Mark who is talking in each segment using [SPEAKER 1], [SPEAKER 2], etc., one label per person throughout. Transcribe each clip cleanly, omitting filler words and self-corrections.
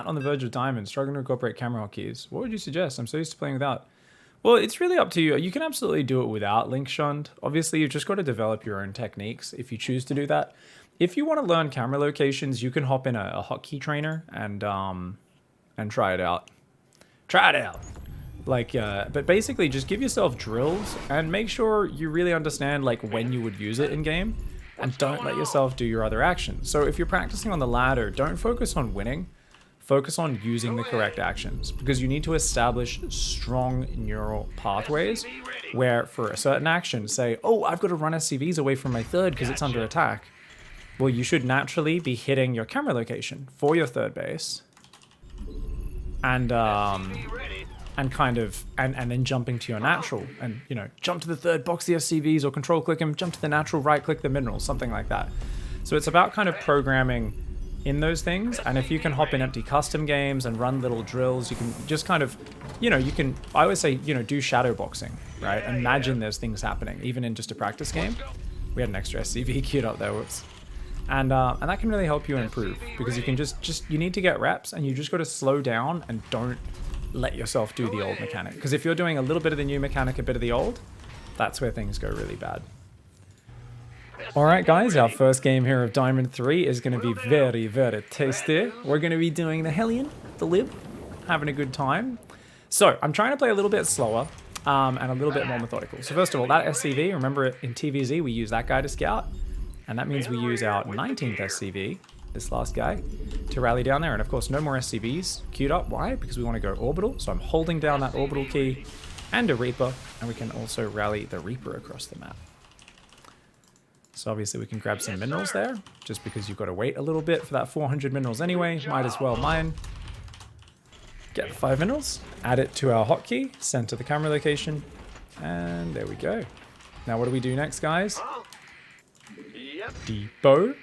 [SPEAKER 1] on the verge of diamond, struggling to incorporate camera hotkeys. What would you suggest? I'm so used to playing without. Well, it's really up to you. You can absolutely do it without link shunned. Obviously, you've just got to develop your own techniques if you choose to do that. If you want to learn camera locations, you can hop in a hotkey trainer and try it out. Try it out. Like, but basically, just give yourself drills and make sure you really understand like when you would use it in game, and don't let yourself do your other actions. So if you're practicing on the ladder, don't focus on winning. Focus on using the correct actions, because you need to establish strong neural pathways where for a certain action, say, oh, I've got to run SCVs away from my third because it's under attack. Well, you should naturally be hitting your camera location for your third base and then jumping to your natural and, you know, jump to the third, box the SCVs or control click them, jump to the natural, right click the minerals, something like that. So it's about kind of programming in those things, and if you can hop in empty custom games and run little drills, you can just kind of, you know, I always say, you know, do shadow boxing, right? Imagine there's things happening, even in just a practice game. We had an extra SCV queued up there, whoops. And that can really help you improve, because you can you need to get reps, and you just got to slow down and don't let yourself do the old mechanic. Because if you're doing a little bit of the new mechanic, a bit of the old, that's where things go really bad. Alright guys, our first game here of Diamond 3 is going to be very, very tasty. We're going to be doing the Hellion, the Lib, having a good time. So, I'm trying to play a little bit slower and a little bit more methodical. So first of all, that SCV, remember in TVZ we use that guy to scout, and that means we use our 19th SCV, this last guy, to rally down there. And of course, no more SCVs queued up. Why? Because we want to go orbital, so I'm holding down that orbital key and a Reaper, and we can also rally the Reaper across the map. So obviously we can grab some minerals there, just because you've got to wait a little bit for that 400 minerals anyway. Might as well mine. Get the 5 minerals, add it to our hotkey, send to the camera location, and there we go. Now what do we do next, guys? Depot,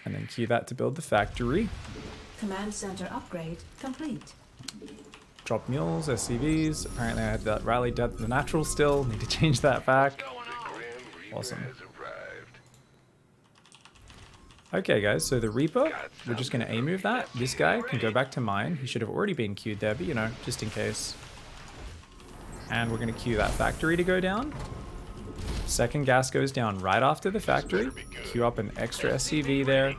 [SPEAKER 1] and then queue that to build the factory.
[SPEAKER 2] Command center upgrade complete.
[SPEAKER 1] Drop mules, SCVs. Apparently I had that rally dead the natural still. Need to change that back. Awesome. Okay guys, so the Reaper, we're just going to A-move that. This guy can go back to mine. He should have already been queued there, but you know, just in case. And we're going to queue that factory to go down. Second gas goes down right after the factory. Queue up an extra SCV there.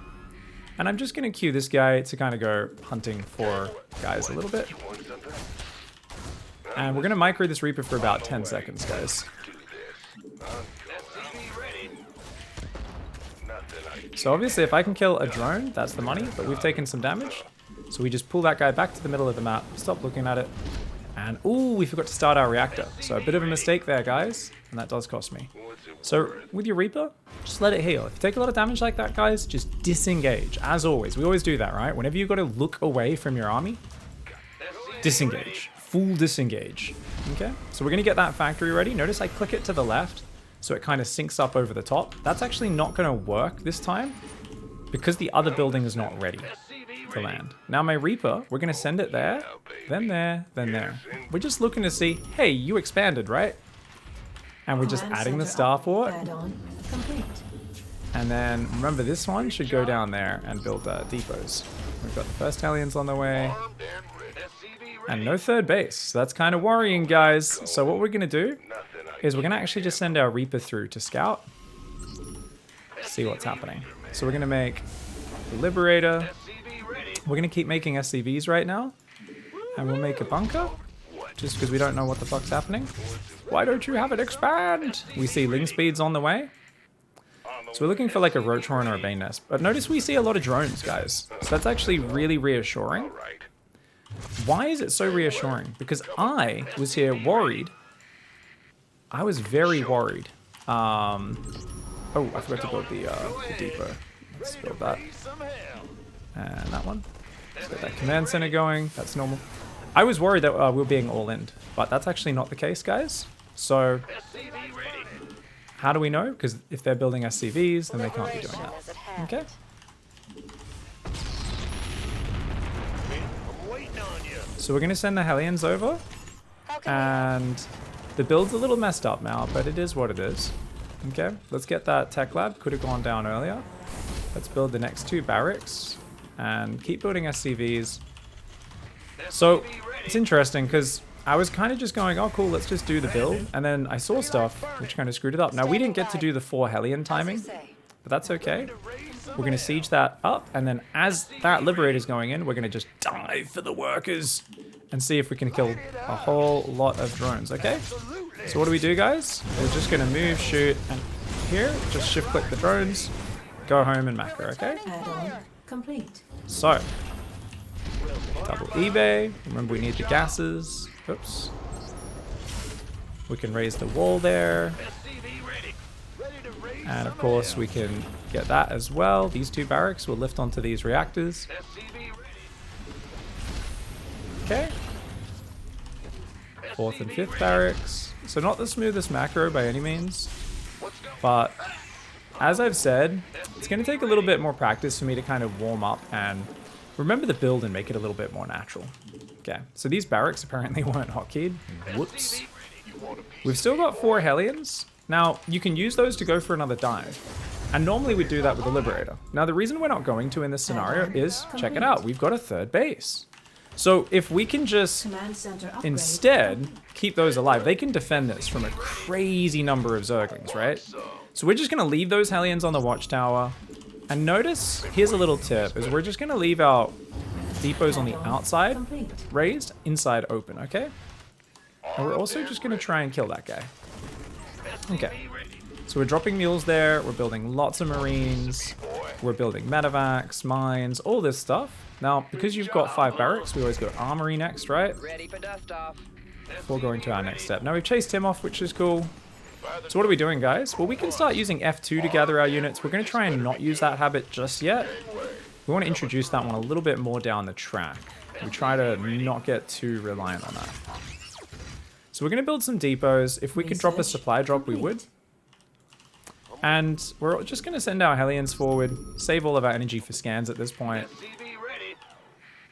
[SPEAKER 1] And I'm just going to queue this guy to kind of go hunting for guys a little bit. And we're going to micro this Reaper for about 10 seconds, guys. So obviously if I can kill a drone, that's the money, but we've taken some damage. So we just pull that guy back to the middle of the map, stop looking at it, and ooh, we forgot to start our reactor. So a bit of a mistake there, guys, and that does cost me. So with your Reaper, just let it heal. If you take a lot of damage like that, guys, just disengage. As always, we always do that, right? Whenever you've got to look away from your army, disengage. Full disengage. Okay, so we're going to get that factory ready. Notice I click it to the left, so it kind of syncs up over the top. That's actually not going to work this time because the other building is not ready to land. Now my Reaper, we're going to send it there, then there, then there. We're just looking to see, hey, you expanded, right? And we're just adding the starport. And then remember, this one should go down there and build depots. We've got the first Hellions on the way. And no third base. So that's kind of worrying, guys. So what we're going to do is we're going to actually just send our Reaper through to scout. See what's happening. So we're going to make the Liberator. We're going to keep making SCVs right now. And we'll make a bunker. Just because we don't know what the fuck's happening. Why don't you have it expand? We see Ling Speed's on the way. So we're looking for like a Roach Horn or a Bane Nest. But notice we see a lot of drones, guys. So that's actually really reassuring. Why is it so reassuring? Because I was here worried. I was very worried. Oh, I forgot to build the depot. Let's build that. And that one. Let's get that command center going. That's normal. I was worried that we were being all in, but that's actually not the case, guys. So, how do we know? Because if they're building SCVs, then they can't be doing that. Okay. So we're going to send the Hellions over. And the build's a little messed up now, but it is what it is. Okay, let's get that tech lab. Could have gone down earlier. Let's build the next 2 barracks and keep building SCVs. So it's interesting because I was kind of just going, oh cool, let's just do the build. And then I saw stuff which kind of screwed it up. Now we didn't get to do the 4 Hellion timing, but that's okay. We're going to siege that up. And then as that Liberator's going in, we're going to just dive for the workers and see if we can kill a whole lot of drones, okay? So what do we do, guys? We're just going to move, shoot, and here, just shift click the drones, go home and macro, okay?
[SPEAKER 2] Add-on complete.
[SPEAKER 1] So, double eBay. Remember we need the gases. Oops. We can raise the wall there. And of course we can get that as well. These 2 barracks will lift onto these reactors. Okay. 4th and 5th barracks. So not the smoothest macro by any means. But as I've said, it's going to take a little bit more practice for me to kind of warm up and remember the build and make it a little bit more natural. Okay, so these barracks apparently weren't hotkeyed. Whoops. We've still got 4 Hellions. Now, you can use those to go for another dive. And normally we do that with the Liberator. Now, the reason we're not going to in this scenario is, check it out, we've got a 3rd base. So if we can just instead keep those alive, they can defend this from a crazy number of Zerglings, right? So we're just going to leave those Hellions on the watchtower. And notice, here's a little tip, is we're just going to leave our depots on the outside raised, inside open, okay? And we're also just going to try and kill that guy. Okay. So we're dropping mules there, we're building lots of marines, we're building medevacs, mines, all this stuff. Now, because you've got 5 barracks, we always go armory next, right?
[SPEAKER 3] Ready for dust off.
[SPEAKER 1] Before going to our next step. Now we've chased him off, which is cool. So what are we doing, guys? Well, we can start using F2 to gather our units. We're going to try and not use that habit just yet. We want to introduce that one a little bit more down the track. We try to not get too reliant on that. So we're going to build some depots. If we could drop a supply drop, we would. And we're just going to send our Hellions forward, save all of our energy for scans at this point.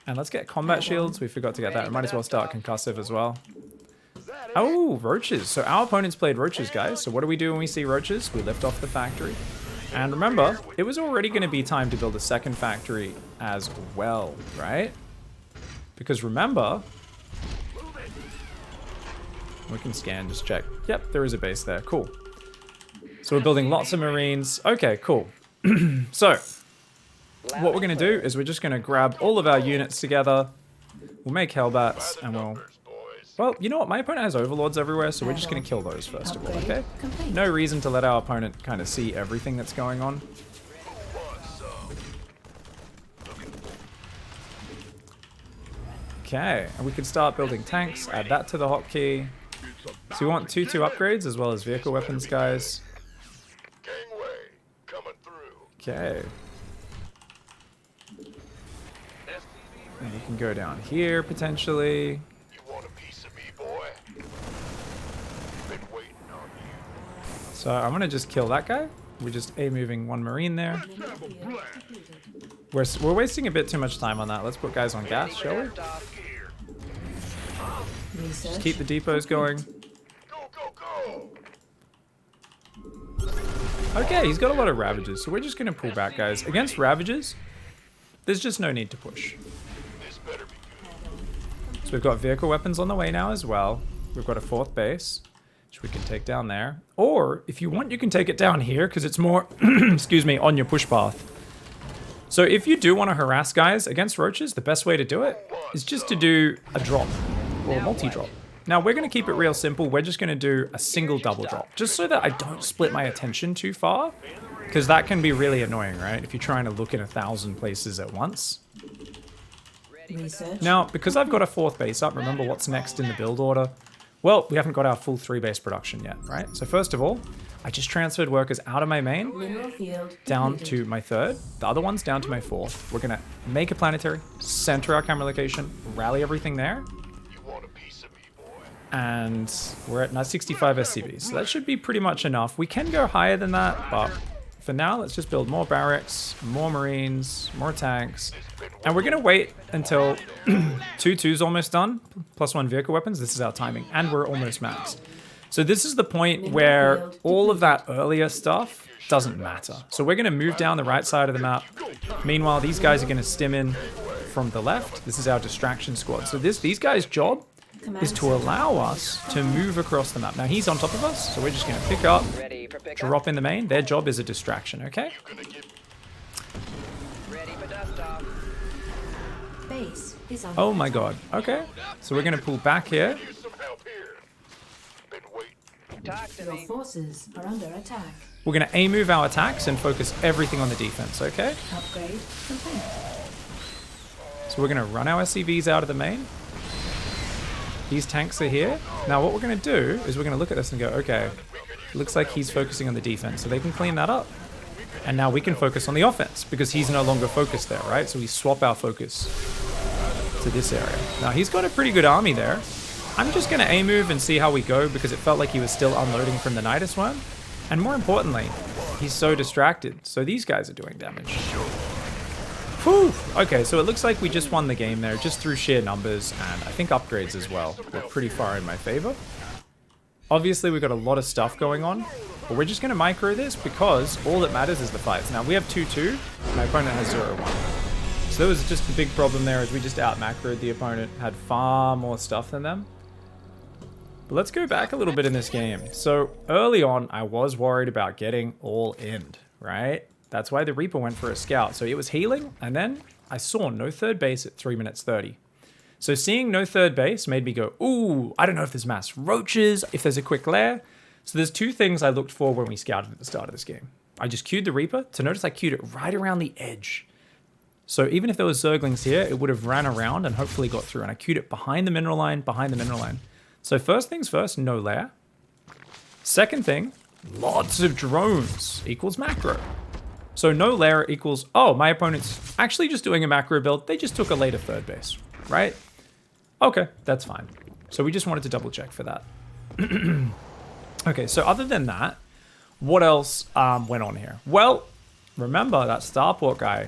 [SPEAKER 1] And let's get combat shields. We forgot to get that. We might as well start concussive as well. Oh, roaches. So our opponents played roaches, guys. So what do we do when we see roaches? We lift off the factory. And remember, it was already going to be time to build a 2nd factory as well, right? Because remember, we can scan, just check. Yep, there is a base there. Cool. So we're building lots of marines. Okay, cool. So what we're going to do is we're just going to grab all of our units together. We'll make Hellbats and we'll... Well, you know what? My opponent has overlords everywhere, so we're just going to kill those first of all, okay? No reason to let our opponent kind of see everything that's going on. Okay, and we can start building tanks, add that to the hotkey. So we want 2-2 upgrades as well as vehicle weapons, guys. Okay. And you can go down here, potentially. So I'm going to just kill that guy. We're just A-moving 1 marine there. We're wasting a bit too much time on that. Let's put guys on gas, shall we? Just keep the depots going. Okay, he's got a lot of Ravagers, so we're just going to pull back, guys. Against Ravagers, there's just no need to push. So we've got vehicle weapons on the way now as well. We've got a 4th base, which we can take down there. Or, if you want, you can take it down here, because it's more, excuse me, on your push path. So if you do want to harass guys against roaches, the best way to do it is just to do a drop, or a multi-drop. Now, we're going to keep it real simple. We're just going to do a single double drop, just so that I don't split my attention too far, because that can be really annoying, right? If you're trying to look in 1,000 places at once. Now, because I've got a 4th base up, remember what's next in the build order? Well, we haven't got our full 3-base production yet, right? So first of all, I just transferred workers out of my main down to my 3rd. The other one's down to my 4th. We're going to make a planetary, center our camera location, rally everything there. And we're at 65 SCVs. So that should be pretty much enough. We can go higher than that, but for now, let's just build more barracks, more marines, more tanks. And we're going to wait until 2-2's almost done, plus 1 vehicle weapons. This is our timing, and we're almost maxed. So this is the point where all of that earlier stuff doesn't matter. So we're going to move down the right side of the map. Meanwhile, these guys are going to stim in from the left. This is our distraction squad. So these guys' job
[SPEAKER 2] Command
[SPEAKER 1] is to allow us to move across the map. Now he's on top of us, so we're just going to pick up,
[SPEAKER 3] Ready for pickup.
[SPEAKER 1] drop in the main. Their job is a distraction, okay?
[SPEAKER 3] Ready for dust off.
[SPEAKER 2] Base is under
[SPEAKER 1] Oh my
[SPEAKER 2] attack.
[SPEAKER 1] god. Okay. So we're going to pull back here.
[SPEAKER 3] Talk to
[SPEAKER 2] Your
[SPEAKER 3] me.
[SPEAKER 2] forces are under attack.
[SPEAKER 1] We're going to A-move our attacks and focus everything on the defense, okay?
[SPEAKER 2] Upgrade complete.
[SPEAKER 1] So we're going to run our SCVs out of the main. These tanks are here. Now what we're going to do is we're going to look at this and go, okay, looks like he's focusing on the defense, so they can clean that up. And now we can focus on the offense because he's no longer focused there, right? So we swap our focus to this area. Now he's got a pretty good army there. I'm just going to A-move and see how we go because it felt like he was still unloading from the Nidus one. And more importantly, he's so distracted. So these guys are doing damage. Whew. Okay, so it looks like we just won the game there just through sheer numbers and I think upgrades as well. We're pretty far in my favor. Obviously, we've got a lot of stuff going on, but we're just going to micro this because all that matters is the fights. Now, we have 2-2. My opponent has 0-1. So that was just the big problem there is we just out-macroed the opponent, had far more stuff than them. But let's go back a little bit in this game. So early on, I was worried about getting all in, right? That's why the Reaper went for a scout. So it was healing, and then I saw no third base at 3 minutes 30. So seeing no third base made me go, ooh, I don't know if there's mass roaches, if there's a quick lair. So there's two things I looked for when we scouted at the start of this game. I just queued the Reaper. To notice I queued it right around the edge. So even if there was Zerglings here, it would have ran around and hopefully got through. And I queued it behind the mineral line, behind the mineral line. So first things first, no lair. Second thing, lots of drones equals macro. So no lair equals, oh, my opponent's actually just doing a macro build. They just took a later third base, right? Okay, that's fine. So we just wanted to double check for that. Okay, so other than that, what else went on here? Well, remember that starport guy,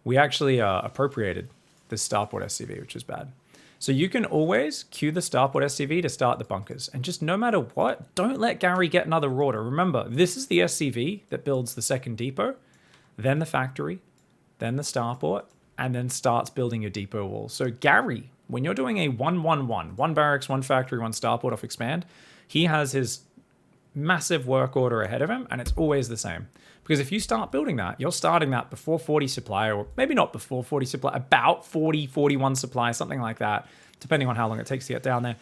[SPEAKER 1] we actually appropriated this starport SCV, which is bad. So you can always queue the starport SCV to start the bunkers. And just no matter what, don't let Gary get another order. Remember, this is the SCV that builds the second depot, then the factory, then the starport, and then starts building your depot wall. So Gary, when you're doing a 1-1-1, one barracks, one factory, one starport off expand, he has his massive work order ahead of him, and it's always the same. Because if you start building that, you're starting that before 40 supply, or maybe not before 40 supply, about 40, 41 supply, something like that, depending on how long it takes to get down there.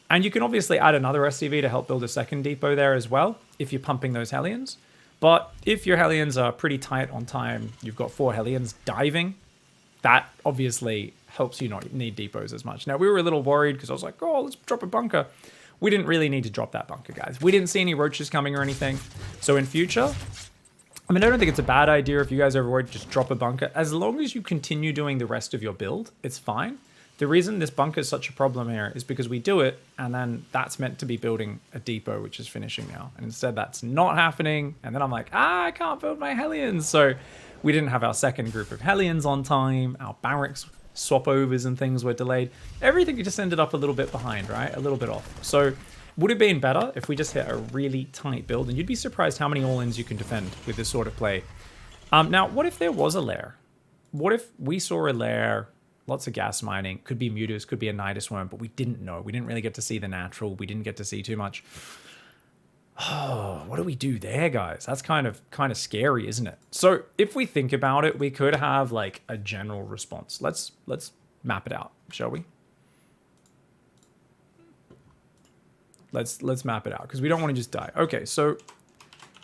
[SPEAKER 1] And you can obviously add another SCV to help build a second depot there as well, if you're pumping those Hellions. But if your Hellions are pretty tight on time, you've got 4 Hellions diving, that obviously helps you not need depots as much. Now, we were a little worried because I was like, oh, let's drop a bunker. We didn't really need to drop that bunker, guys. We didn't see any roaches coming or anything. So in future, I mean, I don't think it's a bad idea if you guys are worried, just drop a bunker. As long as you continue doing the rest of your build, it's fine. The reason this bunker is such a problem here is because we do it, and then that's meant to be building a depot, which is finishing now. And instead that's not happening. And then I'm like, I can't build my Hellions. So we didn't have our second group of Hellions on time. Our barracks swap overs and things were delayed. Everything just ended up a little bit behind, right? A little bit off. So would have been better if we just hit a really tight build, and you'd be surprised how many all-ins you can defend with this sort of play. Now, what if there was a lair? What if we saw a lair, lots of gas mining, could be mutas, could be a Nidus worm, but we didn't know. We didn't really get to see the natural. We didn't get to see too much. Oh, what do we do there, guys? That's kind of scary, isn't it? So if we think about it, we could have like a general response. Let's map it out, shall we? Let's map it out because we don't want to just die. Okay, so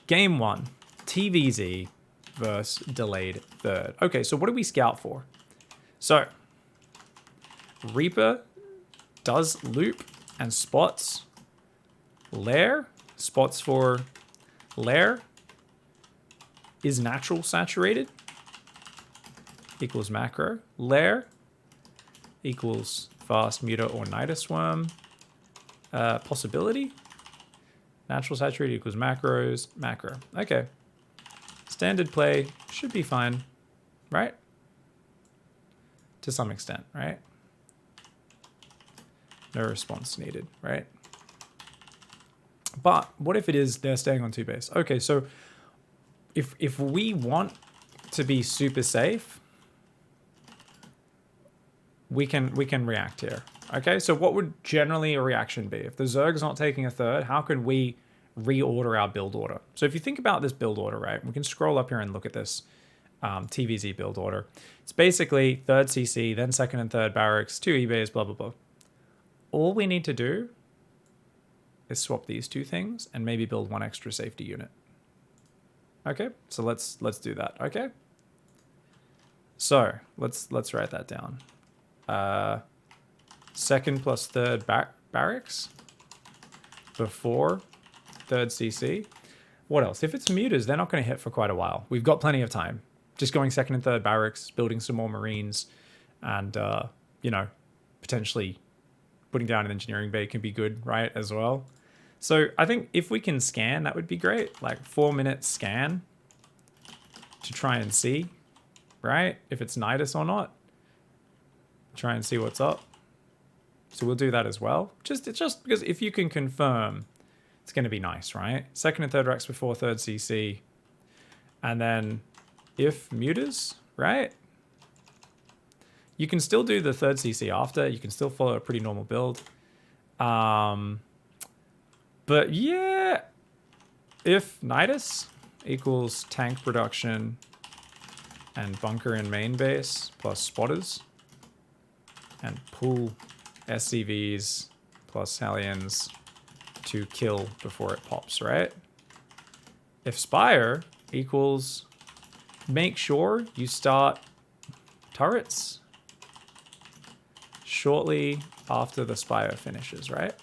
[SPEAKER 1] game 1, TVZ versus delayed third. Okay, so what do we scout for? So Reaper does loop and spots lair. Spots for lair is natural saturated equals macro. Lair equals fast muta or Nidus worm. Possibility. Natural saturated equals macros. Macro. Okay. Standard play should be fine, right? To some extent, right? No response needed, right? But what if it is they're staying on 2 base? Okay, so if we want to be super safe, we can react here. Okay, so what would generally a reaction be? If the Zerg's not taking a third, how can we reorder our build order? So if you think about this build order, right, we can scroll up here and look at this TVZ build order. It's basically third CC, then second and third barracks, 2 eBays, blah, blah, blah. All we need to do is swap these two things and maybe build 1 extra safety unit. Okay, so let's do that. Okay, so let's write that down. Second plus third barracks before third CC. What else? If it's mutas, they're not going to hit for quite a while. We've got plenty of time. Just going second and third barracks, building some more marines, and you know, potentially putting down an engineering bay can be good, right, as well. So I think if we can scan, that would be great. Like 4-minute scan to try and see, right, if it's Nidus or not. Try and see what's up. So we'll do that as well. Just because if you can confirm, it's going to be nice, right? Second and third racks before third CC. And then if mutas, right? You can still do the third CC after. You can still follow a pretty normal build. But yeah, if Nidus equals tank production and bunker in main base plus spotters and pull SCVs plus Hellions to kill before it pops, right? If Spire equals make sure you start turrets shortly after the Spire finishes, right?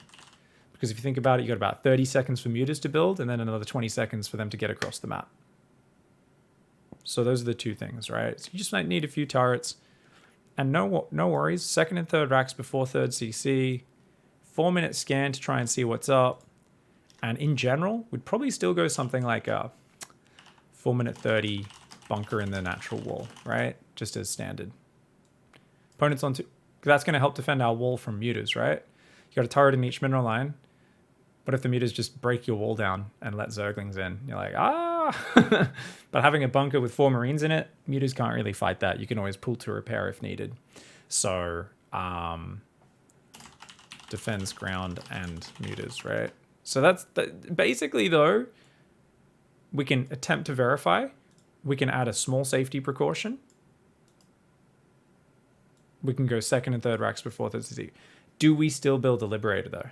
[SPEAKER 1] Because if you think about it, you got about 30 seconds for mutas to build and then another 20 seconds for them to get across the map. So those are the two things, right? So you just might need a few turrets. And no worries, second and third racks before third CC, 4-minute scan to try and see what's up. And in general, we'd probably still go something like a 4-minute 30 bunker in the natural wall, right? Just as standard. Opponents on 2, that's going to help defend our wall from mutas, right? You got a turret in each mineral line. But if the mutas just break your wall down and let Zerglings in, you're like, ah! But having a bunker with 4 marines in it, mutas can't really fight that. You can always pull to repair if needed. So, defends ground and mutas, right? So that's basically, though, we can attempt to verify. We can add a small safety precaution. We can go second and third racks before third CC. Do we still build a Liberator, though?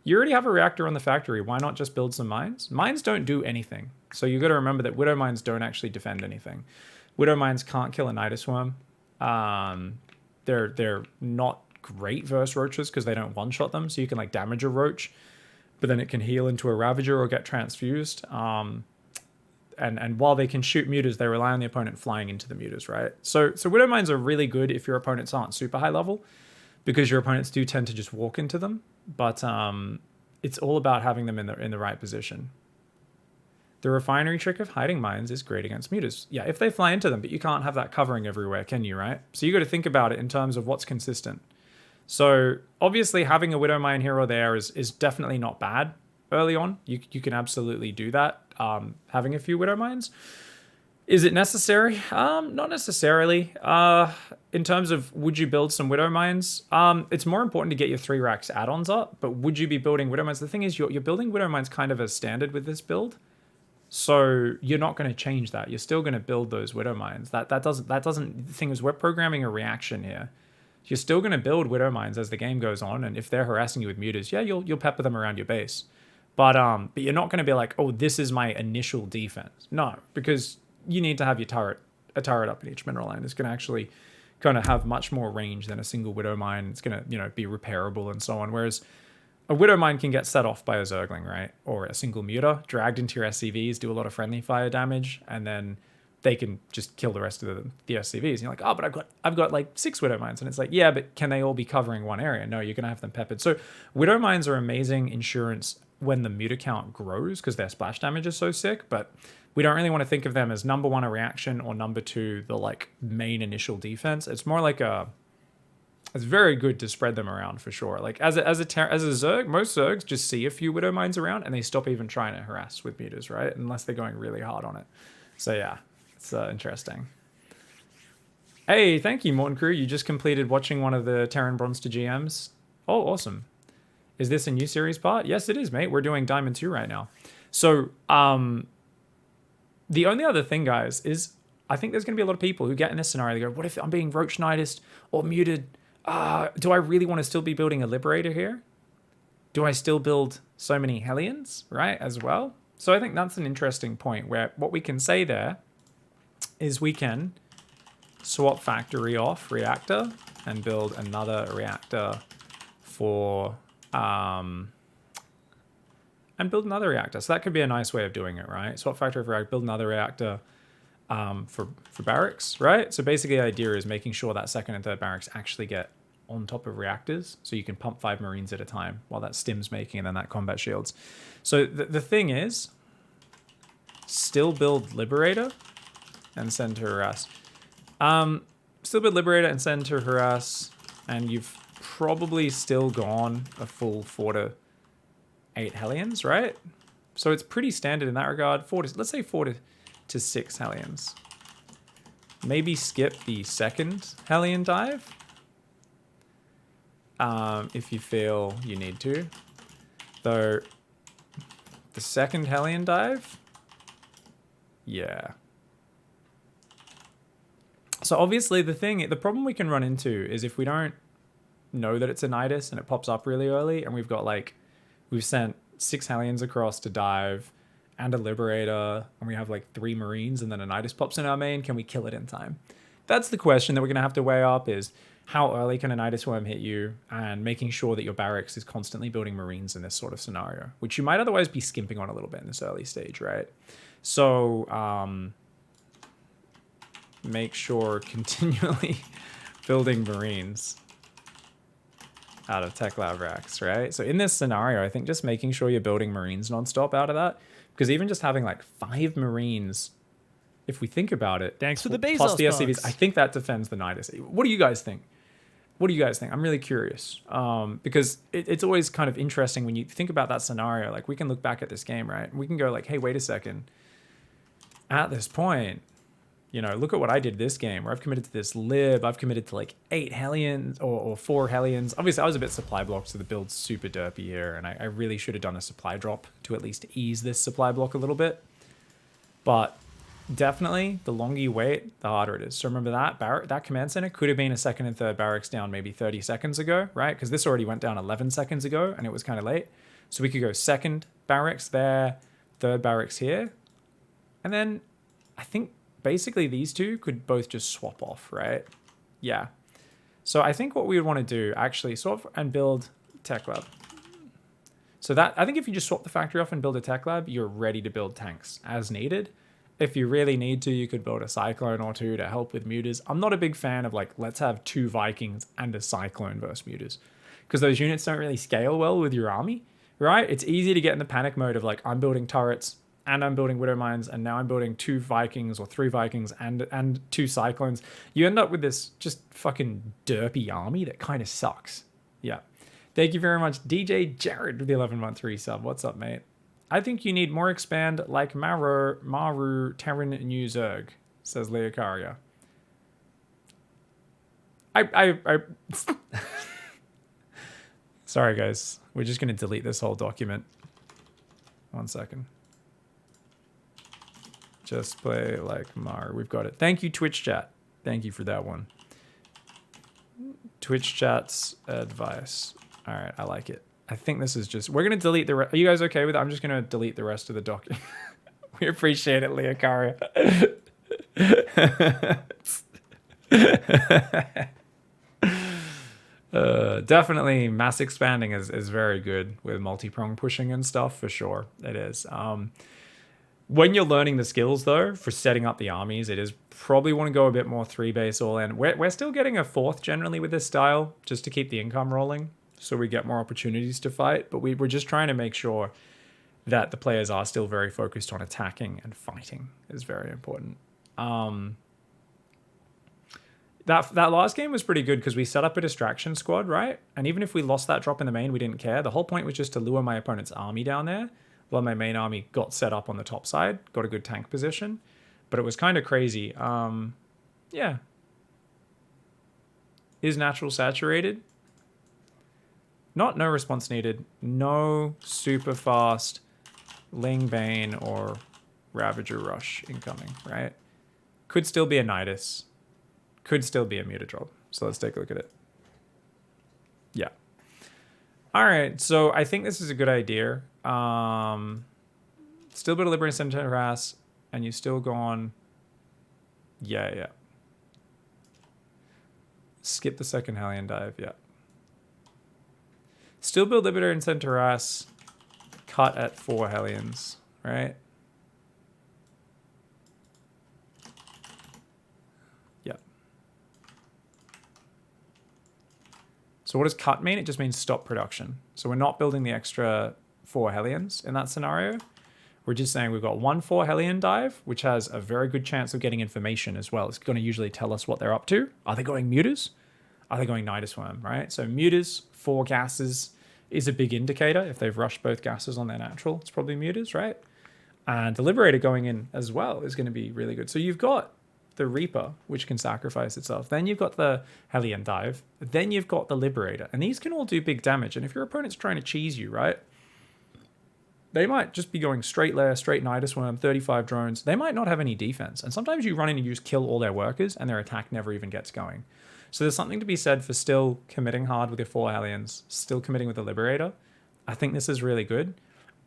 [SPEAKER 1] You already have a reactor on the factory. Why not just build some mines? Mines don't do anything. So you got to remember that Widow Mines don't actually defend anything. Widow Mines can't kill a Nidus Worm. They're not great versus roaches because they don't one-shot them. So you can like damage a roach, but then it can heal into a Ravager or get transfused. And while they can shoot mutas, they rely on the opponent flying into the mutas, right? So Widow Mines are really good if your opponents aren't super high level, because your opponents do tend to just walk into them. But it's all about having them in the right position. The refinery trick of hiding mines is great against mutas. Yeah, if they fly into them, but you can't have that covering everywhere, can you, right? So you got to think about it in terms of what's consistent. So obviously having a Widow Mine here or there is definitely not bad early on. You can absolutely do that. Having a few Widow Mines. Is it necessary? Not necessarily. In terms of would you build some Widow Mines? It's more important to get your 3 racks add-ons up, but would you be building Widow Mines? The thing is, you're building Widow Mines kind of as standard with this build. So you're not going to change that. You're still going to build those Widow Mines. That doesn't, the thing is, we're programming a reaction here. You're still going to build Widow Mines as the game goes on, and if they're harassing you with mutas, yeah, you'll pepper them around your base. But you're not going to be like, oh, this is my initial defense. No, because you need to have your a turret up in each mineral line. It's going to actually kind of have much more range than a single Widow Mine. It's going to, be repairable and so on. Whereas a Widow Mine can get set off by a Zergling, right? Or a single muta, dragged into your SCVs, do a lot of friendly fire damage, and then they can just kill the rest of the SCVs. And you're like, oh, but I've got like 6 Widow Mines. And it's like, yeah, but can they all be covering one area? No, you're going to have them peppered. So Widow Mines are amazing insurance when the muta count grows because their splash damage is so sick, but we don't really want to think of them as number 1 a reaction or number 2 the like main initial defense. It's more like it's very good to spread them around for sure. Like as a Zerg, most Zergs just see a few Widow Mines around and they stop even trying to harass with mutas, right? Unless they're going really hard on it. So yeah, it's interesting. Hey, thank you, Morton Crew. You just completed watching one of the Terran Bronze to GMs. Oh, awesome. Is this a new series part? Yes, it is, mate. We're doing Diamond 2 right now. So, the only other thing, guys, is I think there's going to be a lot of people who get in this scenario. They go, what if I'm being Roach Knightist or muted? Do I really want to still be building a Liberator here? Do I still build so many Hellions, right, as well? So I think that's an interesting point where what we can say there is we can swap factory off reactor and build another reactor for... and build another reactor. So that could be a nice way of doing it, right? Swap factory for reactor, build another reactor for barracks, right? So basically the idea is making sure that second and third barracks actually get on top of reactors, so you can pump 5 Marines at a time while that stim's making and then that combat shields. So the thing is, still build Liberator and send to harass. Still build Liberator and send to harass, and you've probably still gone a full 4 to 8 Hellions, right? So it's pretty standard in that regard. Let's say 4 to 6 Hellions. Maybe skip the second Hellion dive. If you feel you need to. Though, the second Hellion dive? Yeah. So obviously the problem we can run into is if we don't know that it's a Nidus and it pops up really early and we've sent 6 Hellions across to dive and a Liberator and we have like 3 Marines and then a Nidus pops in our main, can we kill it in time? That's the question that we're going to have to weigh up is how early can a Nidus Worm hit you and making sure that your barracks is constantly building Marines in this sort of scenario, which you might otherwise be skimping on a little bit in this early stage, right? So make sure continually building Marines out of Tech Lab racks, right? So in this scenario, I think just making sure you're building Marines nonstop out of that, because even just having like 5 Marines, if we think about it,
[SPEAKER 4] Thanks for the Bezos
[SPEAKER 1] plus the SCVs,
[SPEAKER 4] bucks.
[SPEAKER 1] I think that defends the Nidus. What do you guys think? What do you guys think? I'm really curious, because it's always kind of interesting when you think about that scenario. Like we can look back at this game, right? We can go like, hey, wait a second. At this point, you know, look at what I did this game where I've committed to this lib. I've committed to like 8 Hellions or 4 Hellions. Obviously, I was a bit supply blocked, so the build's super derpy here. And I really should have done a supply drop to at least ease this supply block a little bit. But definitely, the longer you wait, the harder it is. So remember that command center could have been a second and third barracks down maybe 30 seconds ago, right? Because this already went down 11 seconds ago and it was kind of late. So we could go second barracks there, third barracks here. And then I think basically these two could both just swap off, right? Yeah. So I think what we would want to do actually swap and build Tech Lab. So that I think if you just swap the factory off and build a Tech Lab, you're ready to build tanks as needed. If you really need to, you could build a Cyclone or 2 to help with muters. I'm not a big fan of like, let's have 2 Vikings and a Cyclone versus muters, because those units don't really scale well with your army, right? It's easy to get in the panic mode of like, I'm building turrets and I'm building Widow Mines and now I'm building 2 Vikings or 3 Vikings and 2 Cyclones. You end up with this just fucking derpy army that kind of sucks. Yeah. Thank you very much, DJ Jared, with the 11-month resub. What's up, mate? I think you need more expand like Maru Terran New Zerg, says Leocaria. I Sorry, guys. We're just going to delete this whole document. 1 second. Just play like Maru. We've got it. Thank you, Twitch chat. Thank you for that one. Twitch chat's advice. All right, I like it. I think this is just... We're going to delete the... Are you guys okay with it? I'm just going to delete the rest of the document. We appreciate it, Leocaria. Definitely mass expanding is very good with multi-prong pushing and stuff, for sure. It is. When you're learning the skills, though, for setting up the armies, it is probably want to go a bit more 3-base all-in. We're still getting a 4th generally with this style, just to keep the income rolling, so we get more opportunities to fight. But we're just trying to make sure that the players are still very focused on attacking and fighting is very important. That last game was pretty good because we set up a distraction squad, right? And even if we lost that drop in the main, we didn't care. The whole point was just to lure my opponent's army down there while my main army got set up on the top side, got a good tank position. But it was kind of crazy. Yeah. is natural saturated. Not no response needed. No super fast Ling Bane or Ravager Rush incoming, right? Could still be a Nidus. Could still be a Mutadrop. So let's take a look at it. Yeah. All right, so I think this is a good idea. Still build a Liberating Center Harass, and you still go on. Yeah. Skip the second Hellion dive, yeah. Still build Liberating Center Harass, cut at 4 Hellions, right? Yeah. So what does cut mean? It just means stop production. So we're not building the extra 4 Hellions in that scenario. We're just saying we've got 1 4 Hellion dive, which has a very good chance of getting information as well. It's going to usually tell us what they're up to. Are they going Mutas? Are they going Nidus Worm, right? So Mutas, 4 gases is a big indicator. If they've rushed both gases on their natural, it's probably Mutas, right? And the Liberator going in as well is going to be really good. So you've got the Reaper, which can sacrifice itself. Then you've got the Hellion dive. Then you've got the Liberator. And these can all do big damage. And if your opponent's trying to cheese you, right? They might just be going straight lair, straight Nidus Worm, 35 drones. They might not have any defense. And sometimes you run in and you just kill all their workers and their attack never even gets going. So there's something to be said for still committing hard with your 4 Hellions, still committing with the Liberator. I think this is really good.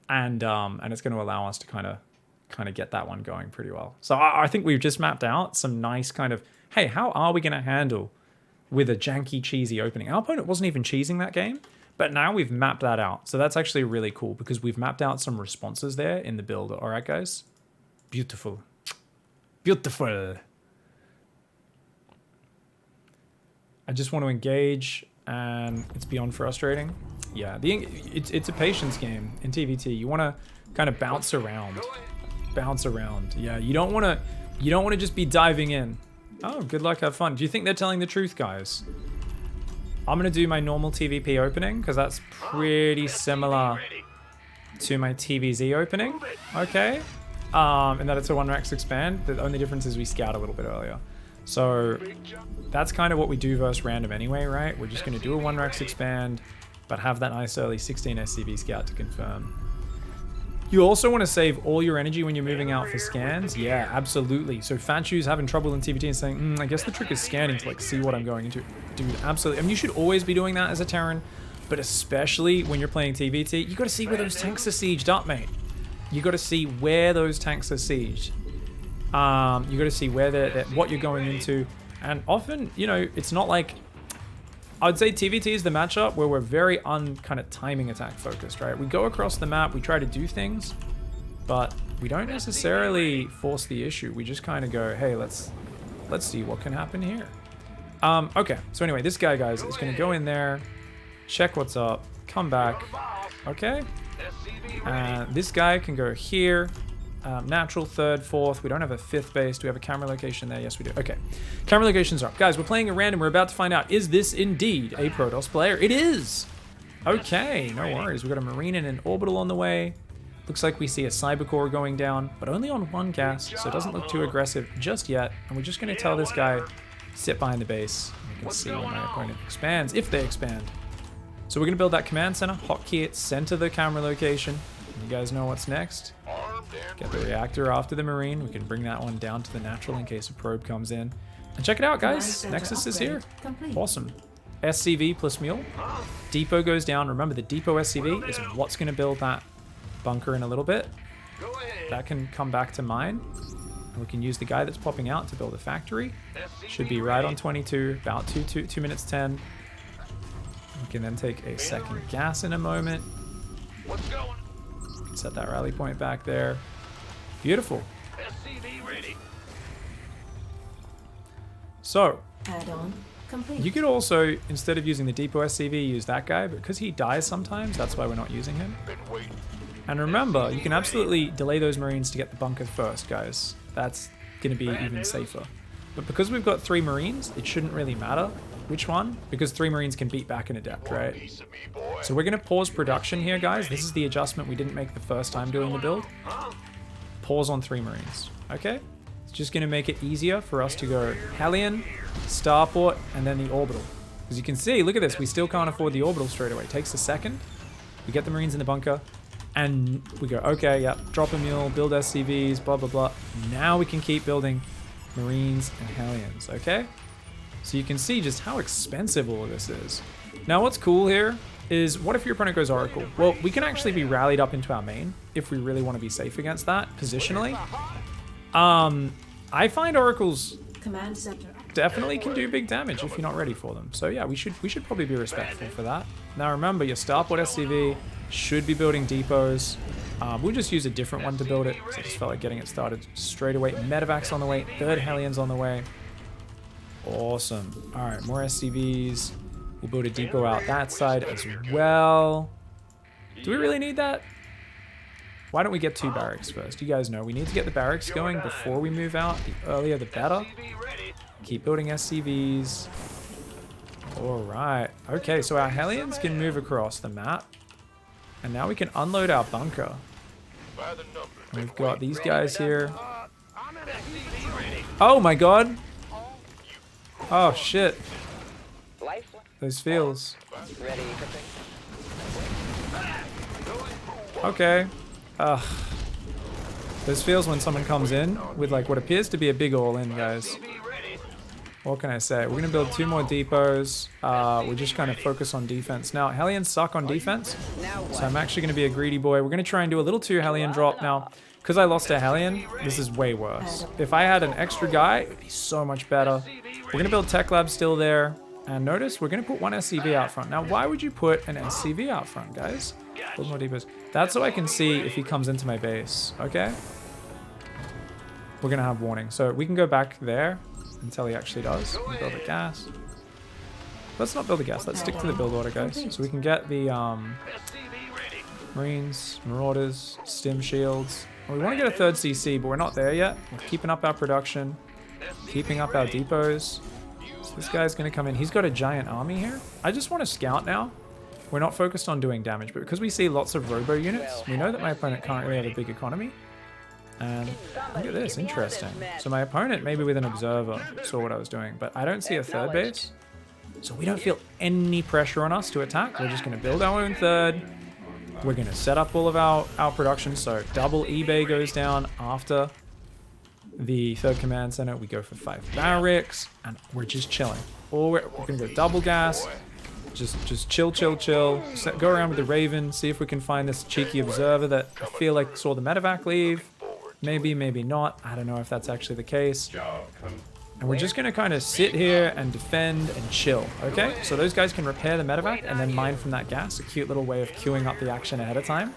[SPEAKER 1] And it's going to allow us to kind of get that one going pretty well. So I think we've just mapped out some nice kind of, hey, how are we going to handle with a janky, cheesy opening? Our opponent wasn't even cheesing that game. But now we've mapped that out. So that's actually really cool because we've mapped out some responses there in the build. All right, guys. Beautiful. Beautiful. I just want to engage and it's beyond frustrating. Yeah, it's a patience game in TVT. You want to kind of bounce around. Bounce around. Yeah, you don't want to just be diving in. Oh, good luck, have fun. Do you think they're telling the truth, guys? I'm going to do my normal TVP opening because that's pretty similar to my TVZ opening. Okay. And that it's a 1-Rex expand. The only difference is we scout a little bit earlier. So that's kind of what we do versus random anyway, right? We're just going to do a 1-Rex expand, but have that nice early 16 SCV scout to confirm. You also want to save all your energy when you're moving out for scans. Yeah, absolutely. So Fat Shoe's having trouble in TVT and saying, I guess the trick is scanning to like see what I'm going into. Dude, absolutely. I mean, you should always be doing that as a Terran, but especially when you're playing TVT, you got to see where those tanks are sieged up, mate. You got to see where those tanks are sieged. You got to see where what you're going into. And often, you know, it's not like, I'd say TVT is the matchup where we're very kind of timing attack focused, right? We go across the map, we try to do things, but we don't necessarily force the issue. We just kind of go, hey, let's see what can happen here. Okay, so anyway, this guy, guys, is going to go in there, check what's up, come back, okay? This guy can go here. Natural, 3rd, 4th. We don't have a 5th base. Do we have a camera location there? Yes, we do. Okay. Camera locations are up. Guys, we're playing a random. We're about to find out, is this indeed a Protoss player? It is! Okay, no worries. We've got a Marine and an Orbital on the way. Looks like we see a Cybercore going down, but only on 1 gas, so it doesn't look too aggressive just yet. And we're just going to tell this guy, sit behind the base. You can see when my opponent expands, if they expand. So we're going to build that command center, hotkey it, center the camera location. You guys know what's next. Get the reactor after the Marine. We can bring that one down to the natural in case a probe comes in. And check it out, guys. Nexus is here. Awesome. SCV plus Mule. Depot goes down. Remember, the Depot SCV is what's going to build that bunker in a little bit. That can come back to mine. And we can use the guy that's popping out to build a factory. Should be right on 22, about 2 minutes 10. We can then take a second gas in a moment.
[SPEAKER 3] What's going?
[SPEAKER 1] Set that rally point back there. Beautiful.
[SPEAKER 3] SCV ready.
[SPEAKER 1] So,
[SPEAKER 2] Add-on complete.
[SPEAKER 1] you could also, instead of using the Depot SCV, use that guy, but because he dies sometimes, that's why we're not using him. And remember, you can absolutely delay those Marines to get the bunker first, guys. That's going to be even safer. But because we've got 3 Marines, it shouldn't really matter which one, because 3 Marines can beat back an Adept, right? So we're going to pause production here, guys. This is the adjustment we didn't make the first time doing the build. Pause on 3 Marines, okay? It's just going to make it easier for us to go Hellion, Starport, and then the Orbital. Because you can see, look at this, we still can't afford the orbital straight away. It takes a second. We get the Marines in the bunker. And we go, okay, yep, drop a mule, build SCVs, blah, blah, blah. Now we can keep building Marines and Hellions, okay? So you can see just how expensive all of this is. Now what's cool here is, what if your opponent goes Oracle? Well, we can actually be rallied up into our main if we really want to be safe against that, positionally. I find Oracles
[SPEAKER 2] Command center.
[SPEAKER 1] definitely can do big damage if you're not ready for them. So yeah, we should probably be respectful for that. Now remember, your Starport SCV should be building depots. We'll just use a different one to build it, because I just felt like getting it started straight away. Medevacs on the way, third Hellions on the way. Awesome. All right, more SCVs. We'll build a depot out that side as well. Do we really need that? Why don't we get 2 barracks first? You guys know we need to get the barracks going before we move out. The earlier the better. Keep building SCVs. All right. Okay, so our Hellions can move across the map. And now we can unload our bunker. And we've got these guys here. Oh my god. Oh shit. Those feels. Okay. Those feels when someone comes in with like what appears to be a big all-in, guys. What can I say? We're going to build 2 more depots. We're just kind of focus on defense. Now, Hellions suck on defense, so I'm actually going to be a greedy boy. We're going to try and do a little 2 Hellion drop. Now, because I lost a Hellion, this is way worse. If I had an extra guy, it would be so much better. We're going to build Tech Lab still there. And notice, we're going to put 1 SCV out front. Now, why would you put an SCV out front, guys? Build more depots. That's so I can see if he comes into my base, okay? We're going to have warning. So we can go back there until he actually does. We'll build a gas. Let's not build a gas. Let's stick to the build order, guys. So we can get the Marines, Marauders, Stim Shields. Well, we want to get a 3rd CC, but we're not there yet. We're keeping up our production, keeping up our depots. So this guy's going to come in. He's got a giant army here. I just want to scout now. We're not focused on doing damage, but because we see lots of robo units, we know that my opponent can't really have a big economy. And look at this, interesting. So my opponent, maybe with an observer, saw what I was doing, but I don't see a 3rd base. So we don't feel any pressure on us to attack. We're just going to build our own 3rd. We're going to set up all of our production. So double eBay goes down after the 3rd command center. We go for 5 barracks, and we're just chilling. Or we're going to go double gas. Just chill, chill, chill. Go around with the Raven, see if we can find this cheeky observer that I feel like saw the medevac leave. Maybe, maybe not. I don't know if that's actually the case. And we're just going to kind of sit here and defend and chill, okay? So those guys can repair the medevac and then mine from that gas. A cute little way of queuing up the action ahead of time.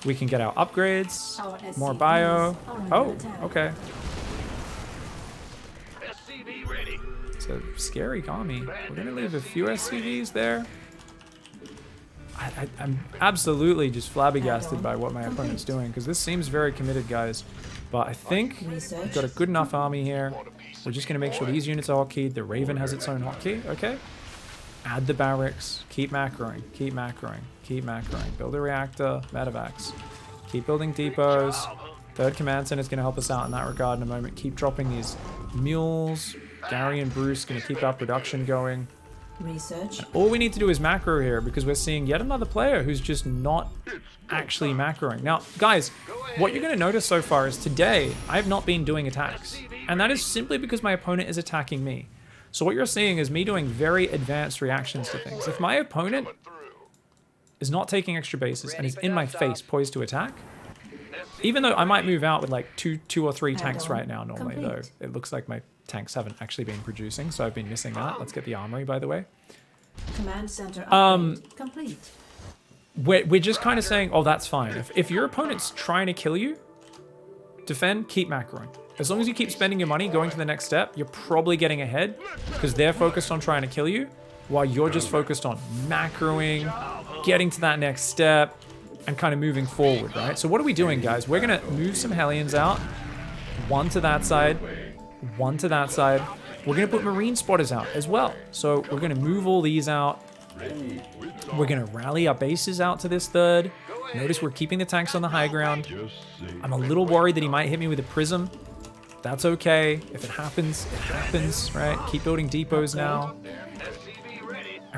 [SPEAKER 1] We can get our upgrades, more bio. Oh, okay. It's a scary army. We're going to leave a few SCVs there. I'm absolutely just flabbergasted by what my opponent's doing, because this seems very committed, guys. But I think we've got a good enough army here. We're just going to make sure these units are hotkeyed. The Raven has its own hotkey, okay? Add the barracks. Keep macroing. Keep macroing. Keep macroing. Build a reactor. Medevacs. Keep building depots. 3rd command center is going to help us out in that regard in a moment. Keep dropping these mules. Gary and Bruce going to keep our production going.
[SPEAKER 2] Research.
[SPEAKER 1] All we need to do is macro here, because we're seeing yet another player who's just not actually macroing. Now, guys, what you're going to notice so far is today, I have not been doing attacks. And that is simply because my opponent is attacking me. So what you're seeing is me doing very advanced reactions to things. If my opponent is not taking extra bases and is in my face poised to attack, even though I might move out with like two or three tanks right now normally, though it looks like my tanks haven't actually been producing, so I've been missing that. Let's get the armory, by the way.
[SPEAKER 2] Command center upgrade complete.
[SPEAKER 1] We're just kind of saying, oh, that's fine. If your opponent's trying to kill you, defend, keep macroing. As long as you keep spending your money going to the next step, you're probably getting ahead, because they're focused on trying to kill you, while you're just focused on macroing, getting to that next step, and kind of moving forward, right? So what are we doing, guys? We're going to move some Hellions out. 1 to that side. 1 to that side. We're going to put Marine spotters out as well. So we're going to move all these out. We're going to rally our bases out to this 3rd. Notice we're keeping the tanks on the high ground. I'm a little worried that he might hit me with a prism. That's okay. If it happens, right? Keep building depots now.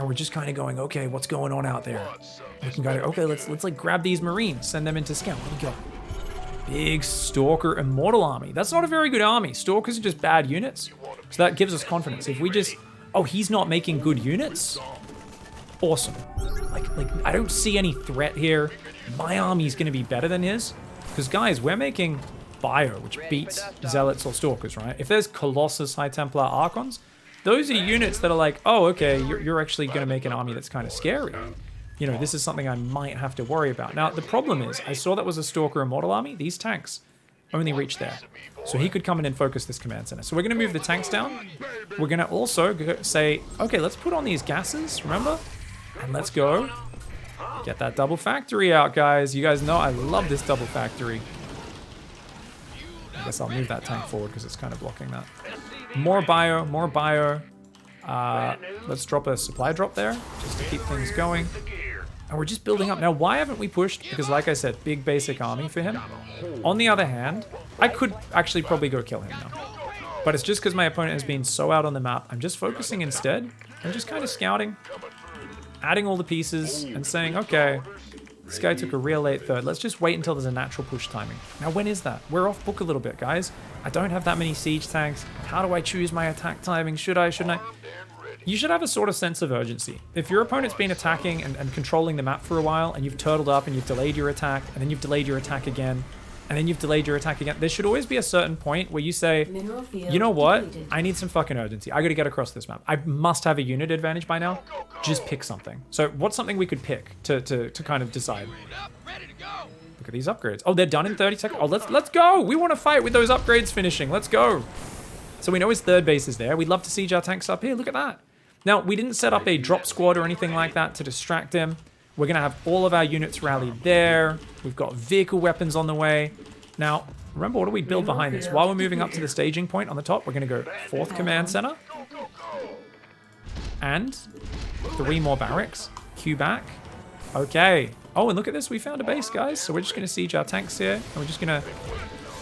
[SPEAKER 1] And we're just kind of going, okay, what's going on out there? We can go, okay, let's like grab these Marines, send them into scout. What do we got? Big Stalker Immortal army. That's not a very good army. Stalkers are just bad units. So that gives us confidence. If we just, oh, he's not making good units? Awesome. Like I don't see any threat here. My army's gonna be better than his. Because guys, we're making Bio, which beats Zealots or Stalkers, right? If there's Colossus, High Templar, Archons, those are units that are like, oh, okay, you're actually gonna make an army that's kind of scary. You know, this is something I might have to worry about. Now, the problem is, I saw that was a Stalker Immortal army. These tanks only reach there. So he could come in and focus this command center. So we're going to move the tanks down. We're going to also say, okay, let's put on these gases, remember? And let's go get that double factory out, guys. You guys know I love this double factory. I guess I'll move that tank forward because it's kind of blocking that. More bio, more bio. Let's drop a supply drop there just to keep things going. And we're just building up. Now, why haven't we pushed? Because like I said, big basic army for him. On the other hand, I could actually probably go kill him now. But it's just because my opponent has been so out on the map. I'm just focusing instead. I'm just kind of scouting, adding all the pieces and saying, okay, this guy took a real late third. Let's just wait until there's a natural push timing. Now, when is that? We're off book a little bit, guys. I don't have that many siege tanks. How do I choose my attack timing? Should I, shouldn't I? You should have a sort of sense of urgency. If your opponent's been attacking and controlling the map for a while, and you've turtled up and you've delayed your attack, and then you've delayed your attack again, and then you've delayed your attack again, there should always be a certain point where you say, you know what? I need some fucking urgency. I gotta get across this map. I must have a unit advantage by now. Just pick something. So what's something we could pick to kind of decide? Look at these upgrades. Oh, they're done in 30 seconds. Oh, let's go. We want to fight with those upgrades finishing. Let's go. So we know his third base is there. We'd love to siege our tanks up here. Look at that. Now, we didn't set up a drop squad or anything like that to distract him. We're going to have all of our units rallied there. We've got vehicle weapons on the way. Now, remember, what do we build behind this? While we're moving up to the staging point on the top, we're going to go 4th Command Center. And 3 more barracks. Queue back. Okay. Oh, and look at this. We found a base, guys. So we're just going to siege our tanks here. And we're just going to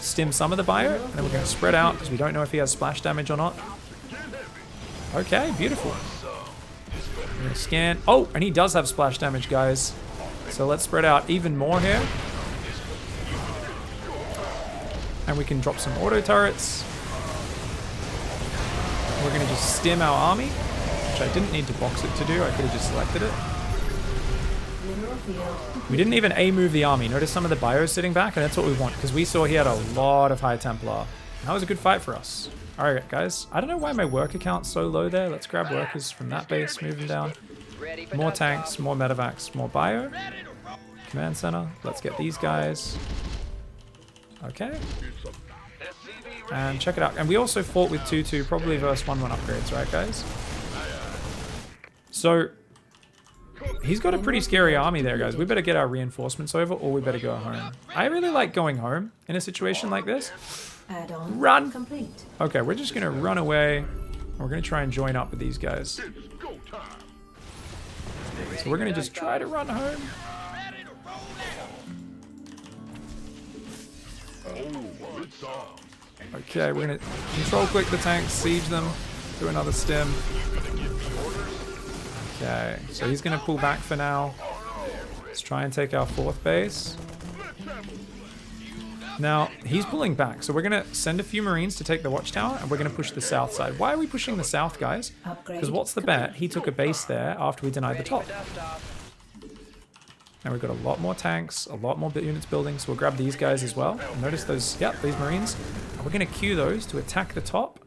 [SPEAKER 1] stim some of the bio. And then we're going to spread out because we don't know if he has splash damage or not. Okay, beautiful. I'm gonna scan. Oh, and he does have splash damage, guys. So let's spread out even more here. And we can drop some auto turrets. We're gonna just stim our army, which I didn't need to box it to do. I could have just selected it. We didn't even A-move the army. Notice some of the bios sitting back, and that's what we want, because we saw he had a lot of High Templar. That was a good fight for us. Alright, guys. I don't know why my worker count's so low there. Let's grab workers from that base, move them down. More tanks, more medevacs, more bio. Command center. Let's get these guys. Okay. And check it out. And we also fought with 2-2, probably versus 1-1 upgrades, right, guys? So, he's got a pretty scary army there, guys. We better get our reinforcements over, or we better go home. I really like going home in a situation like this. Run!
[SPEAKER 2] Complete.
[SPEAKER 1] Okay, we're just gonna run away. We're gonna try and join up with these guys. So we're gonna just try to run home. Okay, we're gonna control click the tanks, siege them, do another stim. Okay, so he's gonna pull back for now. Let's try and take our 4th base. Now, he's pulling back, so we're going to send a few Marines to take the watchtower, and we're going to push the south side. Why are we pushing the south, guys? Because what's the bet? He took a base there after we denied the top. Now we've got a lot more tanks, a lot more units building, so we'll grab these guys as well. And notice those, yep, these Marines. And we're going to queue those to attack the top.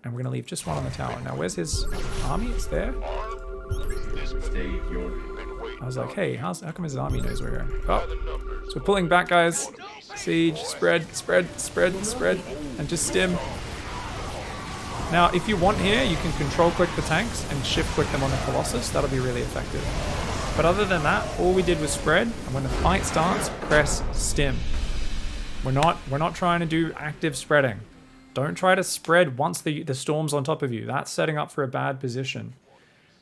[SPEAKER 1] And we're going to leave just one on the tower. Now, where's his army? It's there. I was like, hey, how come his army knows we're here? Oh, so we're pulling back, guys. Siege, spread, and just stim. Now, if you want here, you can control click the tanks and shift click them on the Colossus. That'll be really effective. But other than that, all we did was spread, and when the fight starts, press stim. We're not trying to do active spreading. Don't try to spread once the storm's on top of you. That's setting up for a bad position.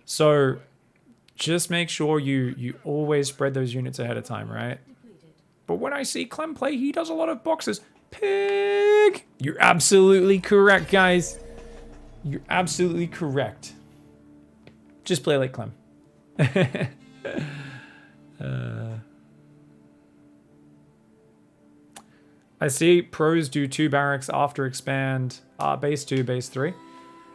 [SPEAKER 1] So just make sure you always spread those units ahead of time, right? But when I see Clem play, he does a lot of boxes. Pig! You're absolutely correct, guys. You're absolutely correct. Just play like Clem. I see pros do 2 barracks after expand, base 2, base 3.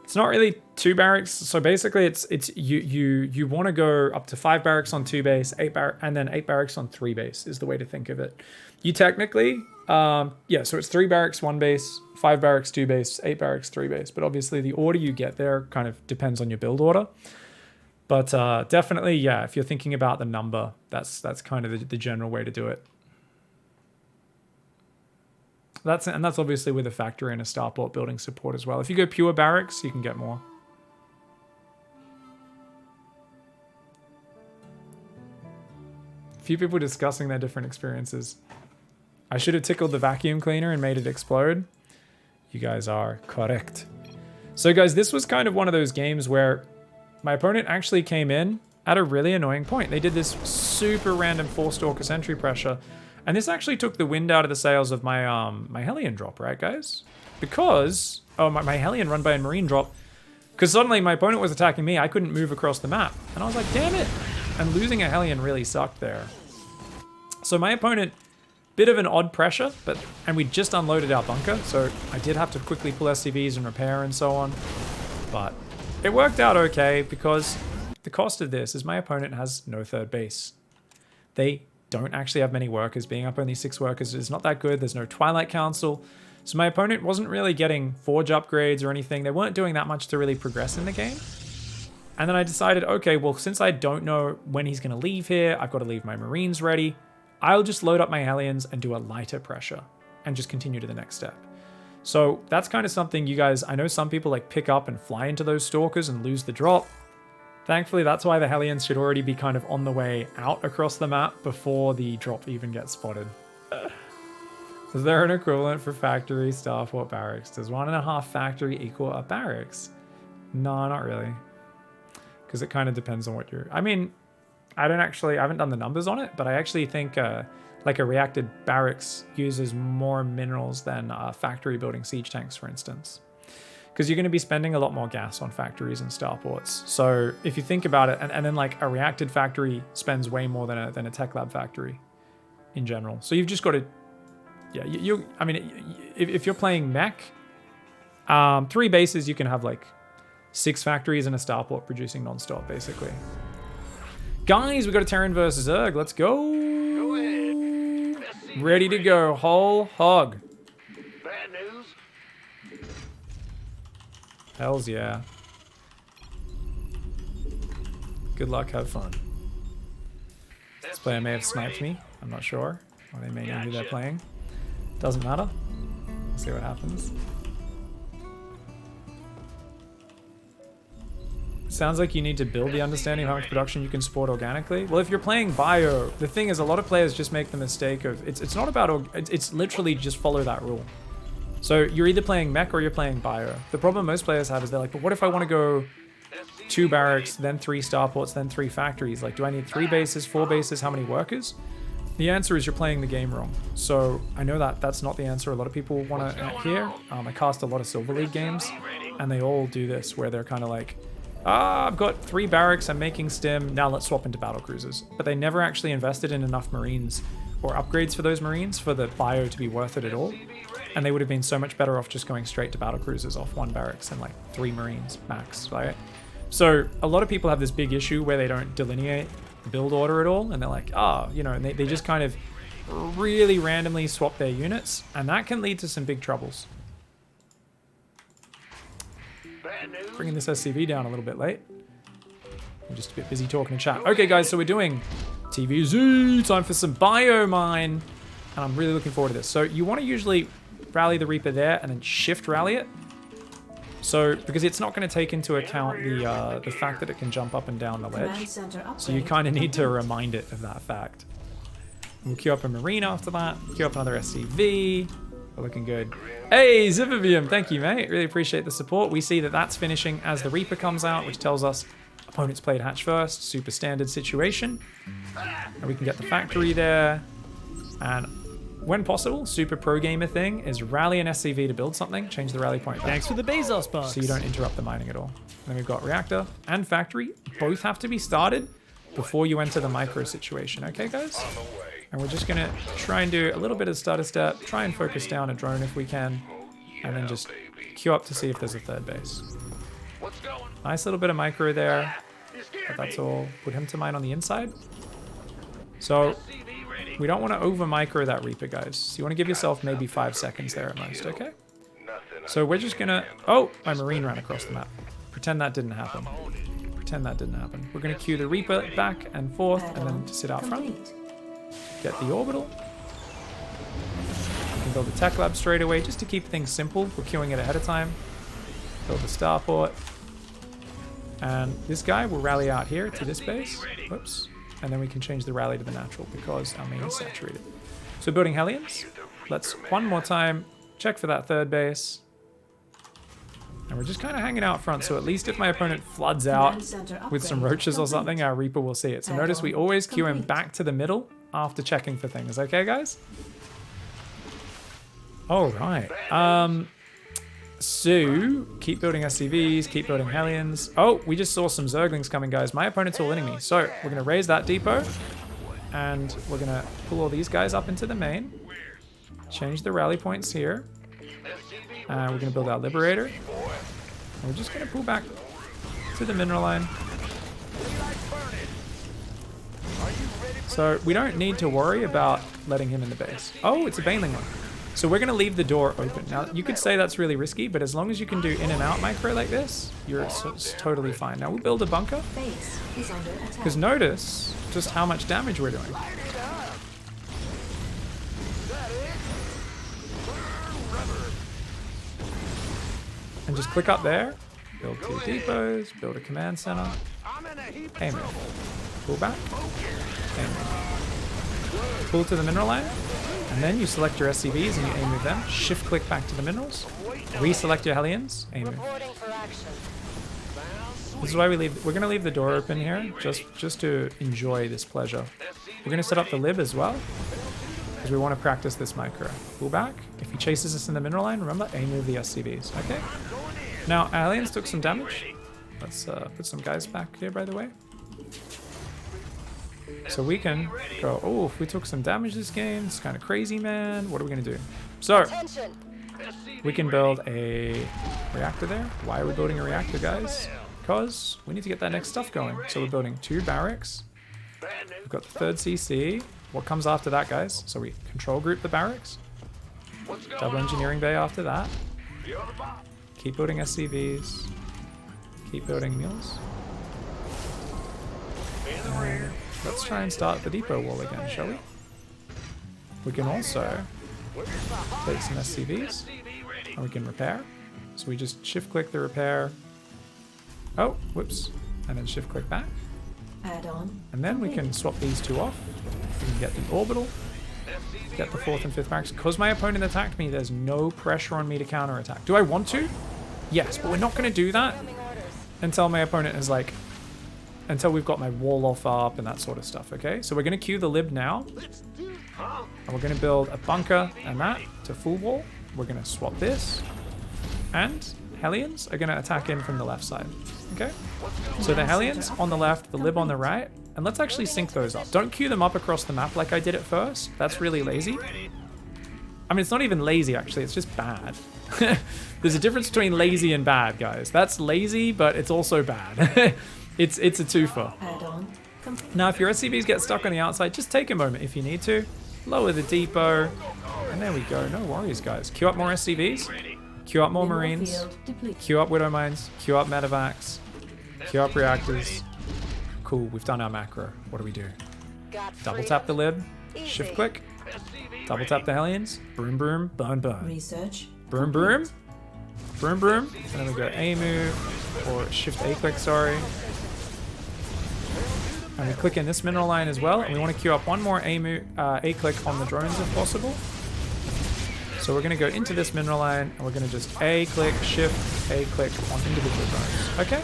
[SPEAKER 1] It's not really 2 barracks. So basically it's you want to go up to 5 barracks on 2 base, and then 8 barracks on 3 base is the way to think of it. You technically, yeah, so it's 3 barracks, 1 base, 5 barracks, 2 base, 8 barracks, 3 base. But obviously the order you get there kind of depends on your build order. But definitely, yeah, if you're thinking about the number, that's kind of the general way to do it. That's obviously with a factory and a starport building support as well. If you go pure barracks, you can get more. A few people discussing their different experiences. I should have tickled the vacuum cleaner and made it explode. You guys are correct. So guys, this was kind of one of those games where my opponent actually came in at a really annoying point. They did this super random 4-stalker sentry pressure. And this actually took the wind out of the sails of my my Hellion drop, right, guys? Because, oh, my Hellion run by a Marine drop. Because suddenly my opponent was attacking me. I couldn't move across the map. And I was like, damn it. And losing a Hellion really sucked there. So my opponent, bit of an odd pressure, and we just unloaded our bunker. So I did have to quickly pull SCVs and repair and so on. But it worked out okay because the cost of this is my opponent has no 3rd base. They don't actually have many workers. Being up only 6 workers is not that good. There's no Twilight Council. So my opponent wasn't really getting forge upgrades or anything. They weren't doing that much to really progress in the game. And then I decided, okay, well, since I don't know when he's going to leave here, I've got to leave my Marines ready. I'll just load up my Hellions and do a lighter pressure and just continue to the next step. So that's kind of something you guys, I know some people like pick up and fly into those stalkers and lose the drop. Thankfully, that's why the Hellions should already be kind of on the way out across the map before the drop even gets spotted. Is there an equivalent for factory, starport, barracks? Does 1.5 factory equal a barracks? No, not really. Because it kind of depends on what you're... I mean, I haven't done the numbers on it, but I actually think like a reacted barracks uses more minerals than factory building siege tanks, for instance. Because you're going to be spending a lot more gas on factories and starports. So if you think about it, and then like a reacted factory spends way more than a tech lab factory in general. So you've just got to, yeah, I mean, if you're playing mech, 3 bases, you can have like 6 factories and a starport producing non-stop, basically. Guys, we got a Terran versus Zerg. Let's go.
[SPEAKER 3] Go ahead.
[SPEAKER 1] Ready to go. Whole hog.
[SPEAKER 3] Bad news.
[SPEAKER 1] Hells yeah. Good luck, have fun. This player may have sniped me. I'm not sure. Or they may know who they're playing. Doesn't matter. We'll see what happens. Sounds like you need to build the understanding of how much production you can support organically. Well, if you're playing bio, the thing is a lot of players just make the mistake of, it's not about, it's literally just follow that rule. So you're either playing mech or you're playing bio. The problem most players have is they're like, but what if I want to go 2 barracks, then 3 starports, then 3 factories? Like, do I need 3 bases, 4 bases, how many workers? The answer is you're playing the game wrong. So I know that that's not the answer a lot of people want to hear. I cast a lot of Silver League games, and they all do this, where they're kind of like, I've got 3 barracks, I'm making stim, now let's swap into battle cruisers. But they never actually invested in enough Marines or upgrades for those Marines for the bio to be worth it at all. And they would have been so much better off just going straight to battle cruisers off 1 barracks and like 3 Marines max, right? So a lot of people have this big issue where they don't delineate the build order at all, and they're like, you know, and they just kind of really randomly swap their units, and that can lead to some big troubles. Bringing this SCV down a little bit late. I'm just a bit busy talking in chat. Okay, guys, so we're doing TVZ. Time for some biomine. And I'm really looking forward to this. So you want to usually rally the Reaper there and then shift rally it. So, because it's not going to take into account the fact that it can jump up and down the ledge. So you kind of need to remind it of that fact. We'll queue up a Marine after that. Queue up another SCV. We're looking good. Hey, Zivivium, thank you, mate. Really appreciate the support. We see that that's finishing as the Reaper comes out, which tells us opponents played hatch first. Super standard situation. And we can get the factory there. And when possible, super pro gamer thing is rally an SCV to build something, change the rally point back.
[SPEAKER 4] Thanks for the Bezos box.
[SPEAKER 1] So you don't interrupt the mining at all. And then we've got reactor and factory. Both have to be started before you enter the micro situation. Okay, guys? And we're just going to try and do a little bit of starter step, try and focus down a drone if we can, and then just queue up to see if there's a third base.
[SPEAKER 3] What's going?
[SPEAKER 1] Nice little bit of micro there,
[SPEAKER 3] You scared
[SPEAKER 1] but that's
[SPEAKER 3] me.
[SPEAKER 1] all. Put him to mine on the inside. So
[SPEAKER 3] CV ready.
[SPEAKER 1] we don't want to over micro that Reaper, guys. So you want to give yourself maybe 5 seconds there at most, okay?
[SPEAKER 3] Nothing.
[SPEAKER 1] So we're just going to... Oh, my Marine ran across the map. Pretend that didn't happen. Pretend that didn't happen. We're going to queue the Reaper back and forth and then
[SPEAKER 2] Add-on
[SPEAKER 1] sit out front.
[SPEAKER 2] complete.
[SPEAKER 1] Get the orbital. We can build a tech lab straight away just to keep things simple. We're queuing it ahead of time. Build the starport. And this guy will rally out here to this base. Whoops. And then we can change the rally to the natural because our main is saturated. So building Hellions. Let's one more time check for that third base. And we're just kind of hanging out front, so at least if my opponent floods out
[SPEAKER 2] Command center
[SPEAKER 1] with some
[SPEAKER 2] upgrade
[SPEAKER 1] roaches or
[SPEAKER 2] complete.
[SPEAKER 1] something, our Reaper will see it. So notice we always queue him
[SPEAKER 2] Complete.
[SPEAKER 1] back to the middle after checking for things. Okay, guys? All right. So keep building SCVs, keep building Hellions. Oh, we just saw some Zerglings coming, guys. My opponent's all inning me. So we're going to raise that depot, and we're going to pull all these guys up into the main. Change the rally points here. We're going to build our Liberator. And we're just going to pull back to the mineral line. So we don't need to worry about letting him in the base. Oh, it's a Baneling one. So we're going to leave the door open. Now, you could say that's really risky, but as long as you can do in and out micro like this, you're totally fine. Now we'll build a bunker,
[SPEAKER 2] Base is under attack.
[SPEAKER 1] because notice just how much damage we're doing. And just click up there, build 2 depots, build a command center, aim it, pull back, aim it. Pull to the mineral line, and then you select your SCVs and you aim move them, shift click back to the minerals, reselect your Hellions, aim move. This is why we're gonna leave the door open here, just to enjoy this pleasure. We're gonna set up the lib as well, because we want to practice this micro. Pull back. If he chases us in the mineral line, remember, aim move the SCVs, okay? Now, our Hellions took some damage. Let's put some guys back here, by the way. So we can go, oh, if we took some damage this game, it's kind of crazy, man. What are we going to do? So, we can build a reactor there. Why are we building a reactor, guys? Because we need to get that next stuff going. So we're building 2 barracks. We've got the 3rd CC. What comes after that, guys? So we control group the barracks. Double engineering bay after that. Keep building SCVs. Keep building mules. And let's try and start the depot wall again, shall we? We can also take some SCVs and we can repair. So we just shift click the repair. Oh, whoops. And then shift click back.
[SPEAKER 2] Add-on
[SPEAKER 1] And then we can swap these 2 off. We can get the orbital. Get the 4th and 5th barracks. Because my opponent attacked me, there's no pressure on me to counterattack. Do I want to? Yes, but we're not going to do that until my opponent is like... Until we've got my wall off up and that sort of stuff, okay? So we're going to queue the lib now. And we're going to build a bunker and that to full wall. We're going to swap this. And Hellions are going to attack in from the left side, okay? So the Hellions on the left, the lib on the right. And let's actually sync those up. Don't queue them up across the map like I did at first. That's really lazy. I mean, it's not even lazy, actually. It's just bad. There's a difference between lazy and bad, guys. That's lazy, but it's also bad. it's a twofer.
[SPEAKER 2] add-on complete.
[SPEAKER 1] Now, if your SCVs get stuck on the outside, just take a moment if you need to. Lower the depot. And there we go. No worries, guys. Queue up more SCVs. Queue up more
[SPEAKER 2] Mineral
[SPEAKER 1] Marines.
[SPEAKER 2] field depleted.
[SPEAKER 1] Queue up Widow Mines. Queue up Medevacs. Queue up Reactors. Cool, we've done our macro. What do we do? Double tap the lib. Shift click. Double tap the Hellions. Broom, broom, burn, burn.
[SPEAKER 2] Research
[SPEAKER 1] Broom, broom. Broom, broom. And then we go A move. Or shift A click, sorry. And we click in this mineral line as well. And we want to queue up one more A click on the drones if possible. So we're going to go into this mineral line and we're going to just A click, shift, A click on individual drones. Okay?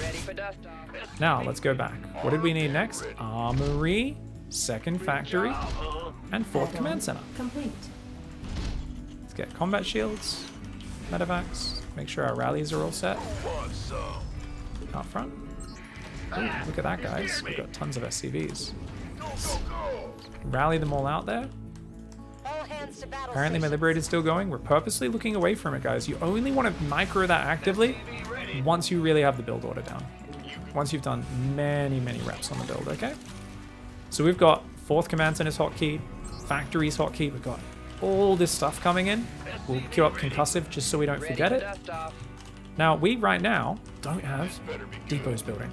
[SPEAKER 1] Now let's go back. What did we need next? Armory, 2nd factory, and 4th
[SPEAKER 2] Add-on
[SPEAKER 1] command center.
[SPEAKER 2] complete.
[SPEAKER 1] Let's get combat shields, medevacs, make sure our rallies are all set. Out front. Ooh, look at that, guys. We've got tons of SCVs. Rally them all out there. Apparently my Liberator's still going. We're purposely looking away from it, guys. You only want to micro that actively once you really have the build order down. Once you've done many, many reps on the build, okay? So we've got 4th Command Center's hotkey, Factory's hotkey. We've got all this stuff coming in. We'll queue up Concussive just so we don't forget it. Now, we right now don't have depots building.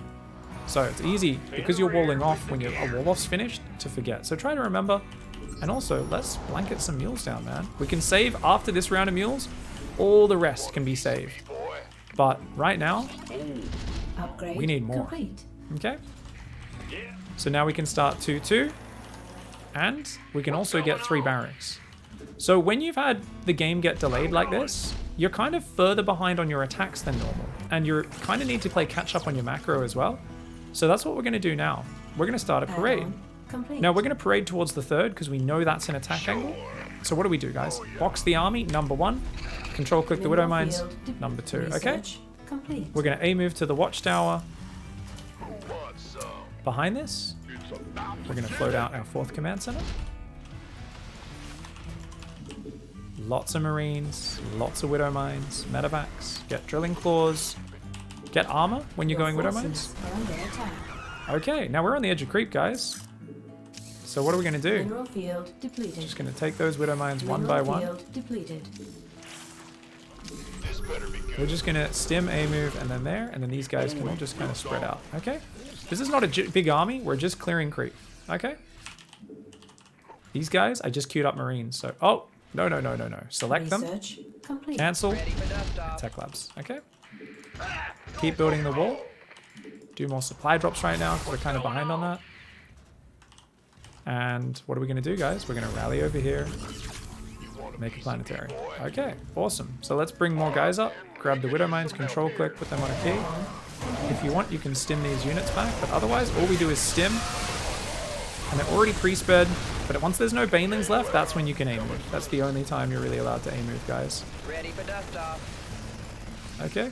[SPEAKER 1] So it's easy, because you're walling off when a wall-off's finished, to forget. So try to remember. And also, let's blanket some mules down, man. We can save after this round of mules. All the rest can be saved. But right now,
[SPEAKER 2] Upgrade
[SPEAKER 1] we need more.
[SPEAKER 2] complete.
[SPEAKER 1] Okay? So now we can start 2-2. And we can also get 3 barracks. So when you've had the game get delayed like this, you're kind of further behind on your attacks than normal. And you kind of need to play catch up on your macro as well. So that's what we're going to do now. We're going to start a parade.
[SPEAKER 2] Complete.
[SPEAKER 1] Now we're going to parade towards the 3rd because we know that's an attack angle. So what do we do, guys? Box the army, number 1. Control click the Widow Mines, number 2. Okay?
[SPEAKER 2] Research complete.
[SPEAKER 1] We're going to A move to the watchtower. Behind this, we're going to float out our 4th Command Center. Lots of Marines, lots of Widow Mines, medevacs, get drilling claws, get armor when you're going Widow Mines.
[SPEAKER 2] Are under attack.
[SPEAKER 1] Okay, now we're on the edge of creep, guys. So what are we going to do?
[SPEAKER 2] Mineral field depleted.
[SPEAKER 1] Just going to take those Widow Mines one by
[SPEAKER 2] Mineral
[SPEAKER 1] one.
[SPEAKER 2] field depleted.
[SPEAKER 1] We're just going to stim A move and then there, and then these guys can all just kind of spread out. Okay? This is not a big army. We're just clearing creep. Okay? These guys, I just queued up Marines. So, oh, no. Select them.
[SPEAKER 2] Research complete.
[SPEAKER 1] Cancel. Tech labs. Okay? Keep building the wall. Do more supply drops right now because we're kind of behind on that. And what are we going to do, guys? We're going to rally over here. Make a planetary. Okay, awesome. So let's bring more guys up. Grab the Widow Mines, control click, put them on a key. If you want, you can stim these units back, but otherwise, all we do is stim. And they're already pre-sped, but once there's no banelings left, that's when you can aim move. That's the only time you're really allowed to aim move, guys.
[SPEAKER 4] Ready for dust off.
[SPEAKER 1] Okay.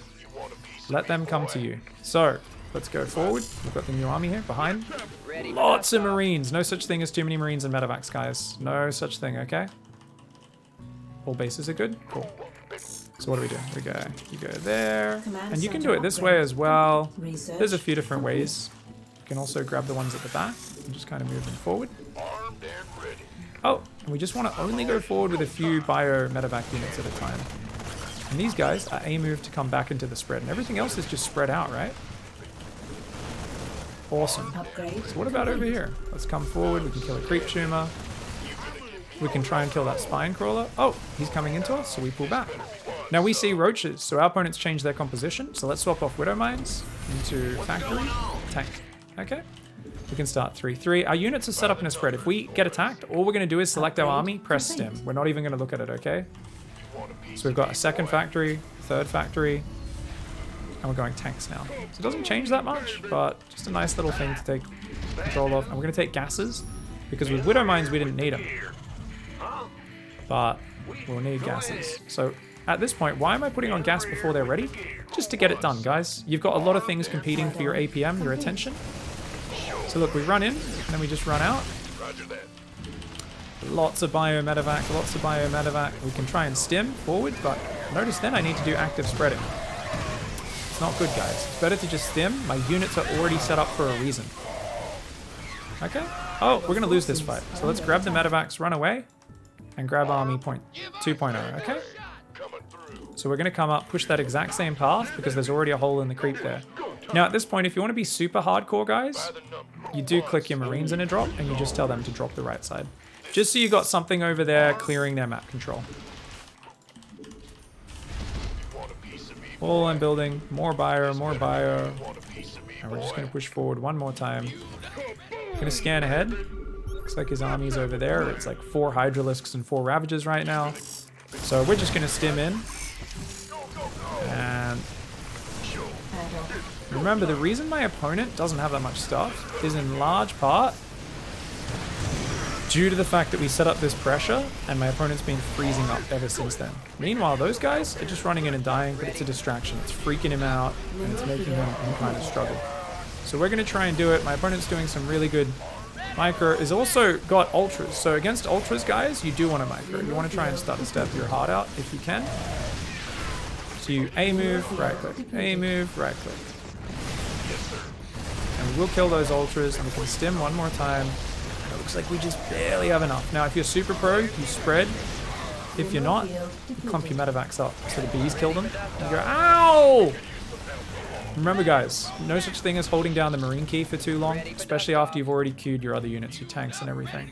[SPEAKER 1] Let them come to you. So, let's go forward. We've got the new army here, behind.
[SPEAKER 4] Ready for
[SPEAKER 1] Lots
[SPEAKER 4] dust
[SPEAKER 1] of
[SPEAKER 4] off.
[SPEAKER 1] Marines. No such thing as too many Marines and medevacs, guys. No such thing, okay? All bases are good? Cool. So what do we do? You go there.
[SPEAKER 2] Command
[SPEAKER 1] And you can do
[SPEAKER 2] center
[SPEAKER 1] it this
[SPEAKER 2] upgrade.
[SPEAKER 1] way as well.
[SPEAKER 2] Research
[SPEAKER 1] There's a few different
[SPEAKER 2] complete.
[SPEAKER 1] ways. You can also grab the ones at the back and just kind of move them forward.
[SPEAKER 3] Armed and ready.
[SPEAKER 1] Oh, and we just want to only go forward with a few bio medevac units at a time. And these guys are A move to come back into the spread, and everything else is just spread out, right? Awesome.
[SPEAKER 2] Upgrade.
[SPEAKER 1] So what about over here? Let's come forward. We can kill a creep tumor. We can try and kill that spine crawler. Oh, he's coming into us, so we pull back. Now we see roaches, so our opponents change their composition. So let's swap off Widow Mines into Factory. Tank. Okay. We can start 3-3. Our units are set up in a spread. If we get attacked, all we're going to do is select our army, press stim. We're not even going to look at it, okay? So we've got a 2nd factory, 3rd factory, and we're going tanks now. So it doesn't change that much, but just a nice little thing to take control of. And we're going to take gases, because with Widow Mines we didn't need them. But we'll need gases. So at this point, why am I putting on gas before they're ready? Just to get it done, guys. You've got a lot of things competing for your APM, your attention. So look, we run in, and then we just run out.
[SPEAKER 3] Roger that.
[SPEAKER 1] Lots of bio medevac, lots of bio medevac. We can try and stim forward, but notice then I need to do active spreading. It's not good, guys. It's better to just stim. My units are already set up for a reason. Okay. Oh, we're going to lose this fight. So let's grab the medevacs, run away, and grab army point 2.0, okay?
[SPEAKER 3] Coming through.
[SPEAKER 1] So we're going to come up, push that exact same path, because there's already a hole in the creep there. Now at this point, if you want to be super hardcore, guys, you do click your Marines in a drop, and you just tell them to drop the right side. Just so you got something over there clearing their map control.
[SPEAKER 3] Want a piece of me?
[SPEAKER 1] All I'm building, more bio,
[SPEAKER 3] Want a piece of me?
[SPEAKER 1] and we're just going to push forward one more time. Going to scan ahead. Looks like his army's over there. It's like 4 Hydralisks and 4 Ravagers right now. So we're just going to stim in. And remember, the reason my opponent doesn't have that much stuff is in large part due to the fact that we set up this pressure and my opponent's been freezing up ever since then. Meanwhile, those guys are just running in and dying, but it's a distraction. It's freaking him out and it's making him kind of struggle. So we're going to try and do it. My opponent's doing some really good micro. Is also got ultras. So against ultras, guys, you do want to micro. You want to try and start to step your heart out if you can. So you A move, right click, A move, right click. And we'll kill those ultras and we can stim one more time. And it looks like we just barely have enough. Now if you're super pro, you spread. If you're not, you clump your medevacs up. So the bees kill them. And you go, ow! Remember guys, no such thing as holding down the marine key for too long, especially after you've already queued your other units, your tanks and everything.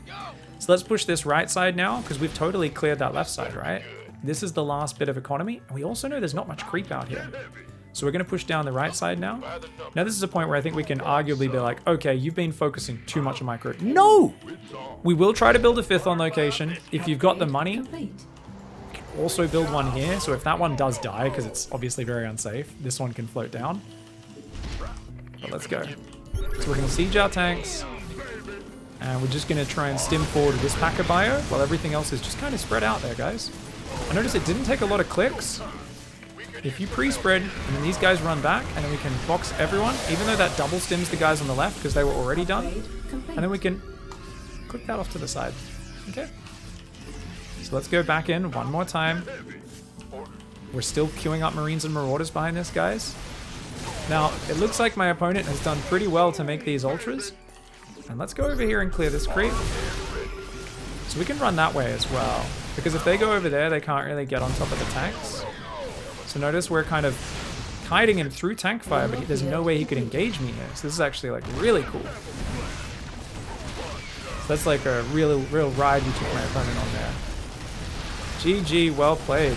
[SPEAKER 1] So let's push this right side now, because we've totally cleared that left side, right? This is the last bit of economy, and we also know there's not much creep out here. So we're going to push down the right side now. Now this is a point where I think we can arguably be like, okay, you've been focusing too much on micro. No! We will try to build a 5th on location. If you've got the money,
[SPEAKER 2] Complete.
[SPEAKER 1] you can also build one here. So if that one does die, because it's obviously very unsafe, this one can float down. But let's go. So we're going to siege our tanks. And we're just going to try and stim forward with this packer bio while everything else is just kind of spread out there, guys. I noticed it didn't take a lot of clicks. If you pre-spread and then these guys run back and then we can box everyone, even though that double stims the guys on the left because they were already done. And then we can click that off to the side. Okay. So let's go back in one more time. We're still queuing up Marines and Marauders behind this, guys. Now, it looks like my opponent has done pretty well to make these ultras. And let's go over here and clear this creep. So we can run that way as well. Because if they go over there, they can't really get on top of the tanks. So notice we're kind of kiting him through tank fire, but there's no way he could engage me here. So this is actually like really cool. So that's like a real ride we took my opponent on there. GG, well played.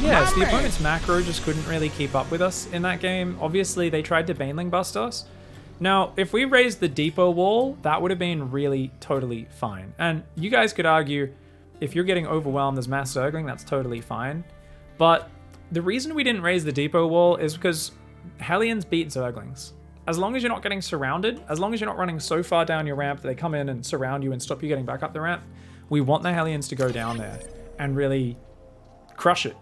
[SPEAKER 1] Yeah, so the opponent's macro just couldn't really keep up with us in that game. Obviously, they tried to Baneling bust us. Now, if we raised the depot wall, that would have been really totally fine. And you guys could argue, if you're getting overwhelmed as mass Zergling, that's totally fine. But the reason we didn't raise the depot wall is because Hellions beat Zerglings. As long as you're not getting surrounded, as long as you're not running so far down your ramp that they come in and surround you and stop you getting back up the ramp, we want the Hellions to go down there and really crush it.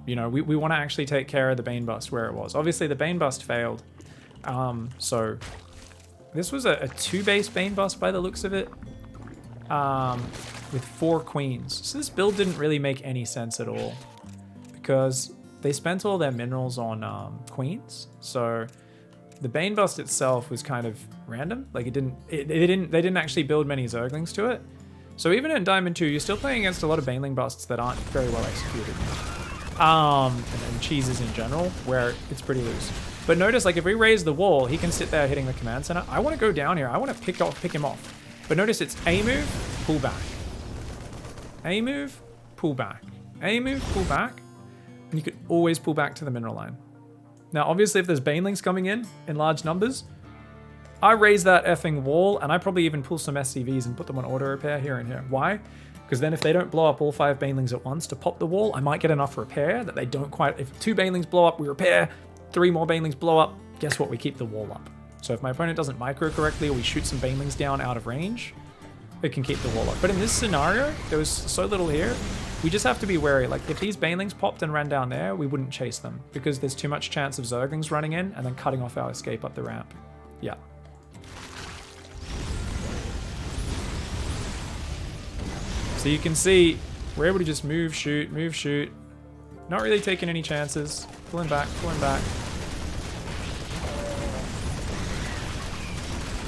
[SPEAKER 1] You know, we want to actually take care of the Bane Bust where it was. Obviously, the Bane Bust failed. So this was a 2-base Bane Bust by the looks of it. With 4 queens. So this build didn't really make any sense at all. Because they spent all their minerals on queens. So the Bane Bust itself was kind of random. Like they didn't actually build many Zerglings to it. So even in Diamond 2, you're still playing against a lot of Baneling Busts that aren't very well executed. And then cheeses in general, where it's pretty loose. But notice, like, if we raise the wall, he can sit there hitting the command center. I want to go down here. I want to pick him off. But notice it's A move, pull back. A move, pull back. A move, pull back. And you could always pull back to the mineral line. Now, obviously, if there's Banelings coming in large numbers, I raise that effing wall, and I probably even pull some SCVs and put them on auto repair here and here. Why? Because then if they don't blow up all 5 Banelings at once to pop the wall, I might get enough repair that they don't quite... If 2 Banelings blow up, we repair. 3 more Banelings blow up. Guess what? We keep the wall up. So if my opponent doesn't micro correctly or we shoot some Banelings down out of range, it can keep the wall up. But in this scenario, there was so little here. We just have to be wary. Like, if these Banelings popped and ran down there, we wouldn't chase them because there's too much chance of Zerglings running in and then cutting off our escape up the ramp. Yeah. So you can see we're able to just move, shoot, not really taking any chances, pulling back.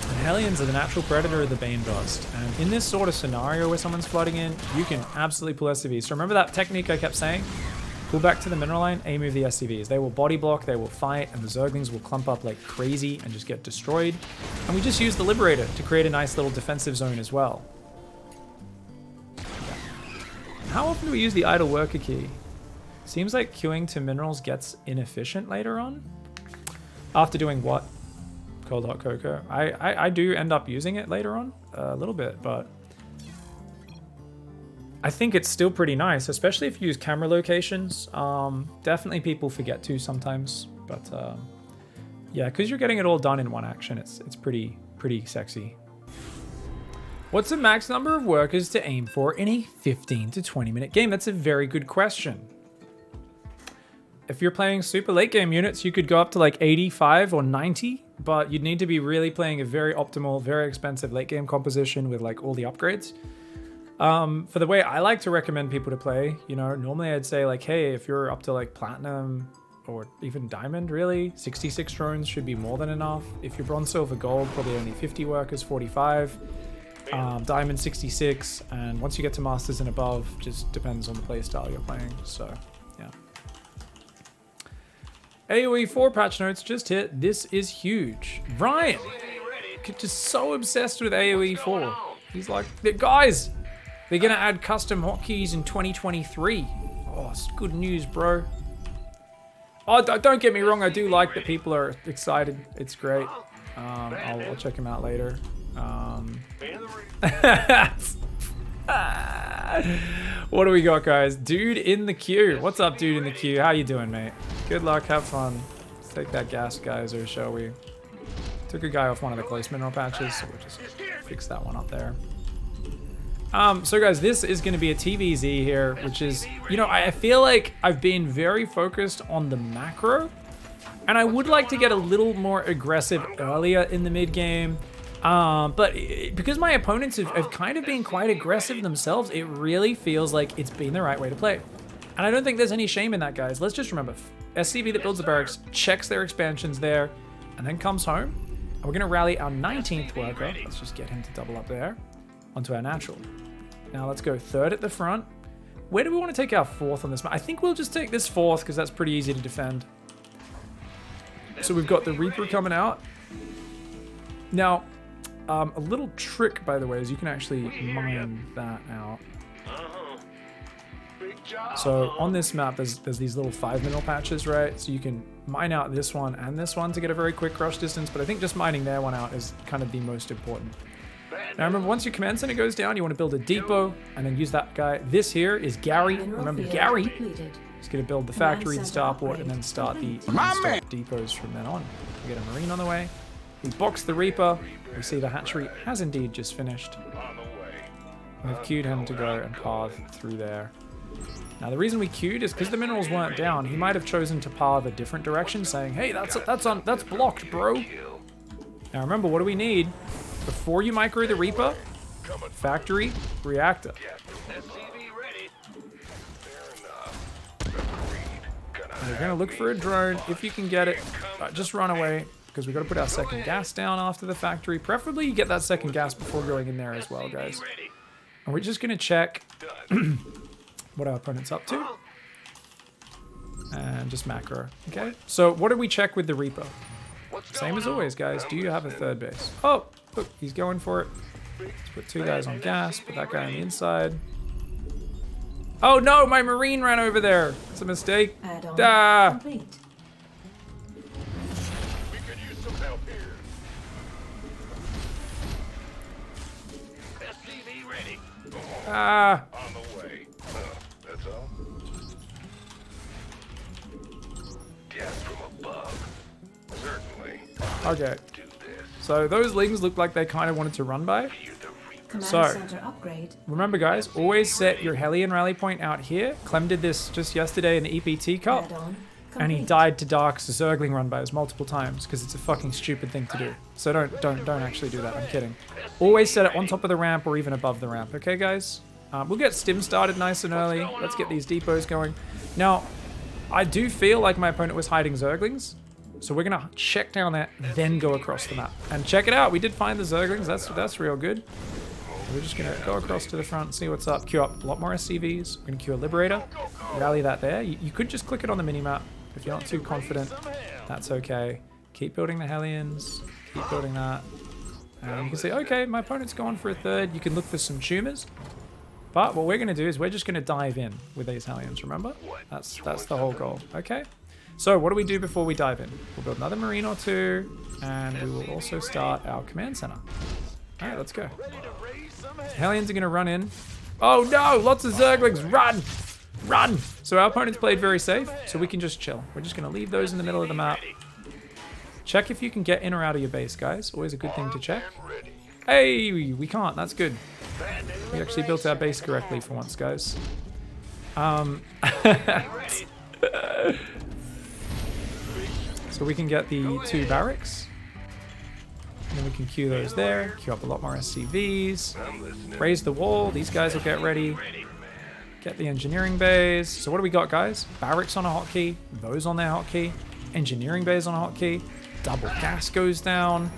[SPEAKER 1] And Hellions are the natural predator of the Bane Bust, and in this sort of scenario where someone's flooding in, you can absolutely pull SCVs. So remember that technique I kept saying? Pull back to the mineral line, A move the SCVs. They will body block, they will fight, and the Zerglings will clump up like crazy and just get destroyed. And we just use the Liberator to create a nice little defensive zone as well. How often do we use the idle worker key? Seems like queuing to minerals gets inefficient later on. After doing what? Cold hot cocoa. I do end up using it later on a little bit, but I think it's still pretty nice, especially if you use camera locations. Definitely people forget to sometimes, but yeah, because you're getting it all done in one action, it's pretty sexy. What's the max number of workers to aim for in a 15 to 20 minute game? That's a very good question. If you're playing super late game units, you could go up to like 85 or 90, but you'd need to be really playing a very optimal, very expensive late game composition with like all the upgrades. For the way I like to recommend people to play, you know, normally I'd say like, hey, if you're up to like platinum or even diamond, really, 66 drones should be more than enough. If you're bronze, silver, gold, probably only 50 workers, 45. Diamond 66, and once you get to masters and above, just depends on the playstyle you're playing. So yeah, AoE 4 patch notes just hit. This is huge. Ryan just so obsessed with AoE 4. He's like, guys, they're gonna add custom hotkeys in 2023. Oh, it's good news, bro. Oh, don't get me wrong, I do like that people are excited. It's great. I'll check him out later. What do we got, guys? Dude in the queue. What's up, dude in the queue? How you doing, mate? Good luck, have fun. Let's take that gas, guys, or shall we? Took a guy off one of the close mineral patches, so we'll just fix that one up there. So guys, this is going to be a TVZ here, which is, you know, I feel like I've been very focused on the macro, and I would like to get a little more aggressive earlier in the mid game. But because my opponents have kind of been quite aggressive themselves, it really feels like it's been the right way to play. And I don't think there's any shame in that, guys. Let's just remember, SCV that builds the barracks, checks their expansions there, and then comes home. And we're going to rally our 19th worker. Let's just get him to double up there onto our natural. Now let's go third at the front. Where do we want to take our fourth on this map? I think we'll just take this fourth because that's pretty easy to defend. So we've got the Reaper coming out. Now, a little trick, by the way, is you can actually mine that out. So on this map, there's these little 5 mineral patches, right? So you can mine out this one and this one to get a very quick crush distance, but I think just mining their one out is kind of the most important. Now remember, once your command center goes down, you want to build a depot and then use that guy. This here is Gary. Remember, Gary is going to build the factory, the starport, and then start the depots from then on. We get a marine on the way. We box the Reaper. We see the hatchery has indeed just finished. We've queued him to go and path through there. Now the reason we queued is because the minerals weren't down. He might have chosen to path a different direction, saying, "Hey, that's blocked, bro." Now remember, what do we need before you micro the Reaper? Factory reactor. And you're gonna look for a drone if you can get it. Just run away, because we've got to put our second gas down after the factory. Preferably you get that second gas before going in there as well, guys. And we're just going to check what our opponent's up to. And just macro, okay? So what do we check with the Reaper? Same as always, guys. Do you have a third base? Oh, look, he's going for it. Let's put 2 guys on gas, put that guy on the inside. Oh no, my marine ran over there. It's a mistake. Ah. Ah.
[SPEAKER 3] On the way. That's all. Gas from above. Certainly.
[SPEAKER 1] Okay. So those lings look like they kind of wanted to run by. So remember, guys, always set your Hellion rally point out here. Clem did this just yesterday in the EPT Cup, and he died to Dark's Zergling run bys multiple times because it's a fucking stupid thing to do. So don't actually do that. I'm kidding. Always set it on top of the ramp or even above the ramp. Okay, guys. We'll get stim started nice and early. Let's get these depots going. Now, I do feel like my opponent was hiding Zerglings. So we're gonna check down there, then go across the map. And check it out, we did find the Zerglings, that's real good. We're just gonna go across to the front, see what's up, queue up a lot more SCVs. We're gonna queue a Liberator, rally that there. You could just click it on the minimap if you're not too confident, that's okay. Keep building the Hellions, keep building that. And you can see, okay, my opponent's gone for a third. You can look for some tumors. But what we're gonna do is we're just gonna dive in with these Hellions, remember? That's the whole goal, okay? So what do we do before we dive in? We'll build another marine or 2, and we will also start our command center. All right, let's go. Hellions are going to run in. Oh no, lots of Zerglings, run! Run! So our opponent's played very safe, so we can just chill. We're just going to leave those in the middle of the map. Check if you can get in or out of your base, guys. Always a good thing to check. Hey, we can't. That's good. We actually built our base correctly for once, guys. So we can get the 2 barracks. And then we can queue those there. Queue up a lot more SCVs. Raise the wall. These guys will get ready. Get the engineering bays. So what do we got, guys? Barracks on a hotkey. Those on their hotkey. Engineering bays on a hotkey. Double gas goes down.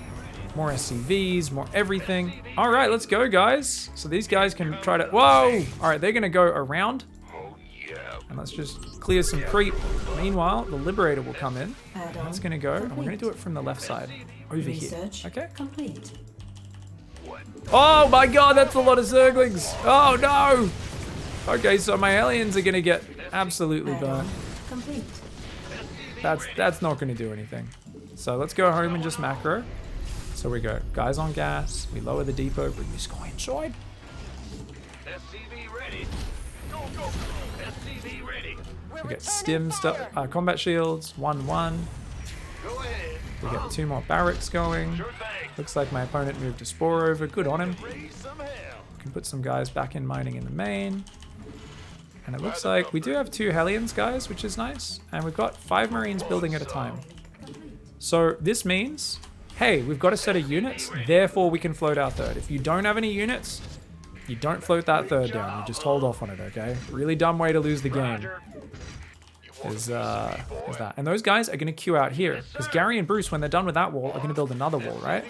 [SPEAKER 1] More SCVs. More everything. All right, let's go, guys. So these guys can try to... Whoa! All right, they're going to go around. And let's just clear some creep. Meanwhile, the Liberator will come in. That's going to go. And we're going to do it from the left side. Over here. Okay.
[SPEAKER 2] Complete.
[SPEAKER 1] Oh my god, that's a lot of Zerglings. Oh no! Okay, so my aliens are gonna get absolutely burnt.
[SPEAKER 2] Complete.
[SPEAKER 1] That's not gonna do anything. So let's go home and just macro. So we go, guys on gas, we lower the depot, bring this guy inside.
[SPEAKER 3] SCV ready. Go, go, go. SCV ready.
[SPEAKER 1] We get stim stuff, combat shields, 1-1.
[SPEAKER 3] Go ahead.
[SPEAKER 1] We get 2 more barracks going.
[SPEAKER 3] Sure thing.
[SPEAKER 1] Looks like my opponent moved a spore over, good on him.
[SPEAKER 3] Raise some hell.
[SPEAKER 1] Can put some guys back in mining in the main. And it looks like we do have 2 Hellions, guys, which is nice. And we've got 5 Marines building at a time. So this means, hey, we've got a set of units, therefore we can float our third. If you don't have any units, you don't float that third down. You just hold off on it, okay? Really dumb way to lose the game is that. And those guys are going to queue out here. Because Gary and Bruce, when they're done with that wall, are going to build another wall, right?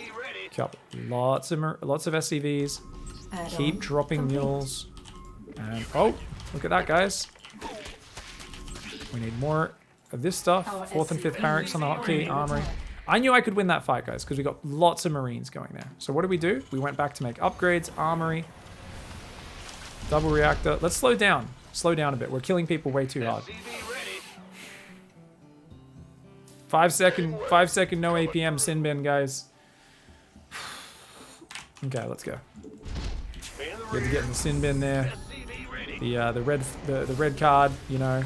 [SPEAKER 1] Queue up lots of SCVs. Keep dropping mules. And, oh, look at that, guys. We need more of this stuff. 4th and 5th barracks on the hotkey, armory. I knew I could win that fight, guys, because we got lots of Marines going there. So what do? We went back to make upgrades, armory, double reactor. Let's slow down. Slow down a bit. We're killing people way too hard. 5 second no APM sin bin, guys. Okay, let's go. Good to get in the sin bin there. The red card, you know.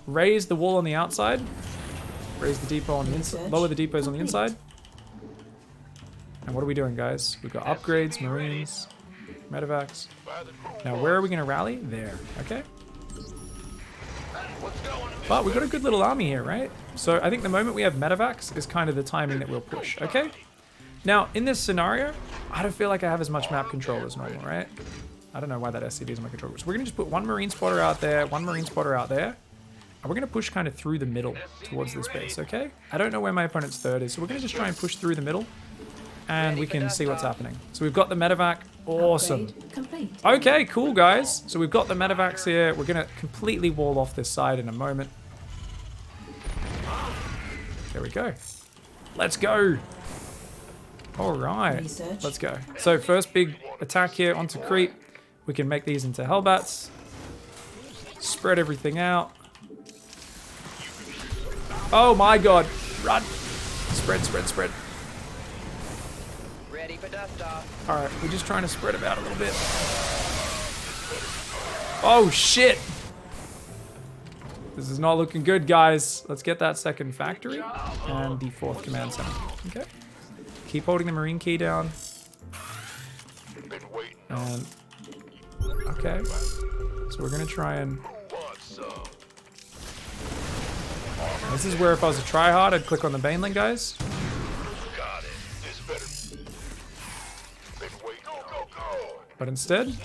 [SPEAKER 1] Raise the wall on the outside. Raise the depot on the inside. Lower the depots on the inside. And what are we doing, guys? We've got upgrades, Marines, medevacs. Now, where are we going to rally? There. Okay. But we've got a good little army here, right? So I think the moment we have medevacs is kind of the timing that we'll push. Okay. Now, in this scenario, I don't feel like I have as much map control as normal, right? I don't know why that SCV is on my controller. So we're going to just put 1 Marine spotter out there, 1 Marine spotter out there. And we're going to push kind of through the middle towards this base, okay? I don't know where my opponent's third is, so we're going to just try and push through the middle. And we can see what's happening. So we've got the medevac. Awesome. Okay, cool, guys. So we've got the medevacs here. We're going to completely wall off this side in a moment. There we go. Let's go. All right. Let's go. So first big attack here onto creep. We can make these into Hellbats. Spread everything out. Oh my god. Run. Spread, spread, spread.
[SPEAKER 4] Ready for dust off.
[SPEAKER 1] Alright, we're just trying to spread them out a little bit. Oh shit. This is not looking good, guys. Let's get that second factory and the 4th command center. Okay. Keep holding the Marine key down. And okay. So we're gonna try and... This is where if I was a tryhard, I'd click on the Baneling, guys. But instead,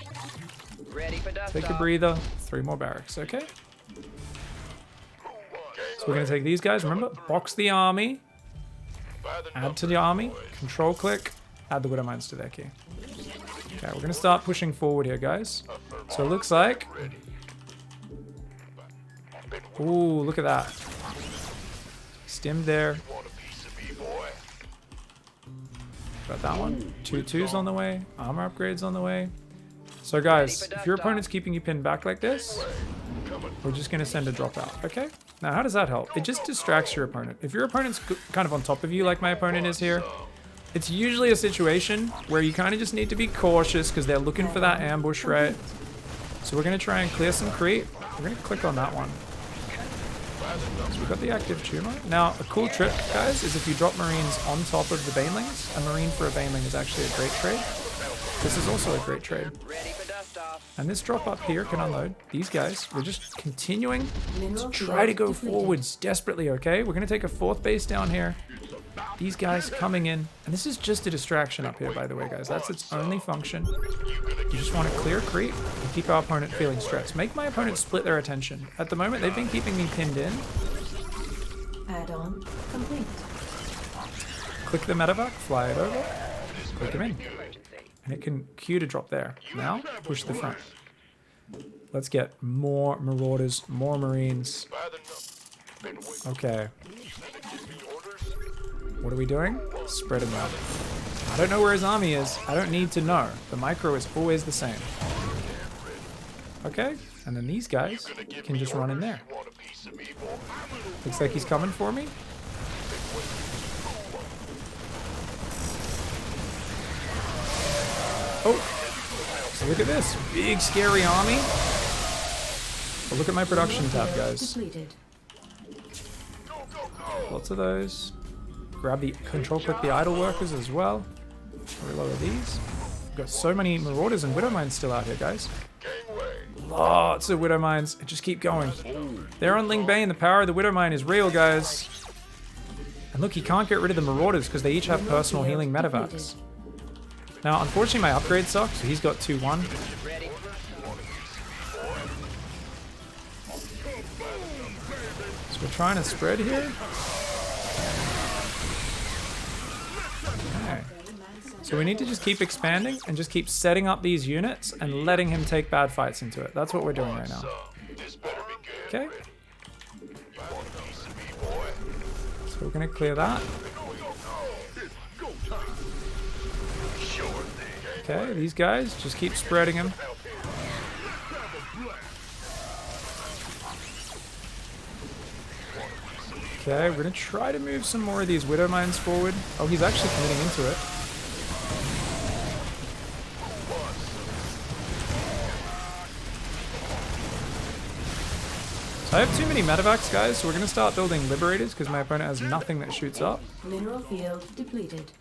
[SPEAKER 1] take a breather, 3 more barracks, okay? So we're gonna take these guys, remember, box the army, add to the army, control click, add the Widow Mines to their key. Okay, we're gonna start pushing forward here, guys. So it looks like, ooh, look at that. Stim there. Got that one. 2 2s on the way. Armor upgrades on the way. So guys, if your opponent's keeping you pinned back like this, we're just gonna send a drop out, okay? Now, how does that help? It just distracts your opponent. If your opponent's kind of on top of you like my opponent is here, it's usually a situation where you kind of just need to be cautious because they're looking for that ambush, right? So we're gonna try and clear some creep. We're gonna click on that one. So we've got the active tumor. Now, a cool trick, guys, is if you drop Marines on top of the Banelings, a Marine for a Baneling is actually a great trade. This is also a great trade.
[SPEAKER 4] Ready for dust off.
[SPEAKER 1] And this drop up here can unload. These guys, we're just continuing to
[SPEAKER 2] Mineral
[SPEAKER 1] try to
[SPEAKER 2] field
[SPEAKER 1] go
[SPEAKER 2] depleted.
[SPEAKER 1] forwards desperately, okay? We're going to take a 4th base down here. These guys coming in. And this is just a distraction up here, by the way, guys. That's its only function. You just want to clear creep and keep our opponent feeling stressed. Make my opponent split their attention. At the moment, they've been keeping me pinned in.
[SPEAKER 2] Add-on complete.
[SPEAKER 1] Click the medevac, fly it over, click him in. And it can queue to drop there. Now, push the front. Let's get more Marauders, more Marines. Okay. What are we doing? Spread him out. I don't know where his army is. I don't need to know. The micro is always the same. Okay, and then these guys can just run in there. Looks like he's coming for me. Oh, so look at this. Big, scary army. But look at my production tab, guys.
[SPEAKER 2] Depleted.
[SPEAKER 1] Lots of those. Grab the control click the idle workers as well. Reload these. We've got so many Marauders and Widow Mines still out here, guys. Lots of Widow Mines. Just keep going. They're on Ling Bane. The power of the Widow Mine is real, guys. And look, he can't get rid of the Marauders because they each have personal healing medevacs. Now, unfortunately, my upgrade sucks, so he's got 2-1. So we're trying to spread here. Okay. So we need to just keep expanding and just keep setting up these units and letting him take bad fights into it. That's what we're doing right now. Okay. So we're going to clear that. Okay, these guys, just keep spreading them. Okay, we're gonna try to move some more of these Widow Mines forward. Oh, he's actually committing into it. So I have too many medevacs, guys, so we're gonna start building Liberators because my opponent has nothing that shoots up.
[SPEAKER 2] Mineral field depleted.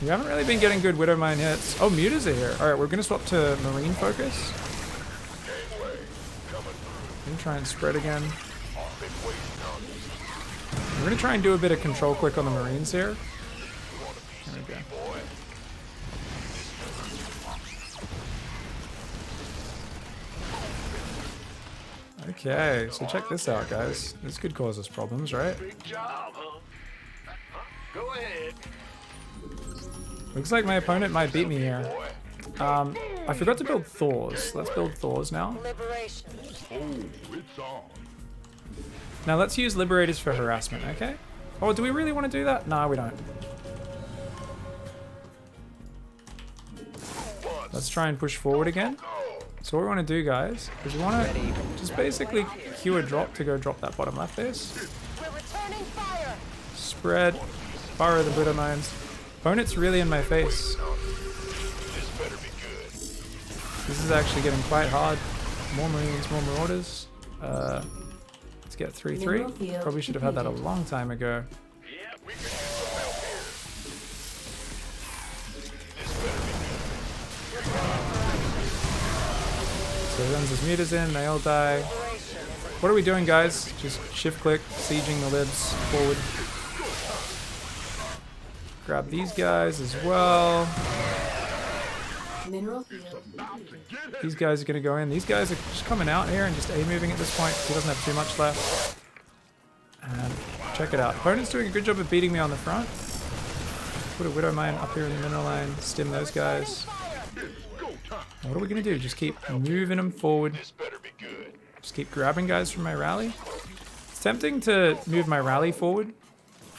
[SPEAKER 1] We haven't really been getting good Widow Mine hits. Oh, Mutas are here. Alright, we're gonna swap to Marine focus. Gonna try and spread again. We're gonna try and do a bit of control click on the Marines here. There we go. Okay, so check this out, guys. This could cause us problems, right?
[SPEAKER 3] Big job, huh? Go ahead.
[SPEAKER 1] Looks like my opponent might beat me here. I forgot to build Thors. Let's build Thors now.
[SPEAKER 4] Liberation.
[SPEAKER 1] Now let's use Liberators for harassment, okay? Oh, do we really want to do that? No, we don't. Let's try and push forward again. So what we want to do, guys, is we want to just basically queue a drop to go drop that bottom left base.
[SPEAKER 4] We're returning fire.
[SPEAKER 1] Spread. Fire the Widow Mines. Opponent's really in my face. This is actually getting quite hard. More Marines, more Marauders. Let's get 3-3. Probably should have had that a long time ago. So he runs his mutas in, they all die. What are we doing, guys? Just shift click, sieging the libs forward. Grab these guys as well.
[SPEAKER 2] Mineral field depleted.
[SPEAKER 1] These guys are going to go in. These guys are just coming out here and just A-moving at this point. He doesn't have too much left. And check it out. Opponent's doing a good job of beating me on the front. Put a Widow Mine up here in the mineral line. Stim those guys. What are we going to do? Just keep moving them forward. Just keep grabbing guys from my rally. It's tempting to move my rally forward.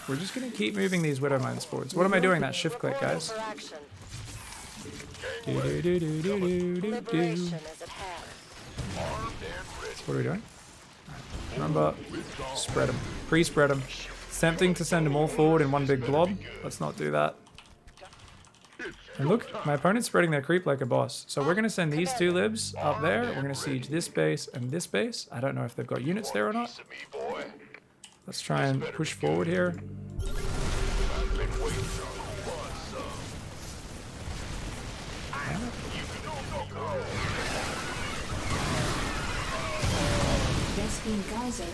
[SPEAKER 1] We're just going to keep moving these Widow Mines forward. So what am I doing? That shift click, guys.
[SPEAKER 4] For action.
[SPEAKER 1] Do-do-do-do-do-do-do.
[SPEAKER 4] Liberation is at hand.
[SPEAKER 1] So what are we doing? Remember, spread them. Pre-spread them. It's tempting to send them all forward in one big blob. Let's not do that. And look, my opponent's spreading their creep like a boss. So we're going to send these two libs up there. We're going to siege this base and this base. I don't know if they've got units there or not.
[SPEAKER 3] To me, boy.
[SPEAKER 1] Let's try and push forward here.
[SPEAKER 3] I've been waiting on the fun, son.
[SPEAKER 2] Rescuing Geyser.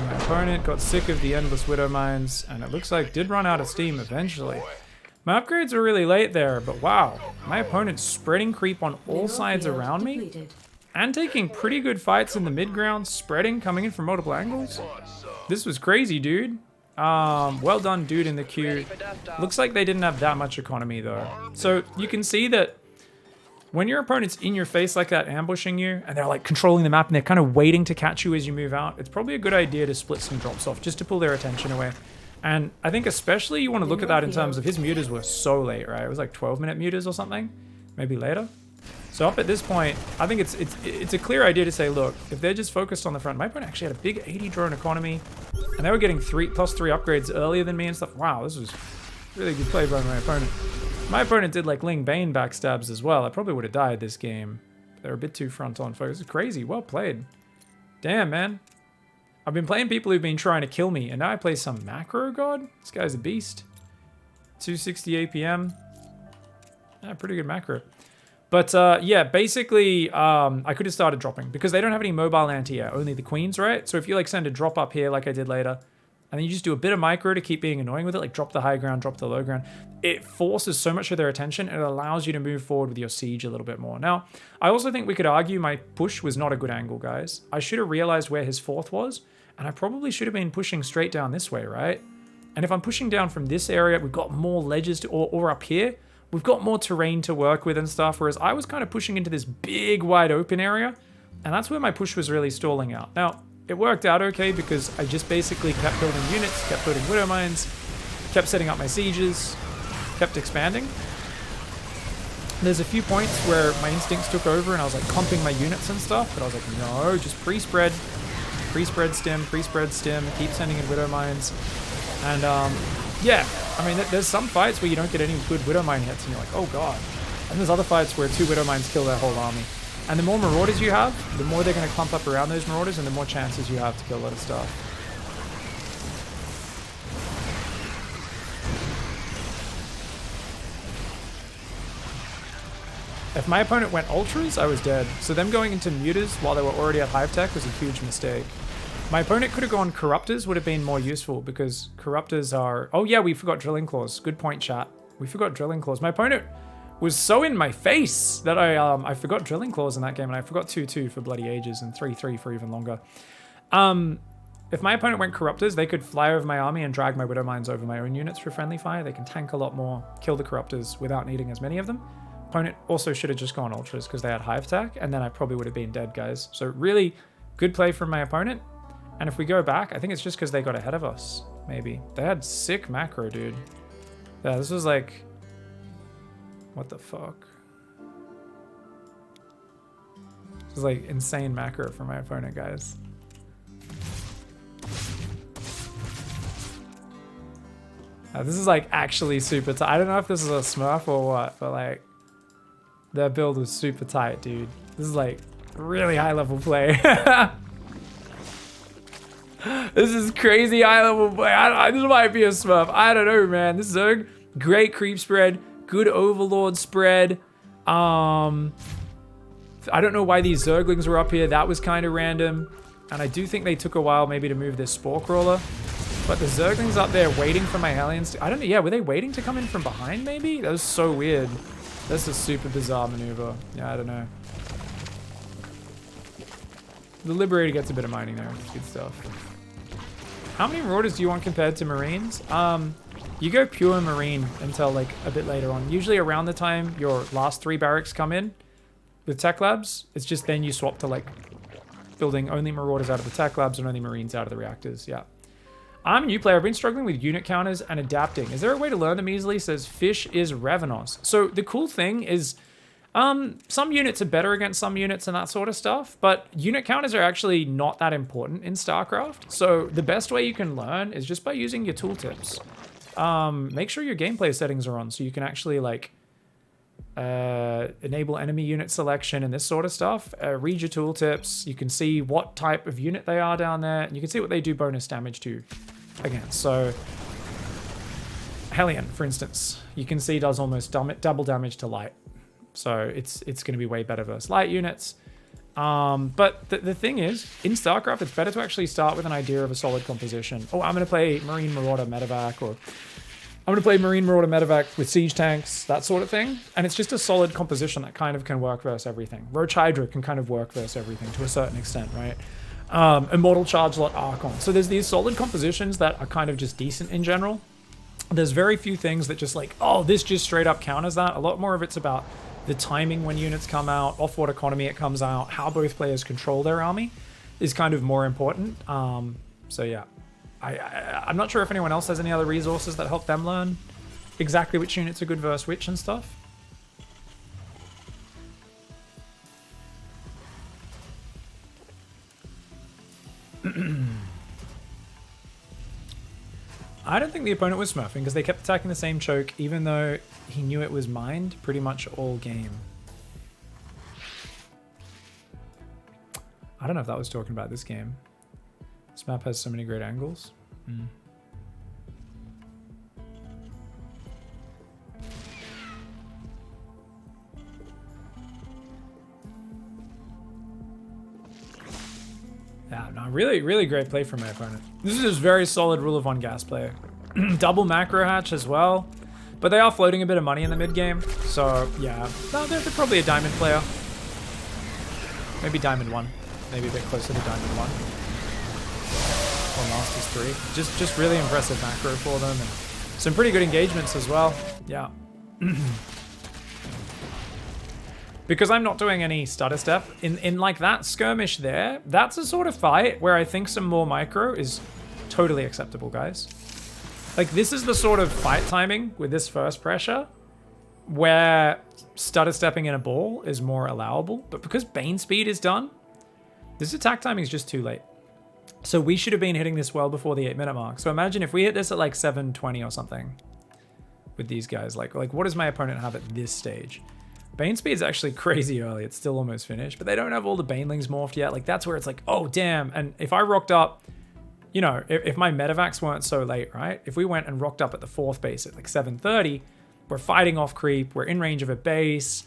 [SPEAKER 1] My opponent got sick of the endless widow mines, and it looks like did run out of steam eventually. My upgrades were really late there, but wow, my opponent's spreading creep on all
[SPEAKER 2] Mineral
[SPEAKER 1] sides
[SPEAKER 2] field
[SPEAKER 1] around me,
[SPEAKER 2] depleted.
[SPEAKER 1] and taking pretty good fights in the mid ground, spreading, coming in from multiple angles. This was crazy, dude. Well done, dude in the queue. Looks like they didn't have that much economy though. So you can see that when your opponent's in your face like that, ambushing you, and they're like controlling the map and they're kind of waiting to catch you as you move out, it's probably a good idea to split some drops off just to pull their attention away. And I think especially you want to look at that in terms of his muters were so late, right? It was like 12-minute muters or something, maybe later. So up at this point, I think it's a clear idea to say, look, if they're just focused on the front, my opponent actually had a big 80 drone economy, and they were getting +3 upgrades earlier than me and stuff. Wow, this was really good play by my opponent. My opponent did like Ling Bane backstabs as well. I probably would have died this game. They're a bit too front on focus. It's crazy. Well played. Damn, man. I've been playing people who've been trying to kill me, and now I play some macro god. This guy's a beast. 260 APM. Yeah, pretty good macro. But yeah, basically, I could have started dropping because they don't have any mobile anti-air, only the queens, right? So if you like send a drop up here like I did later, and then you just do a bit of micro to keep being annoying with it, like drop the high ground, drop the low ground, it forces so much of their attention and it allows you to move forward with your siege a little bit more. Now, I also think we could argue my push was not a good angle, guys. I should have realized where his fourth was, and I probably should have been pushing straight down this way, right? And if I'm pushing down from this area, we've got more ledges to, or up here, we've got more terrain to work with and stuff, whereas I was kind of pushing into this big wide open area, and that's where my push was really stalling out. Now, it worked out okay because I just basically kept building units, kept building widow mines, kept setting up my sieges, kept expanding. There's a few points where my instincts took over and I was like comping my units and stuff, but I was like, no, just pre-spread stim, keep sending in widow mines. And yeah, I mean, there's some fights where you don't get any good widow mine hits and you're like, oh god. And there's other fights where 2 widow mines kill their whole army. And the more marauders you have, the more they're going to clump up around those marauders and the more chances you have to kill a lot of stuff. If my opponent went ultras, I was dead. So them going into muters while they were already at hive tech was a huge mistake. My opponent could have gone corruptors, would have been more useful because corruptors are... Oh yeah, we forgot drilling claws. Good point, chat. We forgot drilling claws. My opponent was so in my face that I forgot drilling claws in that game, and I forgot 2-2 for bloody ages and 3-3 for even longer. If my opponent went corruptors, they could fly over my army and drag my widow mines over my own units for friendly fire. They can tank a lot more, kill the corruptors without needing as many of them. Opponent also should have just gone ultras because they had hive attack, and then I probably would have been dead, guys. So really good play from my opponent. And if we go back, I think it's just because they got ahead of us, maybe. They had sick macro, dude. Yeah, this was like... What the fuck? This is like insane macro for my opponent, guys. This is like actually super tight. I don't know if this is a smurf or what, but like their build was super tight, dude. This is like really high level play. This is crazy high level play. This might be a smurf. I don't know, man. This Zerg, great creep spread. Good overlord spread. I don't know why these Zerglings were up here. That was kind of random. And I do think they took a while maybe to move this Spore Crawler. But the Zerglings up there waiting for my Hellions to... I don't know. Yeah, were they waiting to come in from behind maybe? That was so weird. That's a super bizarre maneuver. Yeah, I don't know. The Liberator gets a bit of mining there. Good stuff. How many Marauders do you want compared to Marines? You go pure Marine until like a bit later on. Usually around the time your last 3 barracks come in with Tech Labs, it's just then you swap to like building only Marauders out of the Tech Labs and only Marines out of the reactors. Yeah. I'm a new player. I've been struggling with unit counters and adapting. Is there a way to learn them easily? Says Fish is Ravenos. So the cool thing is some units are better against some units and that sort of stuff, but unit counters are actually not that important in StarCraft. So the best way you can learn is just by using your tooltips. Make sure your gameplay settings are on so you can actually like enable enemy unit selection and this sort of stuff. Read your tooltips. You can see what type of unit they are down there, and you can see what they do bonus damage to against. So Hellion, for instance, you can see does almost double damage to light. So it's going to be way better versus light units. But the thing is, in StarCraft, it's better to actually start with an idea of a solid composition. Oh, I'm going to play Marine Marauder Medevac, or I'm going to play Marine Marauder Medevac with siege tanks, that sort of thing. And it's just a solid composition that kind of can work versus everything. Roach Hydra can kind of work versus everything to a certain extent, right? Immortal Charge Lot Archon. So there's these solid compositions that are kind of just decent in general. There's very few things that just like, oh, this just straight up counters that. A lot more of it's about the timing when units come out, off what economy it comes out, how both players control their army is kind of more important. So yeah. I'm not sure if anyone else has any other resources that help them learn exactly which units are good versus which and stuff. I don't think the opponent was smurfing because they kept attacking the same choke even though he knew it was mined pretty much all game. I don't know if that was talking about this game. This map has so many great angles. Yeah, no, really great play from my opponent. This is just very solid rule of one gas player. Double macro hatch as well. But they are floating a bit of money in the mid game. So yeah, no, they're probably a diamond player. Maybe diamond 1. Maybe a bit closer to diamond 1. Or Masters 3. Just really impressive macro for them, and some pretty good engagements as well. Yeah. Because I'm not doing any stutter step in like that skirmish there, that's a sort of fight where I think some more micro is totally acceptable, guys. Like this is the sort of fight timing with this first pressure where stutter stepping in a ball is more allowable, but because Bane speed is done, this attack timing is just too late. So we should have been hitting this well before the 8-minute mark. So imagine if we hit this at like 7:20 or something with these guys. Like what does my opponent have at this stage? Bane speed is actually crazy early. It's still almost finished, but they don't have all the Banelings morphed yet. Like that's where it's like, oh damn. And if I rocked up, you know, if my medevacs weren't so late, right? If we went and rocked up at the 4th base at like 7:30, we're fighting off creep. We're in range of a base.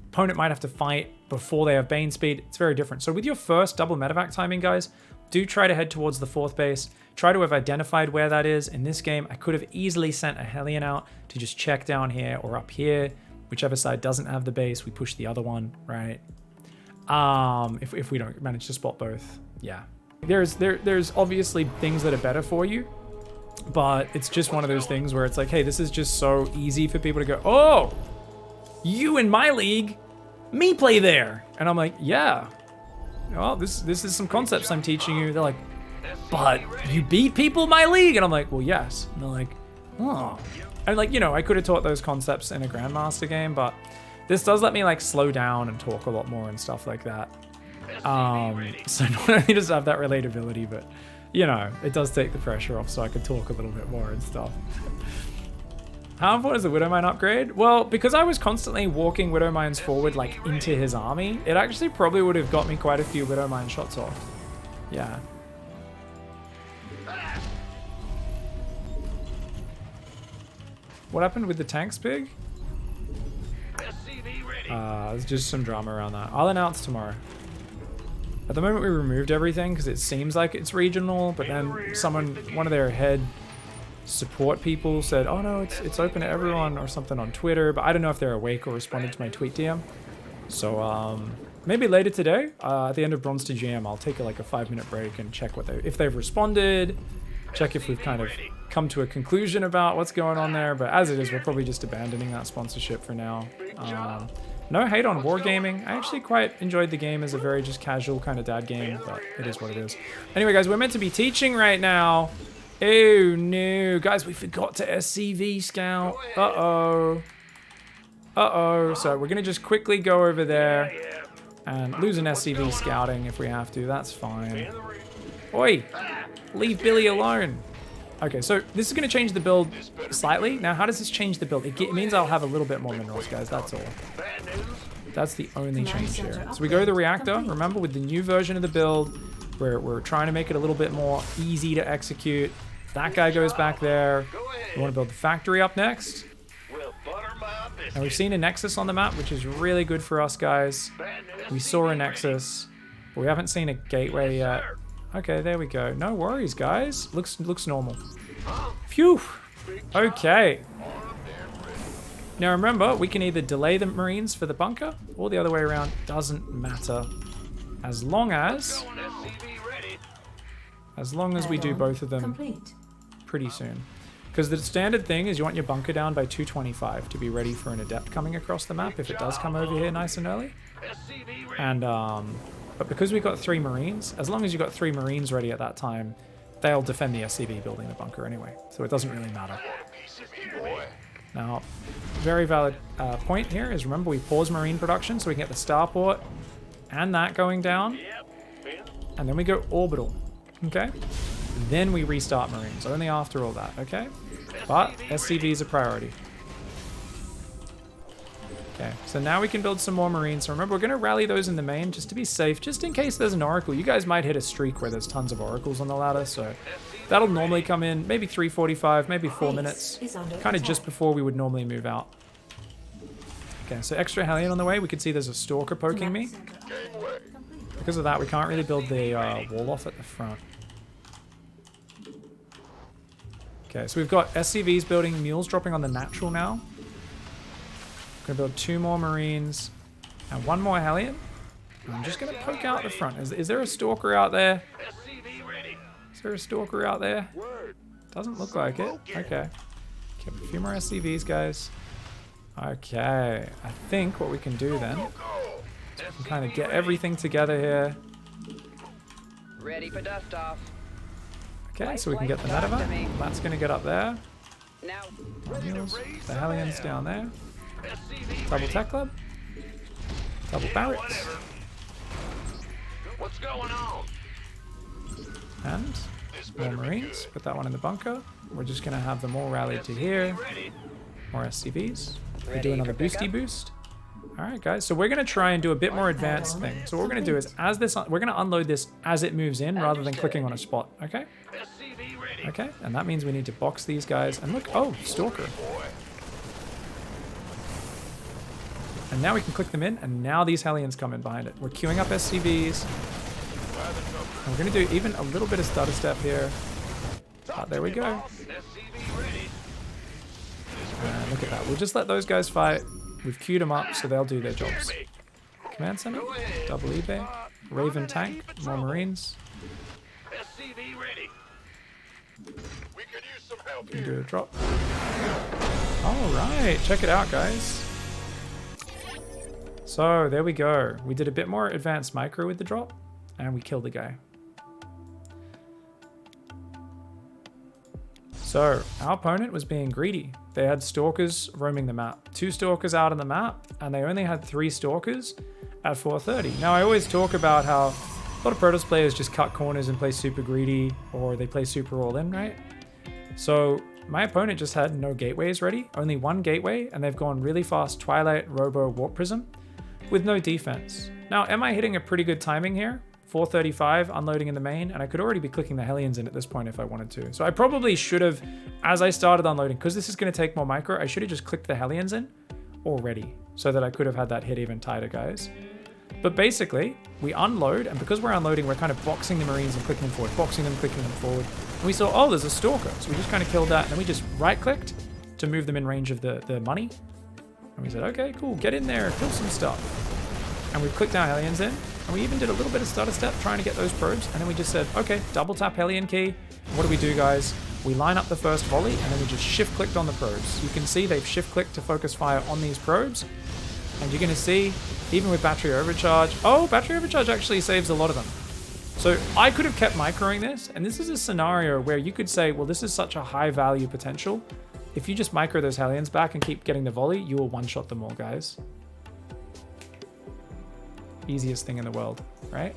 [SPEAKER 1] Opponent might have to fight before they have Bane speed. It's very different. So with your first double medevac timing, guys, do try to head towards the 4th base. Try to have identified where that is. In this game, I could have easily sent a Hellion out to just check down here or up here. Whichever side doesn't have the base, we push the other one, right? If we don't manage to spot both, yeah. There's obviously things that are better for you, but it's just one of those things where it's like, hey, this is just so easy for people to go, oh, you in my league, me play there. And I'm like, yeah. Well, this is some concepts I'm teaching you. They're like, but you beat people in my league? And I'm like, well, yes. And they're like, oh. And like, you know, I could have taught those concepts in a Grandmaster game, but this does let me like slow down and talk a lot more and stuff like that. So not only does it have that relatability, but you know, it does take the pressure off so I could talk a little bit more and stuff. How important is the Widowmine upgrade? Well, because I was constantly walking Widowmines forward like into his army, it actually probably would have got me quite a few Widowmine shots off. Yeah. What happened with the tanks pig? There's just some drama around that. I'll announce tomorrow. At the moment we removed everything because it seems like it's regional, but then one of their head support people said, oh no, it's open to everyone or something on Twitter, but I don't know if they're awake or responded to my tweet DM. So maybe later today, at the end of Bronze to GM, I'll take like a 5-minute break and check if they've responded, check if we've kind of come to a conclusion about what's going on there, but as it is, we're probably just abandoning that sponsorship for now. No hate on Wargaming. I actually quite enjoyed the game as a very just casual kind of dad game, but it is what it is. Anyway, guys, we're meant to be teaching right now. Oh no, guys, we forgot to SCV scout. Uh-oh. So we're gonna just quickly go over there and lose an SCV scouting if we have to. That's fine. Oi, leave Billy alone. Okay, so this is going to change the build slightly. Now, how does this change the build? It means I'll have a little bit more minerals, guys. That's all.
[SPEAKER 3] Bad news?
[SPEAKER 1] That's the only
[SPEAKER 2] Command
[SPEAKER 1] change
[SPEAKER 2] center
[SPEAKER 1] here. So we go to the
[SPEAKER 2] upgrade
[SPEAKER 1] reactor.
[SPEAKER 2] complete.
[SPEAKER 1] Remember, with the new version of the build, we're trying to make it a little bit more easy to execute. That guy goes back there.
[SPEAKER 3] Go
[SPEAKER 1] We
[SPEAKER 3] ahead.
[SPEAKER 1] want to build the factory up next.
[SPEAKER 3] We'll butter my biscuit.
[SPEAKER 1] And we've seen a Nexus on the map, which is really good for us, guys.
[SPEAKER 3] Bad news.
[SPEAKER 1] We saw a Nexus, but we haven't seen a gateway yet.
[SPEAKER 3] Sir.
[SPEAKER 1] Okay, there we go. No worries, guys. Looks normal. Phew. Okay. Now remember, we can either delay the Marines for the bunker, or the other way around. Doesn't matter. As long as
[SPEAKER 3] Going SCV ready.
[SPEAKER 1] we do
[SPEAKER 2] Add-on
[SPEAKER 1] both of them
[SPEAKER 2] Complete.
[SPEAKER 1] pretty soon. Because the standard thing is you want your bunker down by 225 to be ready for an adept coming across the map if it does come over here nice and early.
[SPEAKER 3] SCV ready.
[SPEAKER 1] And but because we got 3 Marines, as long as you got 3 Marines ready at that time, they'll defend the SCV building the bunker anyway. So it doesn't really matter.
[SPEAKER 3] Piece of me, boy.
[SPEAKER 1] Now, very valid point here is remember we pause Marine production so we can get the starport and that going down.
[SPEAKER 3] Yep. Been
[SPEAKER 1] And then we go orbital. Okay? Then we restart Marines, only after all that, okay? But SCV is a priority. Okay, so now we can build some more Marines. So remember, we're going to rally those in the main just to be safe, just in case there's an Oracle. You guys might hit a streak where there's tons of Oracles on the ladder, so that'll normally come in maybe 3:45, maybe 4
[SPEAKER 2] Base
[SPEAKER 1] minutes,
[SPEAKER 2] is under
[SPEAKER 1] kind of just
[SPEAKER 2] attack.
[SPEAKER 1] before we would normally move out. Okay, so extra Hellion on the way. We can see there's a Stalker poking me.
[SPEAKER 2] Command center upgrade complete.
[SPEAKER 1] Because of that, we can't really build the wall off at the front. Okay, so we've got SCVs building, mules dropping on the natural now. Gonna build 2 more Marines and 1 more Hellion. I'm just gonna poke out the front. Is there a Stalker out there?
[SPEAKER 3] SCV ready.
[SPEAKER 1] Is there a Stalker out there?
[SPEAKER 3] Word.
[SPEAKER 1] Doesn't look like it. Okay. Okay, a few more SCVs, guys. Okay, I think what we can do then,
[SPEAKER 3] Go.
[SPEAKER 1] kind of get everything together here.
[SPEAKER 4] Ready for dust off.
[SPEAKER 1] Okay, so we can get the medevac. That's gonna get up there.
[SPEAKER 4] Now,
[SPEAKER 1] Mules, the Hellions down there.
[SPEAKER 3] SCV
[SPEAKER 1] Double
[SPEAKER 3] ready.
[SPEAKER 1] Tech Club. Double Barracks.
[SPEAKER 3] Whatever. What's going on?
[SPEAKER 1] And
[SPEAKER 3] This
[SPEAKER 1] more
[SPEAKER 3] better be
[SPEAKER 1] Marines.
[SPEAKER 3] good.
[SPEAKER 1] Put that one in the bunker. We're just going to have them all rallied to here.
[SPEAKER 3] Ready.
[SPEAKER 1] More SCVs. We
[SPEAKER 4] Ready
[SPEAKER 1] do another
[SPEAKER 4] for
[SPEAKER 1] boosty
[SPEAKER 4] pickup?
[SPEAKER 1] boost. All right, guys. So we're going to try and do a bit more advanced thing. So what we're going to do is, as this, we're going to unload this as it moves in, rather than clicking on a spot. Okay.
[SPEAKER 3] SCV ready.
[SPEAKER 1] Okay. And that means we need to box these guys. And look, oh, Stalker.
[SPEAKER 3] Boy.
[SPEAKER 1] And now we can click them in, and now these Hellions come in behind it. We're queuing up SCVs. And we're going to do even a little bit of stutter step here. There we go.
[SPEAKER 3] SCV ready.
[SPEAKER 1] And look at that. We'll just let those guys fight. We've queued them up, so they'll do their
[SPEAKER 3] Hear
[SPEAKER 1] jobs.
[SPEAKER 3] me.
[SPEAKER 1] Command Center,
[SPEAKER 3] Go ahead.
[SPEAKER 1] double eBay, Raven tank, more Marines.
[SPEAKER 3] SCV ready. We could use some help
[SPEAKER 1] We
[SPEAKER 3] here.
[SPEAKER 1] do a drop. All right, check it out, guys. So there we go. We did a bit more advanced micro with the drop, and we killed the guy. So our opponent was being greedy. They had Stalkers roaming the map. 2 Stalkers out on the map, and they only had 3 Stalkers at 430. Now I always talk about how a lot of Protoss players just cut corners and play super greedy, or they play super all in, right? So my opponent just had no gateways ready, only 1 gateway, and they've gone really fast Twilight, Robo, Warp Prism with no defense. Now, am I hitting a pretty good timing here? 435 unloading in the main, and I could already be clicking the Hellions in at this point if I wanted to. So I probably should have, as I started unloading, because this is going to take more micro, I should have just clicked the Hellions in already so that I could have had that hit even tighter, guys. But basically, we unload, and because we're unloading, we're kind of boxing the Marines and clicking them forward, boxing them, clicking them forward. And we saw, oh, there's a Stalker. So we just kind of killed that, and then we just right-clicked to move them in range of the money. And we said, okay, cool, get in there, kill some stuff. And we clicked our Hellions in, and we even did a little bit of stutter step trying to get those probes, and then we just said, okay, double tap Hellion key. What do we do, guys? We line up the first volley, and then we just shift-clicked on the probes. You can see they've shift-clicked to focus fire on these probes, and you're going to see, even with battery overcharge, oh, battery overcharge actually saves a lot of them. So I could have kept microing this, and this is a scenario where you could say, well, this is such a high value potential. If you just micro those Hellions back and keep getting the volley, you will one-shot them all, guys. Easiest thing in the world, right?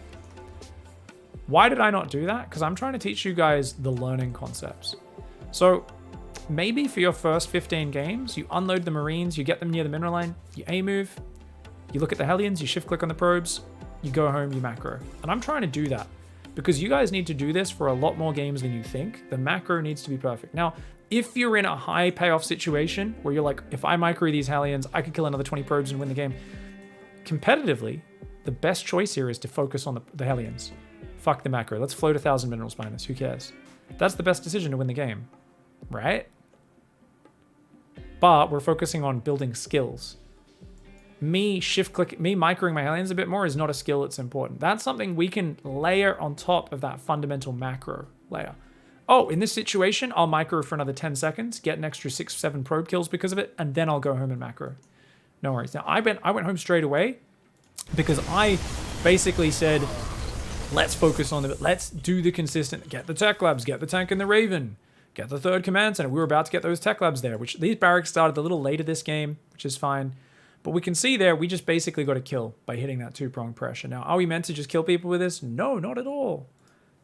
[SPEAKER 1] Why did I not do that? Because I'm trying to teach you guys the learning concepts. So maybe for your first 15 games, you unload the Marines, you get them near the mineral line, you A-move, you look at the Hellions, you shift-click on the probes, you go home, you macro. And I'm trying to do that because you guys need to do this for a lot more games than you think. The macro needs to be perfect. Now, if you're in a high payoff situation where you're like, if I micro these Hellions, I could kill another 20 probes and win the game. Competitively, the best choice here is to focus on the Hellions. Fuck the macro. Let's float 1,000 minerals behind this. Who cares? That's the best decision to win the game, right? But we're focusing on building skills. Me microing my Hellions a bit more is not a skill that's important. That's something we can layer on top of that fundamental macro layer. Oh, in this situation, I'll micro for another 10 seconds, get an extra 6 or 7 probe kills because of it, and then I'll go home and macro. No worries. Now, I went home straight away because I basically said, let's focus on let's do the consistent, get the tech labs, get the tank and the Raven, get the 3rd command center. We were about to get those tech labs there, which these barracks started a little later this game, which is fine. But we can see there, we just basically got a kill by hitting that 2-prong pressure. Now, are we meant to just kill people with this? No, not at all.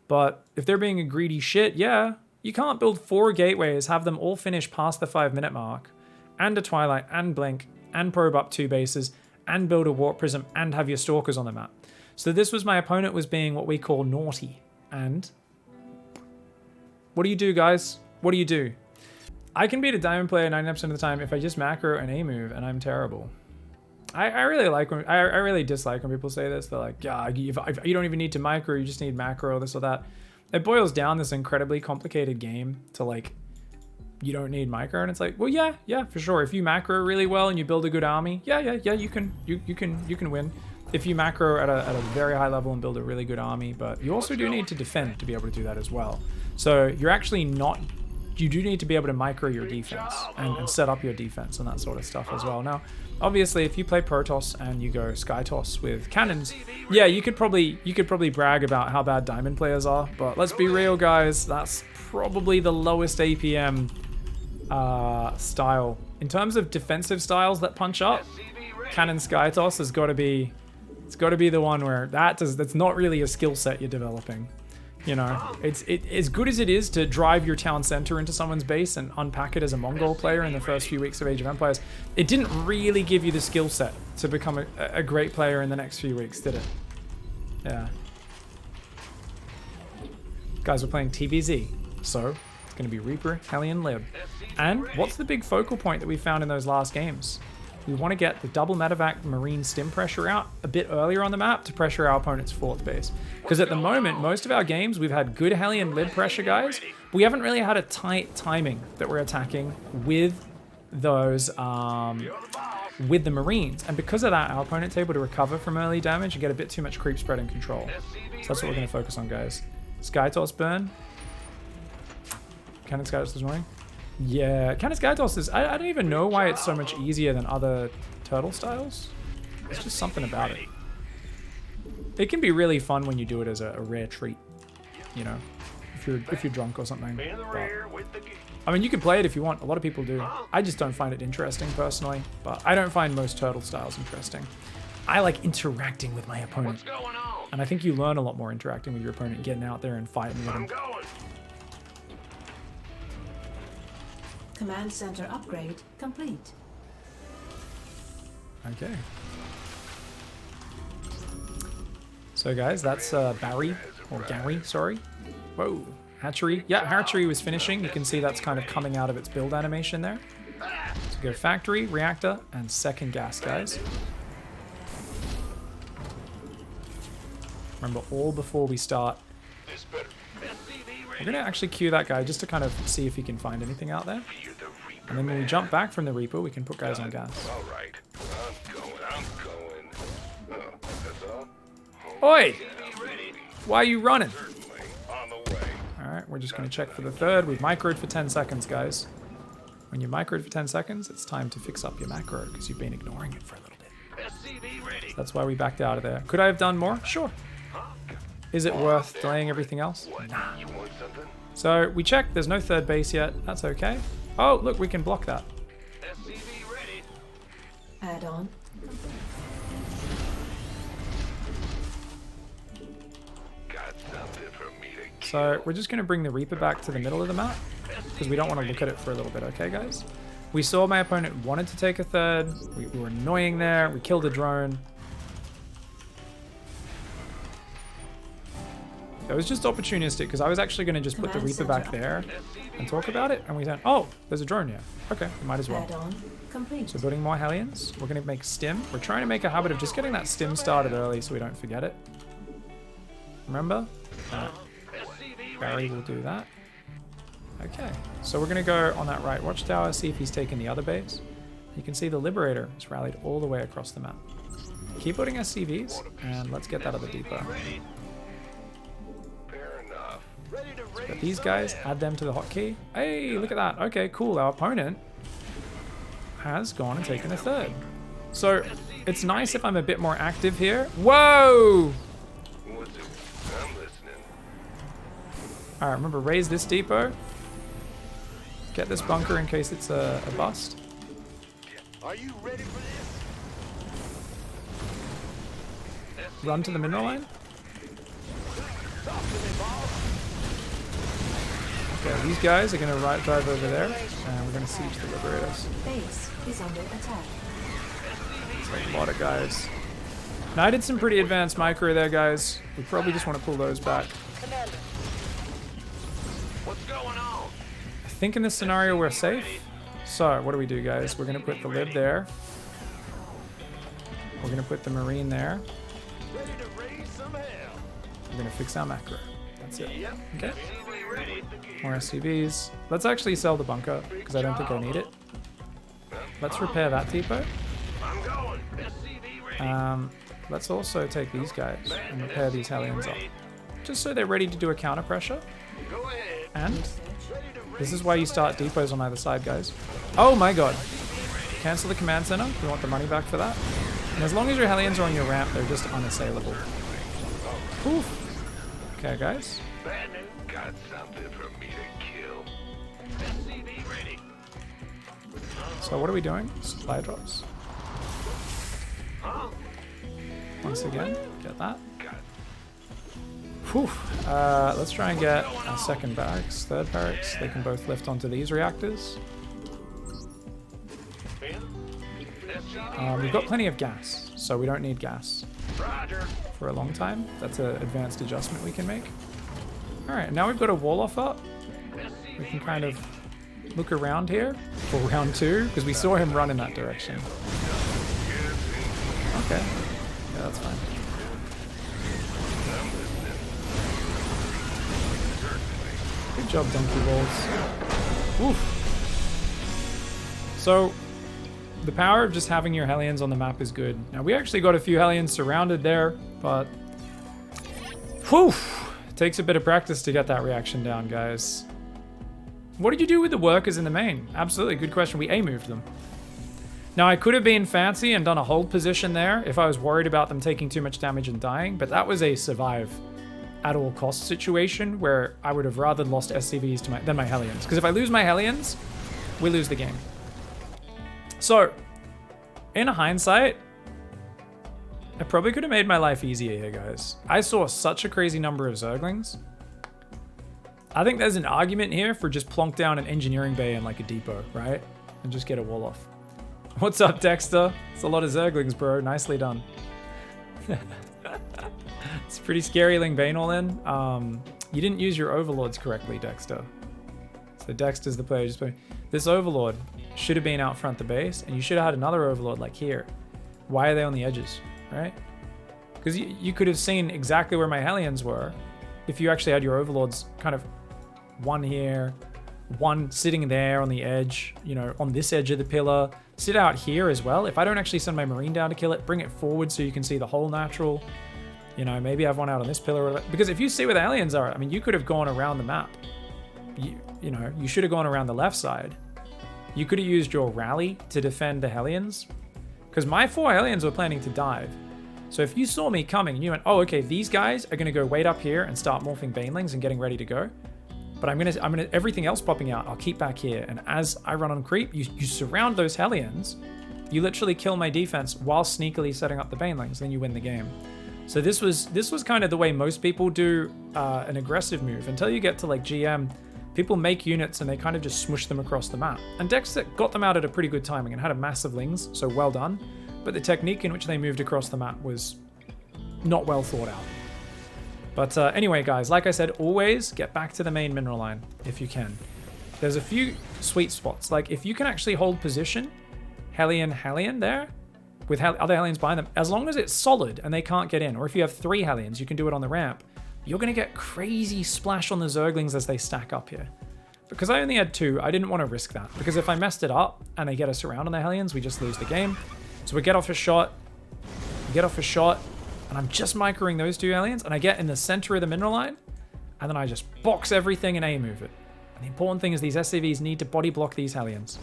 [SPEAKER 1] But if they're being a greedy shit, yeah, you can't build 4 gateways, have them all finish past the 5-minute mark, and a Twilight, and Blink, and probe up 2 bases, and build a Warp Prism, and have your Stalkers on the map. So this was my opponent was being what we call naughty. And what do you do, guys? What do you do? I can beat a Diamond player 99% of the time if I just macro and A-move, and I'm terrible. I really like when I really dislike when people say this. They're like, yeah, you don't even need to micro, you just need macro, this or that. It boils down this incredibly complicated game to like, you don't need micro, and it's like, well, yeah, for sure. If you macro really well and you build a good army, yeah, you can win. If you macro at a very high level and build a really good army, but you also do need to defend to be able to do that as well. So you're actually not. You do need to be able to micro your defense and set up your defense and that sort of stuff as well. Now, obviously, if you play Protoss and you go Sky Toss with cannons, yeah, you could probably brag about how bad Diamond players are. But let's be real, guys. That's probably the lowest APM style in terms of defensive styles that punch up. Cannon Sky Toss has got to be. It's got to be the one where that's not really a skill set you're developing. You know, it's as good as it is to drive your town center into someone's base and unpack it as a Mongol player in the first few weeks of Age of Empires. It didn't really give you the skill set to become a great player in the next few weeks, did it? Yeah. Guys, we're playing TVZ, so it's going to be Reaper, Hellion, Lib. And what's the big focal point that we found in those last games? We want to get the double medevac Marine stim pressure out a bit earlier on the map to pressure our opponent's 4th base. Because at the moment, most of our games, we've had good Hellion Lib pressure, guys. But we haven't really had a tight timing that we're attacking with those, with the Marines. And because of that, our opponent's able to recover from early damage and get a bit too much creep spread and control. So that's what we're going to focus on, guys. Sky Toss burn. Cannon Sky Toss this morning. Yeah, Cannon Sky Toss is... I don't even know why it's so much easier than other turtle styles. It's just something about it. It can be really fun when you do it as a rare treat, you know, if you're drunk or something. But, I mean, you can play it if you want. A lot of people do. I just don't find it interesting personally, but I don't find most turtle styles interesting. I like interacting with my opponent. And I think you learn a lot more interacting with your opponent, getting out there and fighting with them.
[SPEAKER 2] Command center upgrade complete.
[SPEAKER 1] Okay. So guys, that's Barry, or Gary, sorry. Whoa, Hatchery. Yeah, Hatchery was finishing. You can see that's kind of coming out of its build animation there. So go Factory, Reactor, and second gas, guys. Remember, all before we start. We're going to actually queue that guy just to kind of see if he can find anything out there. And then when we jump back from the Reaper, we can put guys on gas.
[SPEAKER 3] All right. I'm going.
[SPEAKER 1] Oi! Why are you running?
[SPEAKER 3] On the way.
[SPEAKER 1] Alright, we're just going to check for the 3rd. We've microed for 10 seconds, guys. When you microed for 10 seconds, it's time to fix up your macro, because you've been ignoring it for a little bit. So that's why we backed out of there. Could I have done more? Sure. Is it worth delaying everything else? Nah. So we checked, there's no 3rd base yet. That's okay. Oh, look, we can block that.
[SPEAKER 2] Add on.
[SPEAKER 3] Got something for me to
[SPEAKER 1] So we're just going to bring the Reaper back to the middle of the map. because we don't want to look at it for a little bit, okay, guys? We saw my opponent wanted to take a third. We were annoying there. We killed a drone. It was just opportunistic because I was actually going to just put the Reaper back there and talk about it. And we said, oh, there's a drone here. Okay, we might as well.
[SPEAKER 2] Add-on complete.
[SPEAKER 1] So building more Hellions. We're going to make stim. We're trying to make a habit of just getting that stim started early so we don't forget it. Remember? Barry will do that. Okay, so we're going to go on that right watchtower, see if he's taken the other base. You can see the Liberator is rallied all the way across the map. Keep putting SCVs, and let's get that other depot. But these guys, add them to the hotkey. Hey, look at that. Okay, cool. Our opponent has gone and taken a third. So it's nice if I'm a bit more active here. Whoa! All right, remember, raise this depot. Get this bunker in case it's a bust.
[SPEAKER 3] Are you ready for this?
[SPEAKER 1] Run to the mineral line. Okay, these guys are going to drive over there, and we're going to siege the Liberators.
[SPEAKER 2] Base is under attack.
[SPEAKER 1] It's like a lot of guys. Now, I did some pretty advanced micro there, guys. We probably just want to pull those back.
[SPEAKER 3] What's going on?
[SPEAKER 1] I think in this scenario we're safe. So, what do we do, guys? We're going to put the Lib there. We're going to put the Marine there.
[SPEAKER 3] Ready to raise some hell.
[SPEAKER 1] We're going to fix our macro. That's it.
[SPEAKER 3] Yep.
[SPEAKER 1] Okay.
[SPEAKER 3] SCV ready.
[SPEAKER 1] More SCVs. Let's actually sell the bunker, because I don't think I need it. Let's repair that depot.
[SPEAKER 3] I'm going. SCV ready.
[SPEAKER 1] Let's also take these guys and repair these Hellions up. Just so they're ready to do a counter pressure.
[SPEAKER 3] Go ahead.
[SPEAKER 1] And
[SPEAKER 3] Ready to raise
[SPEAKER 1] this is why you start depots on either side, guys. Oh my god. Cancel the command center. We want the money back for that. And as long as your Hellions are on your ramp, they're just unassailable. Oof. Okay, guys.
[SPEAKER 3] bad news. Got something for me to kill. SCV ready.
[SPEAKER 1] So what are we doing? Supply drops. Once again, get that. Whew. Let's try and get our second barracks, third barracks. They can both lift onto these reactors. We've got plenty of gas, so we don't need gas
[SPEAKER 3] Roger.
[SPEAKER 1] for a long time. That's an advanced adjustment we can make. Alright, now we've got a wall off up. We can kind of look around here for round 2, because we saw him run in that direction. Okay. Yeah, that's fine. Good job, donkey balls. Oof. So, the power of just having your Hellions on the map is good. Now, we actually got a few Hellions surrounded there, but... Whew! It takes a bit of practice to get that reaction down, guys. What did you do with the workers in the main? Absolutely, good question. We A-moved them. Now, I could have been fancy and done a hold position there if I was worried about them taking too much damage and dying, but that was a survive at all costs situation where I would have rather lost SCVs than my Hellions. Because if I lose my Hellions, we lose the game. So, in hindsight, I probably could have made my life easier here, guys. I saw such a crazy number of Zerglings. I think there's an argument here for just plonk down an engineering bay and like a depot, right? And just get a wall off. What's up, Dexter? It's a lot of Zerglings, bro. Nicely done. It's pretty scary, Ling Bane all in. You didn't use your overlords correctly, Dexter. So Dexter's the player just playing. This overlord should have been out front the base, and you should have had another overlord like here. Why are they on the edges, right? Because you could have seen exactly where my Hellions were if you actually had your overlords kind of one here, one sitting there on the edge, you know, on this edge of the pillar, sit out here as well. If I don't actually send my Marine down to kill it, bring it forward so you can see the whole natural. You know, maybe have one out on this pillar. Because if you see where the Hellions are, I mean, you could have gone around the map. You know, you should have gone around the left side. You could have used your rally to defend the Hellions. Because my 4 Hellions were planning to dive. So if you saw me coming and you went, oh, okay, these guys are going to go wait up here and start morphing Banelings and getting ready to go. But I'm gonna everything else popping out, I'll keep back here. And as I run on creep, you surround those Hellions. You literally kill my defense while sneakily setting up the Banelings. Then you win the game. So this was kind of the way most people do an aggressive move. Until you get to like GM, people make units and they kind of just smush them across the map. And Dexter got them out at a pretty good timing and had a massive lings, so well done. But the technique in which they moved across the map was not well thought out. But anyway, guys, like I said, always get back to the main mineral line if you can. There's a few sweet spots. Like if you can actually hold position, Hellion there, with other Hellions behind them, as long as it's solid and they can't get in, or if you have 3 Hellions, you can do it on the ramp, you're going to get crazy splash on the Zerglings as they stack up here. Because I only had 2, I didn't want to risk that. Because if I messed it up and they get us around on the Hellions, we just lose the game. So we get off a shot, and I'm just microing those 2 Hellions, and I get in the center of the mineral line, and then I just box everything and A-move it. And the important thing is these SCVs need to body block these Hellions.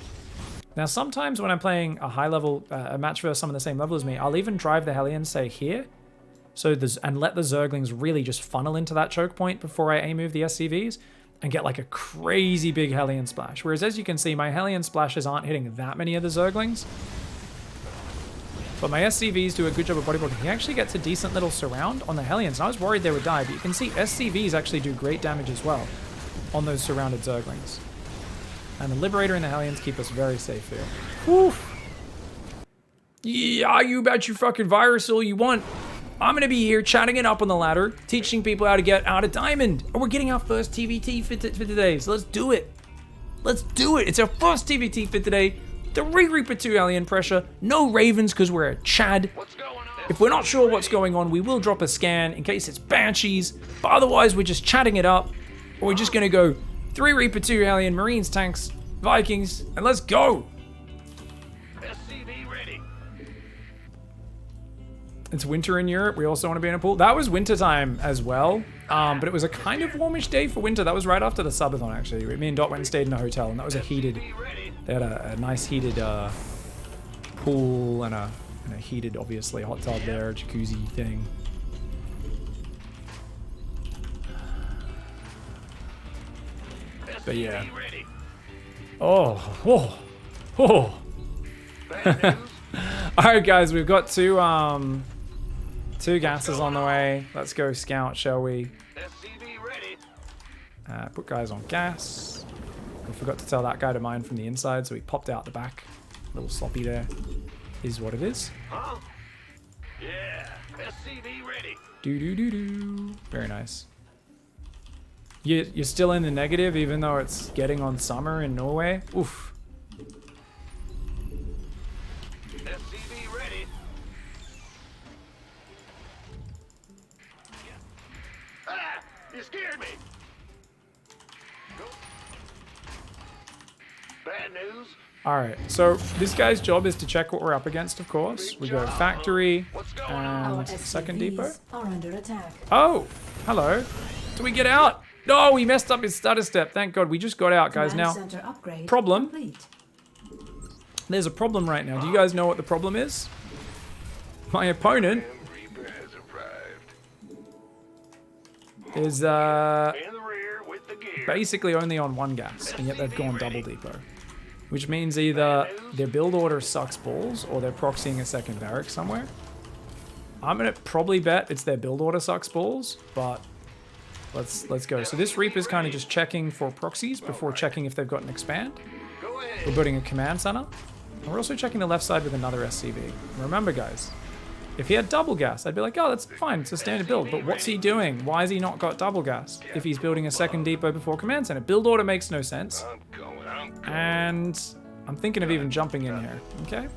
[SPEAKER 1] Now, sometimes when I'm playing a high level, a match versus someone the same level as me, I'll even drive the Hellions, say, here, and let the Zerglings really just funnel into that choke point before I A-move the SCVs, and get like a crazy big Hellion splash. Whereas as you can see, my Hellion splashes aren't hitting that many of the Zerglings. But my SCVs do a good job of body blocking. He actually gets a decent little surround on the Hellions. And I was worried they would die, but you can see SCVs actually do great damage as well on those surrounded Zerglings. And the Liberator and the Hellions keep us very safe here. Whew. Yeah, you bet your fucking virus all you want. I'm going to be here chatting it up on the ladder, teaching people how to get out of Diamond. And we're getting our first TVT fit today, so let's do it. Let's do it. It's our first TVT fit today. 3 Reaper 2 Alien pressure. No Ravens because we're a Chad. If we're not sure what's going on, we will drop a scan in case it's Banshees. But otherwise, we're just chatting it up. Or we're just going to go 3 Reaper 2 Alien, Marines, Tanks, Vikings, and let's go.
[SPEAKER 3] SCV ready.
[SPEAKER 1] It's winter in Europe. We also want to be in a pool. That was winter time as well. But it was a kind of warmish day for winter. That was right after the subathon, actually. Me and Dot went and stayed in a hotel, and that was a heated... They had a nice heated pool and a heated, obviously, hot tub there, jacuzzi thing. But yeah. Oh. Alright, guys, we've got 2 gases on the way. Let's go scout, shall we? Put guys on gas. I forgot to tell that guy to mine from the inside, so he popped out the back. A little sloppy there. Is what it is.
[SPEAKER 3] Huh? Yeah, SCV ready.
[SPEAKER 1] Do. Very nice. You're still in the negative, even though it's getting on summer in Norway. Oof.
[SPEAKER 3] SCV ready. Ah! You scared me. Bad news.
[SPEAKER 1] Alright, so this guy's job is to check what we're up against, of course. We go factory and second depot.
[SPEAKER 2] Are under attack.
[SPEAKER 1] Oh, hello. Do we get out? No, we messed up his stutter step. Thank God we just got out, guys. Now, problem. There's a problem right now. Do you guys know what the problem is? My opponent is basically only on 1 gas, and yet they've gone double depot. Which means either their build order sucks balls, or they're proxying a second barrack somewhere. I'm gonna probably bet it's their build order sucks balls, but let's go. So this Reaper's kind of just checking for proxies before checking if they've got an expand. We're building a command center. And we're also checking the left side with another SCV. Remember, guys, if he had double gas, I'd be like, oh, that's fine, it's a standard build. But what's he doing? Why has he not got double gas if he's building a second depot before command center? Build order makes no sense. And I'm thinking of even jumping in here, okay?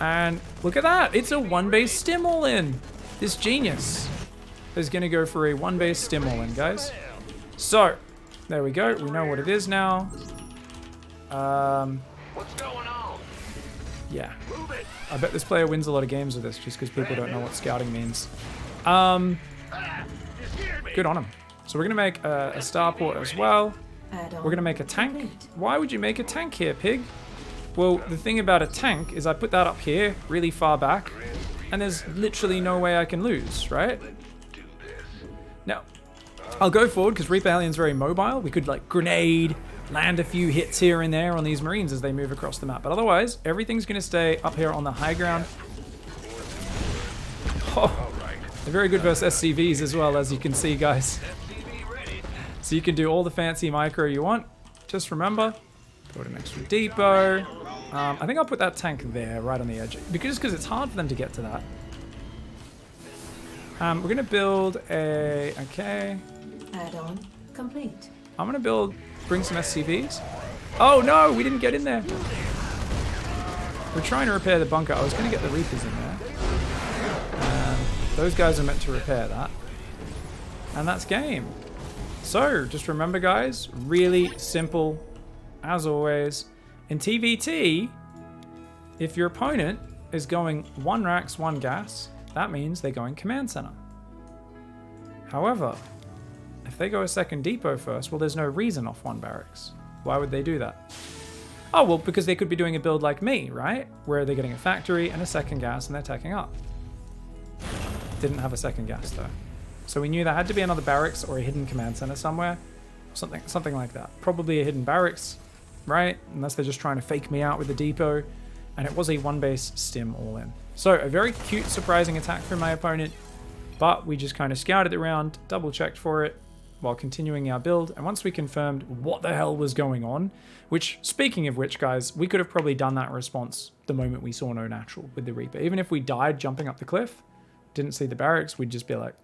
[SPEAKER 1] And look at that, it's a 1 base stim all in. This genius is gonna go for a 1 base stim all in, guys. So, there we go, we know what it is now.
[SPEAKER 3] What's going on?
[SPEAKER 1] Yeah.
[SPEAKER 3] Move it.
[SPEAKER 1] I bet this player wins a lot of games with this just because people don't know what scouting means.
[SPEAKER 3] You scared me.
[SPEAKER 1] Good on him. So we're gonna make a starport as well. We're gonna make a tank. Why would you make a tank here, pig? Well, the thing about a tank is I put that up here, really far back, and there's literally no way I can lose, right? Now, I'll go forward because Reaper Alien's very mobile. We could like grenade, land a few hits here and there on these Marines as they move across the map. But otherwise, everything's gonna stay up here on the high ground. Oh, they're very good versus SCVs as well, as you can see, guys. So you can do all the fancy micro you want. Just remember, put an extra depot. I think I'll put that tank there, right on the edge, because it's hard for them to get to that. We're gonna build a, okay.
[SPEAKER 2] Add-on complete.
[SPEAKER 1] I'm gonna bring some SCVs. Oh no, we didn't get in there. We're trying to repair the bunker. I was gonna get the Reapers in there. Those guys are meant to repair that. And that's game. So, just remember guys, really simple, as always. In TVT, if your opponent is going 1 Rax, 1 gas, that means they're going command center. However, if they go a second depot first, well, there's no reason off 1 barracks. Why would they do that? Oh, well, because they could be doing a build like me, right? Where they're getting a factory and a second gas and they're tacking up. Didn't have a second gas though. So we knew there had to be another barracks or a hidden command center somewhere. Something like that. Probably a hidden barracks, right? Unless they're just trying to fake me out with the depot. And it was a 1 base stim all in. So a very cute, surprising attack from my opponent. But we just kind of scouted around, double checked for it while continuing our build. And once we confirmed what the hell was going on, which, speaking of which, guys, we could have probably done that response the moment we saw no natural with the Reaper. Even if we died jumping up the cliff, didn't see the barracks, we'd just be like,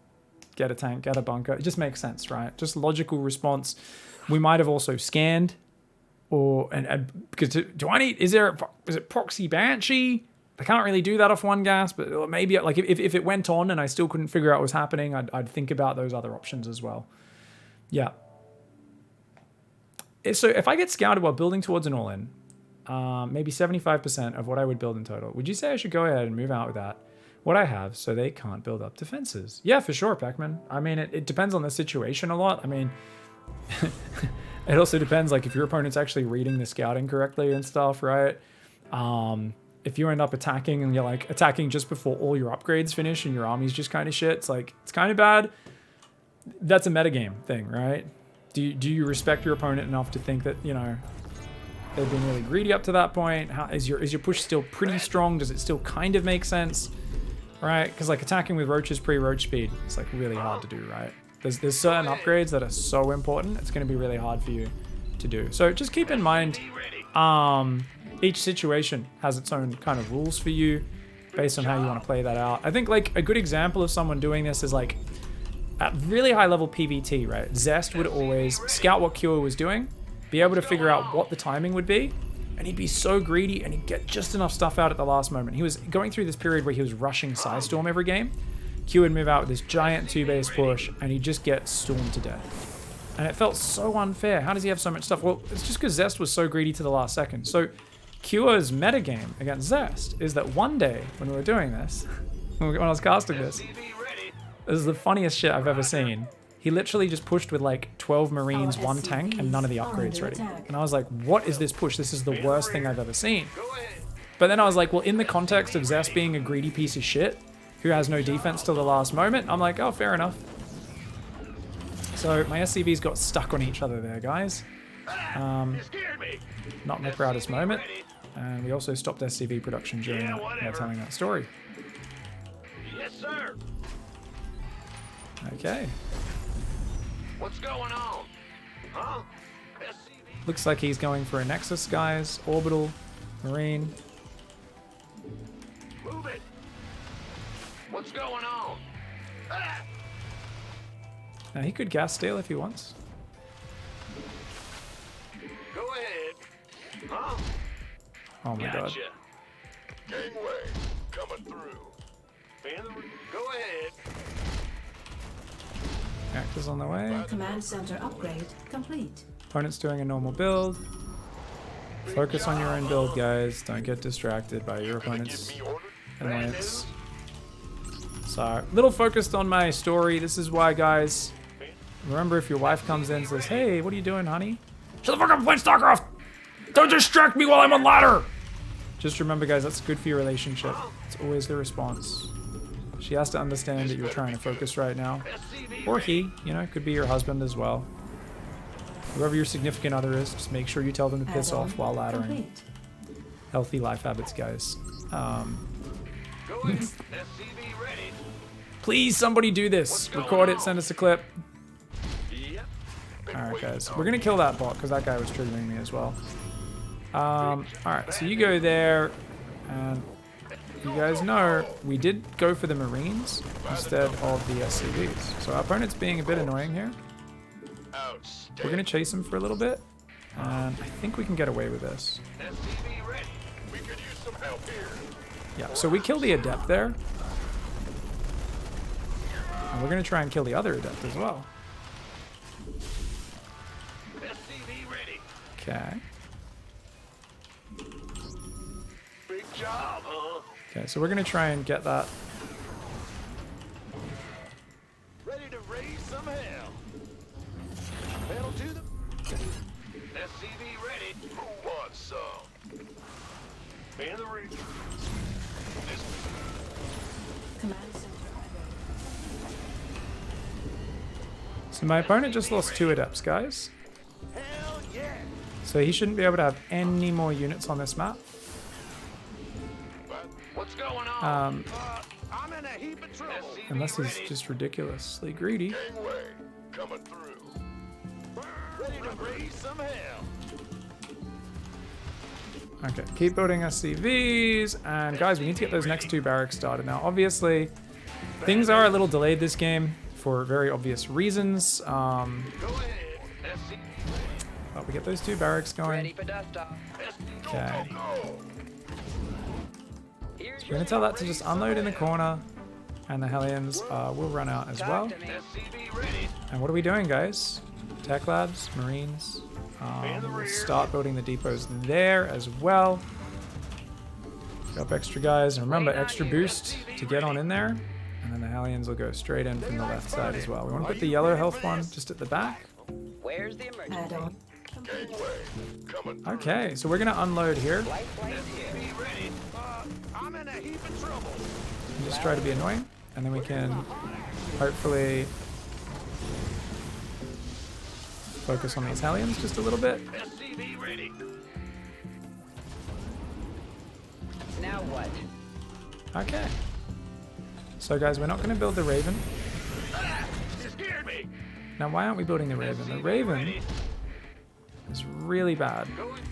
[SPEAKER 1] get a tank, get a bunker. It just makes sense, right? Just logical response. We might have also scanned, or because is it proxy Banshee? I can't really do that off 1 gas, but maybe like if it went on and I still couldn't figure out what was happening, I'd think about those other options as well. Yeah. So if I get scouted while building towards an all-in, maybe 75% of what I would build in total, would you say I should go ahead and move out with that? What I have, so they can't build up defenses. Yeah, for sure, Pac-Man. I mean, it depends on the situation a lot. I mean, it also depends, like, if your opponent's actually reading the scouting correctly and stuff, right? If you end up attacking and you're, like, attacking just before all your upgrades finish and your army's just kind of shit, it's, like, it's kind of bad. That's a metagame thing, right? Do you respect your opponent enough to think that, you know, they've been really greedy up to that point? Is your push still pretty strong? Does it still kind of make sense? Right, because like attacking with roaches pre-roach speed, it's like really hard to do, right? There's certain upgrades that are so important, it's going to be really hard for you to do. So just keep in mind, each situation has its own kind of rules for you based on how you want to play that out. I think like a good example of someone doing this is like at really high level PvT, right? Zest would always scout what Cure was doing, be able to figure out what the timing would be, and he'd be so greedy and he'd get just enough stuff out at the last moment. He was going through this period where he was rushing Psystorm every game. Q would move out with this giant 2-base push and he'd just get stormed to death. And it felt so unfair. How does he have so much stuff? Well, it's just because Zest was so greedy to the last second. So Cure's metagame against Zest is that one day when we were doing this, when I was casting this is the funniest shit I've ever seen. He literally just pushed with like 12 Marines, 1 tank, and none of the upgrades ready. And I was like, what is this push? This is the worst thing I've ever seen. But then I was like, well, in the context of Zest being a greedy piece of shit, who has no defense till the last moment, I'm like, oh, fair enough. So my SCVs got stuck on each other there, guys. Not my proudest moment. And we also stopped SCV production during telling that story.
[SPEAKER 3] Yes, sir.
[SPEAKER 1] Okay.
[SPEAKER 3] What's going on? Huh? SCV.
[SPEAKER 1] Looks like he's going for a Nexus, guys. Orbital, Marine.
[SPEAKER 3] Move it. What's going on? Ah!
[SPEAKER 1] Now he could gas steal if he wants.
[SPEAKER 3] Go ahead. Huh?
[SPEAKER 1] Oh my god.
[SPEAKER 3] Gangway coming through. Go ahead.
[SPEAKER 1] Actors on the way.
[SPEAKER 2] Command center upgrade complete.
[SPEAKER 1] Opponent's doing a normal build. Focus on your own build, guys. Don't get distracted by your opponent's annoyance. So, a little focused on my story. This is why, guys. Remember, if your wife comes in and says, hey, what are you doing, honey? Shut the fuck up and play StarCraft! Don't distract me while I'm on ladder! Just remember, guys, that's good for your relationship. It's always the response. She has to understand that you're trying to focus right now. Or he, you know, could be your husband as well. Whoever your significant other is, just make sure you tell them to piss off while laddering. Healthy life habits, guys. Please, somebody do this. Record it, send us a clip. Alright guys, we're gonna kill that bot because that guy was triggering me as well. Alright, so you go there, and you guys know we did go for the Marines instead of the SCVs. So our opponent's being a bit annoying here. We're gonna chase him for a little bit, and I think we can get away with this.
[SPEAKER 3] SCV ready. We could use some help here.
[SPEAKER 1] Yeah, so we kill the Adept there. And we're gonna try and kill the other Adept as well.
[SPEAKER 3] SCV ready.
[SPEAKER 1] Okay.
[SPEAKER 3] Big job, huh?
[SPEAKER 1] Okay, so we're gonna try and get that.
[SPEAKER 3] Ready to raise some hell. Pedal to the... SCV ready. Who wants some? Man the ring.
[SPEAKER 2] Command center upgrade.
[SPEAKER 1] So my opponent just lost 2 Adepts, guys.
[SPEAKER 3] Hell yeah.
[SPEAKER 1] So he shouldn't be able to have any more units on this map.
[SPEAKER 3] What's going on? I'm in a heap of trouble.
[SPEAKER 1] Unless he's just ridiculously greedy.
[SPEAKER 3] Gangway coming through. Ready to raise some hell.
[SPEAKER 1] Okay, keep building SCVs, and guys, we need to get those next 2 barracks started. Now, obviously, things are a little delayed this game for very obvious reasons.
[SPEAKER 3] Go ahead. SCV.
[SPEAKER 1] But we get those 2 barracks
[SPEAKER 4] Ready
[SPEAKER 1] going.
[SPEAKER 4] for dust off.
[SPEAKER 1] Okay.
[SPEAKER 3] Go.
[SPEAKER 4] Here's
[SPEAKER 1] We're gonna tell that to just unload in the corner, and the Hellions will run out as well.
[SPEAKER 4] Talk to me.
[SPEAKER 3] SCV ready.
[SPEAKER 1] And what are we doing, guys? Tech labs, Marines. We'll start building the depots there as well. Get up extra guys, and remember, extra boost to get on in there. And then the Hellions will go straight in from the left side as well. We want to put the yellow health one just at the back.
[SPEAKER 4] Where's the emergency?
[SPEAKER 2] Add-on.
[SPEAKER 3] Gangway coming through.
[SPEAKER 1] Okay, so we're gonna unload here.
[SPEAKER 4] Light flight here.
[SPEAKER 3] SCV ready. I'm in a heap of trouble.
[SPEAKER 1] And just try to be annoying, and then we can hopefully focus on these Hellions just a little bit.
[SPEAKER 3] SCV ready.
[SPEAKER 4] Now what?
[SPEAKER 1] Okay. So guys, we're not gonna build the Raven.
[SPEAKER 3] You scared me.
[SPEAKER 1] Now, why aren't we building the Raven? The Raven is really bad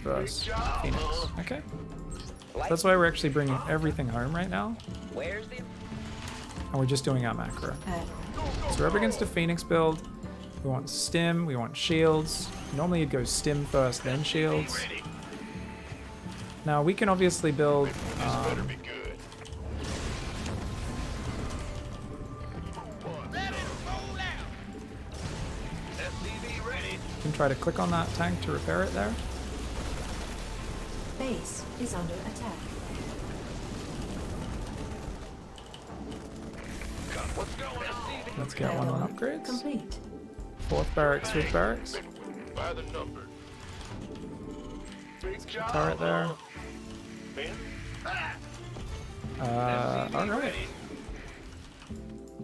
[SPEAKER 1] versus Phoenix. Okay. That's why we're actually bringing everything home right now,
[SPEAKER 4] Where's the...
[SPEAKER 1] and we're just doing our macro.
[SPEAKER 2] Add-on.
[SPEAKER 1] So we're up against a Phoenix build. We want stim, we want shields. Normally you'd go stim first, then shields. Now we can obviously build,
[SPEAKER 3] Better be good. Ready to roll out. SCV ready.
[SPEAKER 1] we can try to click on that tank to repair it there.
[SPEAKER 2] Base is under attack.
[SPEAKER 3] What's going on?
[SPEAKER 1] Let's get one on
[SPEAKER 2] Add-on
[SPEAKER 1] upgrades.
[SPEAKER 2] complete.
[SPEAKER 1] 4th barracks, 5th barracks.
[SPEAKER 3] By the number. Big job.
[SPEAKER 1] Turret there.
[SPEAKER 3] Man.
[SPEAKER 1] Alright.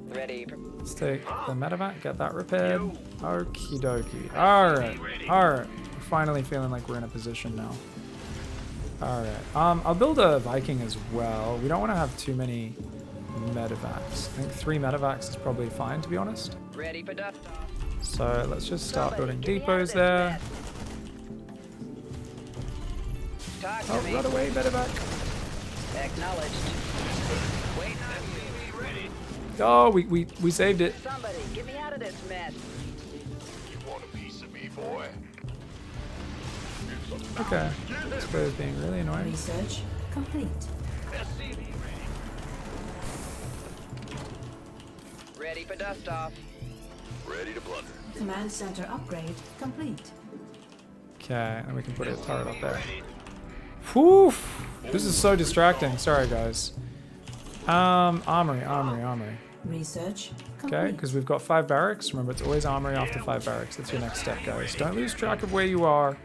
[SPEAKER 4] Ready for...
[SPEAKER 1] Let's take the medevac, get that repaired. Okie dokie. Alright. Alright. We're finally feeling like we're in a position now. Alright. I'll build a Viking as well. We don't want to have too many medevacs. I think 3 medevacs is probably fine, to be honest.
[SPEAKER 4] Ready for dust off.
[SPEAKER 1] So let's just start
[SPEAKER 4] Somebody
[SPEAKER 1] building
[SPEAKER 4] get me out
[SPEAKER 1] depots
[SPEAKER 4] of this
[SPEAKER 1] there.
[SPEAKER 4] mess. Talk to
[SPEAKER 1] Oh,
[SPEAKER 4] me.
[SPEAKER 1] run away, medevac.
[SPEAKER 4] Acknowledged. Wait on you.
[SPEAKER 3] Ready.
[SPEAKER 1] Oh, we saved it.
[SPEAKER 4] Somebody, get me out of this mess.
[SPEAKER 3] You want a piece of me, boy?
[SPEAKER 1] Okay. This guy is being really annoying.
[SPEAKER 2] Research complete.
[SPEAKER 3] SCV ready.
[SPEAKER 4] Ready for dust off.
[SPEAKER 3] Ready to blunder.
[SPEAKER 2] Command center upgrade complete.
[SPEAKER 1] Okay, and we can put a turret up there. Whew! This is so distracting. Sorry, guys. Armory.
[SPEAKER 2] Research
[SPEAKER 1] Okay,
[SPEAKER 2] complete.
[SPEAKER 1] because we've got 5 barracks. Remember, it's always armory after 5 barracks. That's your next step, guys. Don't lose track of where you are.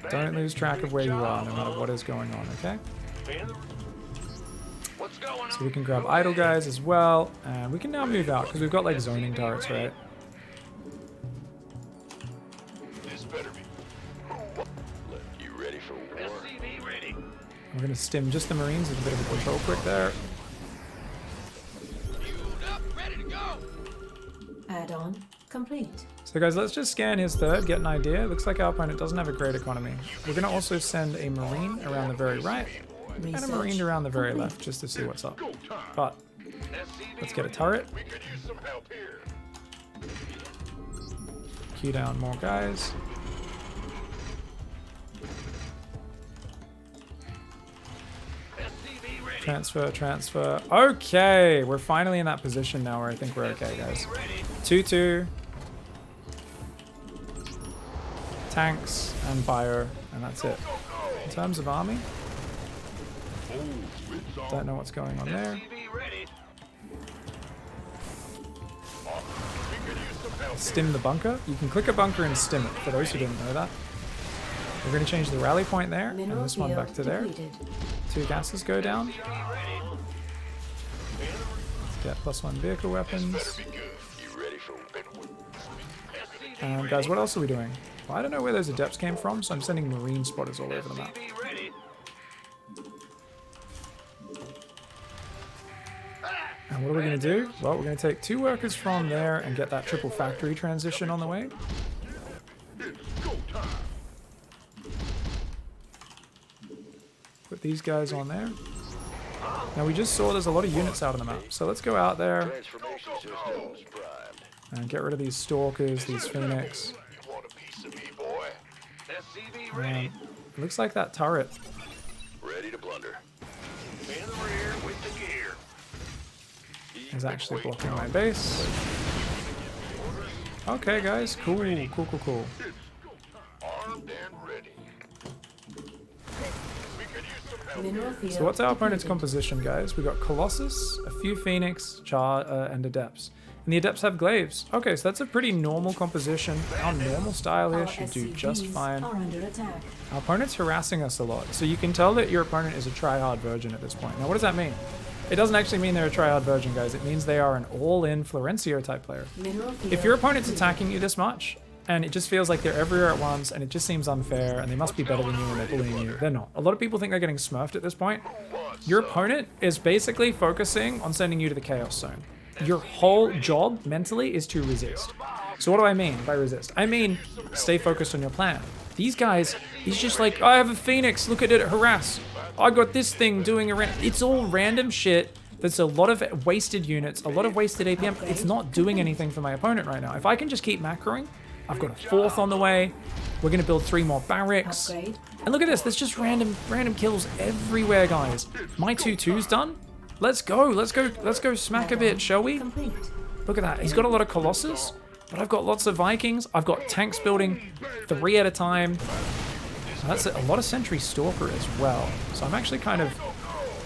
[SPEAKER 1] Don't lose track of where you are, no matter what is going on, okay?
[SPEAKER 3] What's going on?
[SPEAKER 1] So we can grab idle guys as well, and we can now move out, because we've got, like, zoning turrets, right?
[SPEAKER 3] This better be. You ready for war? SCV ready.
[SPEAKER 1] We're going to stim just the Marines with a bit of a control quick there.
[SPEAKER 3] Fueled up, ready to go.
[SPEAKER 2] Add-on complete.
[SPEAKER 1] So guys, let's just scan his third, get an idea. Looks like our opponent doesn't have a great economy. We're going to also send a Marine around the very right and a Marine around the very left just to see what's up. But let's get a turret.
[SPEAKER 3] We could use some help here.
[SPEAKER 1] Queue down more guys.
[SPEAKER 3] SCV ready.
[SPEAKER 1] Transfer. Okay, we're finally in that position now where I think we're okay, guys. 2-2. Tanks and bio, and that's it. In terms of army, don't know what's going on there.
[SPEAKER 3] SCV ready.
[SPEAKER 1] Stim the bunker. You can click a bunker and stim it, for those who didn't know that. We're going to change the rally point there, and
[SPEAKER 2] Mineral
[SPEAKER 1] this one back
[SPEAKER 2] field
[SPEAKER 1] to there.
[SPEAKER 2] depleted.
[SPEAKER 1] 2 gases go down. Get +1 vehicle weapons.
[SPEAKER 3] Be good. You ready for
[SPEAKER 1] Guys, what else are we doing? Well, I don't know where those adepts came from, so I'm sending marine spotters all over the map.
[SPEAKER 3] SCV ready.
[SPEAKER 1] And what are we going to do? Well, we're going to take 2 workers from there and get that triple factory transition on the way. Put these guys on there. Now we just saw there's a lot of units out on the map, so let's go out there
[SPEAKER 3] Transformation systems primed.
[SPEAKER 1] and get rid of these stalkers, these phoenix.
[SPEAKER 3] You want a piece of me, boy? SCV ready.
[SPEAKER 1] It looks like that turret.
[SPEAKER 3] Ready to plunder. In the rear with the gear.
[SPEAKER 1] Is actually blocking my base. Okay, guys, cool.
[SPEAKER 3] Armed and ready. We could use some help.
[SPEAKER 2] Mineral field
[SPEAKER 1] So what's our opponent's
[SPEAKER 2] depleted.
[SPEAKER 1] composition, guys? We got Colossus, a few Phoenix, Char, and Adepts. And the Adepts have Glaives. Okay, so that's a pretty normal composition. Our normal style here
[SPEAKER 2] Our
[SPEAKER 1] should do just
[SPEAKER 2] SCVs
[SPEAKER 1] fine.
[SPEAKER 2] are under attack.
[SPEAKER 1] Our opponent's harassing us a lot, so you can tell that your opponent is a tryhard virgin at this point. Now, what does that mean? It doesn't actually mean they're a tryhard virgin, guys. It means they are an all-in Florencio type player.
[SPEAKER 2] Mineral field
[SPEAKER 1] If your opponent's
[SPEAKER 2] depleted.
[SPEAKER 1] attacking you this much, and it just feels like they're everywhere at once, and it just seems unfair, and they must be better than you, and they're bullying you, they're not. A lot of people think they're getting smurfed at this point. Your opponent is basically focusing on sending you to the Chaos Zone. Your whole job, mentally, is to resist. So what do I mean by resist? I mean, stay focused on your plan. These guys, he's just like, I have a Phoenix, look at it, harass. I got this thing doing around. It's all random shit. There's a lot of wasted units, a lot of wasted APM. It's not doing anything for my opponent right now. If I can just keep macroing, I've got a 4th on the way. We're going to build 3 more barracks.
[SPEAKER 2] Upgrade.
[SPEAKER 1] And look at this. There's just random kills everywhere, guys. My 2-2's done. Let's go smack a bit, shall we?
[SPEAKER 2] Complete.
[SPEAKER 1] Look at that. He's got a lot of Colossus, but I've got lots of Vikings. I've got tanks building 3 at a time. That's a lot of Sentry Stalker as well. So I'm actually kind of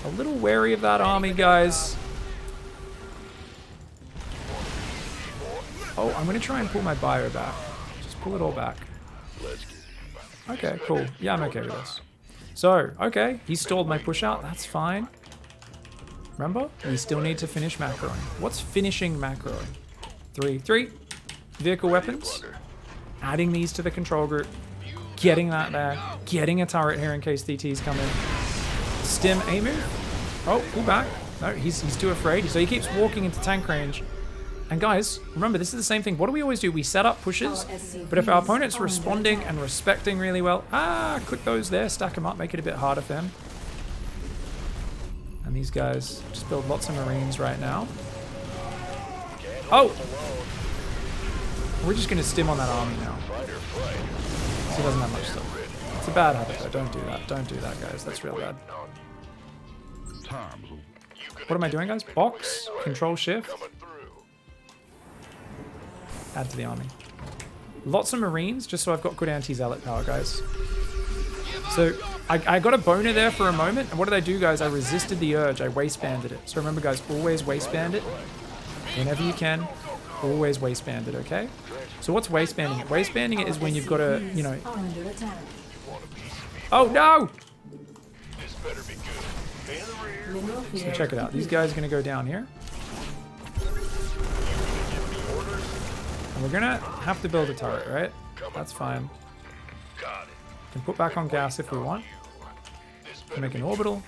[SPEAKER 1] a little wary of that army, guys. Oh, I'm going to try and pull my bio back. Just pull it all back. Okay, cool. Yeah, I'm okay with this. So, okay, he stalled my push out. That's fine. Remember, we still need to finish macroing. What's finishing macroing? 3. Vehicle weapons. Adding these to the control group. Getting that there. Getting a turret here in case DTs come in. Stim A move. Oh, pull back. No, he's too afraid. So he keeps walking into tank range. And guys, remember, this is the same thing. What do we always do? We set up pushes, but if our opponent's responding and respecting really well, click those there, stack them up, make it a bit harder for them. And these guys just build lots of Marines right now. Oh! We're just going to stim on that army now. So he doesn't have much stuff. It's a bad habit though, don't do that. Don't do that, guys. That's real bad. What am I doing, guys? Box, Control Shift. Add to the army. Lots of Marines, just so I've got good anti-zealot power, guys. So, I got a boner there for a moment, and what did I do, guys? I resisted the urge, I waistbanded it. So remember, guys, always waistband it. Whenever you can, always waistband it, okay? So what's waistbanding it? Waistbanding it is when you've got to, you know...
[SPEAKER 2] Are under attack.
[SPEAKER 1] Oh, no!
[SPEAKER 2] Mineral
[SPEAKER 1] So
[SPEAKER 2] field
[SPEAKER 1] check it out. These guys are going to go down here. And we're going to have to build a turret, right? That's fine. Can put back on gas if we want. Can make an orbital.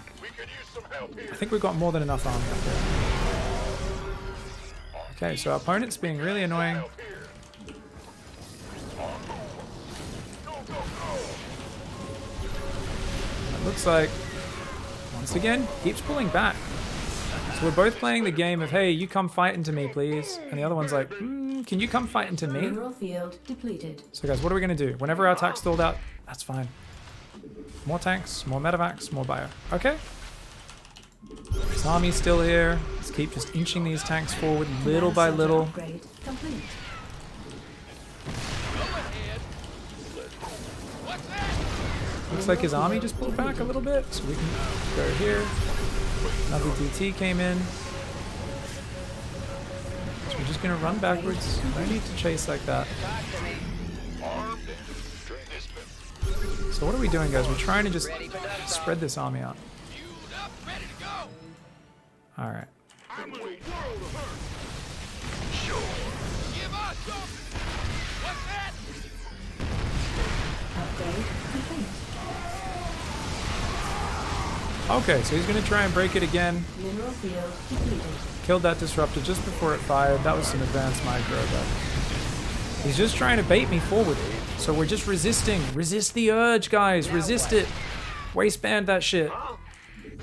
[SPEAKER 1] I think we've got more than enough army up here. Okay, so our opponent's being really annoying. looks like, once again, keeps pulling back. So we're both playing the game of, hey, you come fight into me, please. And the other one's like, can you come fight into me?
[SPEAKER 2] Mineral field depleted.
[SPEAKER 1] So guys, what are we going to do? Whenever our attack's stalled out, that's fine. More tanks, more medevacs, more bio. Okay. This army's still here. Let's keep just inching these tanks forward little by little.
[SPEAKER 2] Upgrade complete.
[SPEAKER 1] Looks like his army just pulled back a little bit, so we can go here. Another DT came in. So we're just gonna run backwards. No need to chase like that. So what are we doing, guys? We're trying to just spread this army out. Alright.
[SPEAKER 2] Upgrade complete.
[SPEAKER 1] Okay, so he's gonna try and break it again.
[SPEAKER 2] Mineral field depleted.
[SPEAKER 1] Killed that disruptor just before it fired. That was some advanced micro, but he's just trying to bait me forward. So we're just resisting. Resist the urge, guys. Resist it. Waistband that shit.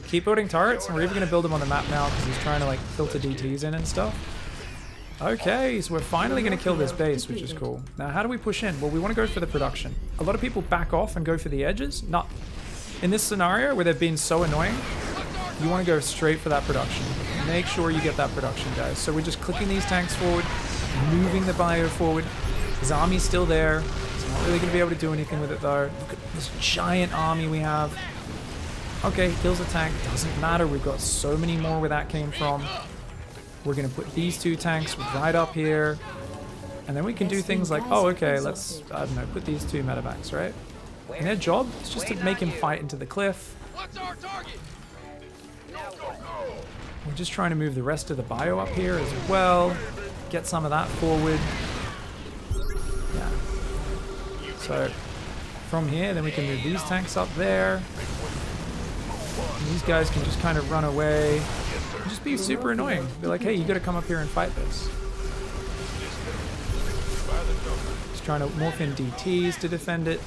[SPEAKER 1] Keep building turrets, and we're even going to build them on the map now because he's trying to like filter DTs in and stuff. Okay, so we're finally going to kill this base, which is cool. Now, how do we push in? Well, we want to go for the production. A lot of people back off and go for the edges. Not in this scenario where they've been so annoying. You want to go straight for that production. Make sure you get that production, guys. So we're just clicking these tanks forward, moving the bio forward. His army's still there. He's not really going to be able to do anything with it, though. Look at this giant army we have. Okay, kills a tank. Doesn't matter. We've got so many more where that came from. We're going to put these two tanks right up here. And then we can do things like, oh, okay, let's, I don't know, put these two medevacs, right? And their job is just to make him fight into the cliff.
[SPEAKER 3] What's our target?
[SPEAKER 1] We're just trying to move the rest of the bio up here as well. Get some of that forward. Yeah. So from here, then we can move these tanks up there. And these guys can just kind of run away. And just be super annoying. Be like, hey, you gotta come up here and fight this. Just trying to morph in DTs to defend it.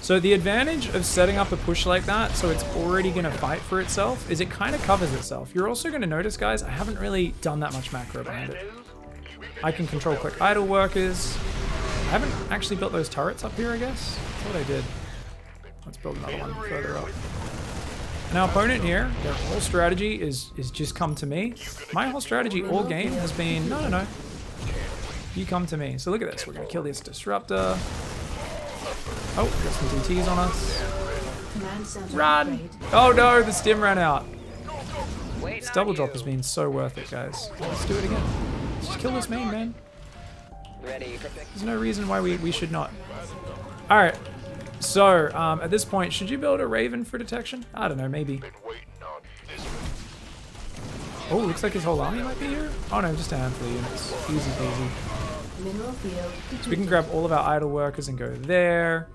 [SPEAKER 1] So the advantage of setting up a push like that, so it's already going to fight for itself, is it kind of covers itself. You're also going to notice, guys, I haven't really done that much macro behind it. I can control click idle workers. I haven't actually built those turrets up here, I guess. I thought I did. Let's build another one further up. And our opponent here, their whole strategy is just come to me. My whole strategy all game has been, no. You come to me. So look at this. We're going to kill this disruptor. Oh, we got some DTs on us. Run! Oh no, the stim ran out. This double drop has been so worth it, guys. Let's do it again. Let's just kill this main, man. There's no reason why we should not. Alright, so at this point, should you build a Raven for detection? I don't know, maybe. Oh, looks like his whole army might be here. Oh no, just a handful of units. Easy peasy. So we can grab all of our idle workers and go there.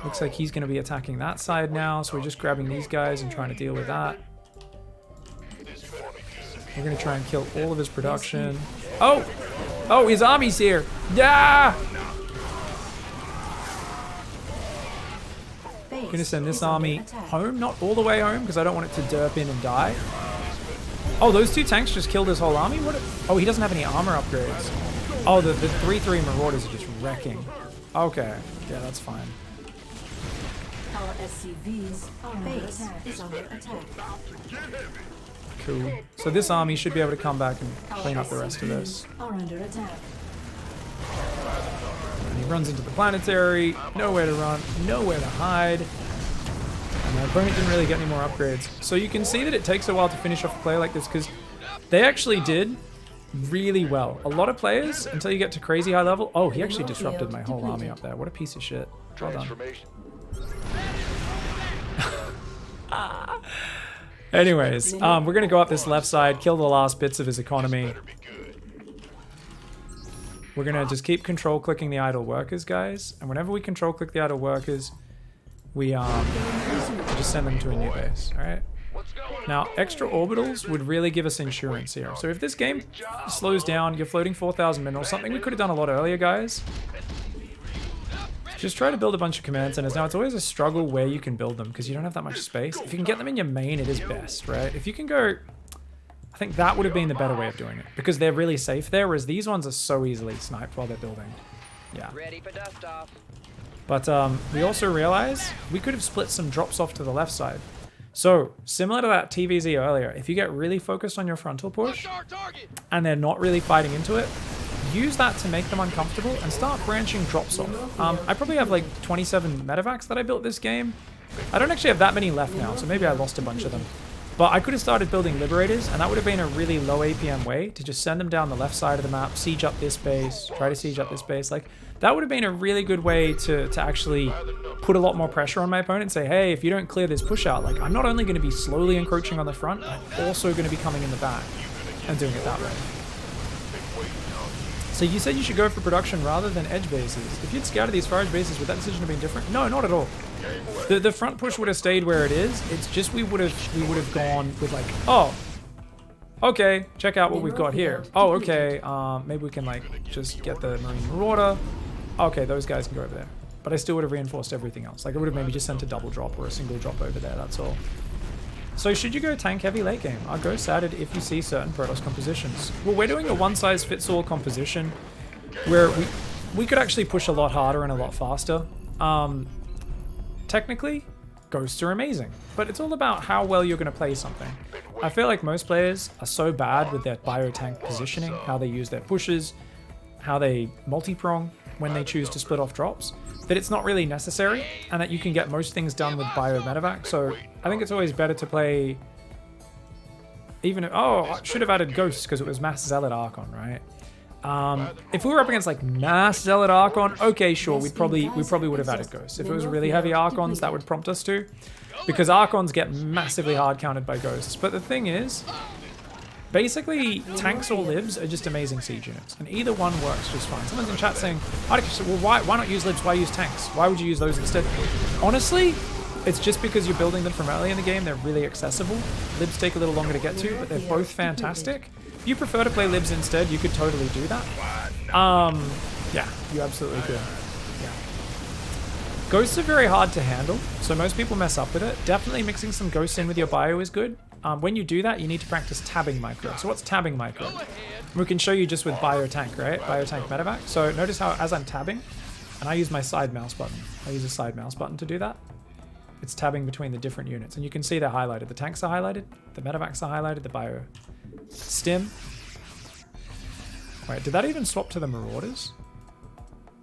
[SPEAKER 1] Looks like he's going to be attacking that side now, so we're just grabbing these guys and trying to deal with that. We're going to try and kill all of his production. Oh! Oh, his army's here! Yeah! I'm going to send this army home, not all the way home, because I don't want it to derp in and die. Oh, those two tanks just killed his whole army? What? Oh, he doesn't have any armor upgrades. Oh, the 3-3 Marauders are just wrecking. Okay, yeah, that's fine.
[SPEAKER 2] Our SCV's base is under attack.
[SPEAKER 1] Cool. So this army should be able to come back and clean up the rest of this.
[SPEAKER 2] Are under attack.
[SPEAKER 1] And he runs into the planetary, nowhere to run, nowhere to hide. And my opponent didn't really get any more upgrades. So you can see that it takes a while to finish off a play like this because they actually did really well. A lot of players, until you get to crazy high level. Oh, he actually disrupted my whole army up there. What a piece of shit. Well done. Anyways, we're gonna go up this left side, kill the last bits of his economy. We're gonna just keep control clicking the idle workers, guys. And whenever we control click the idle workers, we just send them to a new base. All right. Now, extra orbitals would really give us insurance here. So if this game slows down, you're floating 4,000 minerals, something we could have done a lot earlier, guys. just try to build a bunch of command centers. Now, it's always a struggle where you can build them because you don't have that much space. If you can get them in your main, it is best, right? If you can go... I think that would have been the better way of doing it because they're really safe there, whereas these ones are so easily sniped while they're building. Yeah.
[SPEAKER 4] Ready for dust off.
[SPEAKER 1] But we also realize we could have split some drops off to the left side. So, similar to that TVZ earlier, if you get really focused on your frontal push and they're not really fighting into it, use that to make them uncomfortable and start branching drops off. I probably have like 27 medevacs that I built this game. I don't actually have that many left now, so maybe I lost a bunch of them. But I could have started building Liberators, and that would have been a really low APM way to just send them down the left side of the map, siege up this base, try to siege up this base. Like, that would have been a really good way to actually put a lot more pressure on my opponent and say, hey, if you don't clear this push out, like, I'm not only going to be slowly encroaching on the front, I'm also going to be coming in the back and doing it that way. So you said you should go for production rather than edge bases. If you'd scouted these far edge bases, would that decision have been different? No, not at all. The front push would have stayed where it is. It's just we would have gone with like, oh, okay, check out what we've got here. Oh, okay, maybe we can like just get the Marine Marauder. Okay, those guys can go over there. But I still would have reinforced everything else. Like I would have maybe just sent a double drop or a single drop over there, that's all. So should you go tank heavy late game? I'll go Saturd if you see certain Protoss compositions. Well, we're doing a one-size-fits-all composition where we could actually push a lot harder and a lot faster. Technically, ghosts are amazing, but it's all about how well you're going to play something. I feel like most players are so bad with their biotank positioning, how they use their pushes, how they multi-prong when they choose to split off drops, that it's not really necessary, and that you can get most things done with bio medevac. So I think it's always better to play even if, oh, I should have added ghosts because it was mass zealot archon, right? If we were up against like mass zealot archon, okay, sure, we probably would have added ghosts. If it was really heavy archons, that would prompt us to, because archons get massively hard counted by ghosts. But the thing is, basically, tanks or libs are just amazing siege units, and either one works just fine. Someone's in chat saying, well, why not use libs? Why use tanks? Why would you use those instead? Honestly, it's just because you're building them from early in the game. They're really accessible. Libs take a little longer to get to, but they're both fantastic. If you prefer to play libs instead, you could totally do that. Yeah, you absolutely could. Yeah. Ghosts are very hard to handle, so most people mess up with it. Definitely mixing some ghosts in with your bio is good. When you do that, you need to practice tabbing micro. So what's tabbing micro? We can show you just with biotank, right? Biotank medevac. So notice how as I'm tabbing, and I use my side mouse button. I use a side mouse button to do that. It's tabbing between the different units, and you can see they're highlighted. The tanks are highlighted, the medevacs are highlighted, the bio stim. Wait, did that even swap to the Marauders?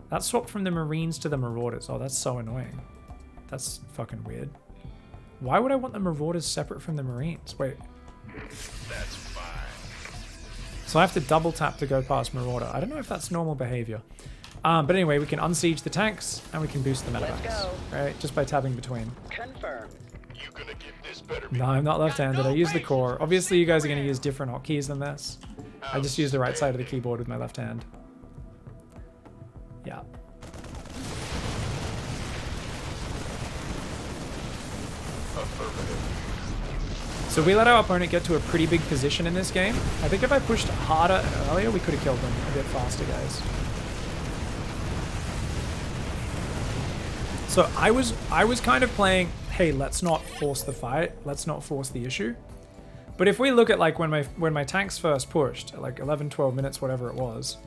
[SPEAKER 1] That swapped from the Marines to the Marauders. Oh, that's so annoying. That's fucking weird. Why would I want the Marauders separate from the Marines? Wait.
[SPEAKER 3] That's fine.
[SPEAKER 1] So I have to double tap to go past Marauder. I don't know if that's normal behavior. But anyway, we can unsiege the tanks and we can boost the medevacs, right? Just by tabbing between.
[SPEAKER 4] Confirm.
[SPEAKER 3] You gonna get this better be.
[SPEAKER 1] No, I'm not left-handed. I use the core. Obviously, you guys are going to use different hotkeys than this. I just use the right side of the keyboard with my left hand. Yeah. So we let our opponent get to a pretty big position in this game. I think if I pushed harder and earlier, we could have killed them a bit faster, guys. So I was kind of playing, hey, let's not force the fight. Let's not force the issue. But if we look at like when my tanks first pushed, at like 11, 12 minutes, whatever it was,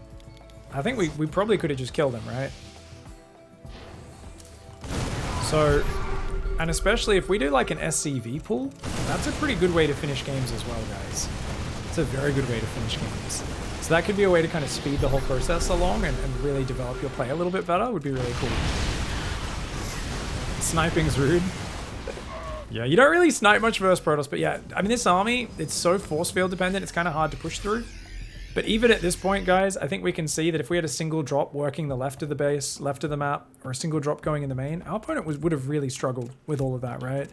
[SPEAKER 1] I think we probably could have just killed him, right? So, and especially if we do like an SCV pool, that's a pretty good way to finish games as well, guys. It's a very good way to finish games. So that could be a way to kind of speed the whole process along and really develop your play a little bit better. Would be really cool. Sniping's rude. Yeah, you don't really snipe much versus Protoss, but yeah, I mean, this army, it's so force field dependent, it's kind of hard to push through. But even at this point, guys, I think we can see that if we had a single drop working the left of the base, left of the map, or a single drop going in the main, our opponent would have really struggled with all of that, right?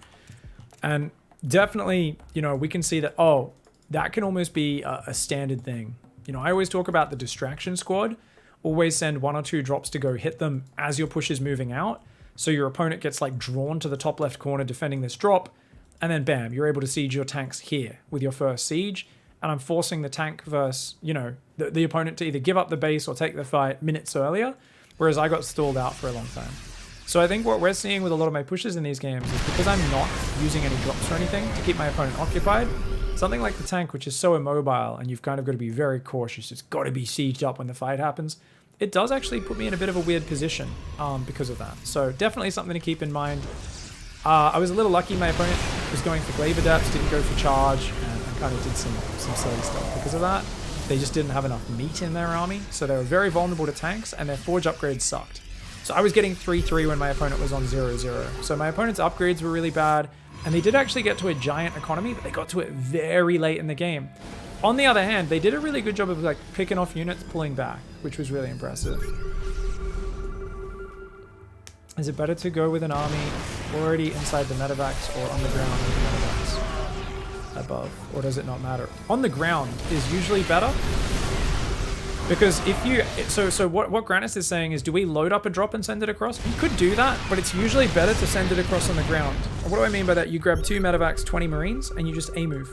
[SPEAKER 1] And definitely, you know, we can see that, oh, that can almost be a standard thing. You know, I always talk about the distraction squad. Always send 1 or 2 drops to go hit them as your push is moving out. So your opponent gets like drawn to the top left corner defending this drop, and then bam, you're able to siege your tanks here with your first siege. And I'm forcing the tank versus, you know, the opponent to either give up the base or take the fight minutes earlier. whereas I got stalled out for a long time. So I think what we're seeing with a lot of my pushes in these games is because I'm not using any drops or anything to keep my opponent occupied, something like the tank, which is so immobile and you've kind of got to be very cautious, it's got to be sieged up when the fight happens, it does actually put me in a bit of a weird position because of that. So definitely something to keep in mind. I was a little lucky, my opponent was going for Glaive Adepts, didn't go for Charge, and kind of did some silly stuff because of that. They just didn't have enough meat in their army, so they were very vulnerable to tanks, and their Forge upgrades sucked. So I was getting 3-3 when my opponent was on 0-0. So my opponent's upgrades were really bad, and they did actually get to a giant economy, but they got to it very late in the game. On the other hand, they did a really good job of like picking off units, pulling back, which was really impressive. Is it better to go with an army already inside the medevacs or on the ground with the medevacs above? Or does it not matter? On the ground is usually better. Because if you, so what Granis is saying is, do we load up a drop and send it across? You could do that, but it's usually better to send it across on the ground. And what do I mean by that? You grab 2 medevacs, 20 marines, and you just A-move.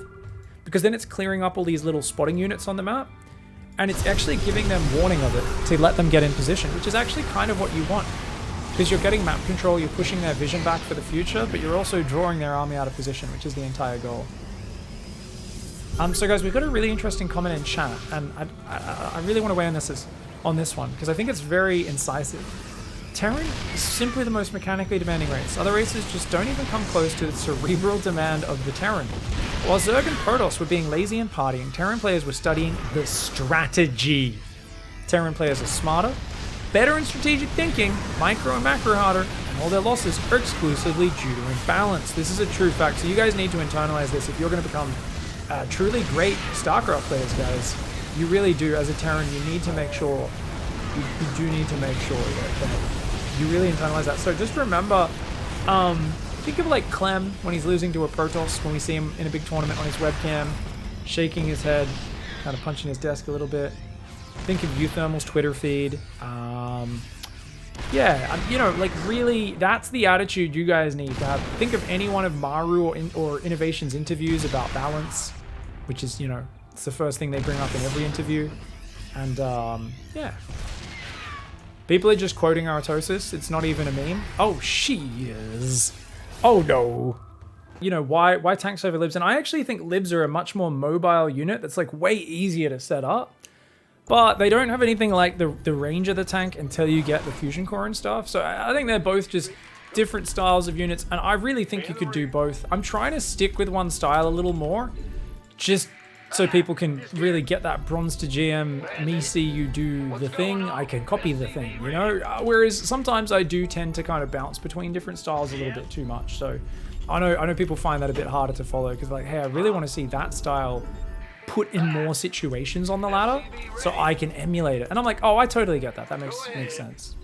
[SPEAKER 1] Because then it's clearing up all these little spotting units on the map, and it's actually giving them warning of it to let them get in position, which is actually kind of what you want. Because you're getting map control, you're pushing their vision back for the future, but you're also drawing their army out of position, which is the entire goal. So guys, we've got a really interesting comment in chat, and I really want to weigh on this one, because I think it's very incisive. Terran is simply the most mechanically demanding race. Other races just don't even come close to the cerebral demand of the Terran. While Zerg and Protoss were being lazy and partying, Terran players were studying the strategy. Terran players are smarter, better in strategic thinking, micro and macro harder, and all their losses are exclusively due to imbalance. This is a true fact, so you guys need to internalize this if you're going to become truly great StarCraft players, guys. You really do. As a Terran, you need to make sure, you do need to make sure that you really internalize that. So just remember, think of like Clem when he's losing to a Protoss, when we see him in a big tournament on his webcam, shaking his head, kind of punching his desk a little bit. Think of Euthermal's Twitter feed. Yeah, you know, like really, that's the attitude you guys need to have. Think of any one of Maru or Innovation's interviews about balance, which is, you know, it's the first thing they bring up in every interview. And yeah. People are just quoting Aratosis. It's not even a meme. Oh, she is. Oh no. You know, why tanks over libs? And I actually think libs are a much more mobile unit that's like way easier to set up. But they don't have anything like the range of the tank until you get the fusion core and stuff. So I think they're both just different styles of units. And I really think you could do both. I'm trying to stick with one style a little more, just so people can really get that bronze to GM, me see you do the thing, I can copy the thing, you know? Whereas sometimes I do tend to kind of bounce between different styles a little bit too much. So I know people find that a bit harder to follow because like, hey, I really want to see that style put in more situations on the ladder so I can emulate it. And I'm like, oh, I totally get that. That makes sense.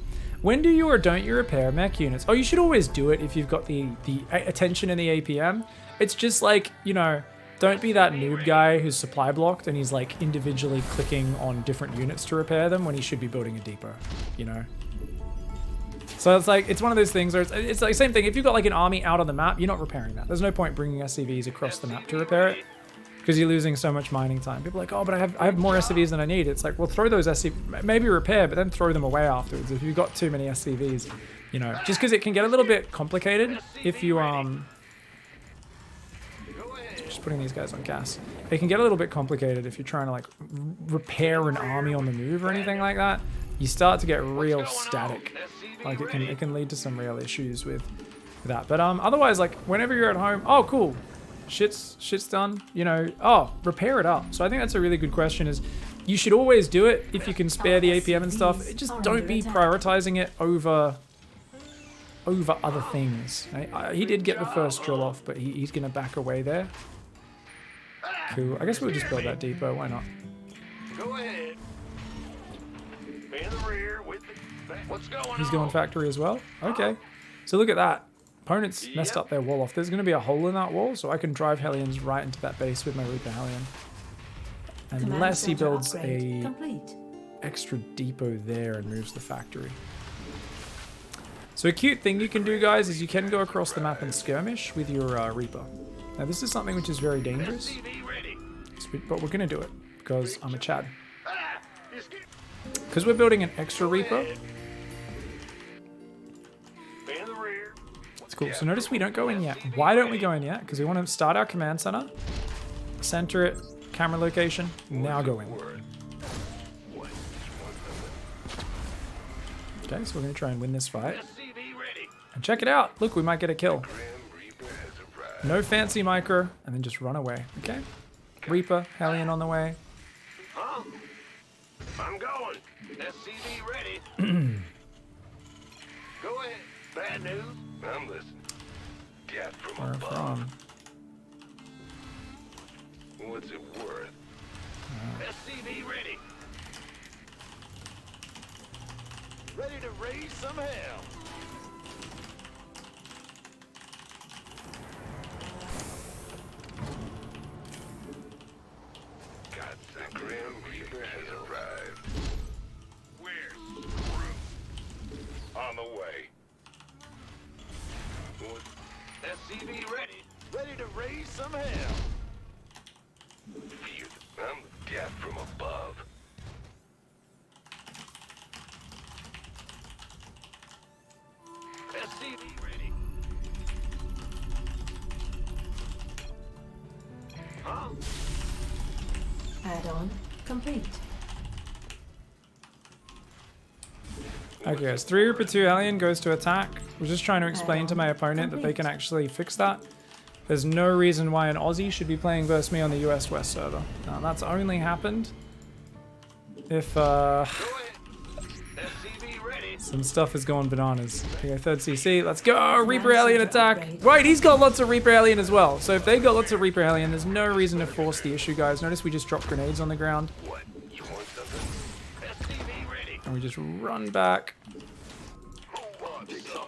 [SPEAKER 1] When do you or don't you repair mech units? Oh, you should always do it if you've got the attention in the APM. It's just like, you know, don't be that noob guy who's supply blocked and he's like individually clicking on different units to repair them when he should be building a depot, you know? So it's like, it's one of those things where it's like the same thing. If you've got like an army out on the map, you're not repairing that. There's no point bringing SCVs across the map to repair it, because you're losing so much mining time. People are like, oh, but I have more SCVs than I need. It's like, well, throw those SCVs, maybe repair, but then throw them away afterwards. If you've got too many SCVs, you know, just because it can get a little bit complicated if you, just putting these guys on gas. It can get a little bit complicated if you're trying to like repair an army on the move or anything like that. You start to get real static. Like it can lead to some real issues with that. But otherwise, like whenever you're at home, oh, cool. Shit's done, you know, oh, repair it up. So I think that's a really good question, is you should always do it if you can spare the APM and stuff. Just don't be prioritizing it over other things. He did get the first drill off, but he's going to back away there. Cool. I guess we'll just build that depot. Why not?
[SPEAKER 3] Go ahead. In the rear with the... What's going on?
[SPEAKER 1] He's going factory as well? Okay. So look at that. Opponents messed up their wall off. There's going to be a hole in that wall, so I can drive Hellions right into that base with my Reaper Hellion. Unless he builds a extra depot there and moves the factory. So a cute thing you can do, guys, is you can go across the map and skirmish with your Reaper. Now this is something which is very dangerous, but we're going to do it because I'm a Chad. Because we're building an extra Reaper, That's cool. So notice we don't go in yet. Why don't we go in yet? Because we want to start our command center, center it, camera location, now go in. Okay, so we're going to try and win this fight.
[SPEAKER 3] SCV ready.
[SPEAKER 1] And check it out. Look, we might get a kill.
[SPEAKER 3] Grim Reaper has arrived.
[SPEAKER 1] No fancy micro, and then just run away. Okay? Reaper, Hellion on the way.
[SPEAKER 3] Huh? I'm going. SCV ready. Go ahead. Bad news? I'm listening. Gas from
[SPEAKER 1] Where
[SPEAKER 3] above.
[SPEAKER 1] from?
[SPEAKER 3] What's it worth? SCV ready. Ready to raise some hell. God, the Grim Reaper has arrived. Where's Groot? On the way. SCV ready. Ready to raise some hell. Fear I'm death from above. SCV ready. Huh?
[SPEAKER 2] Add-on complete.
[SPEAKER 1] Okay, guys. 3 Reaper 2 Hellion goes to attack. We're just trying to explain to my opponent that they can actually fix that. There's no reason why an Aussie should be playing versus me on the US West server. Now, that's only happened if
[SPEAKER 3] Go ahead. SCV ready.
[SPEAKER 1] some stuff has gone bananas. Okay, third CC. Let's go! Reaper Hellion attack! Right, he's got lots of Reaper Hellion as well. So if they got lots of Reaper Hellion, there's no reason to force the issue, guys. Notice we just dropped grenades on the ground.
[SPEAKER 3] What? You want something? SCV ready.
[SPEAKER 1] And we just run back.
[SPEAKER 3] Who wants some?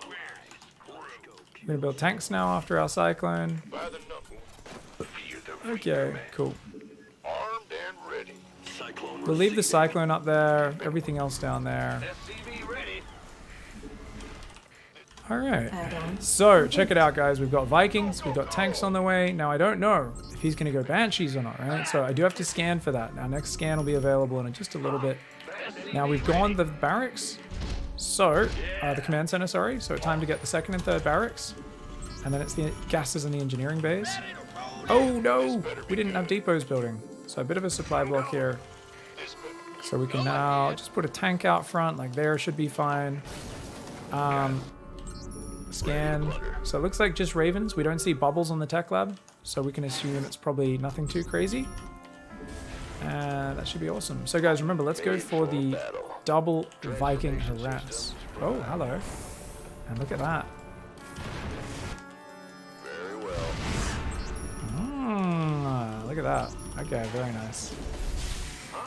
[SPEAKER 1] We're gonna build tanks now after our cyclone.
[SPEAKER 3] By the knuckle. Fear the
[SPEAKER 1] Okay,
[SPEAKER 3] Reaper.
[SPEAKER 1] cool.
[SPEAKER 3] Armed and ready. Cyclone.
[SPEAKER 1] We'll leave the cyclone up there, everything else down there.
[SPEAKER 3] SCV ready.
[SPEAKER 1] Alright.
[SPEAKER 2] Add-on.
[SPEAKER 1] So, check it out, guys. We've got Vikings, we've got tanks on the way. Now, I don't know if he's going to go Banshees or not, right? So, I do have to scan for that. Now, next scan will be available in just a little bit. Now, we've gone the barracks. So, the command center, sorry. So, time to get the second and third barracks. And then it's the gases and the engineering bays. Oh, no! We didn't have depots building. So, a bit of a supply block here. So, we can now just put a tank out front. Like, there should be fine. Scan. So it looks like just Ravens. We don't see bubbles on the tech lab, so we can assume it's probably nothing too crazy. And that should be awesome. So guys, remember, let's go for the double Viking harass. Oh, hello. And look at that.
[SPEAKER 3] Very well.
[SPEAKER 1] Look at that. Okay, very nice.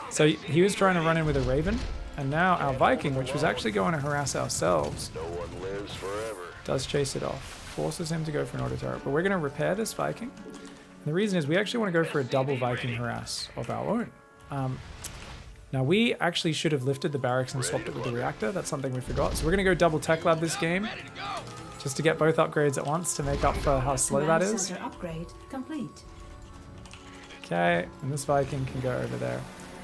[SPEAKER 1] So he was trying to run in with a Raven, and now our Viking, which was actually going to harass ourselves,
[SPEAKER 3] No one lives forever.
[SPEAKER 1] does chase it off. Forces him to go for an auto turret. But we're going to repair this Viking. And the reason is we actually want to go for a double Viking harass of our own. Now we actually should have lifted the barracks and swapped it with the reactor. That's something we forgot. So we're going to go double tech lab this game. Just to get both upgrades at once to make up for how slow that
[SPEAKER 2] Command
[SPEAKER 1] is.
[SPEAKER 2] center upgrade complete.
[SPEAKER 1] Okay, and this Viking can go over there.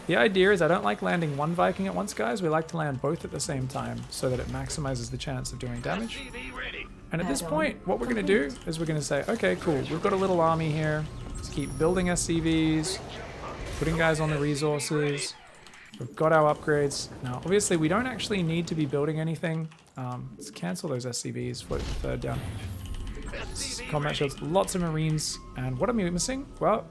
[SPEAKER 1] The idea is I don't like landing one Viking at once, guys. We like to land both at the same time so that it maximizes the chance of doing damage.
[SPEAKER 3] SCV ready.
[SPEAKER 1] And at this point, what we're going to do is we're going to say, okay, cool. We've got a little army here. Let's keep building SCVs, putting guys on the resources. We've got our upgrades. Now, obviously, we don't actually need to be building anything. Let's cancel those SCVs, float the third down. Combat shields, lots of Marines. And what are we missing? Well,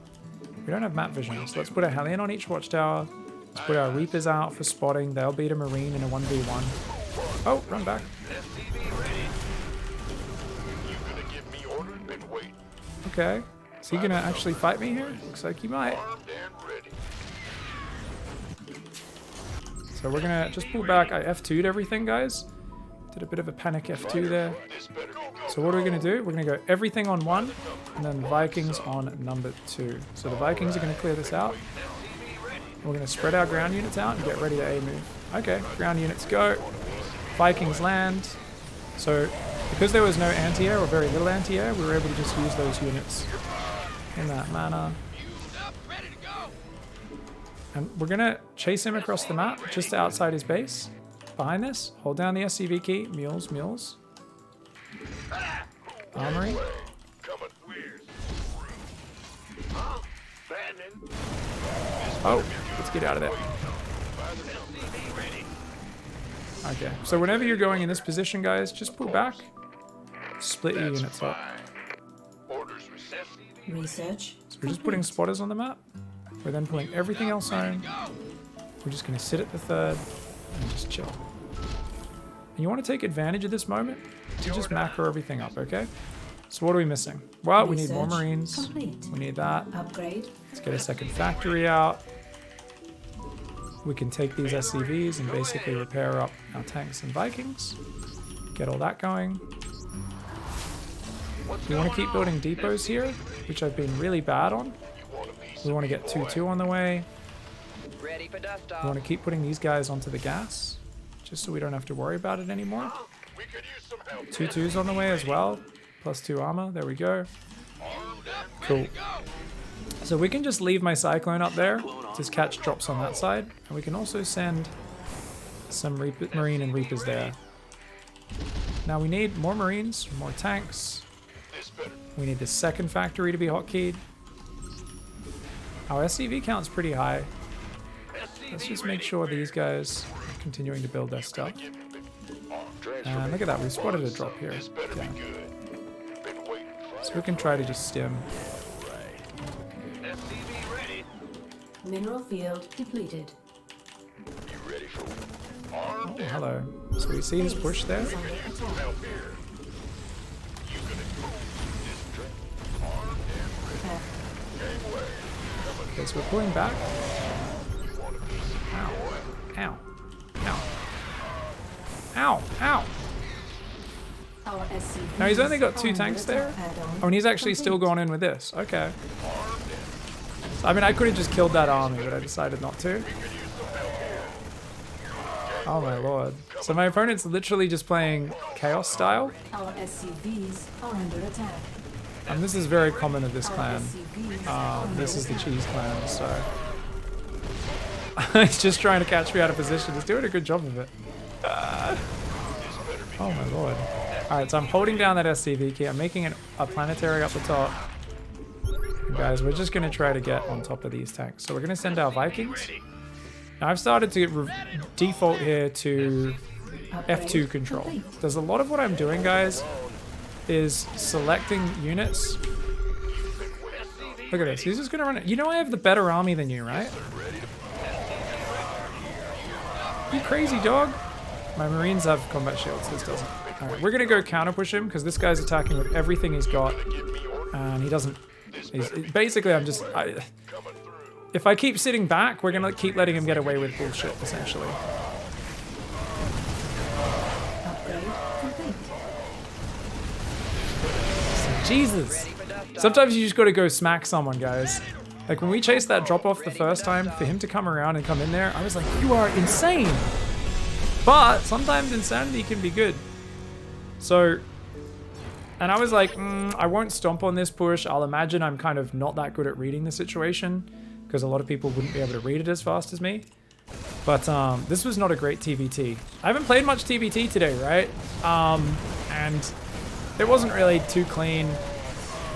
[SPEAKER 1] we don't have map vision, so let's put a Hellion on each watchtower. Let's put our Reapers out for spotting. They'll beat a Marine in a 1v1. Oh, run back.
[SPEAKER 3] SCV ready. You gonna give me orders? Then wait.
[SPEAKER 1] Okay. Is he gonna actually fight me here? Looks like he might.
[SPEAKER 3] Armed and ready.
[SPEAKER 1] So we're gonna just pull back. I F2'd everything, guys. Did a bit of a panic F2 there.
[SPEAKER 3] This better be good.
[SPEAKER 1] So what are we gonna do? We're gonna go everything on 1, and then Vikings on number 2. So the Vikings are gonna clear this out. We're gonna spread our ground units out and get ready to A move. Okay, ground units go. Vikings land. So because there was no anti-air or very little anti-air, we were able to just use those units in that manner. And we're gonna chase him across the map, just outside his base. Behind this, hold down the SCV key. Mules, mules. armory.
[SPEAKER 3] Coming. Huh? Banding.
[SPEAKER 1] Oh, let's get out of there.
[SPEAKER 3] SCV ready.
[SPEAKER 1] Okay, so whenever you're going in this position, guys, just pull back. Split your units up.
[SPEAKER 3] Orders received.
[SPEAKER 2] Research.
[SPEAKER 1] So we're just putting spotters on the map. We're then pulling everything else home. We're just going to sit at the third and just chill. And you want to take advantage of this moment to just macro everything up, okay? So what are we missing? Well, we need more
[SPEAKER 2] Research
[SPEAKER 1] Marines.
[SPEAKER 2] complete.
[SPEAKER 1] We need that.
[SPEAKER 2] Upgrade.
[SPEAKER 1] Let's get a second factory out. We can take these SCVs and basically repair up our tanks and Vikings. Get all that going. We want to keep building depots here, which I've been really bad on. We want to get 2-2 on the way.
[SPEAKER 4] Ready for dust
[SPEAKER 1] We
[SPEAKER 4] off.
[SPEAKER 1] want to keep putting these guys onto the gas, just so we don't have to worry about it anymore.
[SPEAKER 3] We could use some help.
[SPEAKER 1] 2-2s on the way as well. +2 armor. There we go. Cool. So we can just leave my Cyclone up there. Just catch drops on that side. And we can also send some Marine and Reapers there. Now we need more Marines, more tanks.
[SPEAKER 3] This better.
[SPEAKER 1] We need the second factory to be hotkeyed. Our SCV count's pretty high. Let's just make sure these guys are continuing to build their stuff. And look at that, we spotted a drop here.
[SPEAKER 3] This better
[SPEAKER 1] Yeah.
[SPEAKER 3] be good. Been waiting for
[SPEAKER 1] So we can try to just stim.
[SPEAKER 3] SCV ready.
[SPEAKER 2] Mineral field depleted.
[SPEAKER 3] You ready for armed
[SPEAKER 1] Oh, hello. So we see his push there.
[SPEAKER 2] Is under attack.
[SPEAKER 3] help here? You can improve this trip. Armed and ready. Gangway.
[SPEAKER 1] Okay, so we're pulling back. Ow. Ow. Ow. Ow. Ow.
[SPEAKER 2] Our SCV.
[SPEAKER 1] Now he's only got 2 tanks there. Oh, and he's actually still going in with this. Okay. I mean, I could have just killed that army, but I decided not to. Oh my lord. So my opponent's literally just playing Chaos style.
[SPEAKER 2] Our SCVs are under attack.
[SPEAKER 1] And this is very common of this
[SPEAKER 2] Our
[SPEAKER 1] clan.
[SPEAKER 2] SCVs are under
[SPEAKER 1] This is the
[SPEAKER 2] attack.
[SPEAKER 1] cheese clan, so... He's just trying to catch me out of position. He's doing a good job of it. Oh my lord. Alright, so I'm holding down that SCV key. I'm making a planetary up the top. And guys, we're just going to try to get on top of these tanks. So we're going to send our Vikings. Now I've started to default here to F2 control. There's a lot of what I'm doing, guys, is selecting units. Look at this. He's just going to run it. You know I have the better army than you, right? You crazy dog. My Marines have combat shields. This doesn't. Alright, we're going to go counter push him because this guy's attacking with everything he's got. And he doesn't... basically, I'm just... if I keep sitting back, we're going to keep letting him get away with bullshit, essentially.
[SPEAKER 2] Upgrade complete.
[SPEAKER 1] Jesus. Sometimes you just got to go smack someone, guys. Like when we chased that drop off the first time, for him to come around and come in there, I was like, you are insane. But sometimes insanity can be good. So, and I was like, I won't stomp on this push. I'll imagine I'm kind of not that good at reading the situation because a lot of people wouldn't be able to read it as fast as me. But this was not a great TVT. I haven't played much TVT today, right? And it wasn't really too clean.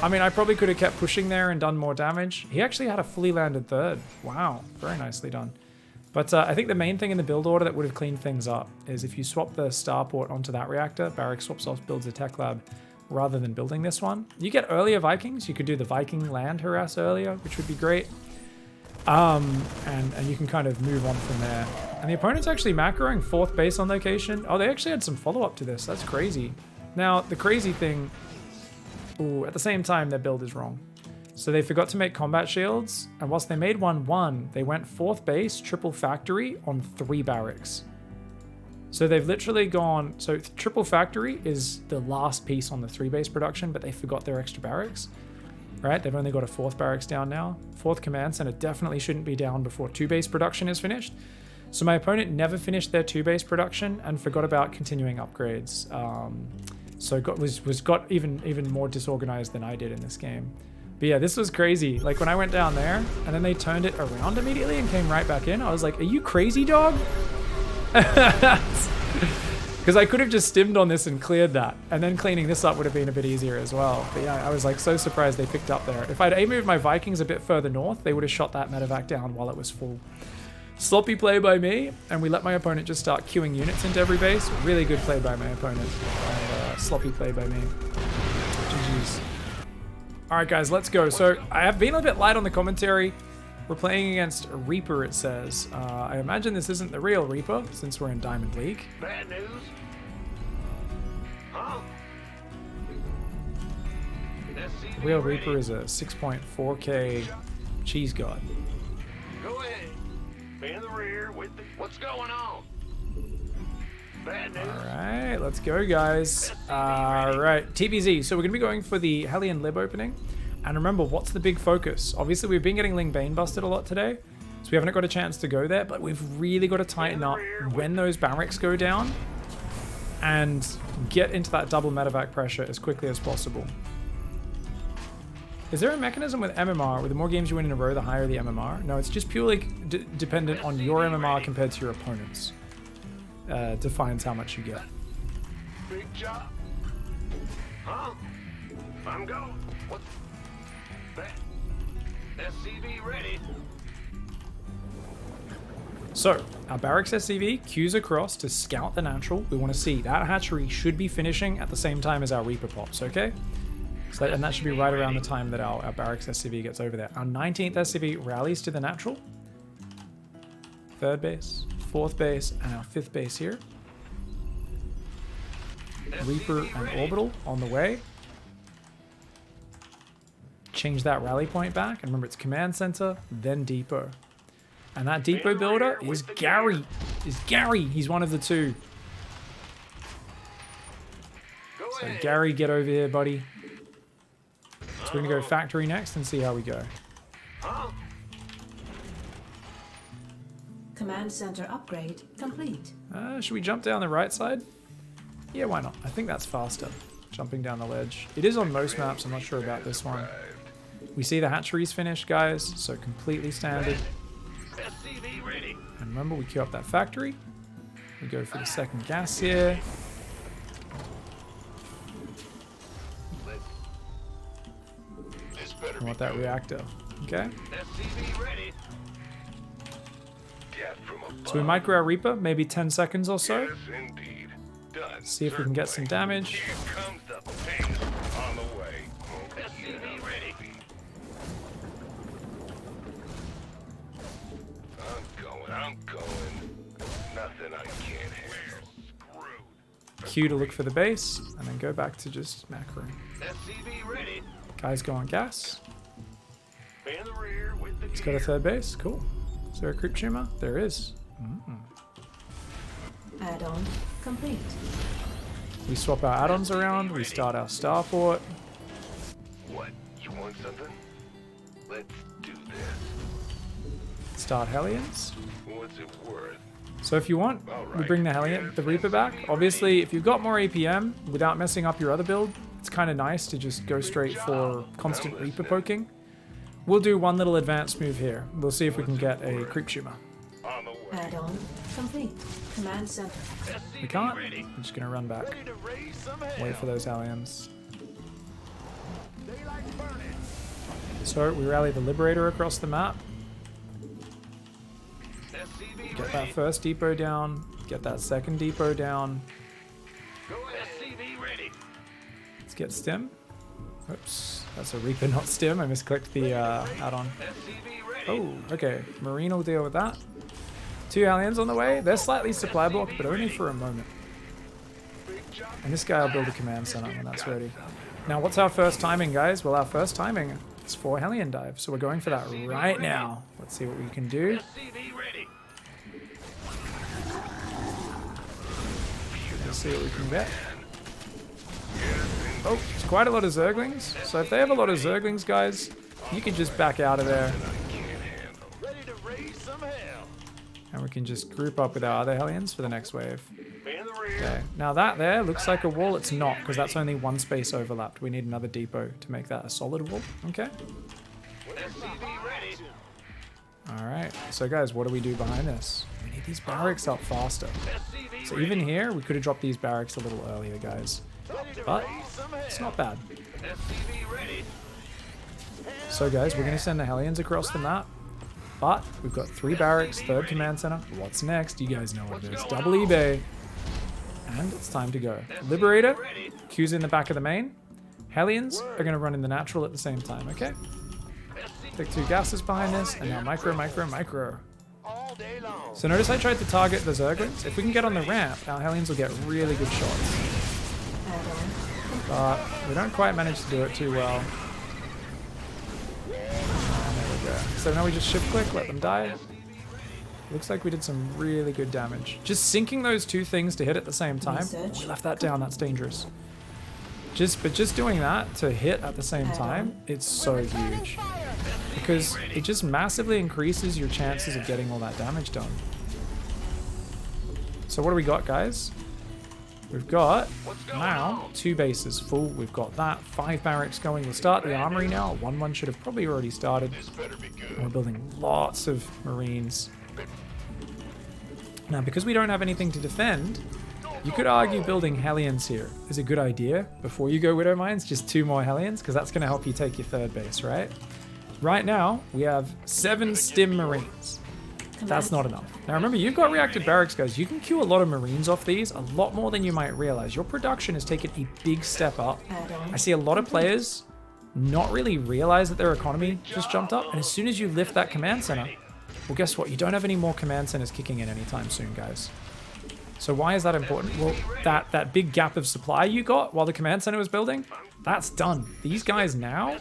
[SPEAKER 1] I mean, I probably could have kept pushing there and done more damage. He actually had a fully landed third. Wow, very nicely done. But I think the main thing in the build order that would have cleaned things up is if you swap the starport onto that reactor, Barrack swaps off, builds a tech lab, rather than building this one. You get earlier Vikings. You could do the Viking land harass earlier, which would be great. And you can kind of move on from there. And the opponent's actually macroing 4th base on location. Oh, they actually had some follow-up to this. That's crazy. Now, the crazy thing... Ooh, at the same time, their build is wrong. So they forgot to make combat shields, and whilst they made 1-1, they went 4th base, triple factory on 3 barracks. So they've literally gone... So triple factory is the last piece on the 3 base production, but they forgot their extra barracks. Right? They've only got a 4th barracks down now. 4th command center definitely shouldn't be down before 2 base production is finished. So my opponent never finished their 2 base production and forgot about continuing upgrades. So got even more disorganized than I did in this game. But yeah, this was crazy. Like when I went down there and then they turned it around immediately and came right back in, I was like, are you crazy, dog? Because Because I could have just stimmed on this and cleared that. And then cleaning this up would have been a bit easier as well. But yeah, I was like so surprised they picked up there. If I'd A-moved my Vikings a bit further north, they would have shot that medevac down while it was full. Sloppy play by me, and we let my opponent just start queuing units into every base. Really good play by my opponent. And sloppy play by me. GG's. Alright guys, let's go. So I have been a bit light on the commentary. We're playing against Reaper, it says. I imagine this isn't the real Reaper, since we're in Diamond League.
[SPEAKER 3] Bad news? Huh?
[SPEAKER 1] The real Reaper is a 6.4k cheese god.
[SPEAKER 3] Go ahead. Be in the rear with the... What's going on? Bad news?
[SPEAKER 1] Alright, let's go guys. Alright, TBZ. So we're going to be going for the Hellion Lib opening. And remember, what's the big focus? Obviously, we've been getting Ling Bane busted a lot today, so we haven't got a chance to go there, but we've really got to tighten up when those barracks go down and get into that double medevac pressure as quickly as possible. Is there a mechanism with MMR where the more games you win in a row, the higher the MMR? No, it's just purely dependent on your MMR compared to your opponent's. Defines how much you get.
[SPEAKER 3] Big job. Huh? I'm going. What? SCV ready.
[SPEAKER 1] So, our barracks SCV queues across to scout the natural. We want to see that hatchery should be finishing at the same time as our Reaper pops, okay? So and that should be right around the time that our barracks SCV gets over there. Our 19th SCV rallies to the natural. Third base, fourth base, and our fifth base here. Reaper and Orbital on the way. Change that rally point back, and remember it's command center, then depot. And that depot builder is Gary. He's one of the two. So Gary, get over here, buddy. So we're gonna go factory next and see how we go.
[SPEAKER 2] Command center upgrade complete.
[SPEAKER 1] Should we jump down the right side? Yeah, why not? I think that's faster. Jumping down the ledge. It is on most maps, I'm not sure about this one. We see the hatcheries finished, guys, so completely standard. And remember, we queue up that factory. We go for the second gas here. We want that reactor, okay? So we might grow our Reaper, maybe 10 seconds or so. See if we can get some damage.
[SPEAKER 3] I'm going. Nothing I can't handle.
[SPEAKER 1] Q to look for the base, and then go back to just macroing. Guys go on gas. He's got a third base. Cool. Is there a creep tumor? There is.
[SPEAKER 2] Add-on complete.
[SPEAKER 1] We swap our add-ons around. We start our starport.
[SPEAKER 3] What? You want something? Let's do this.
[SPEAKER 1] Start Hellions.
[SPEAKER 3] What's it worth?
[SPEAKER 1] So if you want, we bring the Reaper back. Obviously, if you've got more APM without messing up your other build, it's kind of nice to just go straight for constant Reaper poking. We'll do one little advanced move here. We'll see if we can get a creep tumor.
[SPEAKER 2] Add-on complete. Command center.
[SPEAKER 1] We can't. I'm just gonna run back. Wait for those Hellions. So we rally the Liberator across the map. Get that first depot down. Get that second depot down. Let's get stim. Oops, that's a Reaper, not stim. I misclicked the add-on. Oh, okay. Marine will deal with that. 2 Hellions on the way. They're slightly supply blocked, but only for a moment. And this guy will build a command center when that's ready. Now, what's our first timing, guys? Well, our first timing is 4 Hellion dive, so we're going for that right now. Let's see what we can do. Let's see what we can get. Oh, it's quite a lot of Zerglings. So if they have a lot of Zerglings, guys, you can just back out of there. And we can just group up with our other Hellions for the next wave. Okay, now that there looks like a wall. It's not, because that's only one space overlapped. We need another depot to make that a solid wall. Okay. Alright, so guys, what do we do behind this? We need these barracks up faster. So even here, we could have dropped these barracks a little earlier, guys. But it's not bad. So guys, we're going to send the Hellions across the map. But we've got 3 barracks, 3rd command center. What's next? You guys know what it is. Double eBay. And it's time to go. Liberator, Q's in the back of the main. Hellions are going to run in the natural at the same time, okay? Take 2 gases behind this, and now micro, micro, micro. So notice I tried to target the Zerglings. If we can get on the ramp, our Hellions will get really good shots. But we don't quite manage to do it too well. And there we go. So now we just shift click, let them die. Looks like we did some really good damage. Just syncing those 2 things to hit at the same time. We left that down, that's dangerous. But just doing that to hit at the same time, it's so huge. Because it just massively increases your chances of getting all that damage done. So what do we got, guys? We've got now 2 bases full. We've got that. 5 barracks going. We'll start the armory now. 1-1 should have probably already started. And we're building lots of Marines. Now, because we don't have anything to defend, you could argue building Hellions here is a good idea. Before you go Widow Mines, just 2 more Hellions, because that's going to help you take your 3rd base, right? Right now, we have 7 Stim Marines. That's not enough. Now remember, you've got reactive barracks, guys. You can queue a lot of Marines off these, a lot more than you might realize. Your production has taken a big step up. I see a lot of players not really realize that their economy just jumped up, and as soon as you lift that command center, well, guess what? You don't have any more command centers kicking in anytime soon, guys. So why is that important? Well, that big gap of supply you got while the command center was building, that's done. These guys now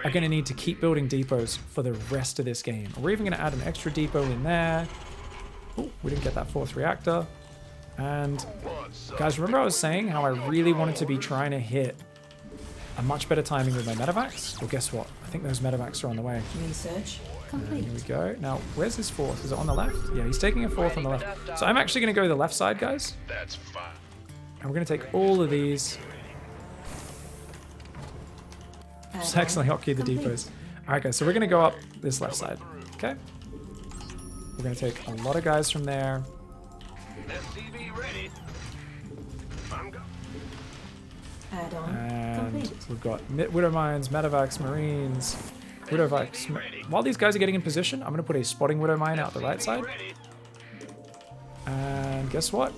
[SPEAKER 1] are going to need to keep building depots for the rest of this game. We're even going to add an extra depot in there. Oh, we didn't get that 4th reactor. And guys, remember I was saying how I really wanted to be trying to hit a much better timing with my medevacs? Well, guess what? I think those medevacs are on the way.
[SPEAKER 2] Research complete.
[SPEAKER 1] Here we go. Now, where's his 4th? Is it on the left? Yeah, he's taking a 4th on the left. So I'm actually going to go to the left side, guys.
[SPEAKER 3] That's fine.
[SPEAKER 1] And we're going to take all of these. Just accidentally hotkeyed the depots. Alright guys, so we're going to go up this left side. Okay? We're going to take a lot of guys from there. And we've got Widow Mines, Medevacs, Marines, Widowvacs. While these guys are getting in position, I'm going to put a spotting Widow Mine out the right side. And guess what?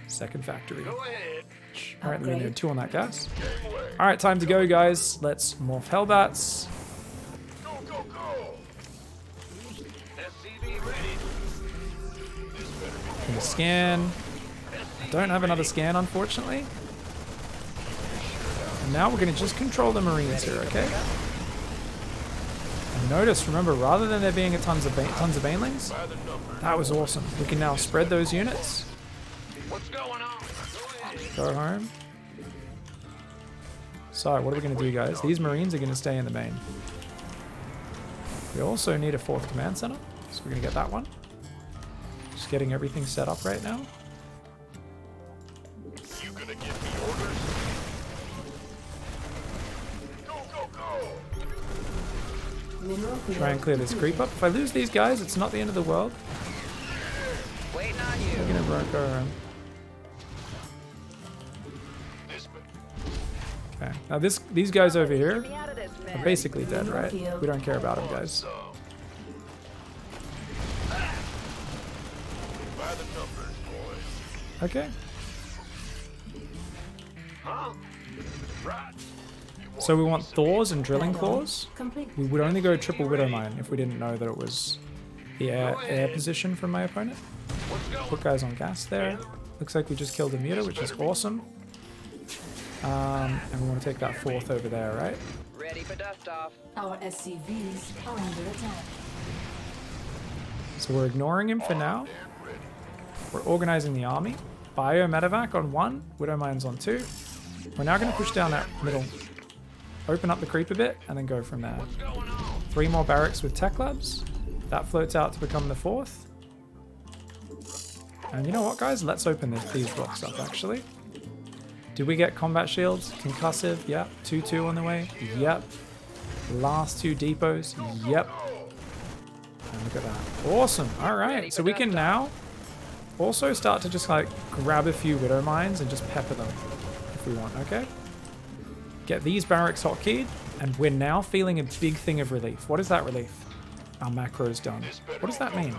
[SPEAKER 1] 2nd factory. Alright, we're going to do 2 on that gas. Alright, time to go, guys. Let's morph Hellbats. Gonna scan. I don't have another scan, unfortunately. And now we're going to just control the Marines here, okay? And notice, remember, rather than there being tons of banelings, that was awesome. We can now spread those units. Go home. So, what are we going to do, guys? These Marines are going to stay in the main. We also need a 4th command center, so we're going to get that one. Just getting everything set up right now.
[SPEAKER 3] You gonna give me orders? Go, go, go!
[SPEAKER 1] Try and clear this creep up. If I lose these guys, it's not the end of the world.
[SPEAKER 4] Waiting on you.
[SPEAKER 1] We're going to go home. Okay. Now these guys over here
[SPEAKER 4] Get me out of this mess.
[SPEAKER 1] are basically dead, right? We don't care about them, guys.
[SPEAKER 3] By the numbers, boys.
[SPEAKER 1] Okay.
[SPEAKER 3] Huh? Right.
[SPEAKER 1] So we want Thors and Drilling Claws.
[SPEAKER 2] Complete.
[SPEAKER 1] We would only go triple Widow Mine if we didn't know that it was the air position from my opponent. Put guys on gas there. Looks like we just killed a muta, which is awesome. And we want to take that 4th over there, right?
[SPEAKER 4] Ready for dust off.
[SPEAKER 2] Our SCVs are under attack.
[SPEAKER 1] So we're ignoring him for now. We're organizing the army. Bio Medevac on 1, Widow Mines on 2. We're now going to push down that middle. Open up the creep a bit, and then go from there. 3 more barracks with tech labs. That floats out to become the 4th. And you know what, guys? Let's open these rocks up, actually. Did we get combat shields? Concussive? Yep. 2-2 on the way? Yep. Last 2 depots? Yep. Look at that. Awesome. All right. So we can now also start to just like grab a few Widow Mines and just pepper them if we want, okay? Get these barracks hotkeyed, and we're now feeling a big thing of relief. What is that relief? Our macro's done. What does that mean?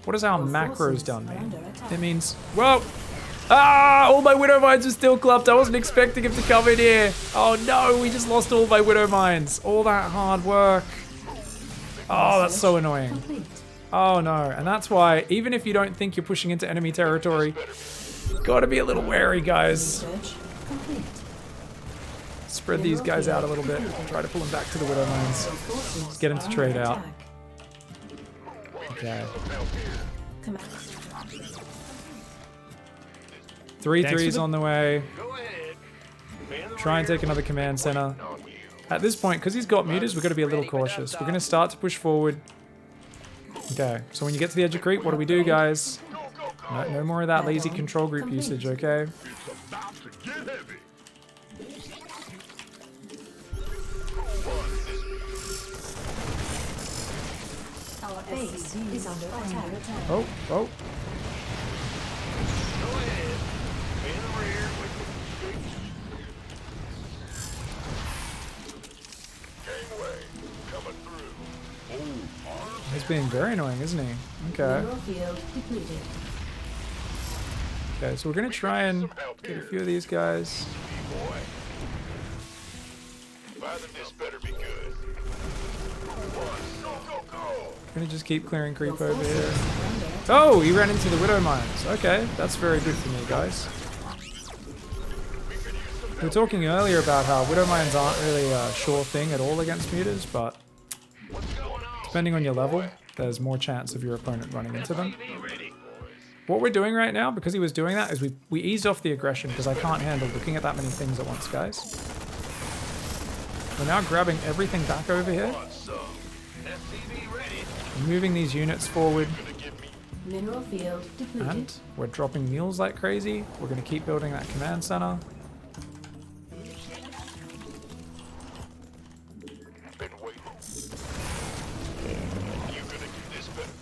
[SPEAKER 1] What does our macro's done mean? It means, whoa! Ah! All my Widow Mines are still clubbed. I wasn't expecting him to come in here. Oh no, we just lost all my Widow Mines. All that hard work. Oh, that's so annoying.
[SPEAKER 2] Complete.
[SPEAKER 1] Oh no, and that's why, even if you don't think you're pushing into enemy territory, gotta be a little wary, guys.
[SPEAKER 2] Research complete.
[SPEAKER 1] Spread these guys out a little bit. Try to pull them back to the Widow Mines.
[SPEAKER 2] Your forces
[SPEAKER 1] Get him to
[SPEAKER 2] are
[SPEAKER 1] trade
[SPEAKER 2] under
[SPEAKER 1] out.
[SPEAKER 2] attack.
[SPEAKER 1] Okay.
[SPEAKER 2] Command.
[SPEAKER 1] 3
[SPEAKER 5] Thanks for
[SPEAKER 1] 3s
[SPEAKER 5] the-
[SPEAKER 1] on the way.
[SPEAKER 3] Go ahead. Man the
[SPEAKER 1] Try and
[SPEAKER 3] rear.
[SPEAKER 1] take another command center.
[SPEAKER 3] On you.
[SPEAKER 1] At this point, because he's got mutas, we've got to be a little cautious. We're going to start to push forward. Okay, so when you get to the edge of creep, what do we do, guys? No more of that lazy control group usage, okay?
[SPEAKER 3] About to get heavy.
[SPEAKER 2] Our base is under attack.
[SPEAKER 1] Oh, oh.
[SPEAKER 3] Go ahead. Man the rear. Gangway coming through.
[SPEAKER 1] He's being very annoying, isn't he? Okay.
[SPEAKER 2] Mineral field depleted.
[SPEAKER 1] Okay, so we're going to try and get a few of these guys.
[SPEAKER 3] Boy. Father, this better be good. Go, go, go.
[SPEAKER 1] We're going to just keep clearing creep
[SPEAKER 2] Your
[SPEAKER 1] over
[SPEAKER 2] forces
[SPEAKER 1] here.
[SPEAKER 2] are under attack.
[SPEAKER 1] Oh, he ran into the Widow Mines. Okay, that's very good for me, guys. We were talking earlier about how Widow Mines aren't really a sure thing at all against mutas, but
[SPEAKER 3] What's going on?
[SPEAKER 1] depending on your level, there's more chance of your opponent running into them.
[SPEAKER 3] Be ready, boys.
[SPEAKER 1] What we're doing right now, because he was doing that, is we eased off the aggression because I can't handle looking at that many things at once, guys. We're now grabbing everything back over here,
[SPEAKER 3] Want some? SCV ready.
[SPEAKER 1] moving these units forward,
[SPEAKER 3] Gonna give me
[SPEAKER 2] Mineral field depleted.
[SPEAKER 1] and we're dropping mules like crazy. We're going to keep building that command center.
[SPEAKER 3] been waiting. You gonna get this better.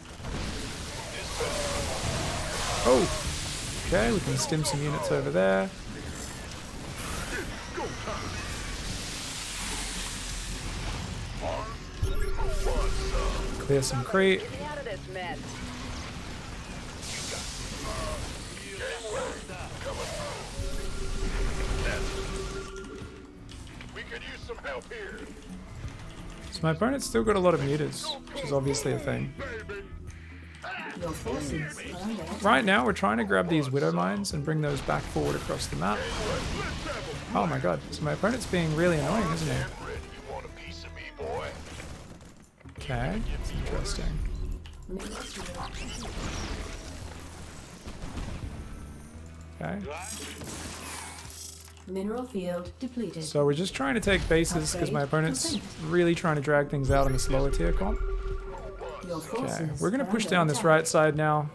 [SPEAKER 3] This better.
[SPEAKER 1] Oh, okay, we can stim some units over there. Clear some creep.
[SPEAKER 4] Get me out of this mess.
[SPEAKER 3] We could use some help here.
[SPEAKER 1] So my opponent's still got a lot of mutas, which is obviously a thing.
[SPEAKER 2] Your forces are under attack.
[SPEAKER 1] Right now, we're trying to grab these Widow Mines and bring those back forward across the map. Oh my god, so my opponent's being really annoying, isn't he?
[SPEAKER 3] Red, you want a piece of me, boy?
[SPEAKER 1] Okay, that's interesting.
[SPEAKER 2] Mineral field.
[SPEAKER 1] Okay,
[SPEAKER 2] Mineral field depleted.
[SPEAKER 1] so we're just trying to take bases because my opponent's really trying to drag things out in the slower tier comp.
[SPEAKER 2] Your
[SPEAKER 1] Okay,
[SPEAKER 2] forces
[SPEAKER 1] we're gonna
[SPEAKER 2] are
[SPEAKER 1] push
[SPEAKER 2] under
[SPEAKER 1] down this
[SPEAKER 2] attack.
[SPEAKER 1] right side now,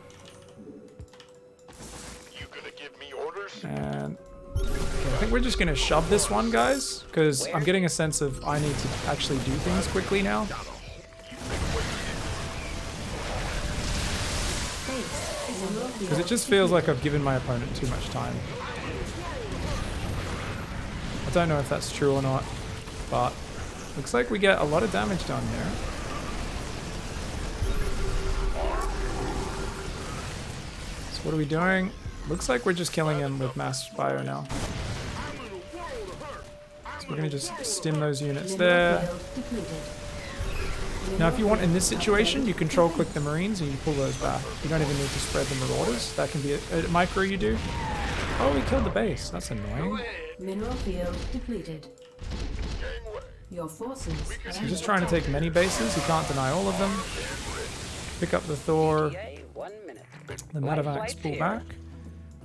[SPEAKER 3] You gonna give me orders?
[SPEAKER 1] and okay, I think we're just gonna shove this one, guys, because I'm getting a sense of I need to actually do things quickly now.
[SPEAKER 2] Base is under field.
[SPEAKER 1] Because it just feels like I've given my opponent too much time. I don't know if that's true or not, but looks like we get a lot of damage done here. So what are we doing? Looks like we're just killing him with mass bio now. So we're going to just stim those units
[SPEAKER 2] Mineral
[SPEAKER 1] there.
[SPEAKER 2] field depleted.
[SPEAKER 1] Now if you want in this situation, you control click the Marines and you pull those back. You don't even need to spread the Marauders. That can be a micro you do. Oh, we killed the base. That's annoying.
[SPEAKER 2] Mineral field depleted. Your forces are
[SPEAKER 1] So
[SPEAKER 2] under
[SPEAKER 1] just trying to
[SPEAKER 2] attack.
[SPEAKER 1] take many bases. You can't deny all of them. Pick up the Thor.
[SPEAKER 4] Yay, 1 minute.
[SPEAKER 1] The Matavax pull back.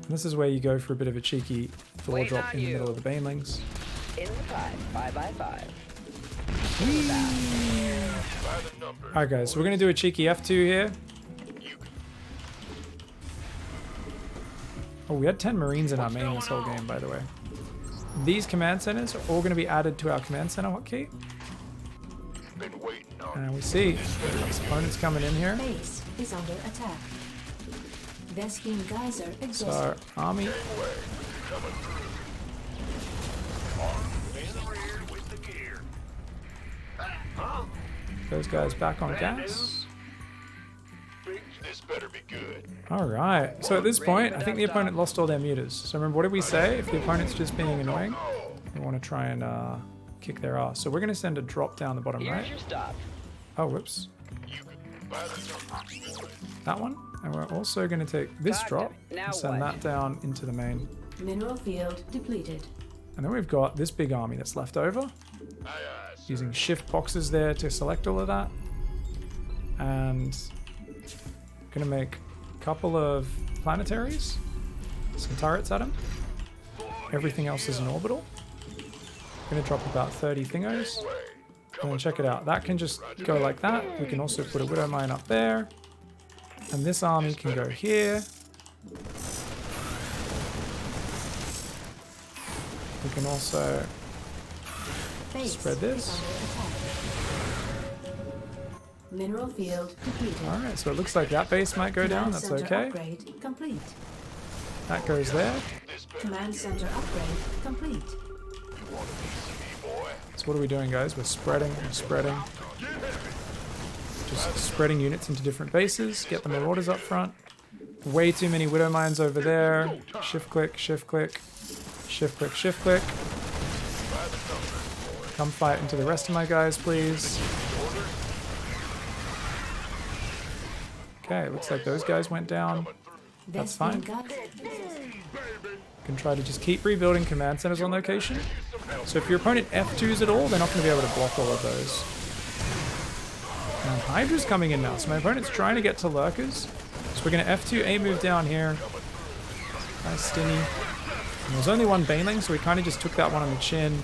[SPEAKER 1] And this is where you go for a bit of a cheeky Thor
[SPEAKER 4] Wait
[SPEAKER 1] drop
[SPEAKER 4] on
[SPEAKER 1] in the
[SPEAKER 4] you.
[SPEAKER 1] middle of the Banelings.
[SPEAKER 4] In the 5x5.
[SPEAKER 3] By the number.
[SPEAKER 1] Alright guys, so we're going to do a cheeky F2 here. Oh, we had 10 Marines in our main this whole game, by the way. These command centers are all going to be added to our command center hotkey.
[SPEAKER 3] Been waiting on
[SPEAKER 1] And we see this opponent's coming in here.
[SPEAKER 2] Base is under attack. Veskin geyser
[SPEAKER 1] So
[SPEAKER 2] exhausted.
[SPEAKER 1] army,
[SPEAKER 3] in the rear with the gear. Huh?
[SPEAKER 1] those guys back on gas.
[SPEAKER 3] This better be good.
[SPEAKER 1] Alright, so at this point, I think the opponent lost all their muters. So remember, what did we say? If the opponent's just being annoying, we want to try and kick their ass. So we're going to send a drop down the bottom
[SPEAKER 4] Here's
[SPEAKER 1] right.
[SPEAKER 4] your stop.
[SPEAKER 1] Oh, whoops.
[SPEAKER 3] By the
[SPEAKER 1] That one. And we're also going to take this drop
[SPEAKER 4] Now
[SPEAKER 1] and send
[SPEAKER 4] what?
[SPEAKER 1] that down into the main.
[SPEAKER 2] Mineral field depleted.
[SPEAKER 1] And then we've got this big army that's left over. Using shift boxes there to select all of that. And going to make a couple of planetaries. Some turrets at them. Everything else is in orbital. Going to drop about 30 thingos. And then check it out. That can just go like that. We can also put a Widow Mine up there. And this army can go here. We can also
[SPEAKER 2] Base
[SPEAKER 1] spread this.
[SPEAKER 2] is under attack. Mineral field depleted.
[SPEAKER 1] Alright, so it looks like that base might go down.
[SPEAKER 2] Command
[SPEAKER 1] That's
[SPEAKER 2] center
[SPEAKER 1] okay.
[SPEAKER 2] upgrade complete.
[SPEAKER 1] That goes there.
[SPEAKER 2] Command center upgrade complete.
[SPEAKER 1] So what are we doing, guys? We're spreading. Just spreading units into different bases. Get the marauders up front. Way too many Widow Mines over there. Shift click, shift click. Shift click, shift click. Come fight into the rest of my guys, please. Okay, looks like those guys went down. That's fine. Can try to just keep rebuilding command centers on location. So if your opponent F2s at all, they're not going to be able to block all of those. And Hydra's coming in now, so my opponent's trying to get to lurkers. So we're going to F2 A move down here. Nice stinny. And there's only one Baneling, so we kind of just took that one on the chin.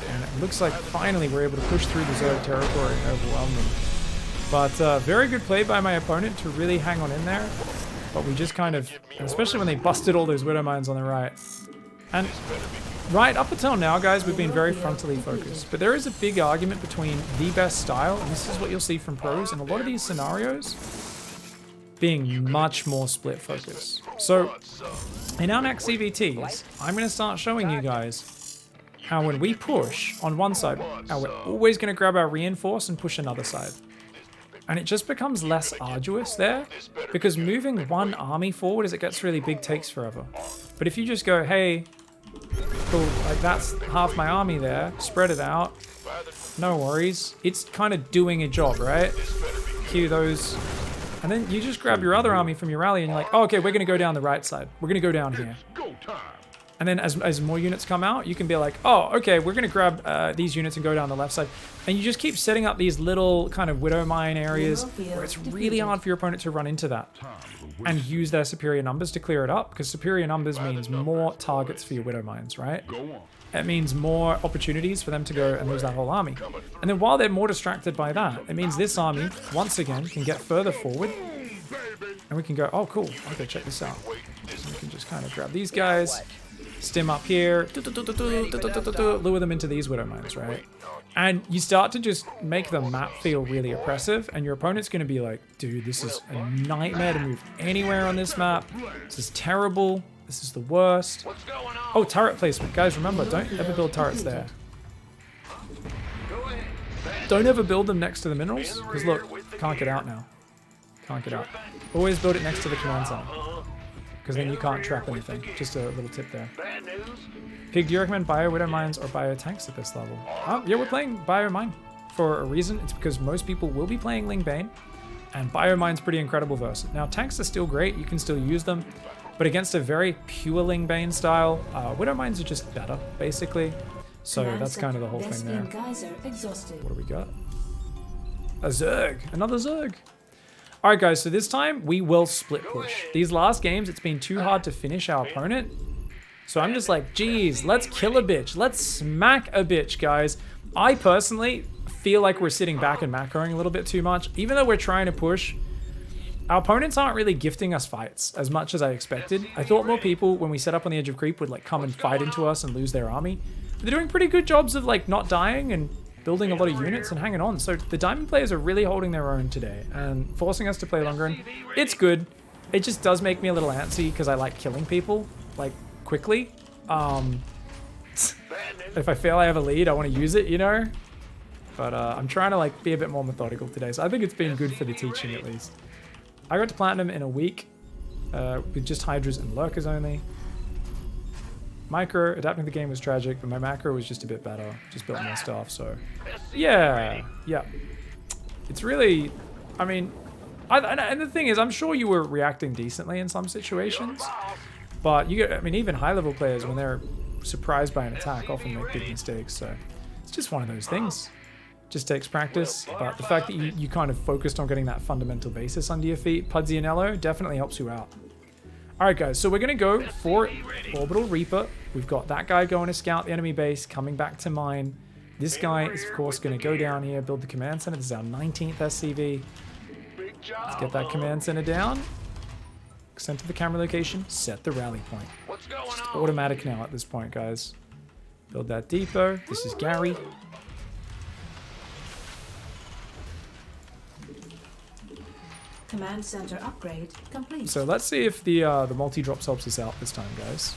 [SPEAKER 1] And it looks like finally we're able to push through the Zerg territory and overwhelm them. But very good play by my opponent to really hang on in there. But we just kind of, especially when they busted all those Widow Mines on the right. And right up until now, guys, we've been very frontally focused. But there is a big argument between the best style, and this is what you'll see from pros in a lot of these scenarios, being much more split focus. So in our next CVTs, I'm going to start showing you guys how when we push on one side, how we're always going to grab our reinforce and push another side. And it just becomes less arduous there, because moving one army forward as it gets really big takes forever. But if you just go, hey, cool, like that's half my army there, spread it out, no worries. It's kind of doing a job, right? Cue those. And then you just grab your other army from your rally and you're like, oh, okay, we're going to go down the right side. We're going to go down here. And then as more units come out, you can be like, oh, okay, we're going to grab these units and go down the left side. And you just keep setting up these little kind of Widow Mine areas where it's really hard for your opponent to run into that and use their superior numbers to clear it up, because superior numbers means more targets for your Widow Mines, right? It means more opportunities for them to go and lose that whole army. And then while they're more distracted by that, it means this army, once again, can get further forward. And we can go, oh, cool. Okay, check this out. So we can just kind of grab these guys. Stim up here, lure them into these Widow Mines, right? And you start to just make the map feel really oppressive, and your opponent's going to be like, dude, this is a nightmare to move anywhere on this map. This is terrible. This is the worst. Oh, turret placement. Guys, remember, don't ever build turrets there. Don't ever build them next to the minerals, because look, can't get out now. Can't get out. Always build it next to the command center, because then you can't trap anything. Just a little tip there. Pig, do you recommend Bio Widow Mines or Bio Tanks at this level? Yeah, we're playing Bio Mine for a reason. It's because most people will be playing Ling Bane, and Bio Mine's pretty incredible verse. Now, tanks are still great. You can still use them, but against a very pure Ling Bane style, Widow Mines are just better, basically. So that's kind of the whole thing there. What do we got? A Zerg. Another Zerg. Alright guys, so this time we will split push. These last games, it's been too hard to finish our opponent. So I'm just like, geez, let's kill a bitch. Let's smack a bitch, guys. I personally feel like we're sitting back and macroing a little bit too much. Even though we're trying to push, our opponents aren't really gifting us fights as much as I expected. I thought more people, when we set up on the edge of creep, would like come and fight into us and lose their army. But they're doing pretty good jobs of like not dying and building a lot of units and hanging on. So the Diamond players are really holding their own today and forcing us to play longer. And it's good. It just does make me a little antsy because I like killing people, like, quickly. If I feel I have a lead, I want to use it, you know? But I'm trying to, like, be a bit more methodical today. So I think it's been good for the teaching, at least. I got to Platinum in a week with just Hydras and Lurkers only. Micro, adapting the game was tragic, but my macro was just a bit better. Just built more stuff, so... Yeah. It's really... I mean... and the thing is, I'm sure you were reacting decently in some situations. But you get... I mean, even high-level players, when they're surprised by an attack, often make big mistakes, so... It's just one of those things. Just takes practice, but the fact that you kind of focused on getting that fundamental basis under your feet, Pudzianello, definitely helps you out. Alright guys, so we're going to go for Orbital Reaper. We've got that guy going to scout the enemy base, coming back to mine. This guy is of course going to go down here, build the command center. This is our 19th SCV. Let's get that command center down. Center the camera location, set the rally point. Just automatic now at this point, guys. Build that depot. This is Gary.
[SPEAKER 2] Command center upgrade complete.
[SPEAKER 1] So let's see if the multi-drops helps us out this time, guys.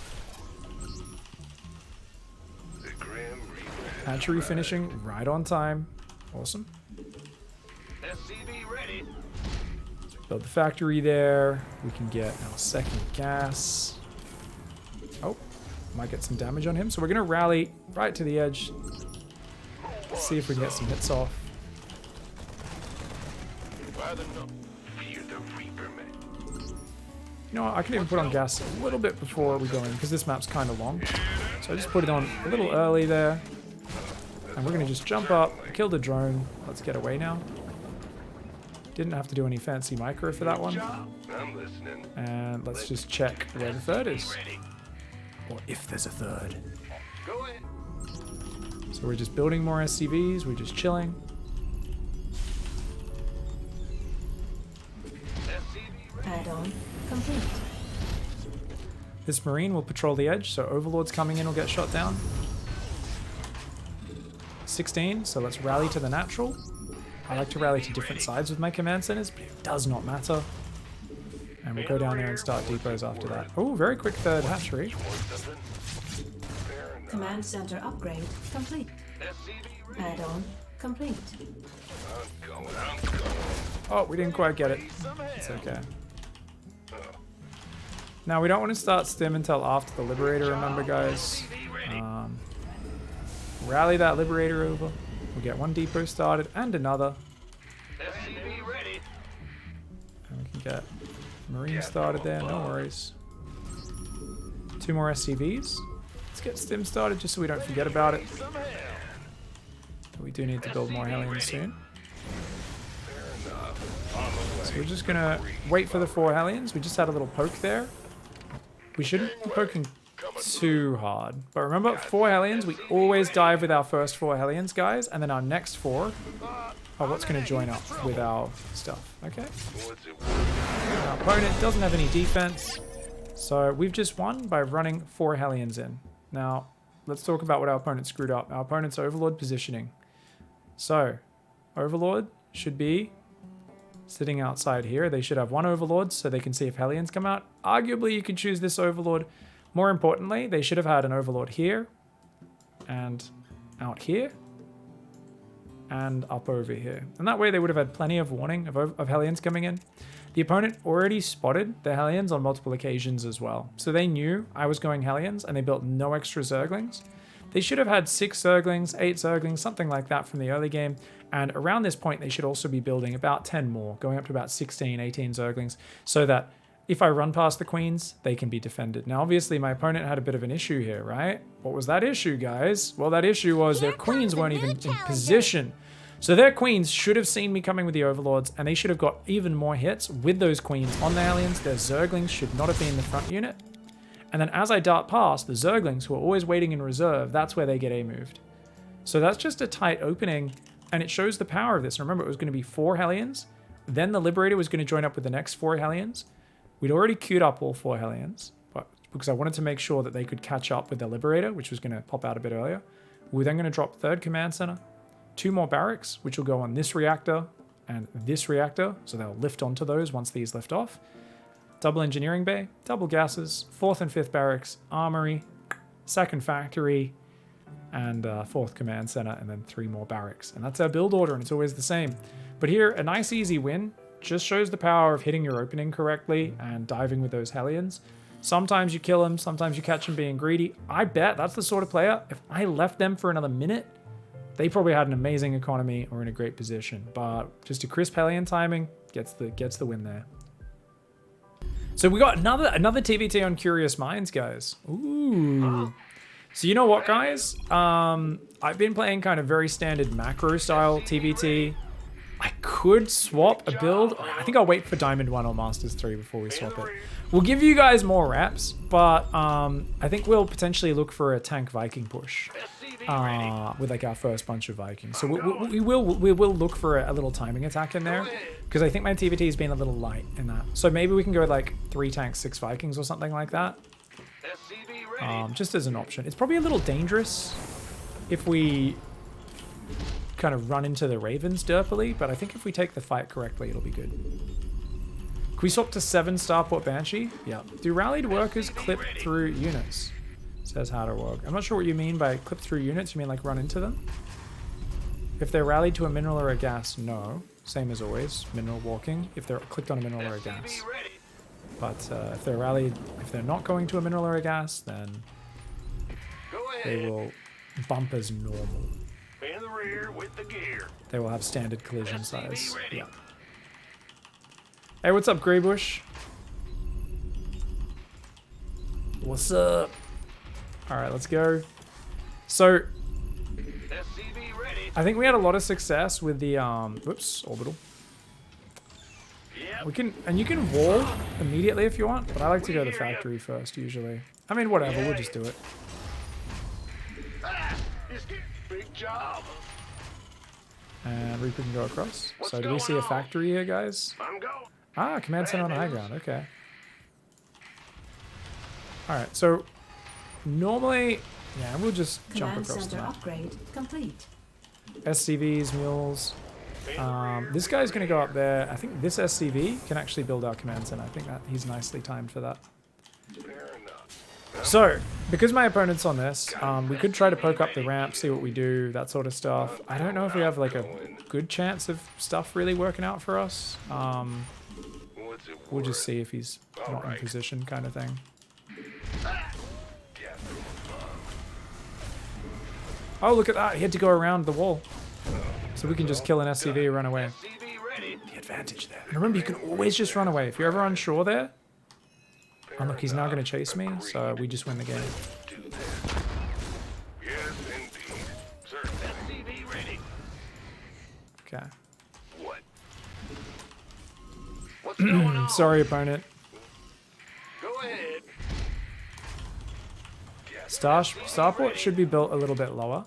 [SPEAKER 1] Hatchery finishing right on time. Awesome.
[SPEAKER 3] SCV ready.
[SPEAKER 1] Build the factory there. We can get our second gas. Oh, might get some damage on him. So we're going to rally right to the edge. See if we can get some hits off. You know what, I can even put on gas a little bit before we go in, because this map's kind of long. So I just put it on a little early there. And we're going to just jump up, kill the drone. Let's get away now. Didn't have to do any fancy micro for that one. And let's just check where the third is. Or if there's a third. So we're just building more SCVs, we're just chilling.
[SPEAKER 2] Add-on complete.
[SPEAKER 1] This Marine will patrol the edge, so Overlords coming in will get shot down. 16, so let's rally to the natural. I like to rally to different sides with my command centers, but it does not matter. And we'll go down there and start depots after that. Oh, very quick third hatchery.
[SPEAKER 2] Command center upgrade complete. Add-on complete.
[SPEAKER 1] Oh, we didn't quite get it. It's okay. Now, we don't want to start stim until after the Liberator, remember, guys. Rally that Liberator over. We'll get one depot started and another. And we can get Marine started there, no worries. 2 more SCVs. Let's get stim started just so we don't forget about it. We do need to build more Hellions soon. So we're just gonna wait for the 4 Hellions. We just had a little poke there. We shouldn't be poking too hard. But remember, 4 Hellions, we always dive with our first 4 Hellions, guys. And then our next 4 are what's going to join up with our stuff. Okay? Our opponent doesn't have any defense. So we've just won by running 4 Hellions in. Now, let's talk about what our opponent screwed up. Our opponent's Overlord positioning. So, Overlord should be sitting outside here. They should have 1 Overlord so they can see if Hellions come out. Arguably, you could choose this Overlord. More importantly, they should have had an Overlord here and out here and up over here. And that way they would have had plenty of warning of Hellions coming in. The opponent already spotted the Hellions on multiple occasions as well. So they knew I was going Hellions and they built no extra Zerglings. They should have had 6 Zerglings, 8 Zerglings, something like that from the early game. And around this point, they should also be building about 10 more, going up to about 16, 18 Zerglings, so that if I run past the queens, they can be defended. Now, obviously, my opponent had a bit of an issue here, right? What was that issue, guys? Well, that issue was their queens weren't even in position. So their queens should have seen me coming with the Overlords, and they should have got even more hits with those queens on the Aliens. Their Zerglings should not have been in the front unit. And then as I dart past, the Zerglings, who are always waiting in reserve, that's where they get A-moved. So that's just a tight opening, and it shows the power of this. Remember, it was going to be 4 Hellions, then the Liberator was going to join up with the next 4 Hellions. We'd already queued up all 4 Hellions, but because I wanted to make sure that they could catch up with the Liberator, which was going to pop out a bit earlier. We were then going to drop 3rd Command Center, 2 more barracks, which will go on this reactor and this reactor. So they'll lift onto those once these lift off. Double engineering bay, double gases, 4th and 5th barracks, armory, 2nd factory, and 4th command center, and then 3 more barracks. And that's our build order, and it's always the same. But here, a nice easy win just shows the power of hitting your opening correctly and diving with those Hellions. Sometimes you kill them, sometimes you catch them being greedy. I bet that's the sort of player, if I left them for another minute, they probably had an amazing economy or in a great position. But just a crisp Hellion timing gets the win there. So we got another TVT on Curious Minds, guys. Ooh. So you know what, guys? I've been playing kind of very standard macro style TVT. I could swap a build. I think I'll wait for Diamond 1 or Masters 3 before we swap it. We'll give you guys more reps, but I think we'll potentially look for a tank Viking push with like our first bunch of Vikings. So we will look for a little timing attack in there, because I think my TVT has been a little light in that. So maybe we can go with like 3 tanks, 6 Vikings or something like that. Just as an option. It's probably a little dangerous if we kind of run into the Ravens derpily, but I think if we take the fight correctly, it'll be good. Can we swap to 7 Starport Banshee? Yeah. Do rallied workers clip through units? Says how to work. I'm not sure what you mean by clip through units. You mean like run into them? If they're rallied to a mineral or a gas, no. Same as always, mineral walking. If they're clicked on a mineral or a gas. But if they're rallied, if they're not going to a mineral or a gas, then they will bump as normal.
[SPEAKER 3] In the rear with the gear.
[SPEAKER 1] They will have standard collision size. Yeah. Hey, what's up, Greybush? What's up? All right, let's go. So, I think we had a lot of success with the whoops, orbital. We can, and you can wall immediately if you want, but I like to go to the factory first usually. I mean, whatever, we'll just do it.
[SPEAKER 3] Big job.
[SPEAKER 1] And Reaper can go across. So do we see a factory here, guys?
[SPEAKER 3] I'm going.
[SPEAKER 1] Ah, command center on the high ground. Okay. All right. So normally, yeah, we'll just jump across the map.
[SPEAKER 2] Upgrade complete.
[SPEAKER 1] SCVs, mules. This guy's going to go up there. I think this SCV can actually build our command center. I think that he's nicely timed for that. So, because my opponent's on this, we could try to poke up the ramp, see what we do, that sort of stuff. I don't know if we have like a good chance of stuff really working out for us. We'll just see if he's not in position, kind of thing. Oh, look at that. He had to go around the wall. So we can just kill an SCV and run away. The advantage there. And remember, you can always just run away. If you're ever unsure there. Oh, look, he's now going to chase me, so we just win the game. Okay. Sorry, opponent.
[SPEAKER 3] Go ahead.
[SPEAKER 1] Starport should be built a little bit lower.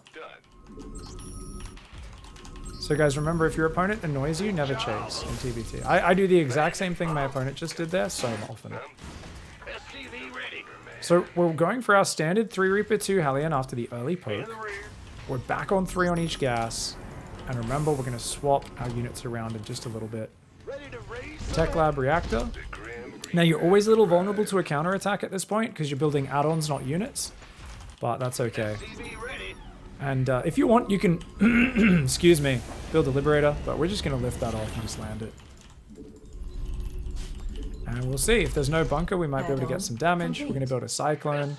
[SPEAKER 1] So guys, remember, if your opponent annoys you, never chase in TBT. I do the exact same thing my opponent just did there so often. So we're going for our standard 3 Reaper 2 Hellion after the early poke. We're back on 3 on each gas. And remember, we're going to swap our units around in just a little bit. Tech Lab Reactor. Now, you're always a little vulnerable to a counterattack at this point because you're building add-ons, not units. But that's okay. And if you want, you can, excuse me, build a Liberator. But we're just going to lift that off and just land it. And we'll see. If there's no bunker, we might be able to get some damage. We're going to build a Cyclone.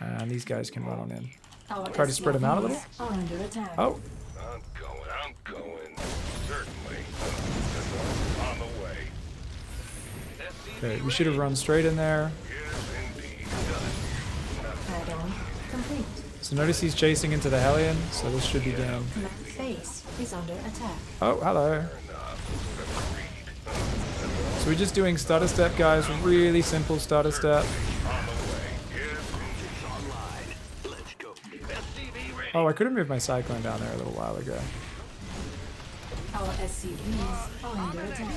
[SPEAKER 1] And these guys can run on in. Try to spread them out a little. Oh.
[SPEAKER 3] I'm going. Certainly. On the way.
[SPEAKER 1] Okay, we should have run straight in there.
[SPEAKER 2] Add-on complete.
[SPEAKER 1] So notice he's chasing into the Hellion, so this should be game.
[SPEAKER 2] Base is under attack.
[SPEAKER 1] Oh, hello. So we're just doing stutter step, guys. Really simple stutter step. Oh, I could have moved my Cyclone down there a little while ago.
[SPEAKER 2] Our SCVs are under attack.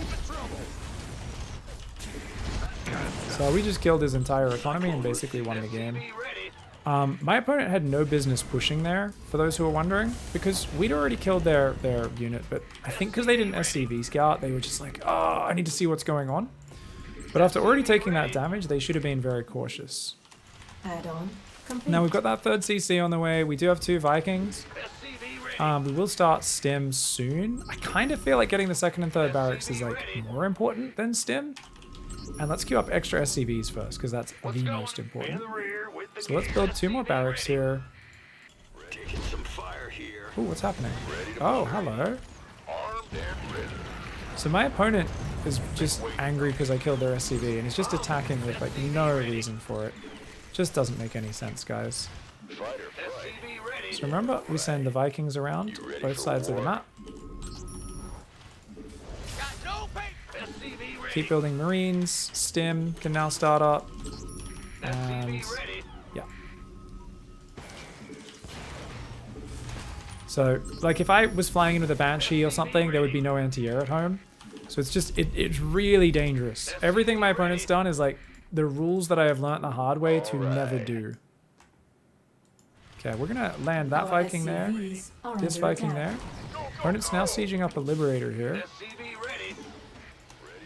[SPEAKER 1] So we just killed his entire economy and basically won the game. My opponent had no business pushing there, for those who are wondering, because we'd already killed their unit, but I think because they didn't SCV scout, they were just like, oh, I need to see what's going on. But after already taking that damage, they should have been very cautious.
[SPEAKER 2] Add-on complete.
[SPEAKER 1] Now we've got that third CC on the way. We do have 2 Vikings. We will start stim soon. I kind of feel like getting the second and third barracks is like more important than stim. And let's queue up extra SCVs first, because that's the most important. So let's build 2 more barracks here.
[SPEAKER 3] Taking some fire here.
[SPEAKER 1] Ooh, what's happening? Oh, hello. So my opponent is just angry because I killed their SCV, and he's just attacking with like no reason for it. Just doesn't make any sense, guys. So remember, we send the Vikings around both sides of the map. Keep building Marines. Stim can now start up. And yeah. So, like, if I was flying in with a Banshee or something, there would be no anti-air at home. So it's just, it's really dangerous. Everything my opponent's done is like the rules that I have learnt the hard way to never do. Okay, we're gonna land that Viking there. This Viking there. Opponent's now sieging up a Liberator here.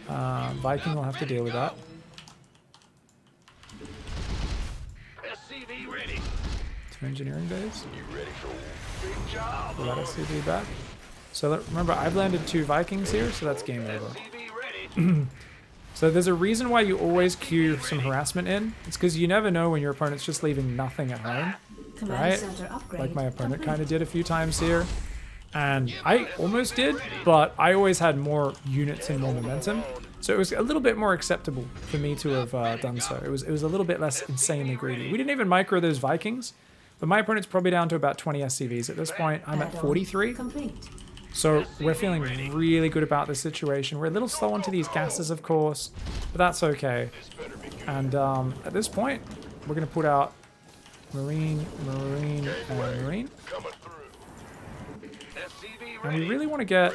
[SPEAKER 1] Viking will have to deal with that. Two engineering bays. Pull that SCV back. So remember, I've landed 2 Vikings here, so that's game over. So there's a reason why you always queue some harassment in. It's because you never know when your opponent's just leaving nothing at home, right? Like my opponent kind of did a few times here. And I almost did, but I always had more units and more momentum. So it was a little bit more acceptable for me to have done so. It was a little bit less insanely greedy. We didn't even micro those Vikings, but my opponent's probably down to about 20 SCVs at this point. I'm at 43. So we're feeling really good about this situation. We're a little slow onto these gases, of course, but that's okay. And at this point, we're going to put out Marine, Marine, and Marine. And we really want to get...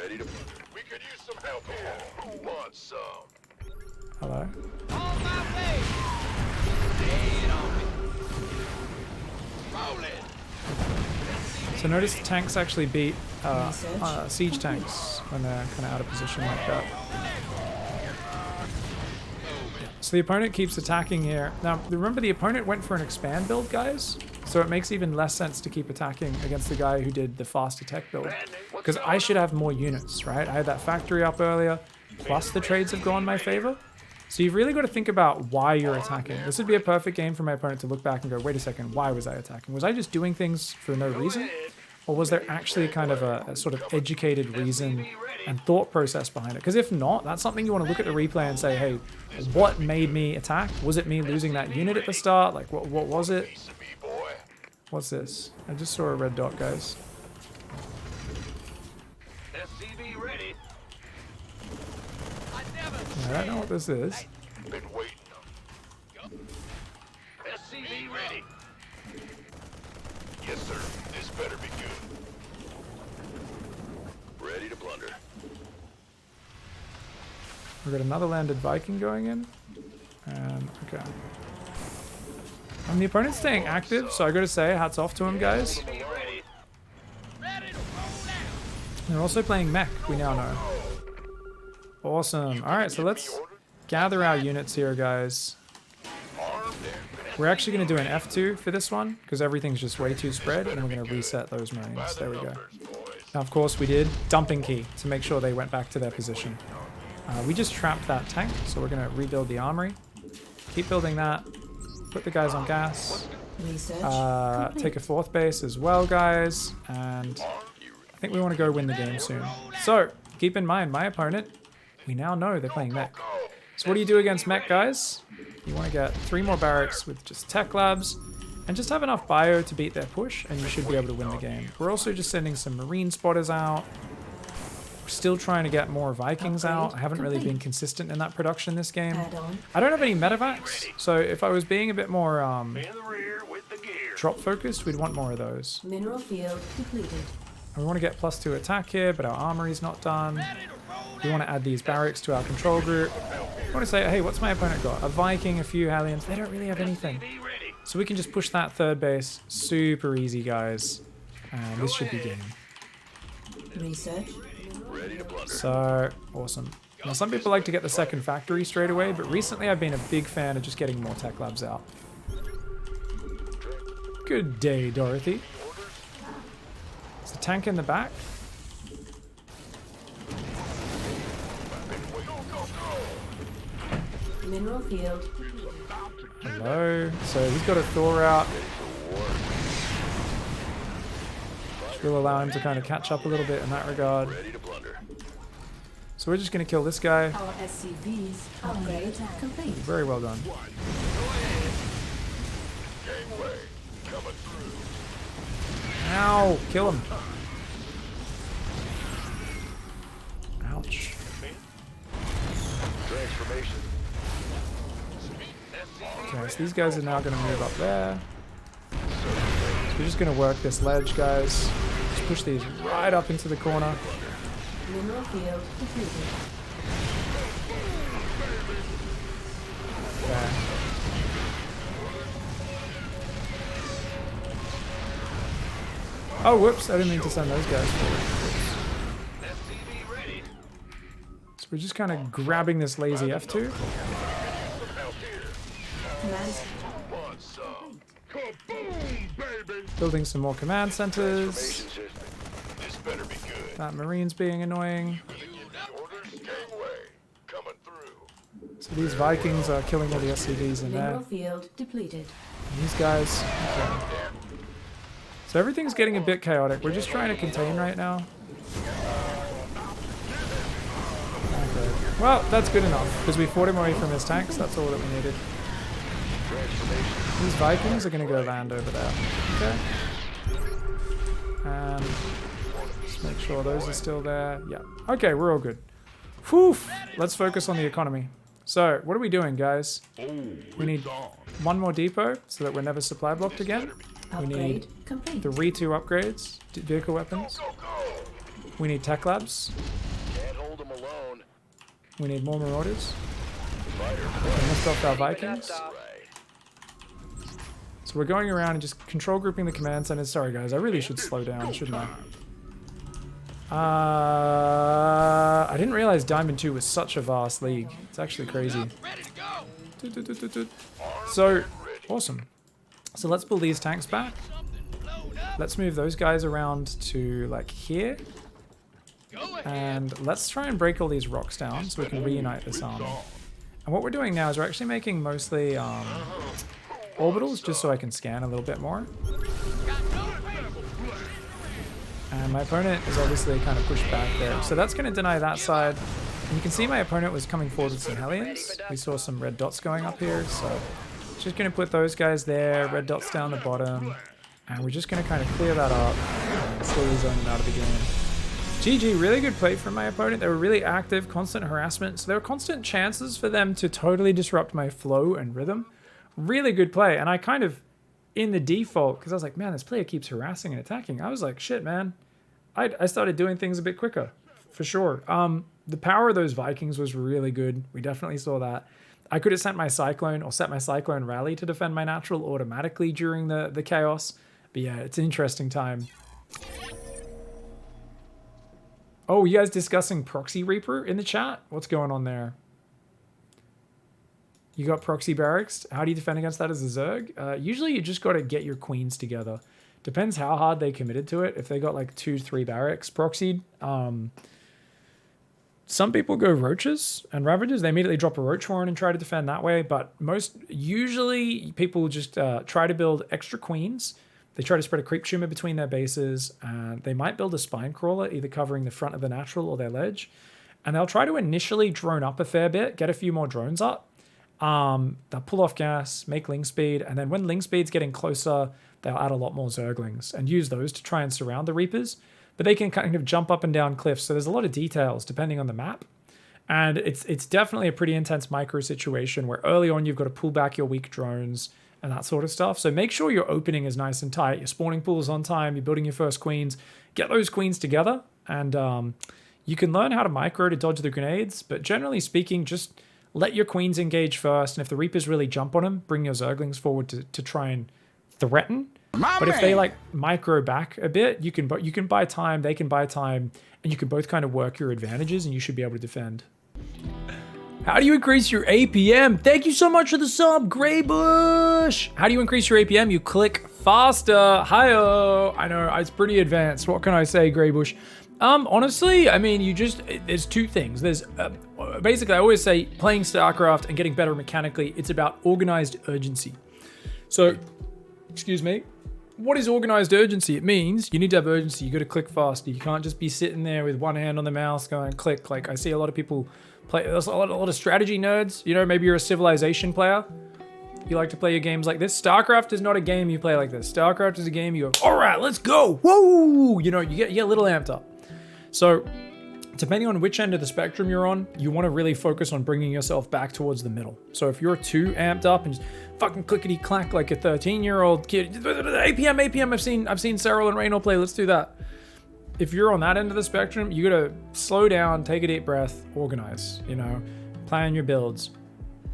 [SPEAKER 1] Hello? So notice the tanks actually beat siege tanks when they're kind of out of position like that. So the opponent keeps attacking here. Now remember, the opponent went for an expand build, guys. So it makes even less sense to keep attacking against the guy who did the faster tech build. Because I should have more units, right? I had that factory up earlier, plus the trades have gone my favor. So you've really got to think about why you're attacking. This would be a perfect game for my opponent to look back and go, wait a second, why was I attacking? Was I just doing things for no reason? Or was there actually kind of a sort of educated reason and thought process behind it? Because if not, that's something you want to look at the replay and say, hey, what made me attack? Was it me losing that unit at the start? Like, what was it? What's this? I just saw a red dot, guys. I don't know what this is.
[SPEAKER 3] Been waiting. SCV ready. Yes, sir. This better be good. Ready to plunder.
[SPEAKER 1] We've got another landed Viking going in. And okay. And the opponent's staying active, so I gotta say, hats off to him, guys. They're also playing mech, we now know. Awesome. Alright, so let's gather our units here, guys. We're actually going to do an F2 for this one, because everything's just way too spread, and then we're going to reset those Marines. There we go. Now, of course, we did dumping key to make sure they went back to their position. We just trapped that tank, so we're going to rebuild the armory. Keep building that. Put the guys on gas. Take a 4th base as well, guys. And I think we want to go win the game soon. So, keep in mind, my opponent, we now know they're playing mech. So what do you do against mech, guys? You want to get 3 more barracks with just tech labs and just have enough bio to beat their push, and you should be able to win the game. We're also just sending some marine spotters out. We're still trying to get more Vikings out. I haven't really been consistent in that production this game. I don't have any medevacs, so if I was being a bit more drop focused, we'd want more of those.
[SPEAKER 2] Mineral field completed.
[SPEAKER 1] And we want to get +2 attack here, but our armory's not done. We want to add these barracks to our control group. I want to say, hey, what's my opponent got? A Viking, a few Hellions. They don't really have anything. So we can just push that third base super easy, guys. And this should be game.
[SPEAKER 2] Research.
[SPEAKER 3] Ready to blunder.
[SPEAKER 1] So awesome. Now some people like to get the second factory straight away, but recently I've been a big fan of just getting more tech labs out. Good day, Dorothy. There's a tank in the back.
[SPEAKER 2] Mineral field.
[SPEAKER 1] Hello. So he's got a Thor out. Which will allow him to kind of catch up a little bit in that regard.
[SPEAKER 3] Ready to blunder.
[SPEAKER 1] So we're just going to kill this guy.
[SPEAKER 2] Our SCVs upgrade complete.
[SPEAKER 1] Very well done.
[SPEAKER 3] Gangway coming through.
[SPEAKER 1] Ow! Kill him. Ouch.
[SPEAKER 3] Transformation.
[SPEAKER 1] Okay, so these guys are now going to move up there. So we're just going to work this ledge, guys. Just push these right up into the corner.
[SPEAKER 2] Mineral field completed.
[SPEAKER 1] Okay. Oh, whoops. I didn't mean to send those guys forward.
[SPEAKER 3] SCV ready.
[SPEAKER 1] So we're just kind of grabbing this lazy F2.
[SPEAKER 2] Command.
[SPEAKER 3] Want some? Kaboom, baby.
[SPEAKER 1] Building some more command centers.
[SPEAKER 3] Transformation system. This better be good.
[SPEAKER 1] That Marine's being annoying.
[SPEAKER 3] Orders. Gangway coming through.
[SPEAKER 1] So these Vikings are killing all the SCVs in there.
[SPEAKER 2] Mineral field depleted.
[SPEAKER 1] And these guys. Okay. So everything's getting a bit chaotic. We're just trying to contain right now. Okay. Well, that's good enough because we fought him away from his tanks. That's all that we needed. These Vikings are going to go land over there. Okay. And just make sure those are still there. Yeah. Okay, we're all good. Whew. Let's focus on the economy. So, what are we doing, guys? We need one more depot so that we're never supply blocked again. We need
[SPEAKER 2] Upgrade complete.
[SPEAKER 1] 3 2 upgrades, vehicle weapons.
[SPEAKER 3] Go, go.
[SPEAKER 1] We need tech labs.
[SPEAKER 3] Can't hold them alone.
[SPEAKER 1] We need more marauders.
[SPEAKER 3] Fighter.
[SPEAKER 1] We can lift off our Vikings.
[SPEAKER 4] Off.
[SPEAKER 3] Right.
[SPEAKER 1] So we're going around and just control grouping the command centers. Sorry guys, I really should slow down, shouldn't I? I didn't realize Diamond 2 was such a vast league. It's actually crazy. So, awesome. So let's pull these tanks back. Let's move those guys around to like here. And let's try and break all these rocks down so we can reunite this army. And what we're doing now is we're actually making mostly orbitals just so I can scan a little bit more. And my opponent is obviously kind of pushed back there. So that's going to deny that side. And you can see my opponent was coming forward with some Hellions. We saw some red dots going up here. So just going to put those guys there, red dots down the bottom. And we're just going to kind of clear that up and slowly zone them out of the game. GG, really good play from my opponent. They were really active, constant harassment. So there were constant chances for them to totally disrupt my flow and rhythm. Really good play. And I kind of, in the default, because I was like, man, this player keeps harassing and attacking. I was like, shit, man. I started doing things a bit quicker, for sure. The power of those Vikings was really good. We definitely saw that. I could have sent my Cyclone or set my Cyclone Rally to defend my natural automatically during the chaos. But yeah, it's an interesting time. Oh, you guys discussing Proxy Reaper in the chat? What's going on there? You got Proxy Barracks. How do you defend against that as a Zerg? Usually you just got to get your queens together. Depends how hard they committed to it. If they got like 2-3 barracks proxied. Some people go Roaches and Ravagers. They immediately drop a Roach Warren and try to defend that way. But usually people just try to build extra queens. They try to spread a creep tumor between their bases. They might build a spine crawler, either covering the front of the natural or their ledge. And they'll try to initially drone up a fair bit, get a few more drones up. They'll pull off gas, make Ling Speed, and then when Ling Speed's getting closer, they'll add a lot more Zerglings and use those to try and surround the Reapers. But they can kind of jump up and down cliffs, so there's a lot of details depending on the map. And it's definitely a pretty intense micro situation where early on you've got to pull back your weak drones and that sort of stuff. So make sure your opening is nice and tight. Your spawning pool is on time. You're building your first queens. Get those queens together, and you can learn how to micro to dodge the grenades. But generally speaking, just let your queens engage first, and if the Reapers really jump on them, bring your Zerglings forward to try and threaten. But if they like micro back a bit, you can buy time, they can buy time, and you can both kind of work your advantages, and you should be able to defend. How do you increase your APM? Thank you so much for the sub, Greybush. How do you increase your APM? You click faster. Hi-oh. I know, it's pretty advanced. What can I say, Greybush? Honestly, I mean, there's two things. There's, basically, I always say playing StarCraft and getting better mechanically, it's about organized urgency. So, excuse me. What is organized urgency? It means you need to have urgency. You got to click faster. You can't just be sitting there with one hand on the mouse going click. Like I see a lot of people play, there's a lot of strategy nerds. You know, maybe you're a Civilization player. You like to play your games like this. StarCraft is not a game you play like this. StarCraft is a game you go, all right, let's go. Whoa! You know, you get a little amped up. So depending on which end of the spectrum you're on, you want to really focus on bringing yourself back towards the middle. So if you're too amped up and just fucking clickety clack like a 13-year-old kid, APM, I've seen Cyril and Reynolds play, let's do that. If you're on that end of the spectrum, you gotta slow down, take a deep breath, organize, you know, plan your builds,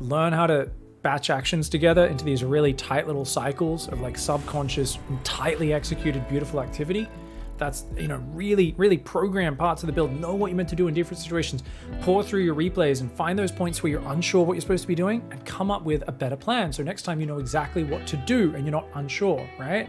[SPEAKER 1] learn how to batch actions together into these really tight little cycles of like subconscious, tightly executed, beautiful activity. That's, you know, really, really program parts of the build. Know what you're meant to do in different situations. Pour through your replays and find those points where you're unsure what you're supposed to be doing and come up with a better plan. So next time you know exactly what to do and you're not unsure, right?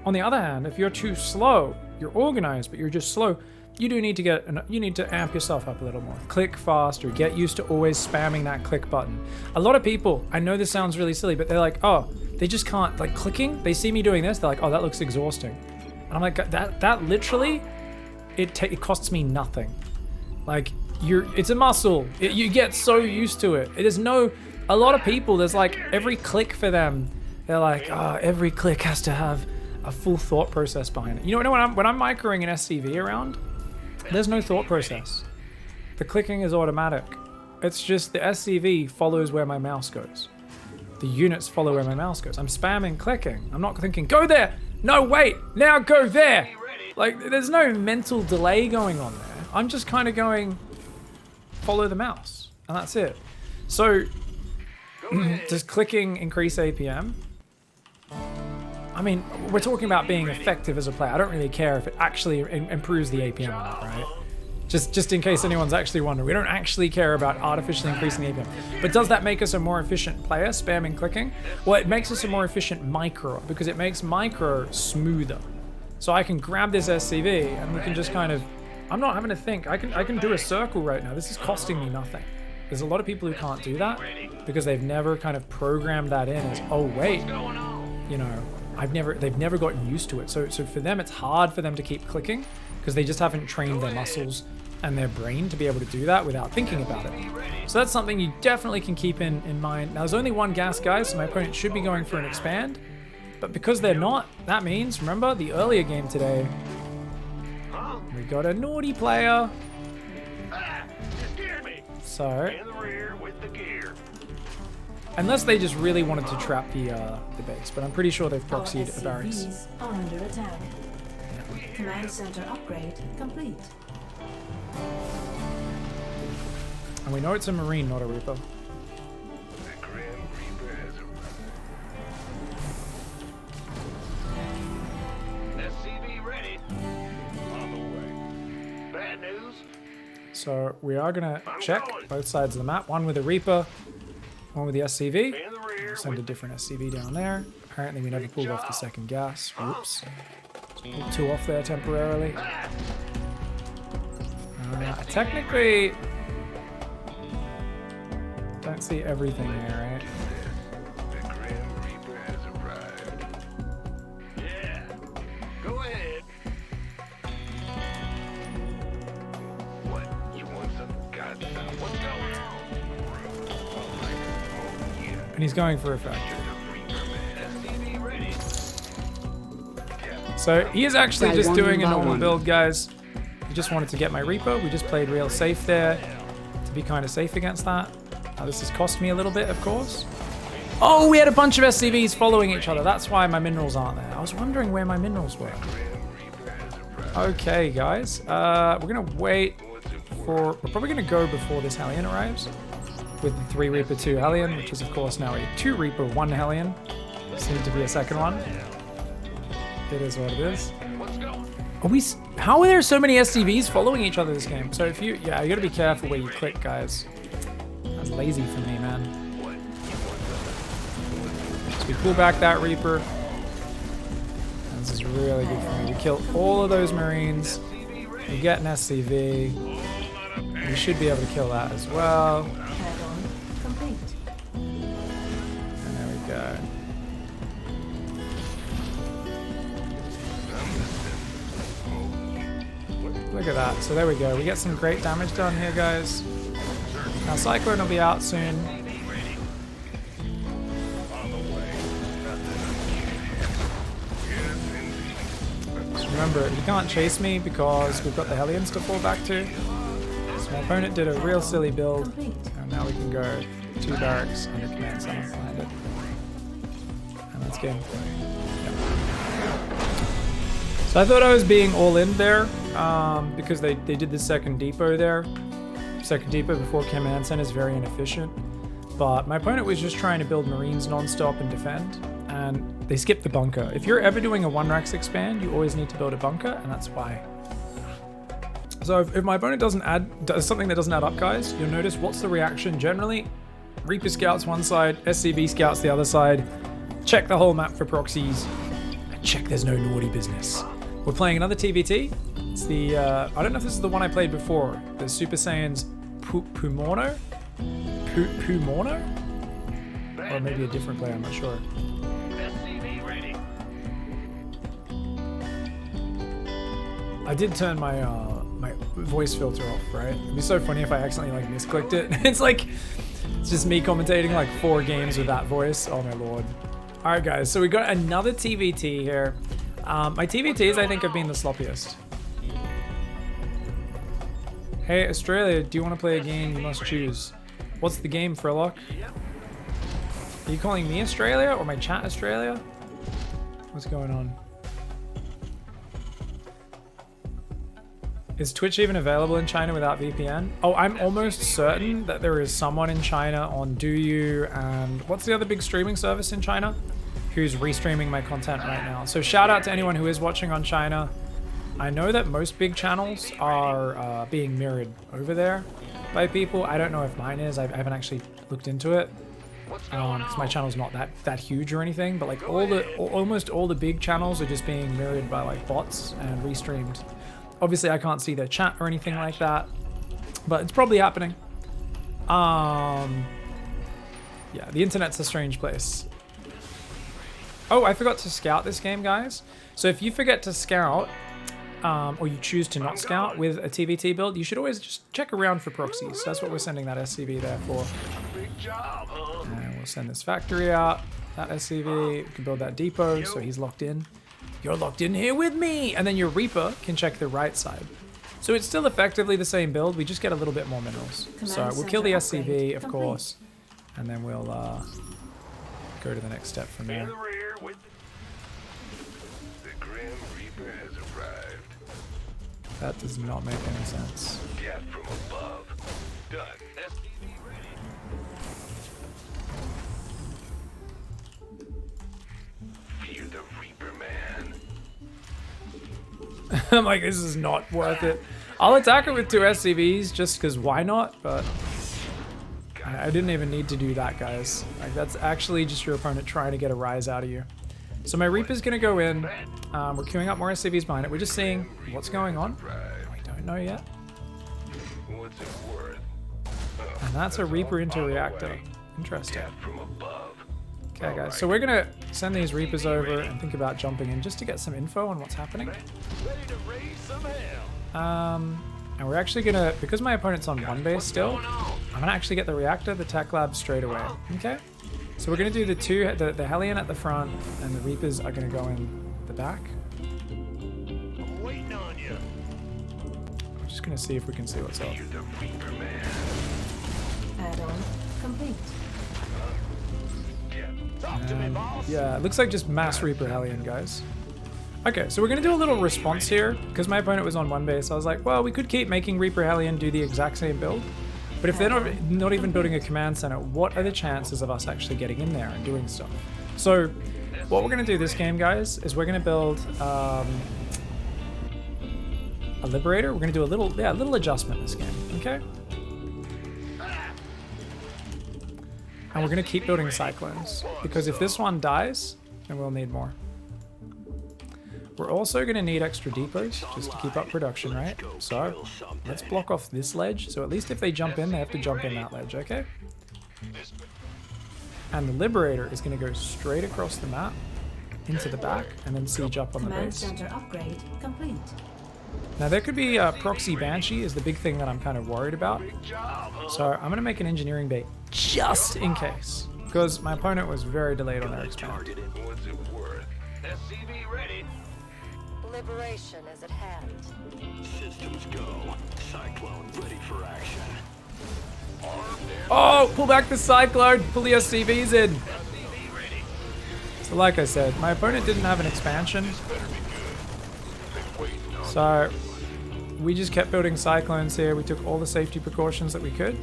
[SPEAKER 1] On the other hand, if you're too slow, you're organized, but you're just slow, you need to amp yourself up a little more. Click faster, get used to always spamming that click button. A lot of people, I know this sounds really silly, but they're like, oh, they just can't, like clicking, they see me doing this, they're like, oh, that looks exhausting. And I'm like, that literally, it costs me nothing. Like, it's a muscle. You get so used to it. A lot of people, there's like, every click for them, they're like, oh, every click has to have a full thought process behind it. You know, when I'm microing an SCV around, there's no thought process. The clicking is automatic. It's just the SCV follows where my mouse goes. The units follow where my mouse goes. I'm spamming clicking. I'm not thinking, go there. No, wait, now go there. Like, there's no mental delay going on there. I'm just kind of going, follow the mouse, and that's it. So, does clicking increase APM? I mean, we're talking about being effective as a player. I don't really care if it actually improves the APM or not, right? Just in case anyone's actually wondering. We don't actually care about artificially increasing the APM. But does that make us a more efficient player, spamming clicking? Well, it makes us a more efficient micro, because it makes micro smoother. So I can grab this SCV, and we can just kind of... I'm not having to think. I can do a circle right now. This is costing me nothing. There's a lot of people who can't do that, because they've never kind of programmed that in as, oh, wait, you know, they've never gotten used to it. So for them, it's hard for them to keep clicking, because they just haven't trained their muscles and their brain to be able to do that without thinking about it. So that's something you definitely can keep in mind. Now, there's only one gas, guys, so my opponent should be going for an expand. But because they're not, that means, remember, the earlier game today, we got a naughty player. So, unless they just really wanted to trap the base, but I'm pretty sure they've proxied a barracks.
[SPEAKER 2] SCVs are under attack. Command center upgrade complete.
[SPEAKER 1] And we know it's a Marine, not a Reaper.
[SPEAKER 3] SCV ready. On the way. Bad news.
[SPEAKER 1] So we are gonna check both sides of the map. One with a Reaper, one with the SCV.
[SPEAKER 3] In the rear.
[SPEAKER 1] Send a different SCV down there. Apparently we never pulled off the second gas. Whoops. Pulled two off there temporarily. Technically, don't see everything here, right?
[SPEAKER 3] The Grim Reaper has arrived. Yeah. Go ahead. What? You want some goddamn? What's going on? Oh, yeah.
[SPEAKER 1] And he's going for a factory.
[SPEAKER 3] SCV ready.
[SPEAKER 1] So he is actually just doing a normal build, guys. He just wanted to get my Reaper. We just played real safe there to be kind of safe against that. Now this has cost me a little bit, of course. Oh, we had a bunch of SCVs following each other. That's why my minerals aren't there. I was wondering where my minerals were. Okay, guys. We're going to wait for... We're probably going to go before this Hellion arrives. with the 3 Reaper 2 Hellion, which is of course now a 2 Reaper 1 Hellion. Seems to be a second one. It is what it is. How are there so many SCVs following each other this game? So if you gotta be careful where you click, guys. That's lazy for me, man. So we pull back that Reaper. And this is really good for me. We kill all of those Marines. We get an SCV. We should be able to kill that as well.
[SPEAKER 2] Add-on complete.
[SPEAKER 1] And there we go. Look at that. So there we go. We get some great damage done here, guys. Now Cyclone will be out soon. Just remember, you can't chase me because we've got the Hellions to fall back to. So my opponent did a real silly build.
[SPEAKER 2] Complete.
[SPEAKER 1] And now we can go 2 barracks under command center behind it. And that's game. Yep. So I thought I was being all in there because they did the second depot there. Second depot before command center is very inefficient. But my opponent was just trying to build Marines non-stop and defend. And they skipped the bunker. If you're ever doing a 1-Rax expand, you always need to build a bunker, and that's why. So if my opponent does something that doesn't add up, guys, you'll notice what's the reaction generally. Reaper scouts one side, SCV scouts the other side. Check the whole map for proxies. And check there's no naughty business. We're playing another TVT. It's the, I don't know if this is the one I played before. The Super Saiyans Pumono? Pumono? Or maybe a different player, I'm not sure. I did turn my my voice filter off, right? It'd be so funny if I accidentally like misclicked it. It's just me commentating like 4 games with that voice. Oh my lord. All right, guys. So we got another TVT here. My TVTs I think have been the sloppiest. Hey Australia, do you want to play a game? You must choose. What's the game, Frillock? Are you calling me Australia or my chat Australia? What's going on? Is Twitch even available in China without VPN? Oh, I'm almost certain that there is someone in China on DouYu and what's the other big streaming service in China who's restreaming my content right now. So shout out to anyone who is watching on China. I know that most big channels are being mirrored over there by people. I don't know if mine is. I haven't actually looked into it because my channel's not that huge or anything. But like almost all the big channels are just being mirrored by like bots and restreamed. Obviously, I can't see their chat or anything like that, but it's probably happening. Yeah, the internet's a strange place. Oh, I forgot to scout this game, guys. So if you forget to scout, or you choose to not scout with a TVT build, you should always just check around for proxies. That's what we're sending that SCV there for. And we'll send this factory out, that SCV. We can build that depot, so he's locked in. You're locked in here with me! And then your Reaper can check the right side. So it's still effectively the same build, we just get a little bit more minerals. So we'll kill the SCV, of course, and then we'll go to the next step from there.
[SPEAKER 3] The Grim Reaper has arrived.
[SPEAKER 1] That does not make any sense.
[SPEAKER 3] Get from above. Done. SCV ready. Fear the Reaper man.
[SPEAKER 1] I'm like, this is not worth it. I'll attack it with 2 SCVs just because why not, but I didn't even need to do that, guys. Like, that's actually just your opponent trying to get a rise out of you. So my Reaper's going to go in. We're queuing up more SCVs behind it. We're just seeing what's going on. We don't know yet.
[SPEAKER 3] What's it worth?
[SPEAKER 1] And that's a Reaper into reactor. Interesting.
[SPEAKER 3] Get from above.
[SPEAKER 1] Okay, guys. So we're going to send these Reapers over and think about jumping in just to get some info on what's happening.
[SPEAKER 3] Ready to raise some hell.
[SPEAKER 1] And we're actually going to, because my opponent's on 1 base still, I'm going to actually get the reactor, the tech lab straight away. Okay? So we're going to do the Hellion at the front, and the Reapers are going to go in the back.
[SPEAKER 3] I'm waiting on you.
[SPEAKER 1] I'm just going to see if we can see what's up.
[SPEAKER 3] Fear the Reaper man.
[SPEAKER 2] Add-on complete.
[SPEAKER 3] Talk to me, boss.
[SPEAKER 1] Yeah, it looks like just mass Reaper Hellion, guys. Okay, so we're going to do a little response here. Because my opponent was on 1 base, I was like, well, we could keep making Reaper Hellion do the exact same build. But if they're not even building a command center, what are the chances of us actually getting in there and doing stuff? So what we're going to do this game, guys, is we're going to build a Liberator. We're going to do a little adjustment this game, okay? And we're going to keep building Cyclones, because if this one dies, then we'll need more. We're also going to need extra depots just to keep up production, right? So let's block off this ledge. So at least if they jump in, they have to jump in that ledge, okay? And the Liberator is going to go straight across the map into the back and then siege up on the
[SPEAKER 2] Command
[SPEAKER 1] base.
[SPEAKER 2] center upgrade complete.
[SPEAKER 1] Now there could be proxy Banshee is the big thing that I'm kind of worried about. So I'm going to make an engineering bay just in case, because my opponent was very delayed on their expand.
[SPEAKER 3] What's it worth? SCV ready.
[SPEAKER 5] Liberation is at hand.
[SPEAKER 6] Systems go. Cyclone ready for action.
[SPEAKER 1] Oh, pull back the Cyclone, pull the SCVs in.
[SPEAKER 3] SCV ready.
[SPEAKER 1] So like I said, my opponent didn't have an expansion. So we just kept building Cyclones here. We took all the safety precautions that we could.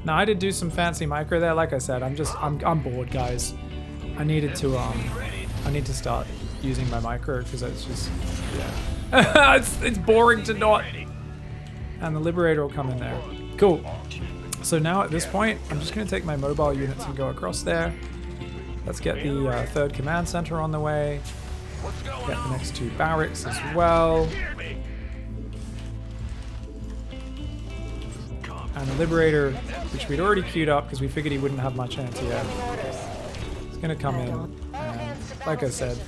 [SPEAKER 1] Now I did do some fancy micro there. Like I said, I'm bored, guys. I need to start using my micro because it's just, yeah. it's boring to not. And the Liberator will come in there. Cool. So now at this point, I'm just going to take my mobile units and go across there. Let's get the third command center on the way. Get the next two barracks as well. And the Liberator, which we'd already queued up because we figured he wouldn't have much anti-air. It's going to come in. And like I said,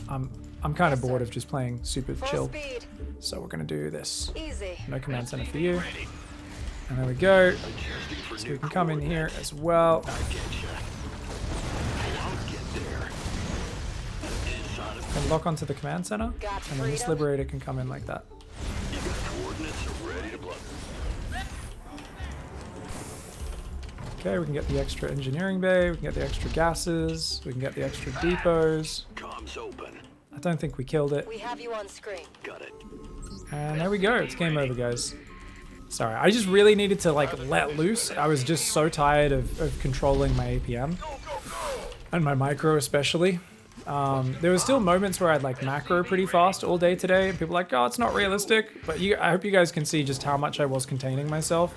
[SPEAKER 1] I'm kind of bored of just playing super chill.
[SPEAKER 5] Speed.
[SPEAKER 1] So we're going to do this.
[SPEAKER 5] Easy.
[SPEAKER 1] No command center for you. And there we go. So we can come in here as well. And lock onto the command center. And then this Liberator can come in like that. Okay, we can get the extra engineering bay, we can get the extra gases, we can get the extra depots.
[SPEAKER 6] Comms open.
[SPEAKER 1] I don't think we killed it.
[SPEAKER 5] We have you on screen.
[SPEAKER 6] Got it.
[SPEAKER 1] And there we go, it's game over, guys. Sorry, I just really needed to like let loose. I was just so tired of controlling my APM. And my micro especially. There were still moments where I'd like macro pretty fast all day today. And people were like, oh, it's not realistic. But I hope you guys can see just how much I was containing myself.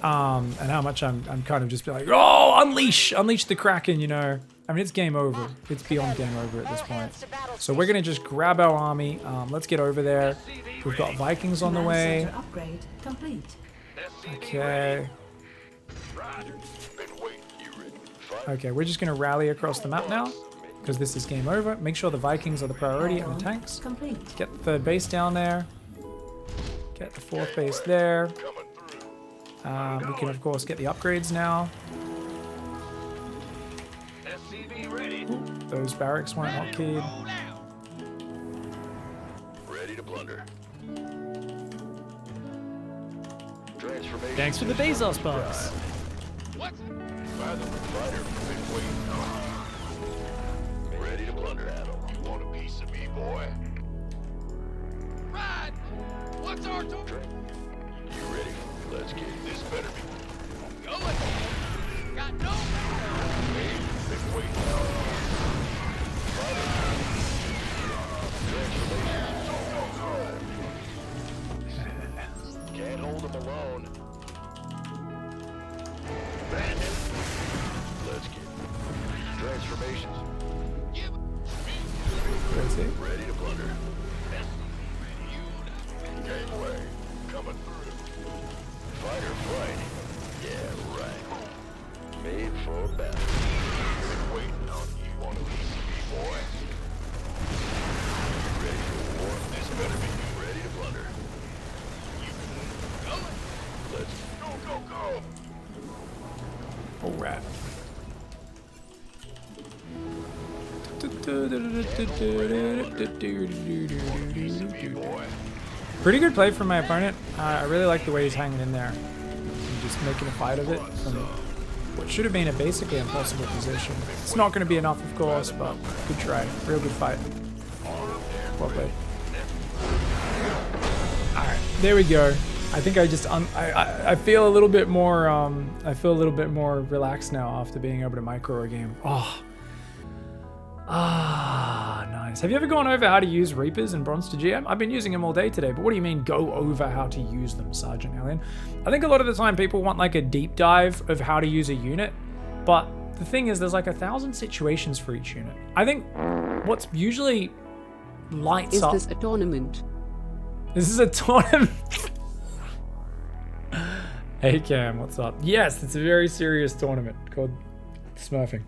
[SPEAKER 1] And how much I'm kind of just be like, oh, unleash the Kraken, you know. I mean, it's game over. It's beyond game over at this point. So we're going to just grab our army. Let's get over there. We've got Vikings on the way.
[SPEAKER 2] Command center upgrade complete.
[SPEAKER 1] Okay. Okay, we're just going to rally across the map now, because this is game over. Make sure the Vikings are the priority and the tanks.
[SPEAKER 2] Complete.
[SPEAKER 1] Get the third base down there. Get the fourth base there. We can, of course, get the upgrades now. Ooh, those barracks weren't hotkeyed.
[SPEAKER 3] Ready to plunder. Transformation.
[SPEAKER 7] Thanks for the Bezos bucks.
[SPEAKER 3] What? Rather than fighter, been waiting on. Ready to plunder. Battle. You want a piece of me, boy? Right. What's our turn? You ready? Let's get it. This better be. Going. Got no. Been waiting on. Can't hold them alone. Bandit. Let's get it. Transformations.
[SPEAKER 1] Crazy.
[SPEAKER 3] Ready to plunder. Gateway. Coming through. Fight or flight. Yeah, right. Made for battle. Been waiting on you. Want a piece of me, boy? You ready for war? This better be you. Ready to plunder. You going? Let's go.
[SPEAKER 1] All right. Pretty good play from my opponent. I really like the way he's hanging in there. And just making a fight of it from what should have been a basically impossible position. It's not going to be enough, of course, but good try. Real good fight. Well played. Alright, there we go. I think I just I feel a little bit more I feel a little bit more relaxed now after being able to micro a game. Oh. Ah, nice. Have you ever gone over how to use Reapers in Bronze to GM? I've been using them all day today, but what do you mean go over how to use them, Sergeant Alien? I think a lot of the time people want like a deep dive of how to use a unit, but the thing is there's like 1,000 situations for each unit. I think what's usually lights up...
[SPEAKER 7] Is this a tournament?
[SPEAKER 1] This is a tournament. Hey Cam, what's up? Yes, it's a very serious tournament called Smurfing.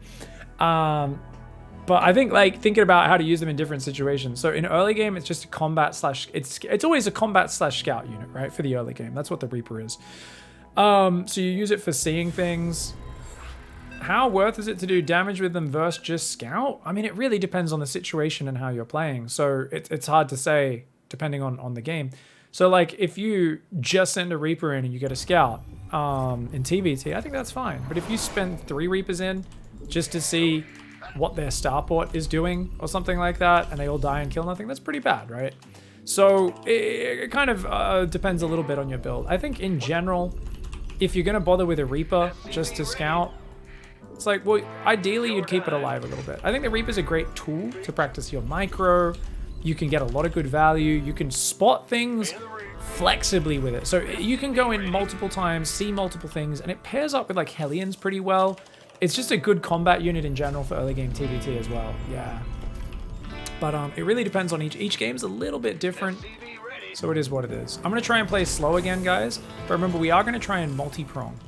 [SPEAKER 1] But I think like thinking about how to use them in different situations. So in early game, it's just a combat slash, it's always a combat slash scout unit, right? For the early game, that's what the Reaper is. So you use it for seeing things. How worth is it to do damage with them versus just scout? I mean, it really depends on the situation and how you're playing. So it's hard to say depending on the game. So like if you just send a Reaper in and you get a scout in TVT, I think that's fine. But if you spend 3 Reapers in just to see what their starport is doing or something like that, and they all die and kill nothing, that's pretty bad, right? So it kind of depends a little bit on your build. I think in general, if you're gonna bother with a Reaper just to scout, it's like, well, ideally you'd keep it alive a little bit. I think the Reaper's a great tool to practice your micro. You can get a lot of good value. You can spot things flexibly with it. So you can go in multiple times, see multiple things, and it pairs up with like Hellions pretty well. It's just a good combat unit in general for early game TVT as well. Yeah. But it really depends on each game's a little bit different. So it is what it is. I'm going to try and play slow again, guys. But remember, we are going to try and multi-prong.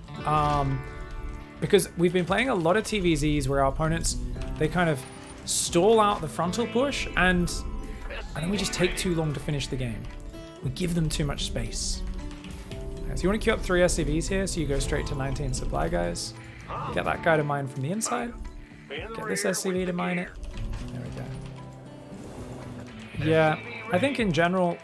[SPEAKER 1] Because we've been playing a lot of TVZs where our opponents, they kind of stall out the frontal push and then we just take too long to finish the game. We give them too much space. Okay, so you want to queue up 3 SCVs here so you go straight to 19 supply, guys. Get that guy to mine from the inside. Get this SCV to mine it. There we go. Yeah, I think in general,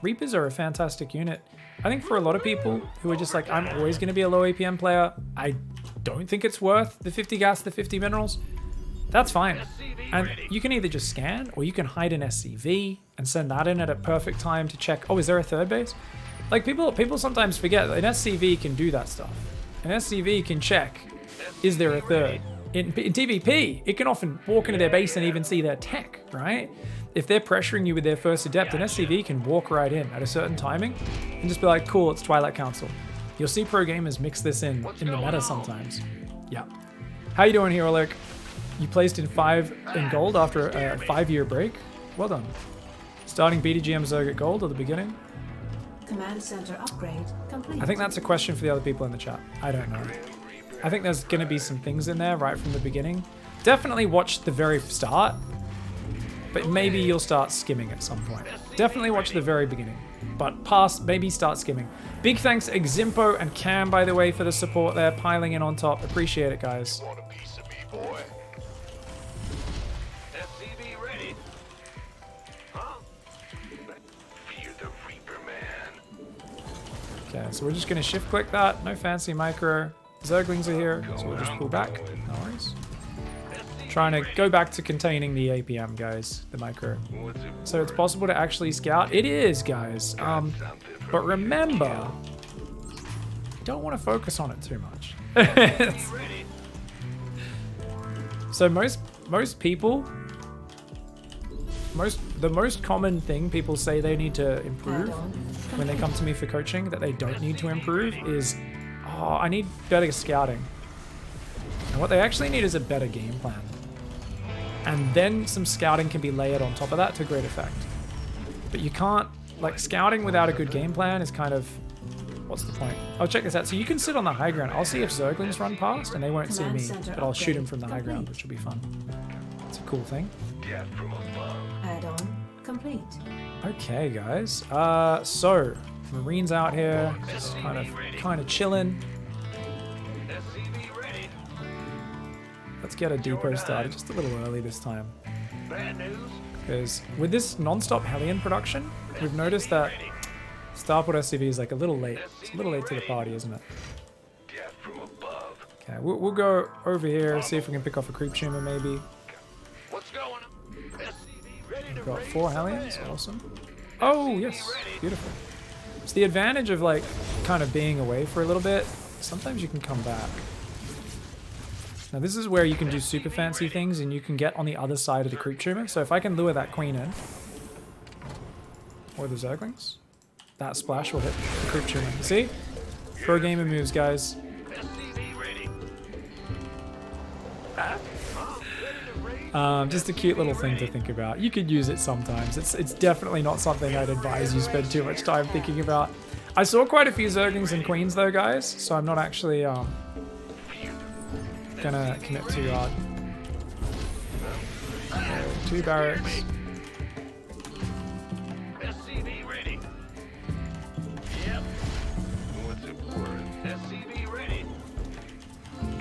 [SPEAKER 1] Reapers are a fantastic unit. I think for a lot of people who are just like, I'm always going to be a low APM player, I don't think it's worth the 50 gas, the 50 minerals. That's fine. And you can either just scan or you can hide an SCV and send that in at a perfect time to check, oh, is there a third base? Like people sometimes forget that an SCV can do that stuff. An SCV can check, is there a third? In TVP, it can often walk into their base and even see their tech, right? If they're pressuring you with their first adept, an SCV can walk right in at a certain timing and just be like, cool, it's Twilight Council. You'll see pro gamers mix this in the meta sometimes. Yeah. How you doing here, Oleg? You placed in 5 in gold after a 5-year break? Well done. Starting B2GM Zerg at gold at the beginning?
[SPEAKER 2] Command center upgrade complete.
[SPEAKER 1] I think that's a question for the other people in the chat. I don't know. I think there's going to be some things in there right from the beginning. Definitely watch the very start, but maybe you'll start skimming at some point. Definitely watch the very beginning, but past, maybe start skimming. Big thanks to Eximpo and Cam, by the way, for the support there, piling in on top. Appreciate it, guys.
[SPEAKER 3] Want a piece of me, boy? SCV ready. Huh? Fear the Reaper, man.
[SPEAKER 1] Okay, so we're just going to shift click that. No fancy micro. Zerglings are here, so we'll just pull back. No worries. Trying to go back to containing the APM, guys, the micro. So it's possible to actually scout. It is, guys. But remember, don't want to focus on it too much. So most people, the most common thing people say they need to improve when they come to me for coaching that they don't need to improve is, oh, I need better scouting. And what they actually need is a better game plan. And then some scouting can be layered on top of that to great effect. But you can't, like, scouting without a good game plan is kind of, what's the point? Oh, check this out. So you can sit on the high ground. I'll see if Zerglings run past and they won't see me, but I'll shoot them from the high ground, which will be fun. It's a cool thing.
[SPEAKER 2] Add-on complete.
[SPEAKER 1] Okay, guys. So Marines out here, just kind of chilling. Let's get a depot started just a little early this time. Because with this non-stop Hellion production, we've noticed that Starport SCV is like a little late. It's a little late to the party, isn't it? Okay, we'll go over here, see if we can pick off a creep tumor maybe. We've got 4 Hellions, awesome. Oh, yes, beautiful. It's the advantage of like kind of being away for a little bit. Sometimes you can come back. Now this is where you can do super fancy things and you can get on the other side of the creep tumor. So if I can lure that queen in, or the Zerglings, that splash will hit the creep tumor. See? Pro gamer moves, guys. Just a cute little thing to think about. You could use it sometimes. It's definitely not something I'd advise you spend too much time thinking about. I saw quite a few Zerglings and Queens though, guys, so I'm not actually gonna commit too hard. Okay, 2 barracks.
[SPEAKER 3] SCV ready. Yep. What's it worth? SCV ready.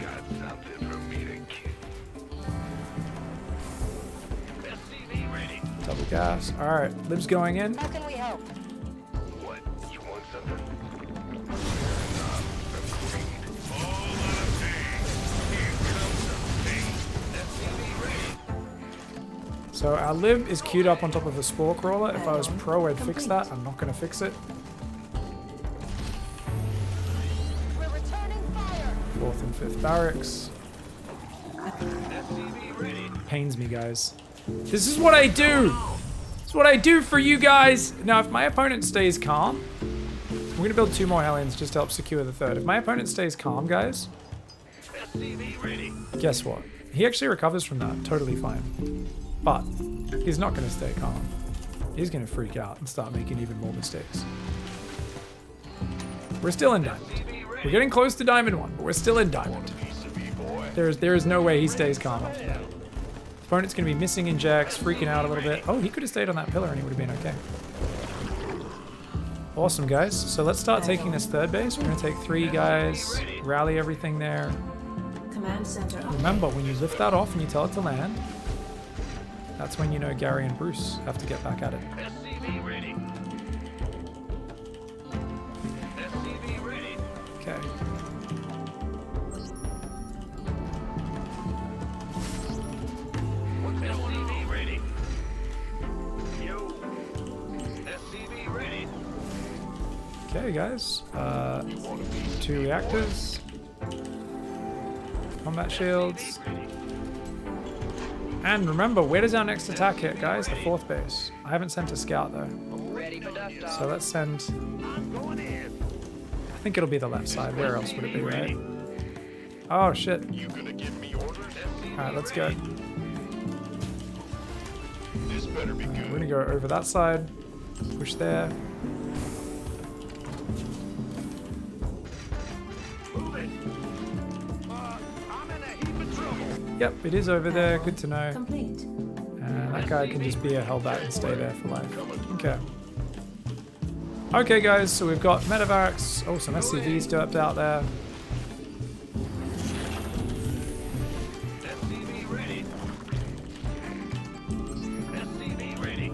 [SPEAKER 3] Got something for me to kill. SCV ready.
[SPEAKER 1] Double gas. Alright, Lib's going in.
[SPEAKER 5] How can we help?
[SPEAKER 3] What? You want something? All out of pain. Here comes the pain. SCV ready.
[SPEAKER 1] So our Lib is queued up on top of a Spore Crawler. If I was pro, I'd fix that. I'm not gonna fix it.
[SPEAKER 5] We're returning fire.
[SPEAKER 1] 4th and 5th barracks.
[SPEAKER 3] SCV ready.
[SPEAKER 1] Pains me, guys. This is what I do! It's what I do for you guys! Now, if my opponent stays calm, I'm gonna build 2 more Hellions just to help secure the 3rd. If my opponent stays calm, guys,
[SPEAKER 3] SCV ready.
[SPEAKER 1] guess what? He actually recovers from that, totally fine. But, he's not gonna stay calm. He's gonna freak out and start making even more mistakes. We're still in Diamond. We're getting close to Diamond 1, but we're still in Diamond.
[SPEAKER 3] Piece of me, boy.
[SPEAKER 1] There is no way he stays calm after that. Opponent's going to be missing injects, freaking out a little bit. Oh, he could have stayed on that pillar and he would have been okay. Awesome, guys. So let's start taking this 3rd base. We're going to take 3 guys, rally everything there.
[SPEAKER 2] Command center upgrade.
[SPEAKER 1] Remember, when you lift that off and you tell it to land, that's when you know Gary and Bruce have to get back at it.
[SPEAKER 3] SCV ready. SCV ready.
[SPEAKER 1] Okay.
[SPEAKER 3] SCV ready. Yo. SCV ready.
[SPEAKER 1] Okay, guys. 2 reactors. Combat shields. And remember, where does our next attack hit, guys? The 4th base. I haven't sent a scout, though.
[SPEAKER 4] Ready for dust off.
[SPEAKER 1] So let's send...
[SPEAKER 3] I'm going in.
[SPEAKER 1] I think it'll be the left side. Where else would it be, right? Oh, shit.
[SPEAKER 3] You gonna give me orders?
[SPEAKER 1] Alright, let's go.
[SPEAKER 3] This better be
[SPEAKER 1] We're
[SPEAKER 3] good.
[SPEAKER 1] gonna go over that side. Push there.
[SPEAKER 3] Move it. I'm in a heap of trouble.
[SPEAKER 1] Yep, it is over there. Good to know.
[SPEAKER 2] Complete.
[SPEAKER 1] And that guy can just be a Hellbat and stay there for life. Okay. Okay, guys, so we've got Metavacs. Oh, some SCVs doped out there.
[SPEAKER 3] SCV ready. SCV ready.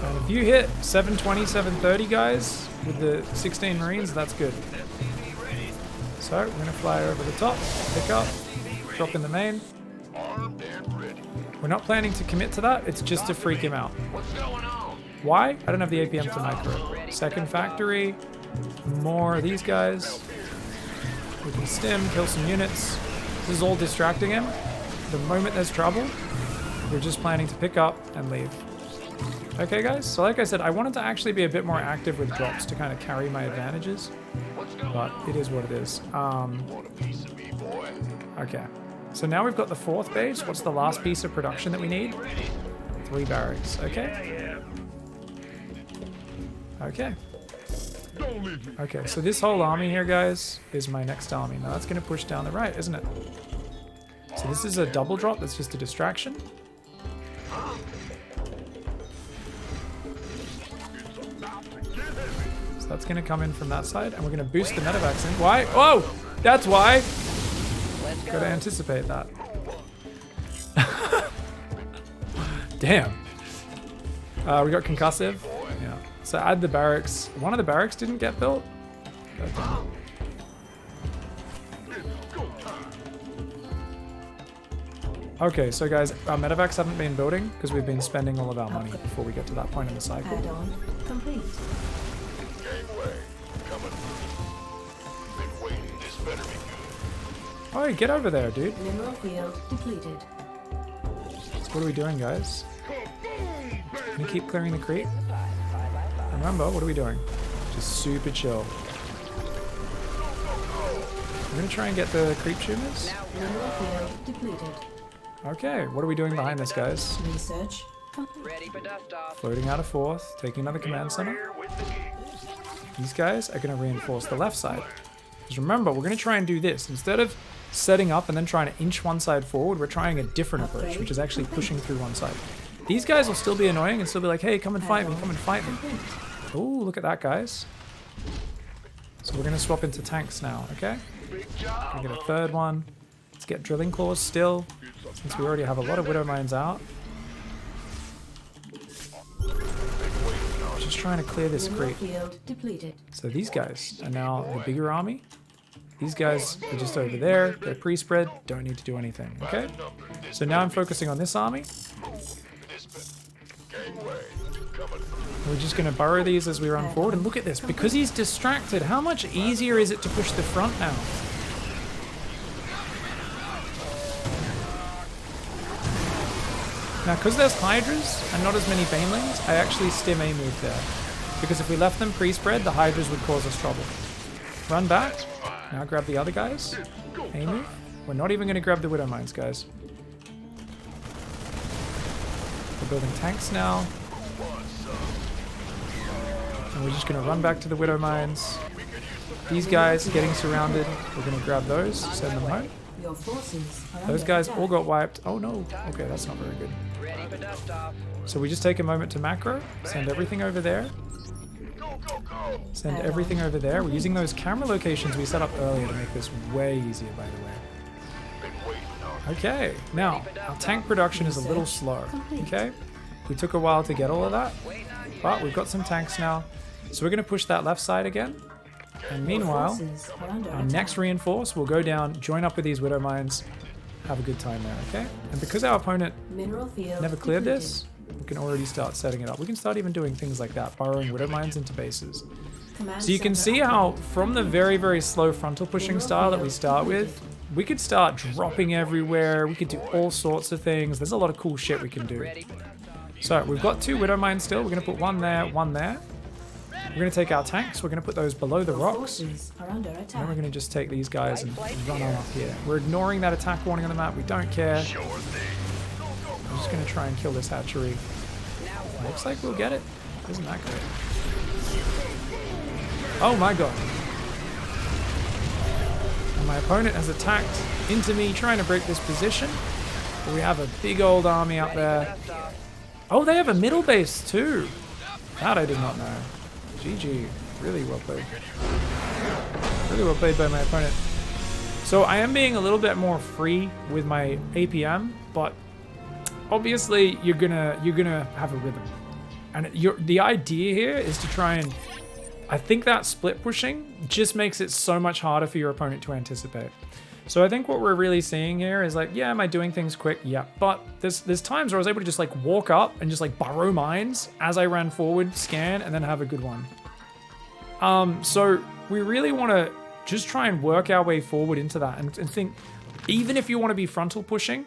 [SPEAKER 1] And if you hit 720, 730, guys, with the 16 Marines, that's good.
[SPEAKER 3] SCV ready.
[SPEAKER 1] So, we're going to fly over the top, pick up, drop in the main.
[SPEAKER 3] Armed and ready.
[SPEAKER 1] We're not planning to commit to that, it's just to freak him out.
[SPEAKER 3] What's going on?
[SPEAKER 1] Why? I don't have the APM to micro. 2nd factory, more of these guys. We can stim, kill some units. This is all distracting him. The moment there's trouble, we're just planning to pick up and leave. Okay, guys, so like I said, I wanted to actually be a bit more active with drops to kind of carry my advantages,
[SPEAKER 3] What's going
[SPEAKER 1] but
[SPEAKER 3] on?
[SPEAKER 1] it is what it is.
[SPEAKER 3] Want a piece of me, boy?
[SPEAKER 1] Okay, so now we've got the 4th base. What's the last piece of production that we need? 3 barracks, okay?
[SPEAKER 3] Yeah.
[SPEAKER 1] Okay.
[SPEAKER 3] Don't leave me.
[SPEAKER 1] Okay, so this whole army here, guys, is my next army. Now that's going to push down the right, isn't it? So this is a double drop. That's just a distraction. So that's going to come in from that side, and we're going to boost the medevacs in. Why? Oh, that's why.
[SPEAKER 4] Let's
[SPEAKER 1] Got to
[SPEAKER 4] go.
[SPEAKER 1] anticipate that. Damn. We got concussive. Yeah. So add the barracks. One of the barracks didn't get built. God damn it. Okay, so guys, our medevacs haven't been building because we've been spending all of our money before we get to that point in the cycle.
[SPEAKER 2] Add-on complete.
[SPEAKER 1] Oh, get over there, dude.
[SPEAKER 2] Mineral field depleted.
[SPEAKER 1] So what are we doing, guys? Can we keep clearing the creep? Remember, what are we doing? Just super chill. I'm gonna try and get the creep tumors.
[SPEAKER 2] Mineral field depleted.
[SPEAKER 1] Okay, what are we doing behind this, guys?
[SPEAKER 2] Research complete.
[SPEAKER 4] Ready for dust off.
[SPEAKER 1] Floating out of fourth, taking another command center.
[SPEAKER 3] Here with the geeks.
[SPEAKER 1] These guys are gonna reinforce the left side. Because remember, we're gonna try and do this. Instead of setting up and then trying to inch one side forward, we're trying a different approach, which is actually pushing through one side. These guys will still be annoying and still be like, hey, come and fight me, come and fight me. Oh, look at that, guys. So we're gonna swap into tanks now, okay?
[SPEAKER 3] Big job.
[SPEAKER 1] Gonna get a third one. Let's get drilling claws still, since we already have a lot of widow mines out. Just trying to clear this
[SPEAKER 2] Mineral
[SPEAKER 1] creep.
[SPEAKER 2] field depleted.
[SPEAKER 1] So these guys are now the bigger army. These guys are just over there. They're pre-spread. Don't need to do anything, okay? So now I'm focusing on this army. We're just going to burrow these as we run forward. And look at this. Because he's distracted, how much easier is it to push the front now? Now, because there's Hydras and not as many Banelings, I actually stim a move there. Because if we left them pre-spread, the Hydras would cause us trouble. Run back. Now grab the other guys. A move. We're not even going to grab the Widow Mines, guys. We're building tanks now. And we're just going to run back to the Widow Mines. These guys getting surrounded. We're going to grab those, send them home.
[SPEAKER 2] Your forces are
[SPEAKER 1] Those
[SPEAKER 2] under
[SPEAKER 1] guys
[SPEAKER 2] attack.
[SPEAKER 1] all got wiped. Oh no. Okay, that's not very good.
[SPEAKER 4] Ready for dust off.
[SPEAKER 1] So we just take a moment to macro, send everything over there. Send everything over there. We're using those camera locations we set up earlier to make this way easier, by the way. Okay, now, our tank production is a little slow, okay? We took a while to get all of that, but we've got some tanks now. So we're going to push that left side again. And meanwhile,
[SPEAKER 2] Forces are under
[SPEAKER 1] our
[SPEAKER 2] attack.
[SPEAKER 1] next reinforce will go down, join up with these Widow Mines, have a good time there, okay? And because our opponent
[SPEAKER 2] Mineral field
[SPEAKER 1] never cleared
[SPEAKER 2] depleted.
[SPEAKER 1] this, we can already start setting it up. We can start even doing things like that, burrowing Widow Mines into bases.
[SPEAKER 2] Command
[SPEAKER 1] So you can
[SPEAKER 2] center
[SPEAKER 1] see how
[SPEAKER 2] upgraded.
[SPEAKER 1] from the very, very slow frontal pushing style that we start with, we could start dropping everywhere. We could do all sorts of things. There's a lot of cool shit we can do. So we've got 2 Widow Mines still. We're going to put one there, one there. We're going to take our tanks. We're going to put those below the
[SPEAKER 2] Your
[SPEAKER 1] rocks.
[SPEAKER 2] forces are under
[SPEAKER 1] And then
[SPEAKER 2] attack.
[SPEAKER 1] we're going to just take these guys and run on up here. We're ignoring that attack warning on the map. We don't care. I'm just going to try and kill this hatchery. Looks like we'll get it. Isn't that great? Oh my god. And my opponent has attacked into me trying to break this position. But we have a big old army up there. Oh, they have a middle base too. That I did not know. GG. Really well played. Really well played by my opponent. So I am being a little bit more free with my APM, but obviously you're gonna have a rhythm. And the idea here is to try and, I think that split pushing just makes it so much harder for your opponent to anticipate. So I think what we're really seeing here is like, yeah, am I doing things quick? Yeah, but there's times where I was able to just like walk up and just like burrow mines as I ran forward, scan, and then have a good one. So we really want to just try and work our way forward into that and think, even if you want to be frontal pushing,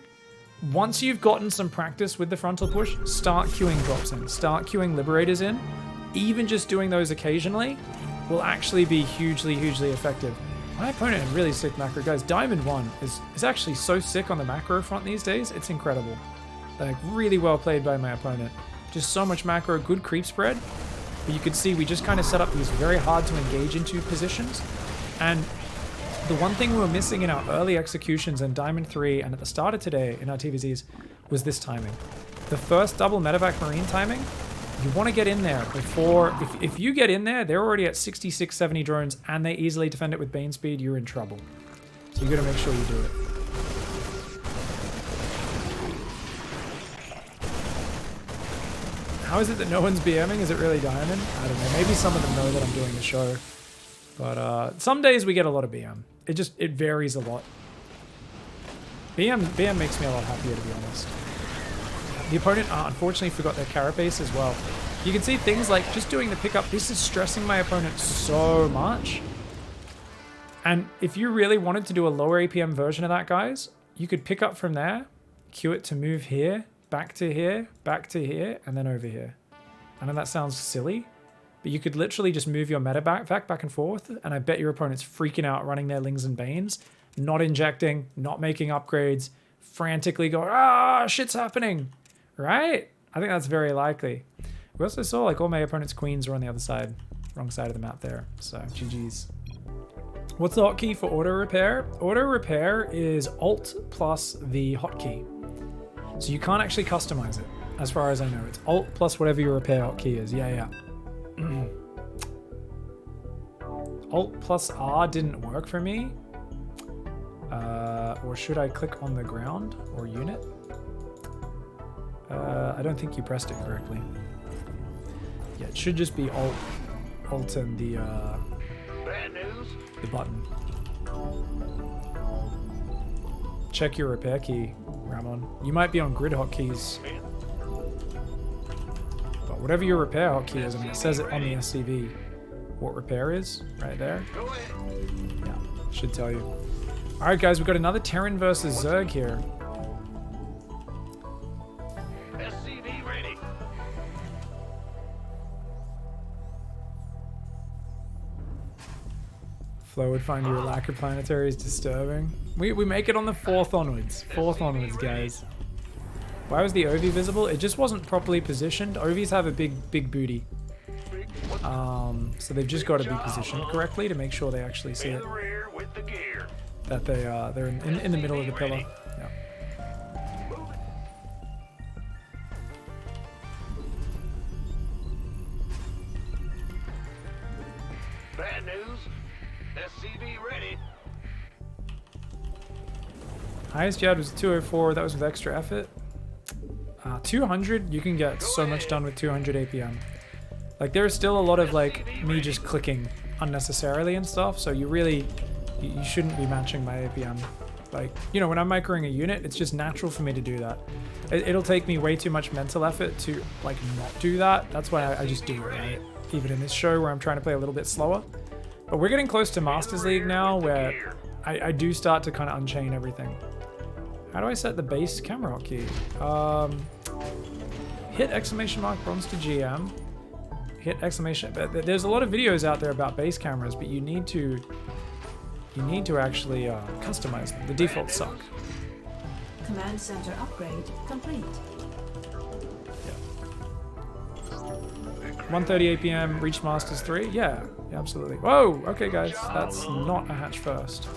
[SPEAKER 1] once you've gotten some practice with the frontal push, start queuing drops in, start queuing liberators in. Even just doing those occasionally will actually be hugely, hugely effective. My opponent had really sick macro. Guys, Diamond 1 is actually so sick on the macro front these days. It's incredible. Like, really well played by my opponent. Just so much macro, good creep spread. But you could see we just kind of set up these very hard to engage into positions. And the one thing we were missing in our early executions in Diamond 3 and at the start of today in our TVZs was this timing. The first double medevac marine timing, you want to get in there before, if you get in there, they're already at 66, 70 drones and they easily defend it with Bane speed, you're in trouble. So you got to make sure you do it. How is it that no one's BMing? Is it really Diamond? I don't know. Maybe some of them know that I'm doing the show. But some days we get a lot of BM. It varies a lot. BM makes me a lot happier, to be honest. The opponent unfortunately forgot their carapace as well. You can see things like just doing the pickup. This is stressing my opponent so much. And if you really wanted to do a lower APM version of that, guys, you could pick up from there, queue it to move here, back to here, and then over here. I know that sounds silly, but you could literally just move your meta back and forth, and I bet your opponent's freaking out running their Lings and Banes, not injecting, not making upgrades, frantically going, ah, shit's happening, right? I think that's very likely. We also saw like all my opponent's queens were on the other side, wrong side of the map there, so GG's. What's the hotkey for auto repair? Auto repair is Alt plus the hotkey. So you can't actually customize it, as far as I know. It's Alt plus whatever your repair hotkey is. Yeah. Alt plus R didn't work for me. Or should I click on the ground or unit? I don't think you pressed it correctly. Yeah, it should just be Alt and the
[SPEAKER 3] Bad news.
[SPEAKER 1] button. Check your repair key, Ramon. You might be on grid hotkeys. But whatever your repair hotkey is, I mean, it says it on the SCV what repair is, right there.
[SPEAKER 3] Go ahead.
[SPEAKER 1] Yeah, should tell you. Alright guys, we've got another Terran versus Zerg here.
[SPEAKER 3] SCV ready.
[SPEAKER 1] Flo would find your lack of planetaries disturbing. We make it on the 4th onwards. 4th onwards, guys. Why was the Ovi visible? It just wasn't properly positioned. Ovis have a big booty. So they've just got to be positioned correctly to make sure they actually see
[SPEAKER 3] In
[SPEAKER 1] it.
[SPEAKER 3] the rear with the gear.
[SPEAKER 1] That they're in the middle of the pillar. Yeah.
[SPEAKER 3] Bad news. SCV ready.
[SPEAKER 1] Highest yard was 204. That was with extra effort. 200, you can get so much done with 200 APM. Like there's still a lot of like me just clicking unnecessarily and stuff. So you really, you shouldn't be matching my APM. Like, you know, when I'm microing a unit, it's just natural for me to do that. It'll take me way too much mental effort to like not do that. That's why I just do it, right? Even in this show where I'm trying to play a little bit slower. But we're getting close to Masters League now where I do start to kind of unchain everything. How do I set the base camera hotkey? Hit exclamation mark bronze to GM. Hit exclamation. But there's a lot of videos out there about base cameras, but you need to actually customize them. The defaults suck.
[SPEAKER 2] Command center upgrade complete.
[SPEAKER 1] 130 APM, reach Masters 3? Yeah, absolutely. Whoa, okay guys, that's not a hatch first.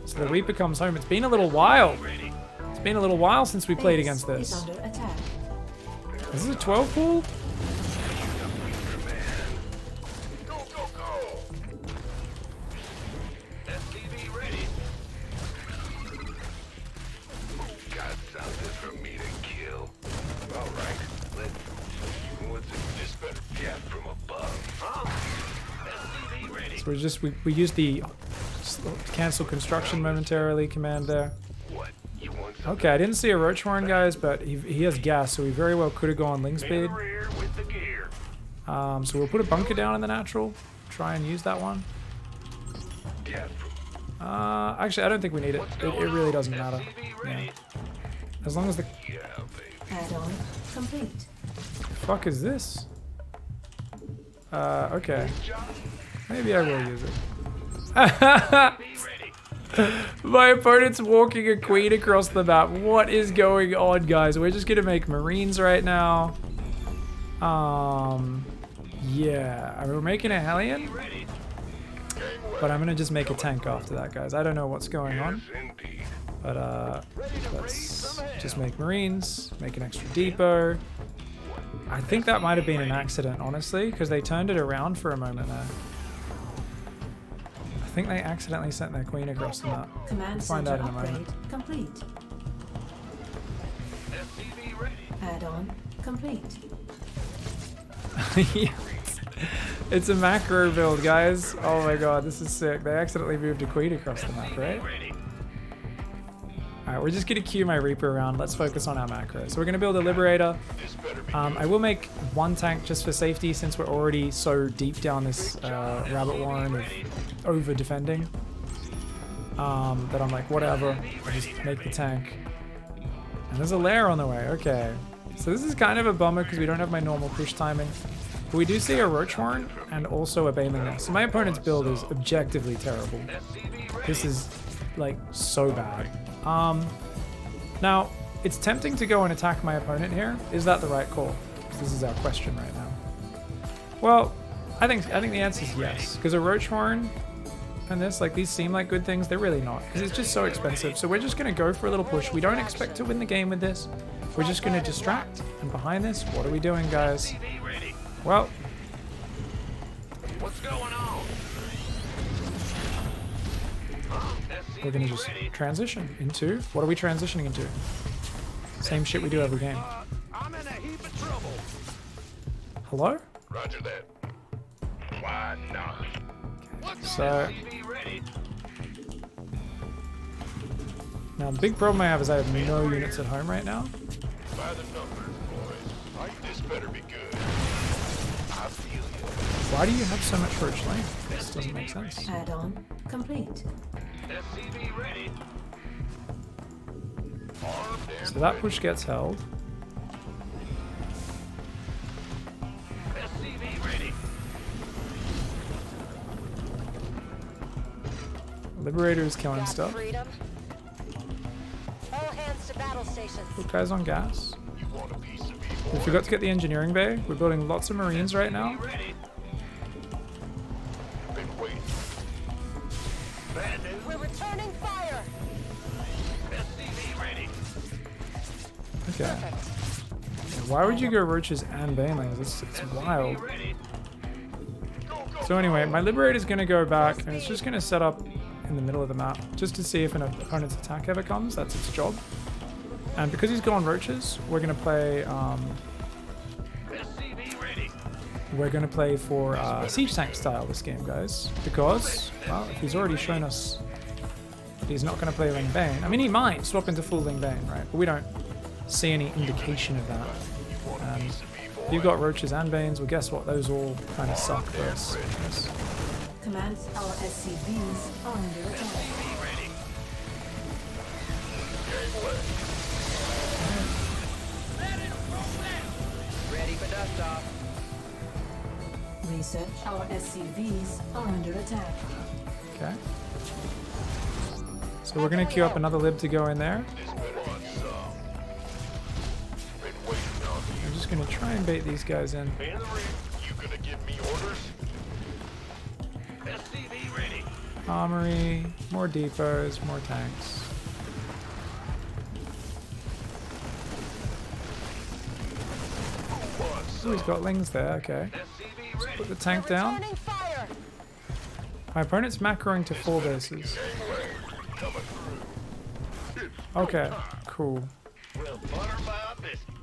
[SPEAKER 1] So the Reaper comes home. It's been a little while. It's been a little while since we played against
[SPEAKER 2] Base
[SPEAKER 1] this.
[SPEAKER 2] is under attack.
[SPEAKER 1] Is this a 12 pool?
[SPEAKER 3] Go, go, go. SCV ready. Got something for me to kill. All right, what's it? This better get from above, huh? SCV ready.
[SPEAKER 1] So we used the cancel construction momentarily command there.
[SPEAKER 3] What? You want something?
[SPEAKER 1] Okay, I didn't see a Roach Horn, guys, but he has gas, so he very well could have gone Ling
[SPEAKER 3] In
[SPEAKER 1] Speed.
[SPEAKER 3] the rear with the gear.
[SPEAKER 1] So we'll put a bunker down in the natural. Try and use that one.
[SPEAKER 3] Get from
[SPEAKER 1] Actually, I don't think we need it. It really doesn't matter.
[SPEAKER 3] SCV
[SPEAKER 1] Yeah.
[SPEAKER 3] ready.
[SPEAKER 1] As long as the
[SPEAKER 3] Yeah, baby.
[SPEAKER 2] Add-on complete.
[SPEAKER 1] fuck is this? Okay. Maybe I will use it.
[SPEAKER 3] Be ready.
[SPEAKER 1] My opponent's walking a queen across the map. What is going on, guys? We're just gonna make Marines right now. Yeah. I mean, we're making a Hellion,
[SPEAKER 3] Ready.
[SPEAKER 1] but I'm gonna just make a tank after that, guys. I don't know what's going on,
[SPEAKER 3] Yes, indeed.
[SPEAKER 1] but
[SPEAKER 3] Ready to raise
[SPEAKER 1] let's
[SPEAKER 3] some hell.
[SPEAKER 1] just make Marines, make an extra depot. I think that might have been an accident, honestly, because they turned it around for a moment there. I think they accidentally sent their queen across the map.
[SPEAKER 2] Command
[SPEAKER 1] Find
[SPEAKER 2] center
[SPEAKER 1] out in a
[SPEAKER 2] upgrade
[SPEAKER 1] moment.
[SPEAKER 2] complete.
[SPEAKER 3] SCV ready.
[SPEAKER 2] Add-on complete.
[SPEAKER 1] Yes. It's a macro build, guys. Oh my god, this is sick. They accidentally moved a queen across the map, right?
[SPEAKER 3] Ready.
[SPEAKER 1] Alright, we're just gonna queue my Reaper around. Let's focus on our macro. So we're gonna build a Liberator.
[SPEAKER 3] This better be.
[SPEAKER 1] I will make one tank just for safety since we're already so deep down this rabbit warren of over defending. that I'm like, whatever, I'll just make the tank. And there's a lair on the way, okay. So this is kind of a bummer because we don't have my normal push timing. But we do see a Roach Horn and also a Baneling Nest. So my opponent's build is objectively terrible. This is like so bad. Now, it's tempting to go and attack my opponent here. Is that the right call? This is our question right now. Well, I think the answer is yes. Because a Roach Horn and this, like, these seem like good things. They're really not, because it's just so expensive. So we're just going to go for a little push. We don't expect to win the game with this. We're just going to distract. And behind this, what are we doing, guys? Well,
[SPEAKER 3] What's going on?
[SPEAKER 1] we're going to just transition into... What are we transitioning into? Same shit we do every game.
[SPEAKER 3] I'm in a heap of trouble.
[SPEAKER 1] Hello?
[SPEAKER 3] Roger that. Why not?
[SPEAKER 1] So... Now, the big problem I have is I have no units at home right now.
[SPEAKER 3] By the numbers, boys. This better be good. I feel you.
[SPEAKER 1] Why do you have so much Roach Lane? This doesn't make sense.
[SPEAKER 2] Add-on complete.
[SPEAKER 3] SCV ready. Armed and
[SPEAKER 1] So that push gets held.
[SPEAKER 3] SCV ready.
[SPEAKER 1] Liberator is killing
[SPEAKER 5] Got
[SPEAKER 1] stuff.
[SPEAKER 5] freedom. All hands to battle stations.
[SPEAKER 1] Put guys on gas.
[SPEAKER 3] You want a piece of me,
[SPEAKER 1] We
[SPEAKER 3] boy?
[SPEAKER 1] forgot to get the engineering bay. We're building lots of Marines right now.
[SPEAKER 3] Ready. Been waiting. Bad news.
[SPEAKER 5] We're returning fire.
[SPEAKER 3] SCV ready.
[SPEAKER 1] Okay.
[SPEAKER 5] Perfect.
[SPEAKER 1] Why would you go Roaches and Banelings? It's wild.
[SPEAKER 3] Ready.
[SPEAKER 1] So anyway, my Liberator's going to go back, and it's just going to set up in the middle of the map, just to see if an opponent's attack ever comes. That's its job. And because he's gone Roaches, we're going to play...
[SPEAKER 3] SCV ready.
[SPEAKER 1] We're going to play for Siege Tank style this game, guys. Because, well, if he's already shown us that he's not going to play Ling Bane. I mean, he might swap into full Ling Bane, right? But we don't see any indication of that. And you've got Roaches and Banes. Well, guess what? Those all kind of suck for us. Yes.
[SPEAKER 2] Commands our SCVs are under attack.
[SPEAKER 4] Ready for dust off.
[SPEAKER 2] Research our SCVs are under attack.
[SPEAKER 1] Okay. So we're going to queue up another lib to go in there. I'm just going to try and bait these guys in.
[SPEAKER 3] Man in the ring. You gonna give me orders? SCV ready.
[SPEAKER 1] Armory, more depots, more tanks. Oh, he's got Lings there, okay.
[SPEAKER 3] SCV ready.
[SPEAKER 1] Put the tank down.
[SPEAKER 5] Returning fire.
[SPEAKER 1] My opponent's macroing to 4 bases.
[SPEAKER 3] Coming through.
[SPEAKER 1] Okay, cool.
[SPEAKER 3] Well, butter my biscuit.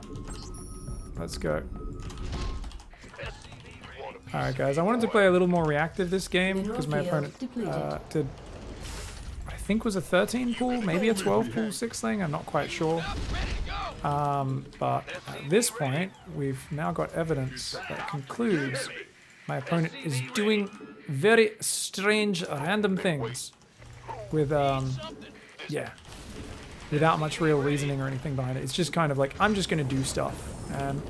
[SPEAKER 1] Let's go.
[SPEAKER 3] SCV ready.
[SPEAKER 1] Alright guys, I wanted to play a little more reactive this game because my
[SPEAKER 2] Mineral
[SPEAKER 1] opponent
[SPEAKER 2] field
[SPEAKER 1] did, I think was a 13 pool, maybe a 12 pool 6-ling, I'm not quite sure. But at this point, we've now got evidence that concludes my opponent is doing very strange, random things with, yeah, without much real reasoning or anything behind it. It's just kind of like, I'm just going to do stuff. And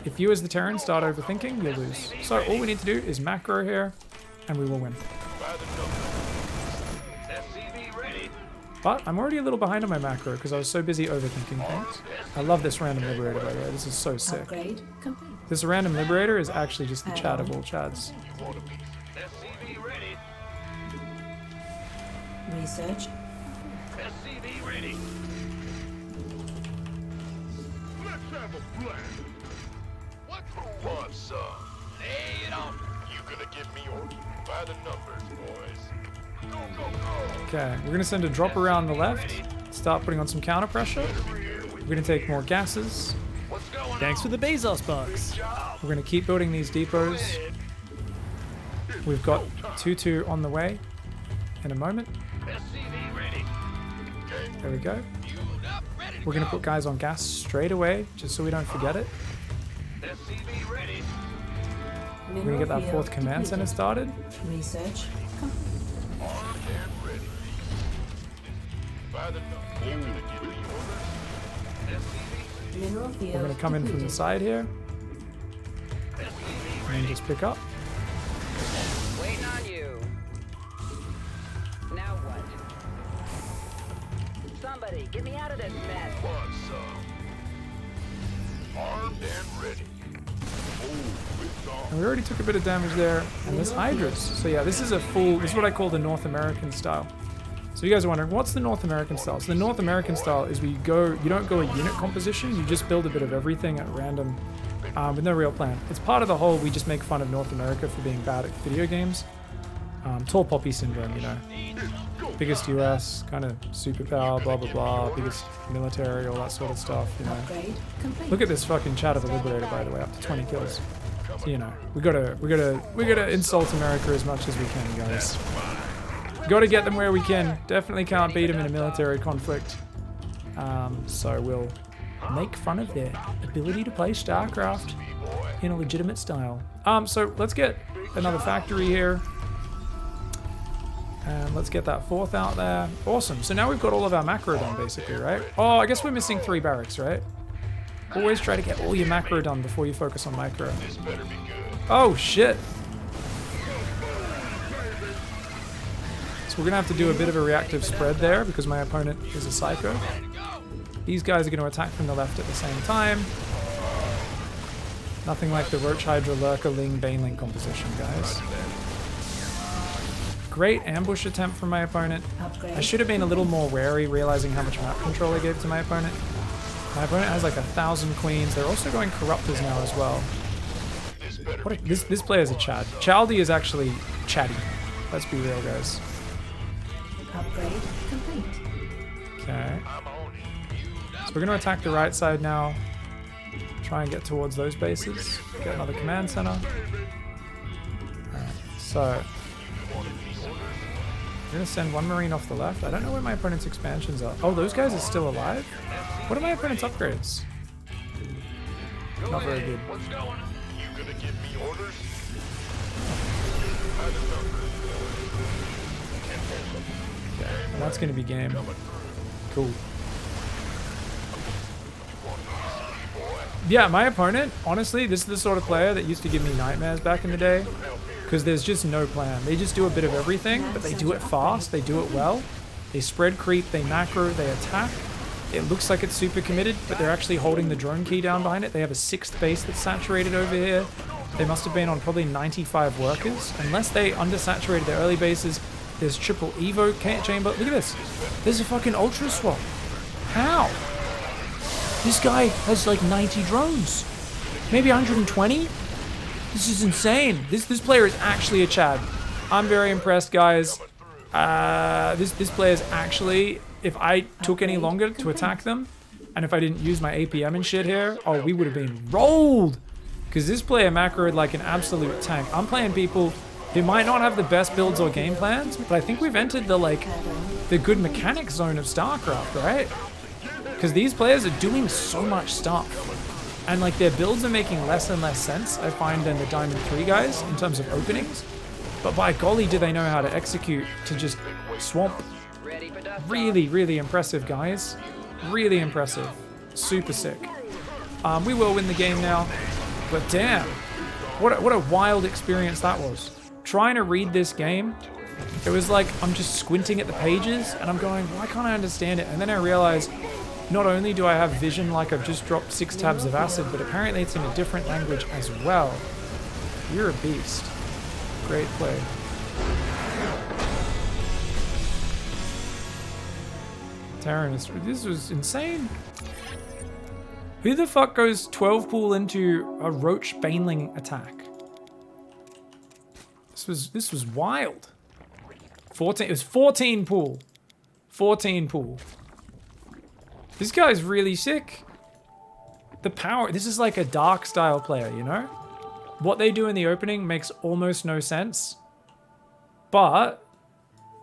[SPEAKER 1] if you as the Terran start overthinking, you'll lose. So all we need to do is macro here, and we will win.
[SPEAKER 3] By the numbers. SCV ready.
[SPEAKER 1] But I'm already a little behind on my macro because I was so busy overthinking things. I love this random liberator, by the way. This is so sick.
[SPEAKER 2] Upgrade complete.
[SPEAKER 1] This random liberator is actually just the Chad of all Chads.
[SPEAKER 3] SCV ready.
[SPEAKER 2] Research.
[SPEAKER 3] SCV ready. Let's have a plan. What you want, son? Lay it on. You gonna give me orders? By the numbers, boys. Go, go, go.
[SPEAKER 1] Okay, we're gonna send a drop around the left. Start putting on some counter pressure. We're gonna take more gases.
[SPEAKER 3] What's going on?
[SPEAKER 7] Thanks for the Bezos bucks.
[SPEAKER 1] We're gonna keep building these depots. We've got 2-2 on the way in a moment.
[SPEAKER 3] SCV ready.
[SPEAKER 1] There we go. We're gonna put guys on gas straight away, just so we don't forget it.
[SPEAKER 3] SCV ready.
[SPEAKER 1] We're gonna get that 4th command center started.
[SPEAKER 2] Research complete.
[SPEAKER 3] Armed and ready. By the you gonna give me orders? SCV?
[SPEAKER 2] Mineral field
[SPEAKER 1] We're going to come in from the
[SPEAKER 2] depleted.
[SPEAKER 1] side here and then just pick up.
[SPEAKER 4] Waiting on you. Now what? Somebody, get me out of this mess.
[SPEAKER 3] Want some? Armed and ready. Oh, it's on.
[SPEAKER 1] And we already took a bit of damage there. And there's Hydras. So yeah, this is a full, this is what I call the North American style. So you guys are wondering, what's the North American style? So the North American style is you don't go a unit composition, you just build a bit of everything at random with no real plan. It's part of the whole, we just make fun of North America for being bad at video games. Tall poppy syndrome, you know. Biggest US, kind of superpower, blah blah blah, biggest military, all that sort of stuff, you know.
[SPEAKER 2] Upgrade complete.
[SPEAKER 1] Look at this fucking chat of the Liberator, by the way, up to 20 kills. So, you know, we gotta insult America as much as we can, guys. Gotta get them where we can. Definitely can't beat them in a military conflict. So we'll make fun of their ability to play StarCraft in a legitimate style. So let's get another factory here. And let's get that fourth out there. Awesome. So now we've got all of our macro done, basically, right? Oh, I guess we're missing 3 barracks, right? Always try to get all your macro done before you focus on micro.
[SPEAKER 3] This better be good.
[SPEAKER 1] Oh, shit. So we're going to have to do a bit of a reactive spread there because my opponent is a psycho. These guys are going to attack from the left at the same time. Nothing like the Roach Hydra Lurker Ling Baneling composition, guys. Great ambush attempt from my opponent.
[SPEAKER 2] Upgrade
[SPEAKER 1] I should have been a little more wary, realizing how much map control I gave to my opponent. My opponent has like 1,000 queens. They're also going Corruptors now as well.
[SPEAKER 3] This better
[SPEAKER 1] What this player's a Chad. Chaldi is actually chatty. Let's be real, guys.
[SPEAKER 2] upgrade complete.
[SPEAKER 1] Okay.
[SPEAKER 3] I'm on it.
[SPEAKER 1] So we're going to attack the right side now. Try and get towards those bases. Get another command center. Alright, so we're going to send 1 Marine off the left. I don't know where my opponent's expansions are. Oh, those guys are still alive? What are my opponent's upgrades? Not very good.
[SPEAKER 3] What's going on? You gonna give me orders?
[SPEAKER 1] Okay, and that's going to be game. Cool. Yeah, my opponent, honestly, this is the sort of player that used to give me nightmares back in the day. Because there's just no plan. They just do a bit of everything, but they do it fast, they do it well. They spread creep, they macro, they attack. It looks like it's super committed, but they're actually holding the drone key down behind it. They have a 6th base that's saturated over here. They must have been on probably 95 workers. Unless they undersaturated their early bases, there's triple Evo chamber. Look at this. There's a fucking Ultra Swap. How? This guy has like 90 drones. Maybe 120? This is insane. This player is actually a Chad. I'm very impressed, guys. This player is actually, if I took any longer to attack them, and if I didn't use my APM and shit here, oh, we would have been rolled. Because this player macroed like an absolute tank. I'm playing people who might not have the best builds or game plans, but I think we've entered the good mechanics zone of StarCraft, right? Because these players are doing so much stuff. And like their builds are making less and less sense, I find, than the Diamond 3 guys in terms of openings. But by golly, do they know how to execute to just swamp.
[SPEAKER 4] Ready for dust.
[SPEAKER 1] Really, really impressive, guys. Really impressive. Super sick. We will win the game now. But damn, what a wild experience that was. Trying to read this game, it was like I'm just squinting at the pages and I'm going, why can't I understand it? And then I realized, not only do I have vision like I've just dropped 6 tabs of acid, but apparently it's in a different language as well. You're a beast. Great play. Terran, this was insane. Who the fuck goes 12 pool into a Roach Baneling attack? This was wild. 14. It was 14 pool. 14 pool. This guy's really sick. The power. This is like a dark style player, you know? What they do in the opening makes almost no sense. But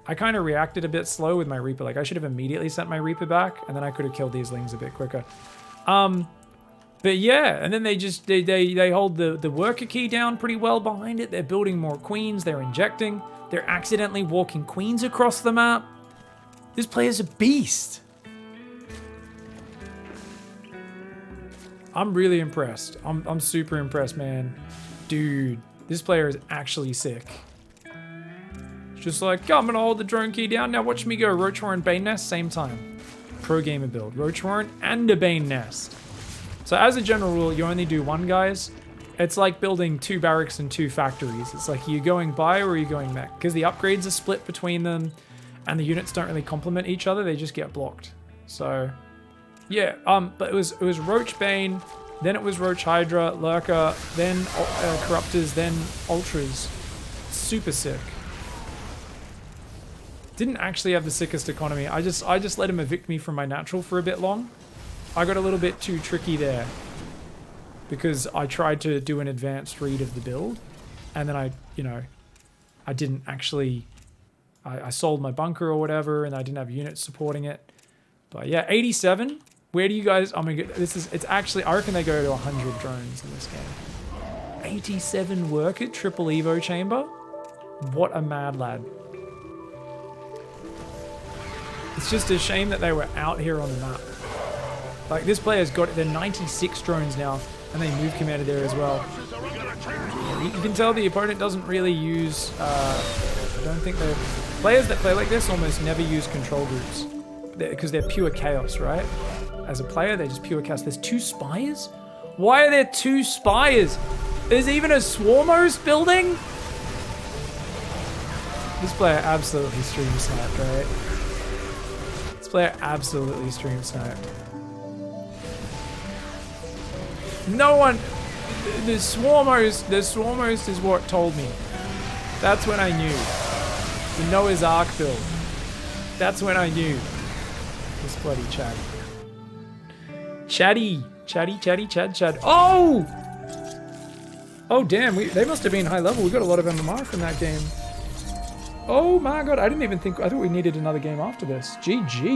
[SPEAKER 1] I kind of reacted a bit slow with my Reaper. Like I should have immediately sent my Reaper back and then I could have killed these Lings a bit quicker. But yeah, and then they hold the worker key down pretty well behind it. They're building more queens, they're injecting, they're accidentally walking queens across the map. This player's a beast. I'm really impressed. I'm super impressed, man. Dude, this player is actually sick. Just like, I'm gonna hold the drone key down. Now watch me go Roach Warren Bane Nest, same time. Pro gamer build. Roach Warren and a Bane Nest. So as a general rule, you only do one, guys. It's like building 2 barracks and 2 factories. It's like, are you going bio or are you going mech? Because the upgrades are split between them and the units don't really complement each other. They just get blocked. So, yeah. But it was Roach Bane, then it was Roach Hydra, Lurker, then Corruptors, then Ultras. Super sick. Didn't actually have the sickest economy. I just let him evict me from my natural for a bit long. I got a little bit too tricky there because I tried to do an advanced read of the build, and then I didn't actually. I sold my bunker or whatever, and I didn't have units supporting it. But yeah, 87. Where do you guys? I mean, it's actually. I reckon they go to 100 drones in this game. 87 worker triple evo chamber. What a mad lad. It's just a shame that they were out here on the map. Like, this player's got, they're 96 drones now, and they move commander there as well. You can tell the opponent doesn't really use, I don't think the players that play like this almost never use control groups. Because they're pure chaos, right? As a player, they're just pure chaos. There's 2 spires? Why are there 2 spires? There's even a Swarmos building? This player absolutely stream sniped, right? This player absolutely stream sniped. No one... The Swarmos is what told me. That's when I knew. The Noah's Ark build. That's when I knew. This bloody Chad. Chatty. Chad. Oh! Oh, damn. They must have been high level. We got a lot of MMR from that game. Oh my god. I didn't even think... I thought we needed another game after this. GG.